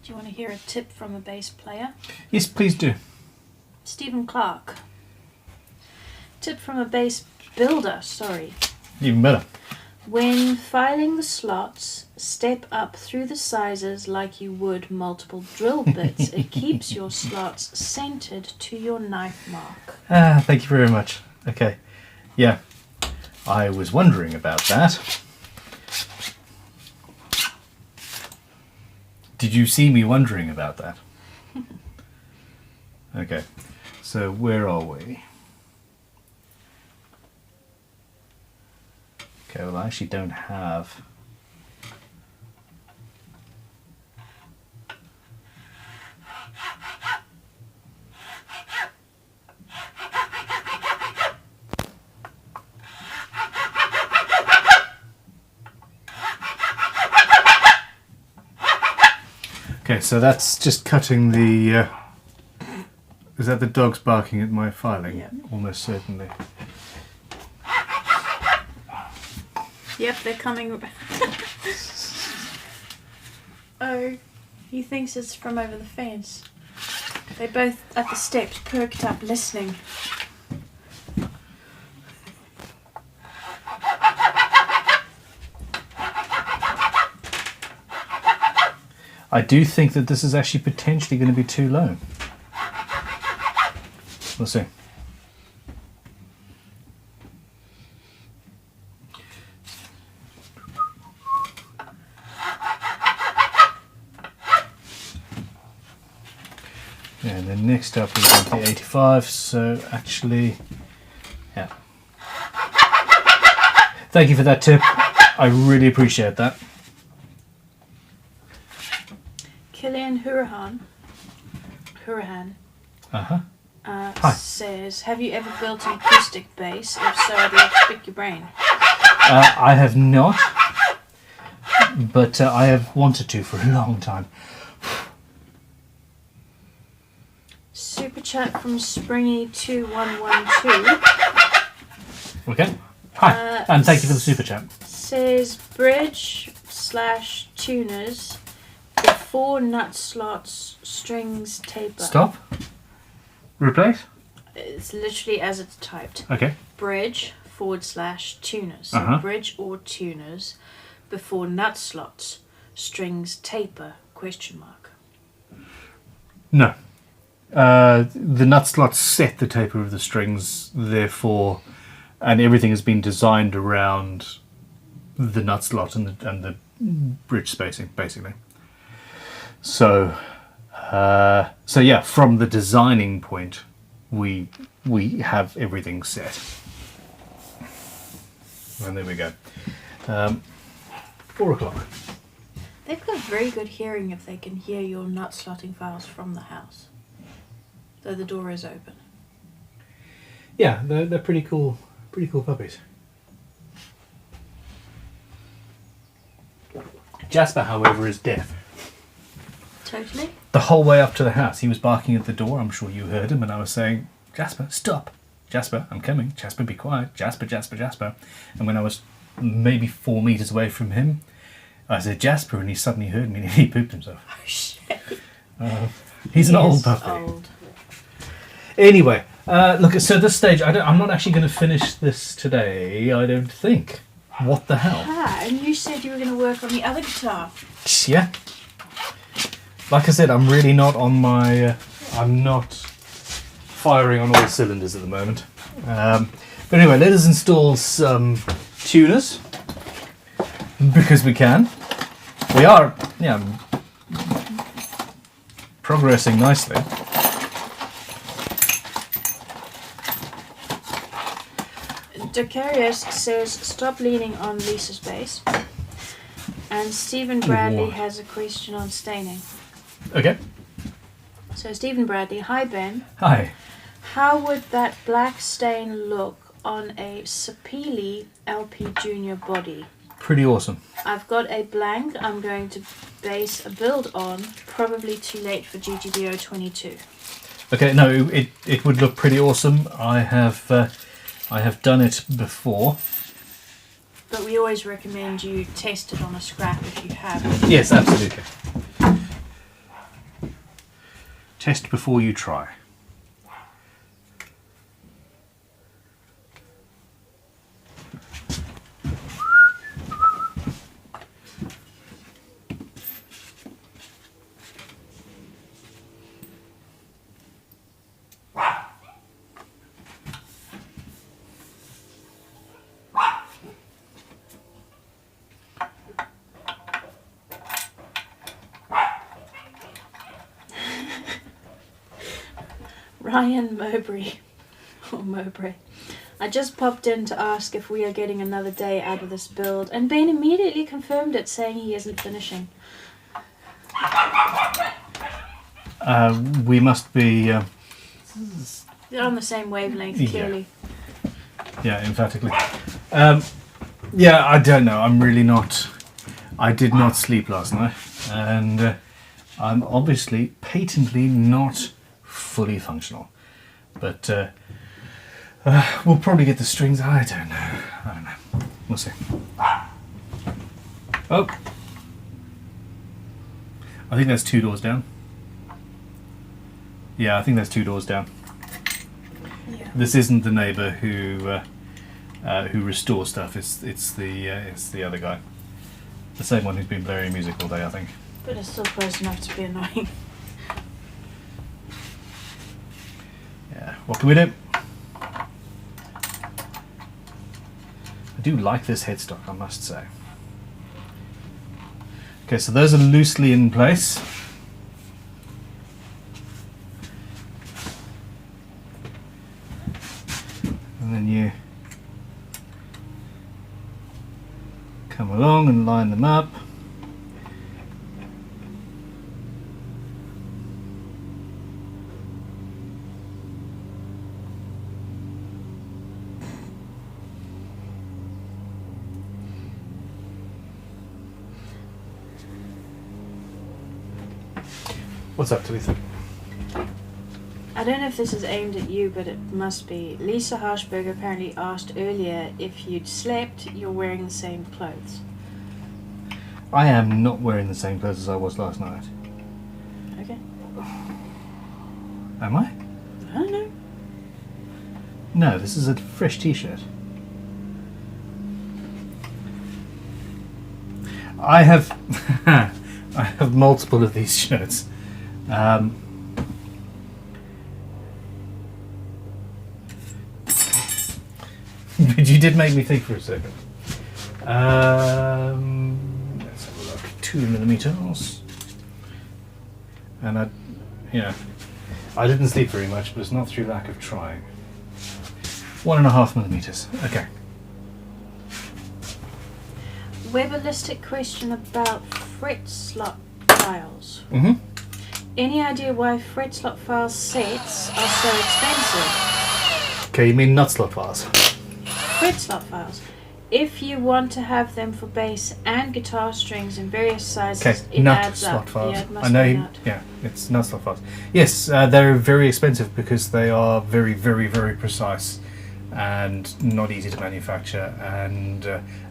Do you want to hear a tip from a bass player? Yes, please do. Stephen Clark. Tip from a bass builder, sorry. Even better. When filing the slots, step up through the sizes like you would multiple drill bits. It keeps your slots centered to your knife mark. Thank you very much. Okay. Yeah. I was wondering about that. Did you see me wondering about that? Okay. So where are we? Okay, well I actually don't have... Okay, so that's just cutting the Was that the dogs barking at my filing? Yeah. Almost certainly. Yep, they're coming. Oh, he thinks it's from over the fence. They both at the steps perked up listening. I do think that this is actually potentially going to be too low. We'll see. And then next up we have the 85, so actually, yeah. Thank you for that tip. I really appreciate that. Killian Hurahan Uh-huh. Hi. says, have you ever built an acoustic bass? If so, I'd like to pick your brain. I have not, but I have wanted to for a long time. Super chat from Springy2112 Okay. Hi, and thank you for the super chat. says bridge/tuners before nut slots, strings, taper. Stop. Replace. It's literally as it's typed. Okay. Bridge/tuners. So Uh-huh. bridge or tuners before nut slots, strings, taper, ? No. The nut slots set the taper of the strings, therefore, and everything has been designed around the nut slot and the bridge spacing, basically. So yeah, from the designing point, we have everything set. And there we go. 4 o'clock. They've got very good hearing if they can hear your nut slotting files from the house, though the door is open. Yeah, they're pretty cool puppies. Jasper, however, is deaf. Totally. The whole way up to the house, he was barking at the door. I'm sure you heard him, and I was saying, Jasper, stop. Jasper, I'm coming. Jasper, be quiet. Jasper, Jasper, Jasper. And when I was maybe 4 meters away from him, I said, Jasper, and he suddenly heard me and he pooped himself. Oh shit. He's an He old is puppy. old. Anyway, look, so this stage, I'm not actually going to finish this today, I don't think. What the hell? Ah, and you said you were going to work on the other guitar. Yeah. Like I said, I'm really not on my... I'm not firing on all cylinders at the moment. But anyway, let us install some tuners. Because we can. We are, yeah, progressing nicely. Docarius says, stop leaning on Lisa's bass. And Stephen Bradley what? has a question on staining. Okay. So Stephen Bradley, hi Ben. Hi. How would that black stain look on a Sapele LP Junior body? Pretty awesome. I've got a blank I'm going to base a build on, probably too late for GGBO 22. Okay, no, it would look pretty awesome. I have done it before. But we always recommend you test it on a scrap if you have. Yes, absolutely. Test before you try. Ryan Mowbray. Or Mowbray. I just popped in to ask if we are getting another day out of this build, and Bane immediately confirmed it, saying he isn't finishing. We must be... They're on the same wavelength, Yeah. clearly. Yeah, emphatically. Yeah, I don't know. I'm really not... I did not sleep last night. And I'm obviously patently not fully functional. But we'll probably get the strings. I don't know. We'll see. Oh, I think that's 2 doors down. Yeah, I think that's 2 doors down. Yeah. This isn't the neighbour who restores stuff. It's the other guy, the same one who's been blaring music all day, I think. But it's still close enough to be annoying. Yeah. What can we do? I do like this headstock, I must say. Okay, so those are loosely in place. And then you come along and line them up. What's up, Talitha? I don't know if this is aimed at you, but it must be. Lisa Harshberg apparently asked earlier if you'd slept, you're wearing the same clothes. I am not wearing the same clothes as I was last night. Okay. Am I? I don't know. No, this is a fresh t-shirt. I have I have multiple of these shirts. But you did make me think for a second. Let's have a look. 2mm. And I didn't sleep very much, but it's not through lack of trying. 1.5mm. Okay. Webelistic question about fret slot files. Mm-hmm. Any idea why fret slot file sets are so expensive? Okay, you mean nut slot files? Fret slot files. If you want to have them for bass and guitar strings in various sizes, Okay, it nut adds slot up. files. Yeah, it must I know. be nut. Yeah, it's nut slot files. Yes, they're very expensive because they are very, very, very precise and not easy to manufacture. And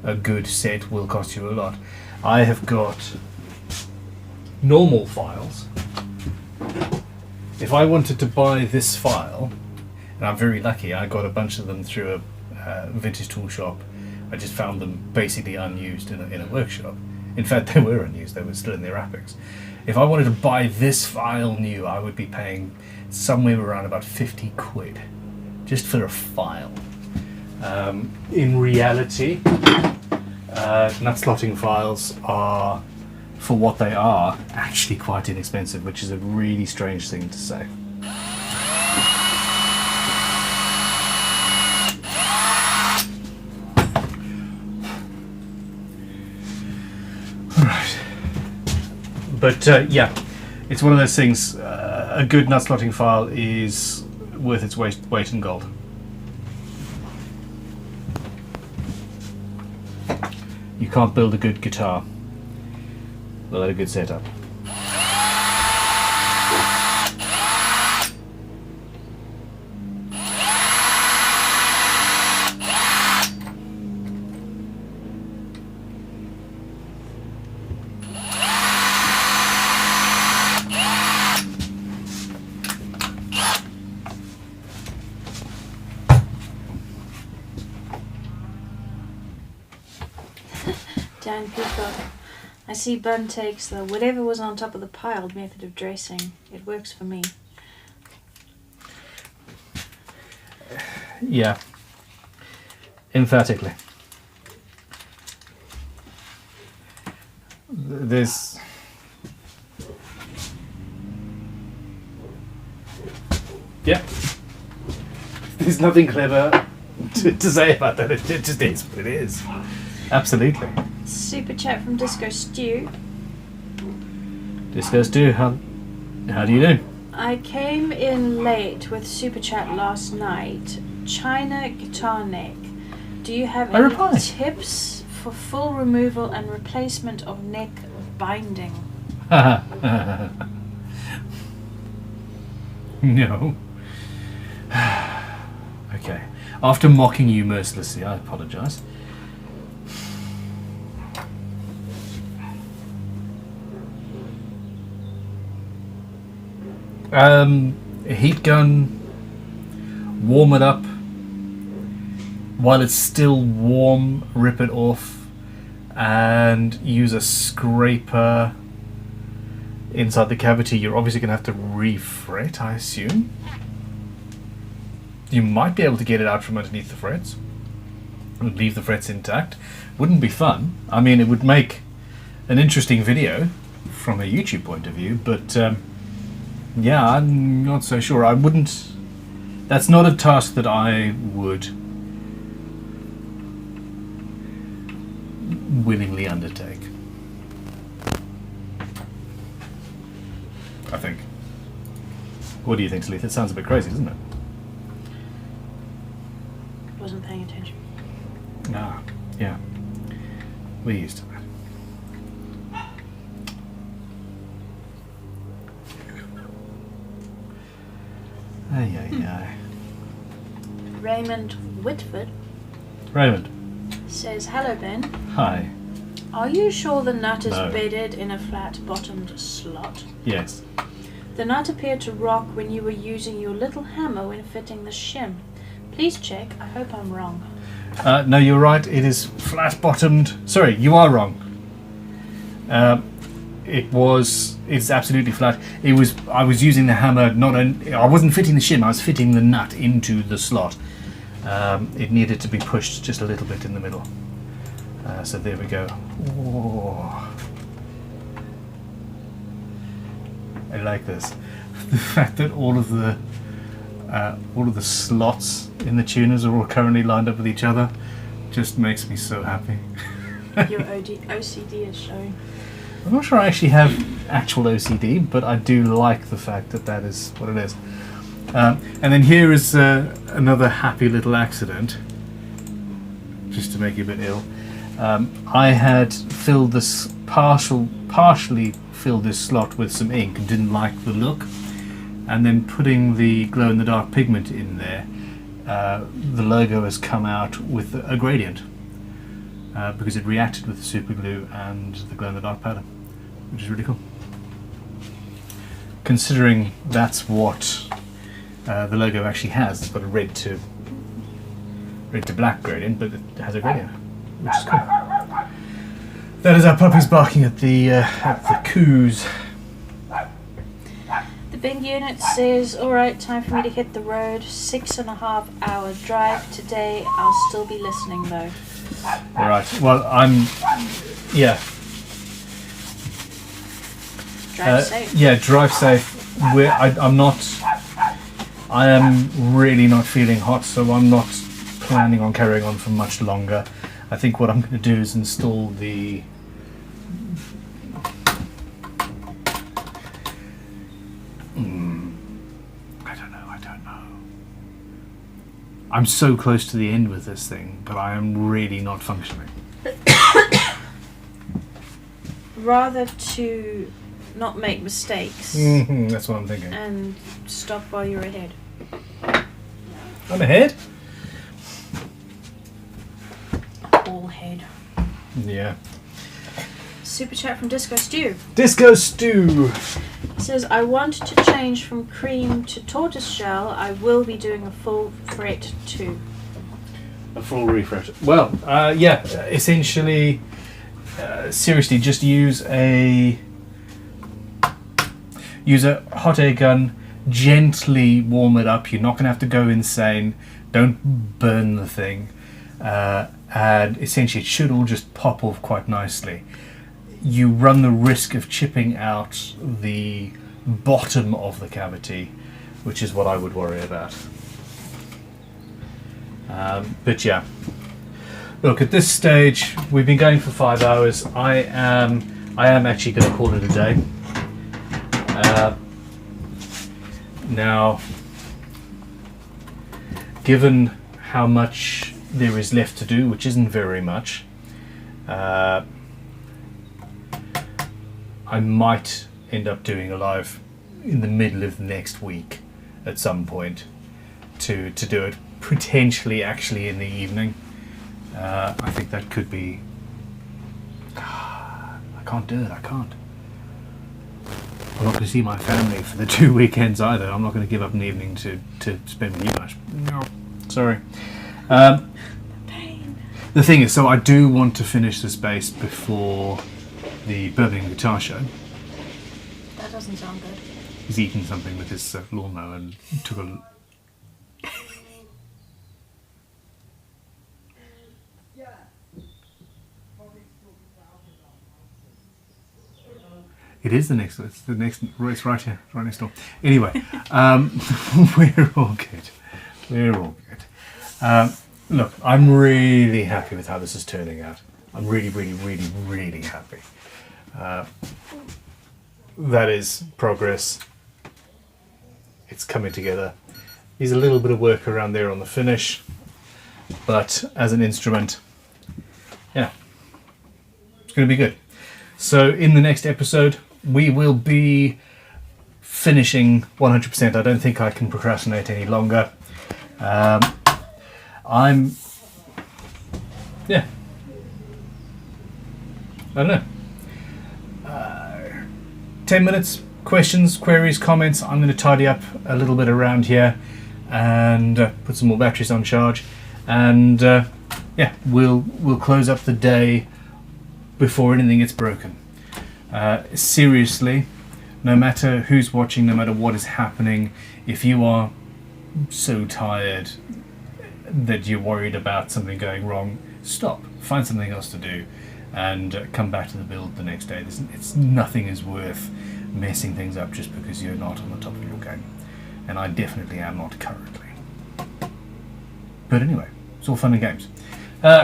a good set will cost you a lot. I have got normal files. If I wanted to buy this file, and I'm very lucky, I got a bunch of them through a vintage tool shop. I just found them basically unused in a workshop. In fact, they were unused, they were still in their wrappings. If I wanted to buy this file new, I would be paying somewhere around about 50 quid just for a file. In reality, nut slotting files are, for what they are, actually quite inexpensive, which is a really strange thing to say. Alright. But yeah, it's one of those things, a good nut slotting file is worth its weight in gold. You can't build a good guitar without a good setup. Dan Peacock. I see Bun takes the whatever was on top of the piled method of dressing. It works for me. Yeah. Emphatically. There's... Yeah. There's nothing clever to say about that. It just is what it is. Absolutely. Super chat from Disco Stew. Discuss too. How do you do? I came in late with super chat last night. China guitar neck. Do you have I any replied. tips for full removal and replacement of neck binding? No. Okay. After mocking you mercilessly, I apologise. A heat gun, warm it up. While it's still warm, rip it off and use a scraper inside the cavity. You're obviously going to have to refret, I assume. You might be able to get it out from underneath the frets and leave the frets intact. Wouldn't be fun. I mean, it would make an interesting video from a YouTube point of view, but yeah, I'm not so sure. I wouldn't... That's not a task that I would willingly undertake, I think. What do you think, Sleeth? It sounds a bit crazy, doesn't it? Wasn't paying attention. Ah, yeah. We're used to that. Ay, ay, ay. Raymond Whitford Raymond, says, "Hello Ben. hi. Are you sure the nut is No. bedded in a flat-bottomed slot? Yes. The nut appeared to rock when you were using your little hammer when fitting the shim. Please check. I hope I'm wrong." No, you're right. It is flat-bottomed. Sorry, you are wrong. It's absolutely flat. I was using the hammer. I wasn't fitting the shim. I was fitting the nut into the slot. It needed to be pushed just a little bit in the middle. So there we go. Oh. I like this. The fact that all of the slots in the tuners are all currently lined up with each other just makes me so happy. Your OCD is showing. I'm not sure I actually have actual OCD, but I do like the fact that that is what it is. And then here is another happy little accident, just to make you a bit ill. I had filled this partially filled this slot with some ink and didn't like the look, and then putting the glow-in-the-dark pigment in there, the logo has come out with a gradient because it reacted with the super glue and the glow-in-the-dark powder, which is really cool. Considering that's what the logo actually has, it's got a red to black gradient, but it has a gradient, which is cool. That is our puppies barking at the coos. The big unit says, "Alright, time for me to hit the road. 6.5 hour drive today. I'll still be listening though." All right. Well, yeah. Drive safe. Yeah, drive safe. I am really not feeling hot, so I'm not planning on carrying on for much longer. I think what I'm going to do is install the I don't know. I'm so close to the end with this thing, but I am really not functioning. Rather to not make mistakes That's what I'm thinking. and stop while you're ahead. I'm ahead? All head. Yeah. Super chat from Disco Stew. Disco Stew! It says, "I want to change from cream to tortoiseshell. I will be doing a full fret too." A full refresh. Well, yeah, essentially, seriously, just use a hot air gun, gently warm it up. You're not going to have to go insane. Don't burn the thing. And essentially it should all just pop off quite nicely. You run the risk of chipping out the bottom of the cavity, which is what I would worry about. But yeah, look, at this stage we've been going for 5 hours. I am actually going to call it a day. Now, given how much there is left to do, which isn't very much, I might end up doing a live in the middle of next week at some point to do it, potentially actually in the evening. I think that could be... I can't do it, I can't. I'm not going to see my family for the 2 weekends either. I'm not going to give up an evening to spend with you guys. No, sorry. Pain. The thing is, so I do want to finish this base before the Birmingham Guitar Show. That doesn't sound good. He's eaten something with his lawnmower and took a... It is the next. It's the next. It's right here, right next door. Anyway, we're all good. We're all good. Look, I'm really happy with how this is turning out. I'm really, really, really, really happy. That is progress. It's coming together. There's a little bit of work around there on the finish, but as an instrument, yeah, it's going to be good. So in the next episode, we will be finishing 100%. I don't think I can procrastinate any longer. Yeah. I don't know. 10 minutes, questions, queries, comments. I'm going to tidy up a little bit around here and put some more batteries on charge. And yeah, we'll close up the day before anything gets broken. Seriously, no matter who's watching, no matter what is happening, if you are so tired that you're worried about something going wrong, stop, find something else to do, and come back to the build the next day. It's nothing is worth messing things up just because you're not on the top of your game, and I definitely am not currently. But anyway, it's all fun and games.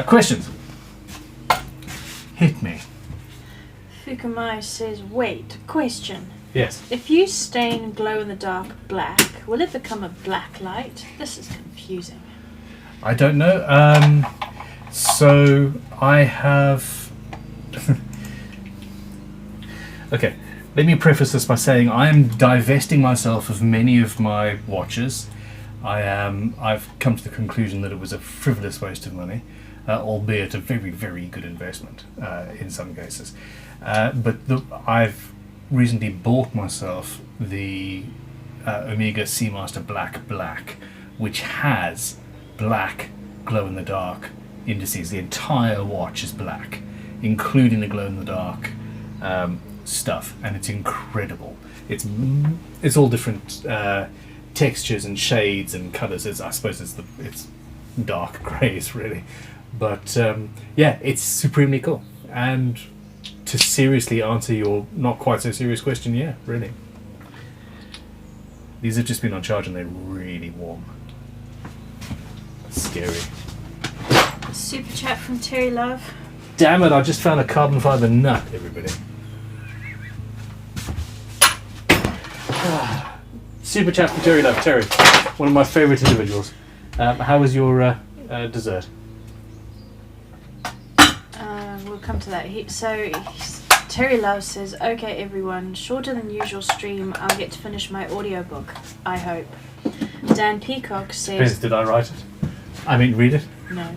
Questions? Hit me. Fukumai says, wait, question. Yes. If you stain glow-in-the-dark black, will it become a black light? This is confusing. I don't know. So I have... Okay, let me preface this by saying I am divesting myself of many of my watches. I've come to the conclusion that it was a frivolous waste of money, albeit a very, very good investment in some cases. But I've recently bought myself the Omega Seamaster Black, which has black glow-in-the-dark indices. The entire watch is black, including the glow-in-the-dark stuff, and it's incredible. It's all different textures and shades and colours. I suppose it's dark greys really, but yeah, it's supremely cool. And to seriously answer your not quite so serious question, yeah, really. These have just been on charge and they're really warm. Scary. Super chat from Terry Love. Damn it, I just found a carbon fibre nut, everybody. Super chat from Terry Love. Terry, one of my favourite individuals. How was your dessert? We'll come to that. Terry Love says, okay everyone, shorter than usual stream, I'll get to finish my audiobook, I hope. Dan Peacock says... Did I write it? I mean, read it? No.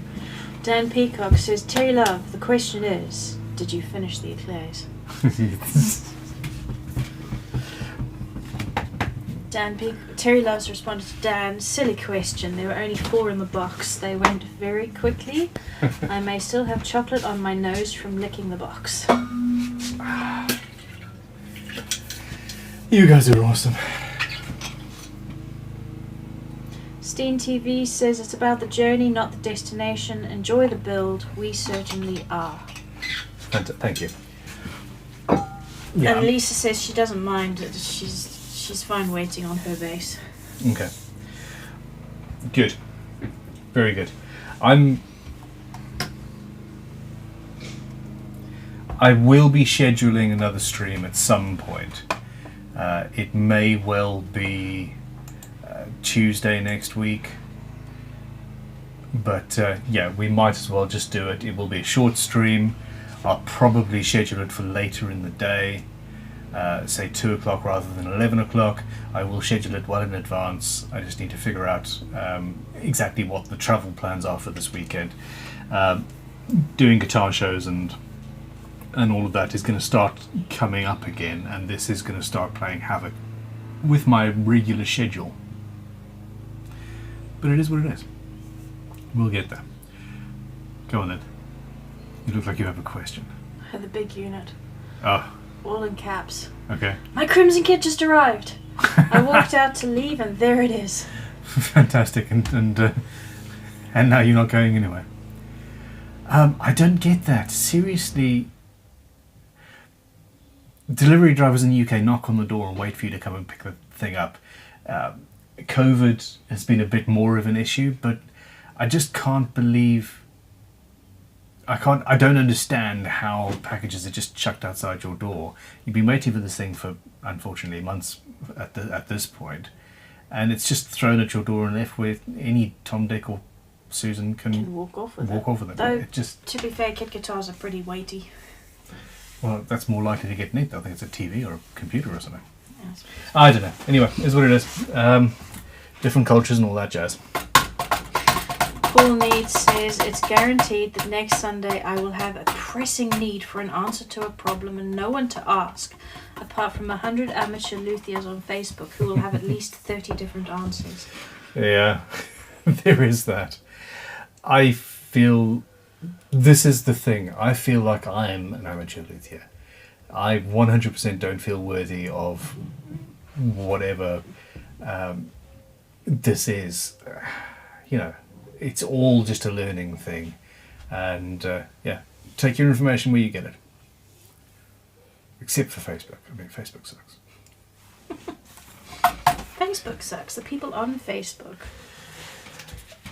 Dan Peacock says, Terry Love, the question is, did you finish the eclairs? Terry Love's responded to Dan, silly question, there were only 4 in the box, they went very quickly. I may still have chocolate on my nose from licking the box. You guys are awesome. Steen TV says it's about the journey, not the destination. Enjoy the build. We certainly are. Thank you. Yeah. And Lisa says she doesn't mind. She's fine waiting on her base. Okay. Good. Very good. I will be scheduling another stream at some point. It may well be Tuesday next week. But yeah, we might as well just do it. It will be a short stream. I'll probably schedule it for later in the day. say 2 o'clock rather than 11 o'clock. I will schedule it well in advance. I just need to figure out exactly what the travel plans are for this weekend. Doing guitar shows and all of that is going to start coming up again, and this is going to start playing havoc with my regular schedule. But it is what it is. We'll get there. Go on then. You look like you have a question. The big unit. Oh, All in caps. okay. My Crimson Kit just arrived. I walked out to leave and there it is. Fantastic, and now you're not going anywhere. I don't get that. Seriously, delivery drivers in the UK knock on the door and wait for you to come and pick the thing up. COVID has been a bit more of an issue, but I just can't believe. I don't understand how packages are just chucked outside your door. You've been waiting for this thing for, unfortunately, months at this point, and it's just thrown at your door and left where any Tom, Dick, or Susan can Walk off with it. Though, It just, to be fair, kit guitars are pretty weighty. well, that's more likely to get nicked. I think it's a TV or a computer or something. Yes. I don't know. Anyway, it's what it is. Different cultures and all that jazz. Paul Need says it's guaranteed that next Sunday I will have a pressing need for an answer to a problem and no one to ask, apart from 100 amateur luthiers on Facebook who will have at least 30 different answers. Yeah, there is that. I feel, this is the thing, I feel like I'm an amateur luthier. I 100% don't feel worthy of whatever this is. You know, it's all just a learning thing. And yeah, take your information where you get it. Except for Facebook. I mean, Facebook sucks. Facebook sucks. The people on Facebook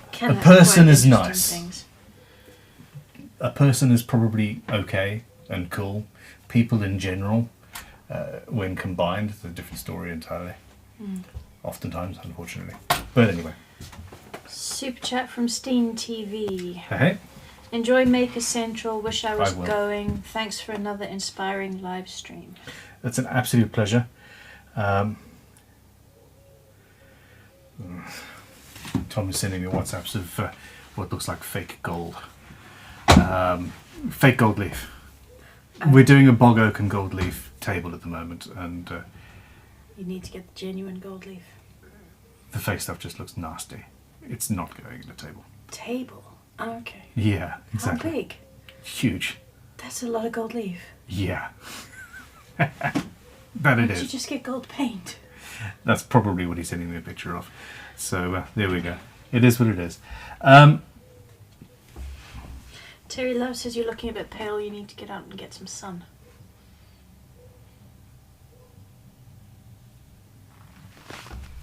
A can have person quite is interesting nice. Things. A person is probably okay and cool. People in general, when combined, it's a different story entirely. Oftentimes, unfortunately. But anyway. Super chat from Steen TV. Hey. Enjoy Maker Central. Wish I was I will. going. Thanks for another inspiring live stream. It's an absolute pleasure. Tom is sending me WhatsApps of what looks like fake gold. Fake gold leaf. We're doing a bog oak and gold leaf table at the moment, and You need to get the genuine gold leaf. the fake stuff just looks nasty. It's not going in a table. Table. Okay. Yeah, exactly. How big? Huge. That's a lot of gold leaf. Yeah. That it Why don't you is. just get gold paint? That's probably what he's sending me a picture of. So there we go. It is what it is. Terry Love says you're looking a bit pale. You need to get out and get some sun.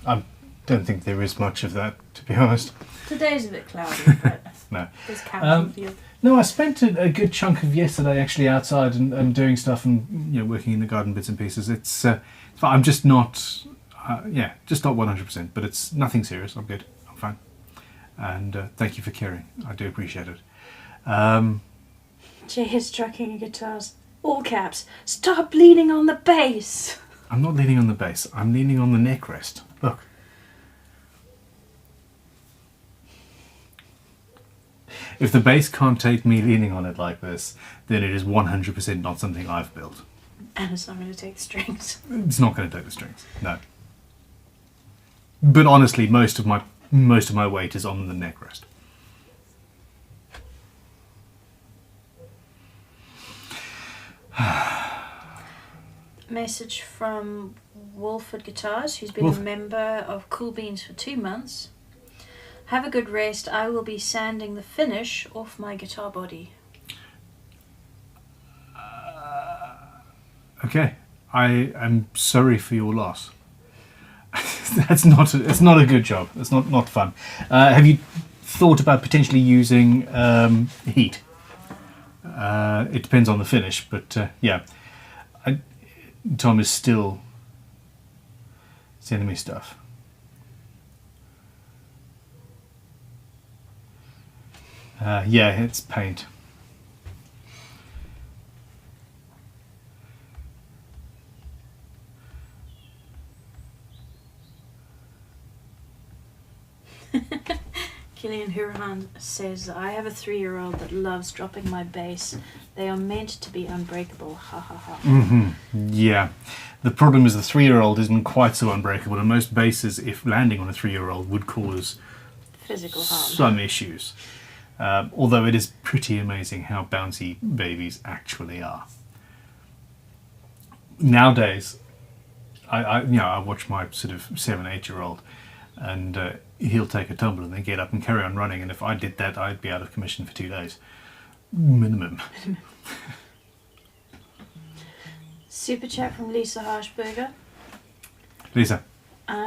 I don't think there is much of that, to be honest. Today's a bit cloudy, but No. there's cows in the field. No, I spent a good chunk of yesterday actually outside and doing stuff and working in the garden bits and pieces. It's I'm just not, just not 100%, but it's nothing serious. I'm good. I'm fine. And thank you for caring. I do appreciate it. Jay is trucking your guitars. All caps. Stop leaning on the bass. I'm not leaning on the bass. I'm leaning on the neck rest. Look. If the bass can't take me leaning on it like this, then it is 100% not something I've built. And it's not going to take the strings. It's not going to take the strings. No. But honestly, most of my weight is on the neck rest. Message from Wolford Guitars, who's been Wolf. a member of Cool Beans for 2 months. Have a good rest. I will be sanding the finish off my guitar body. Okay. I am sorry for your loss. It's not a good job. It's not fun. Have you thought about potentially using heat? It depends on the finish, but yeah. Tom is still sending me stuff. Yeah, it's paint. Killian Hurahan says, I have a 3-year-old that loves dropping my bass. They are meant to be unbreakable. Ha ha ha. Mm-hmm. Yeah. The problem is the 3-year-old isn't quite so unbreakable, and most bases, if landing on a 3-year-old, would cause Physical harm. some issues. Although it is pretty amazing how bouncy babies actually are. Nowadays, I watch my sort of 7-8-year-old, and he'll take a tumble and then get up and carry on running. And if I did that, I'd be out of commission for 2 days, minimum. Super chat from Lisa Harshberger. Lisa.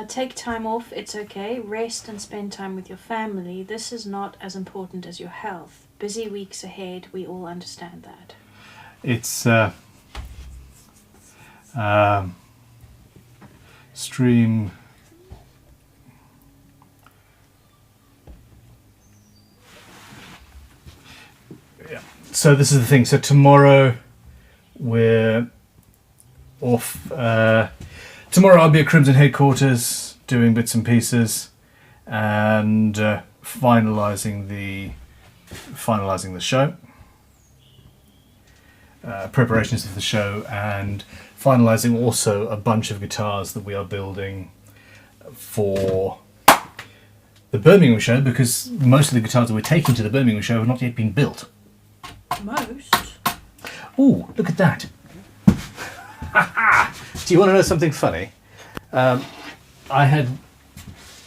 Take time off, it's okay. Rest and spend time with your family. This is not as important as your health. Busy weeks ahead, we all understand that. It's stream. Yeah. So this is the thing. So tomorrow we're off. Tomorrow I'll be at Crimson headquarters doing bits and pieces and finalising the show, preparations for the show, and finalising also a bunch of guitars that we are building for the Birmingham show, because most of the guitars that we're taking to the Birmingham show have not yet been built. Most? Ooh, look at that. Do you want to know something funny? I had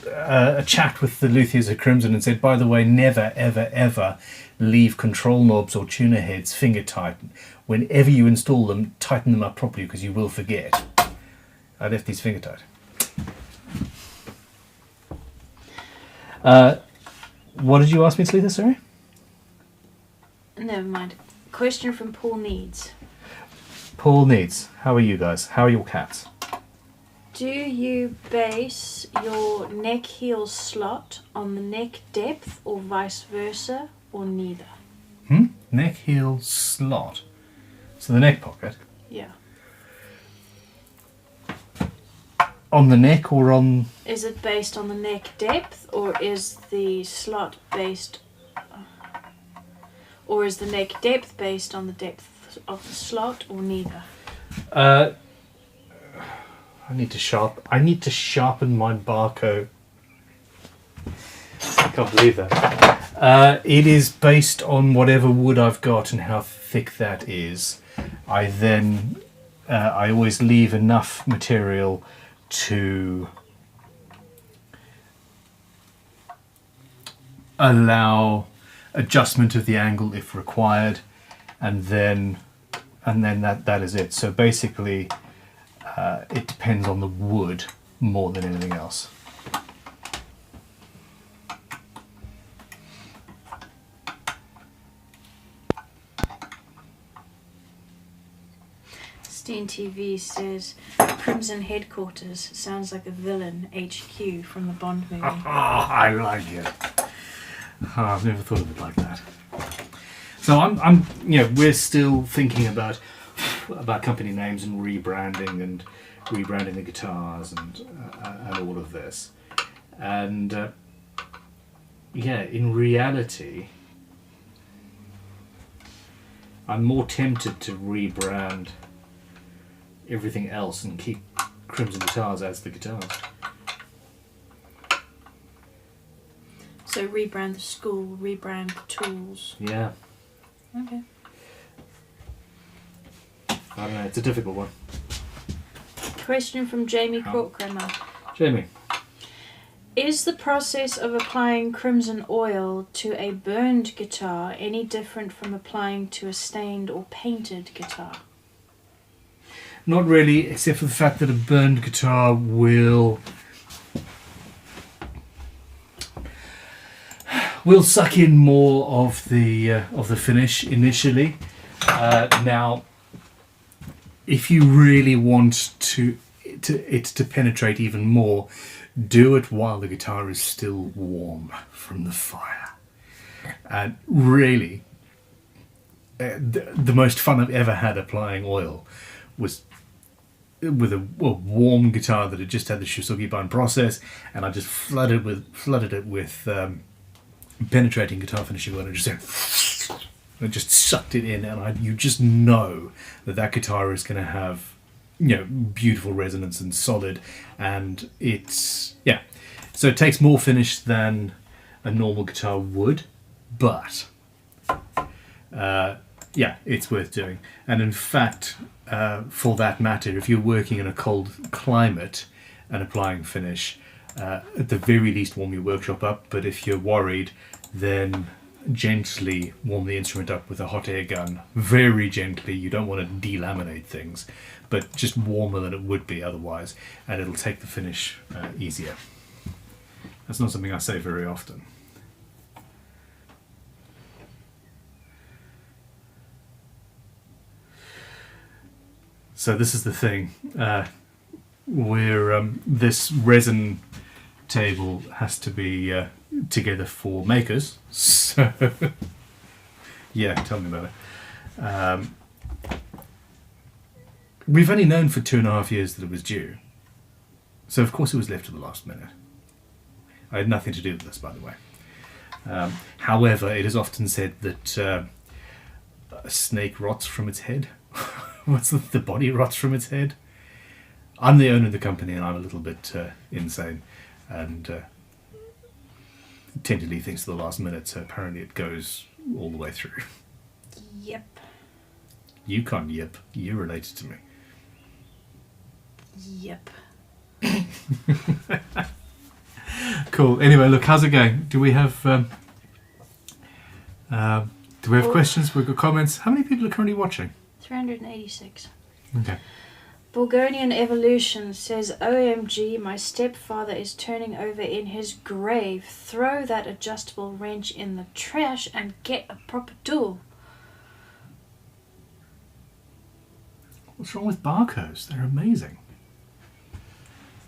a chat with the Luthiers at Crimson and said, by the way, never, ever, ever leave control knobs or tuner heads finger tightened. Whenever you install them, tighten them up properly because you will forget. I left these finger tight. What did you ask me, Sleetha, sorry? Never mind. Question from Paul Needs. Paul Needs. How are you guys? How are your cats? Do you base your neck heel slot on the neck depth or vice versa, or neither? Neck heel slot. So the neck pocket. Yeah. On the neck or on... Is it based on the neck depth, or is the slot based... Or is the neck depth based on the depth of the slot, or neither? I need to sharpen my barcode. I can't believe that. It is based on whatever wood I've got and how thick that is. I always leave enough material to allow adjustment of the angle if required, and then that is it. So basically it depends on the wood more than anything else. Steen TV says Crimson Headquarters sounds like a villain HQ from the Bond movie. I like it. I've never thought of it like that. So I'm we're still thinking about company names and rebranding the guitars and all of this. And in reality, I'm more tempted to rebrand everything else and keep Crimson Guitars as the guitars. So rebrand the school, rebrand the tools. Yeah. Okay. I don't know, it's a difficult one. Question from Jamie Kramer. Jamie. Is the process of applying crimson oil to a burned guitar any different from applying to a stained or painted guitar? Not really, except for the fact that a burned guitar will suck in more of the finish initially. Now, if you really want it to penetrate even more, do it while the guitar is still warm from the fire. And really, the most fun I've ever had applying oil was with a warm guitar that had just had the Shisugi bun process, and I just flooded it with penetrating guitar finishing oil, and just sucked it in, and you just know that guitar is going to have, beautiful resonance and solid, and it's so it takes more finish than a normal guitar would, but it's worth doing. And in fact, for that matter, if you're working in a cold climate and applying finish, at the very least warm your workshop up, but if you're worried, then gently warm the instrument up with a hot air gun, very gently. You don't want to delaminate things, but just warmer than it would be otherwise, and it'll take the finish easier. That's not something I say very often. So this is the thing, where this resin table has to be together for makers. So yeah, tell me about it. We've only known for 2.5 years that it was due, so of course it was left to the last minute. I had nothing to do with this, by the way. However, it is often said that a snake rots from its head. What's the body rots from its head? I'm the owner of the company, and I'm a little bit insane, and tend to leave things to the last minute, so apparently it goes all the way through. Yep. You can't yip. You're related to me. Yep. Cool. Anyway, look, how's it going? Do we have questions? We've got comments. How many people are currently watching? 386. Okay. Bulgarian Evolution says, OMG, my stepfather is turning over in his grave. Throw that adjustable wrench in the trash and get a proper tool. What's wrong with barcodes? They're amazing.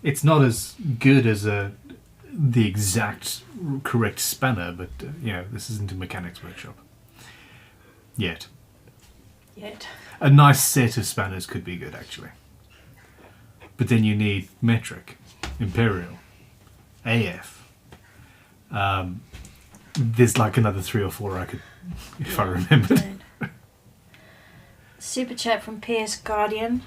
It's not as good as the exact correct spanner, but this isn't a mechanics workshop. Yet. A nice set of spanners could be good, actually. But then you need metric, imperial, AF. There's like another 3 or 4 I could, if I remembered. Super chat from PS Guardian.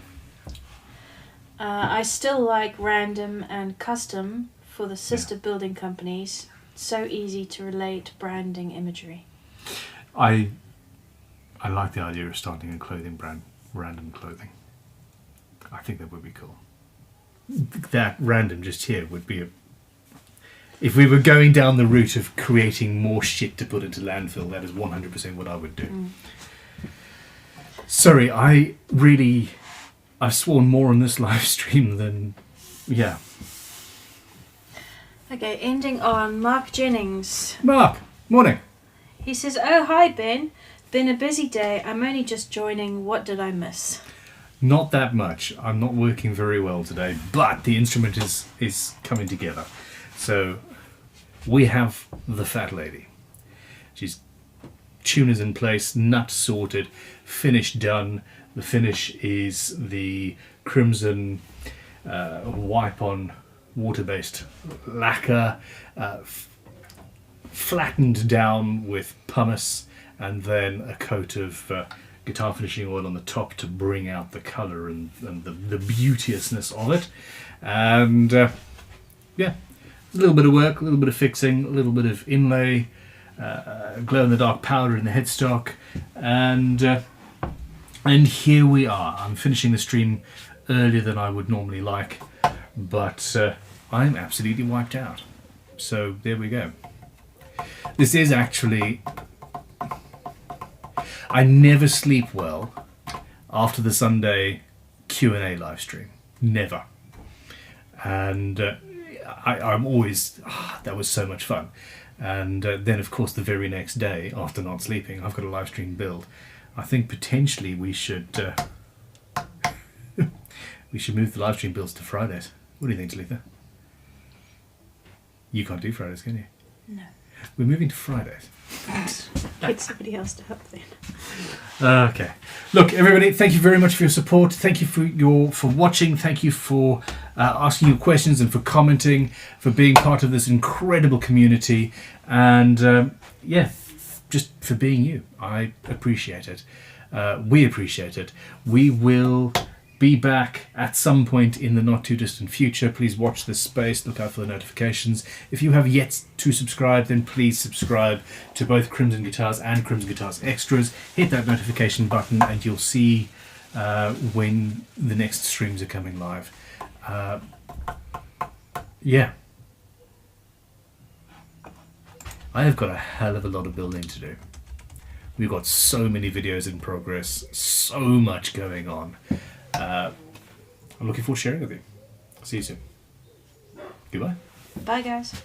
I still like random and custom for the sister building companies. So easy to relate branding imagery. I like the idea of starting a clothing brand, random clothing. I think that would be cool. That random just here would be if we were going down the route of creating more shit to put into landfill, that is 100% what I would do. Sorry, I've sworn more on this live stream than, Okay, ending on Mark Jennings. Mark, morning. He says, oh, hi, Ben. Been a busy day. I'm only just joining. What did I miss? Not that much. I'm not working very well today, but the instrument is coming together. So we have the fat lady. She's tuners in place, nut sorted, finish done. The finish is the crimson wipe on water-based lacquer, flattened down with pumice, and then a coat of guitar finishing oil on the top to bring out the colour and the beauteousness of it. And a little bit of work, a little bit of fixing, a little bit of inlay, glow-in-the-dark powder in the headstock, and here we are. I'm finishing the stream earlier than I would normally like, but I'm absolutely wiped out. So there we go. This is actually... I never sleep well after the Sunday Q&A live stream. Never. And I'm always... that was so much fun. And then, of course, the very next day, after not sleeping, I've got a live stream build. I think potentially we should move the live stream builds to Fridays. What do you think, Talitha? You can't do Fridays, can you? No. We're moving to Fridays. Get somebody else to help then. Okay. Look, everybody, thank you very much for your support. Thank you for watching. Thank you for asking your questions and for commenting, for being part of this incredible community. And yeah, just for being you. I appreciate it. We appreciate it. We will be back at some point in the not too distant future. Please watch this space. Look out for the notifications. If you have yet to subscribe, then please subscribe to both Crimson Guitars and Crimson Guitars Extras. Hit that notification button and you'll see when the next streams are coming live. Yeah. I have got a hell of a lot of building to do. We've got so many videos in progress, so much going on. I'm looking forward to sharing with you. See you soon. Goodbye. Bye, guys.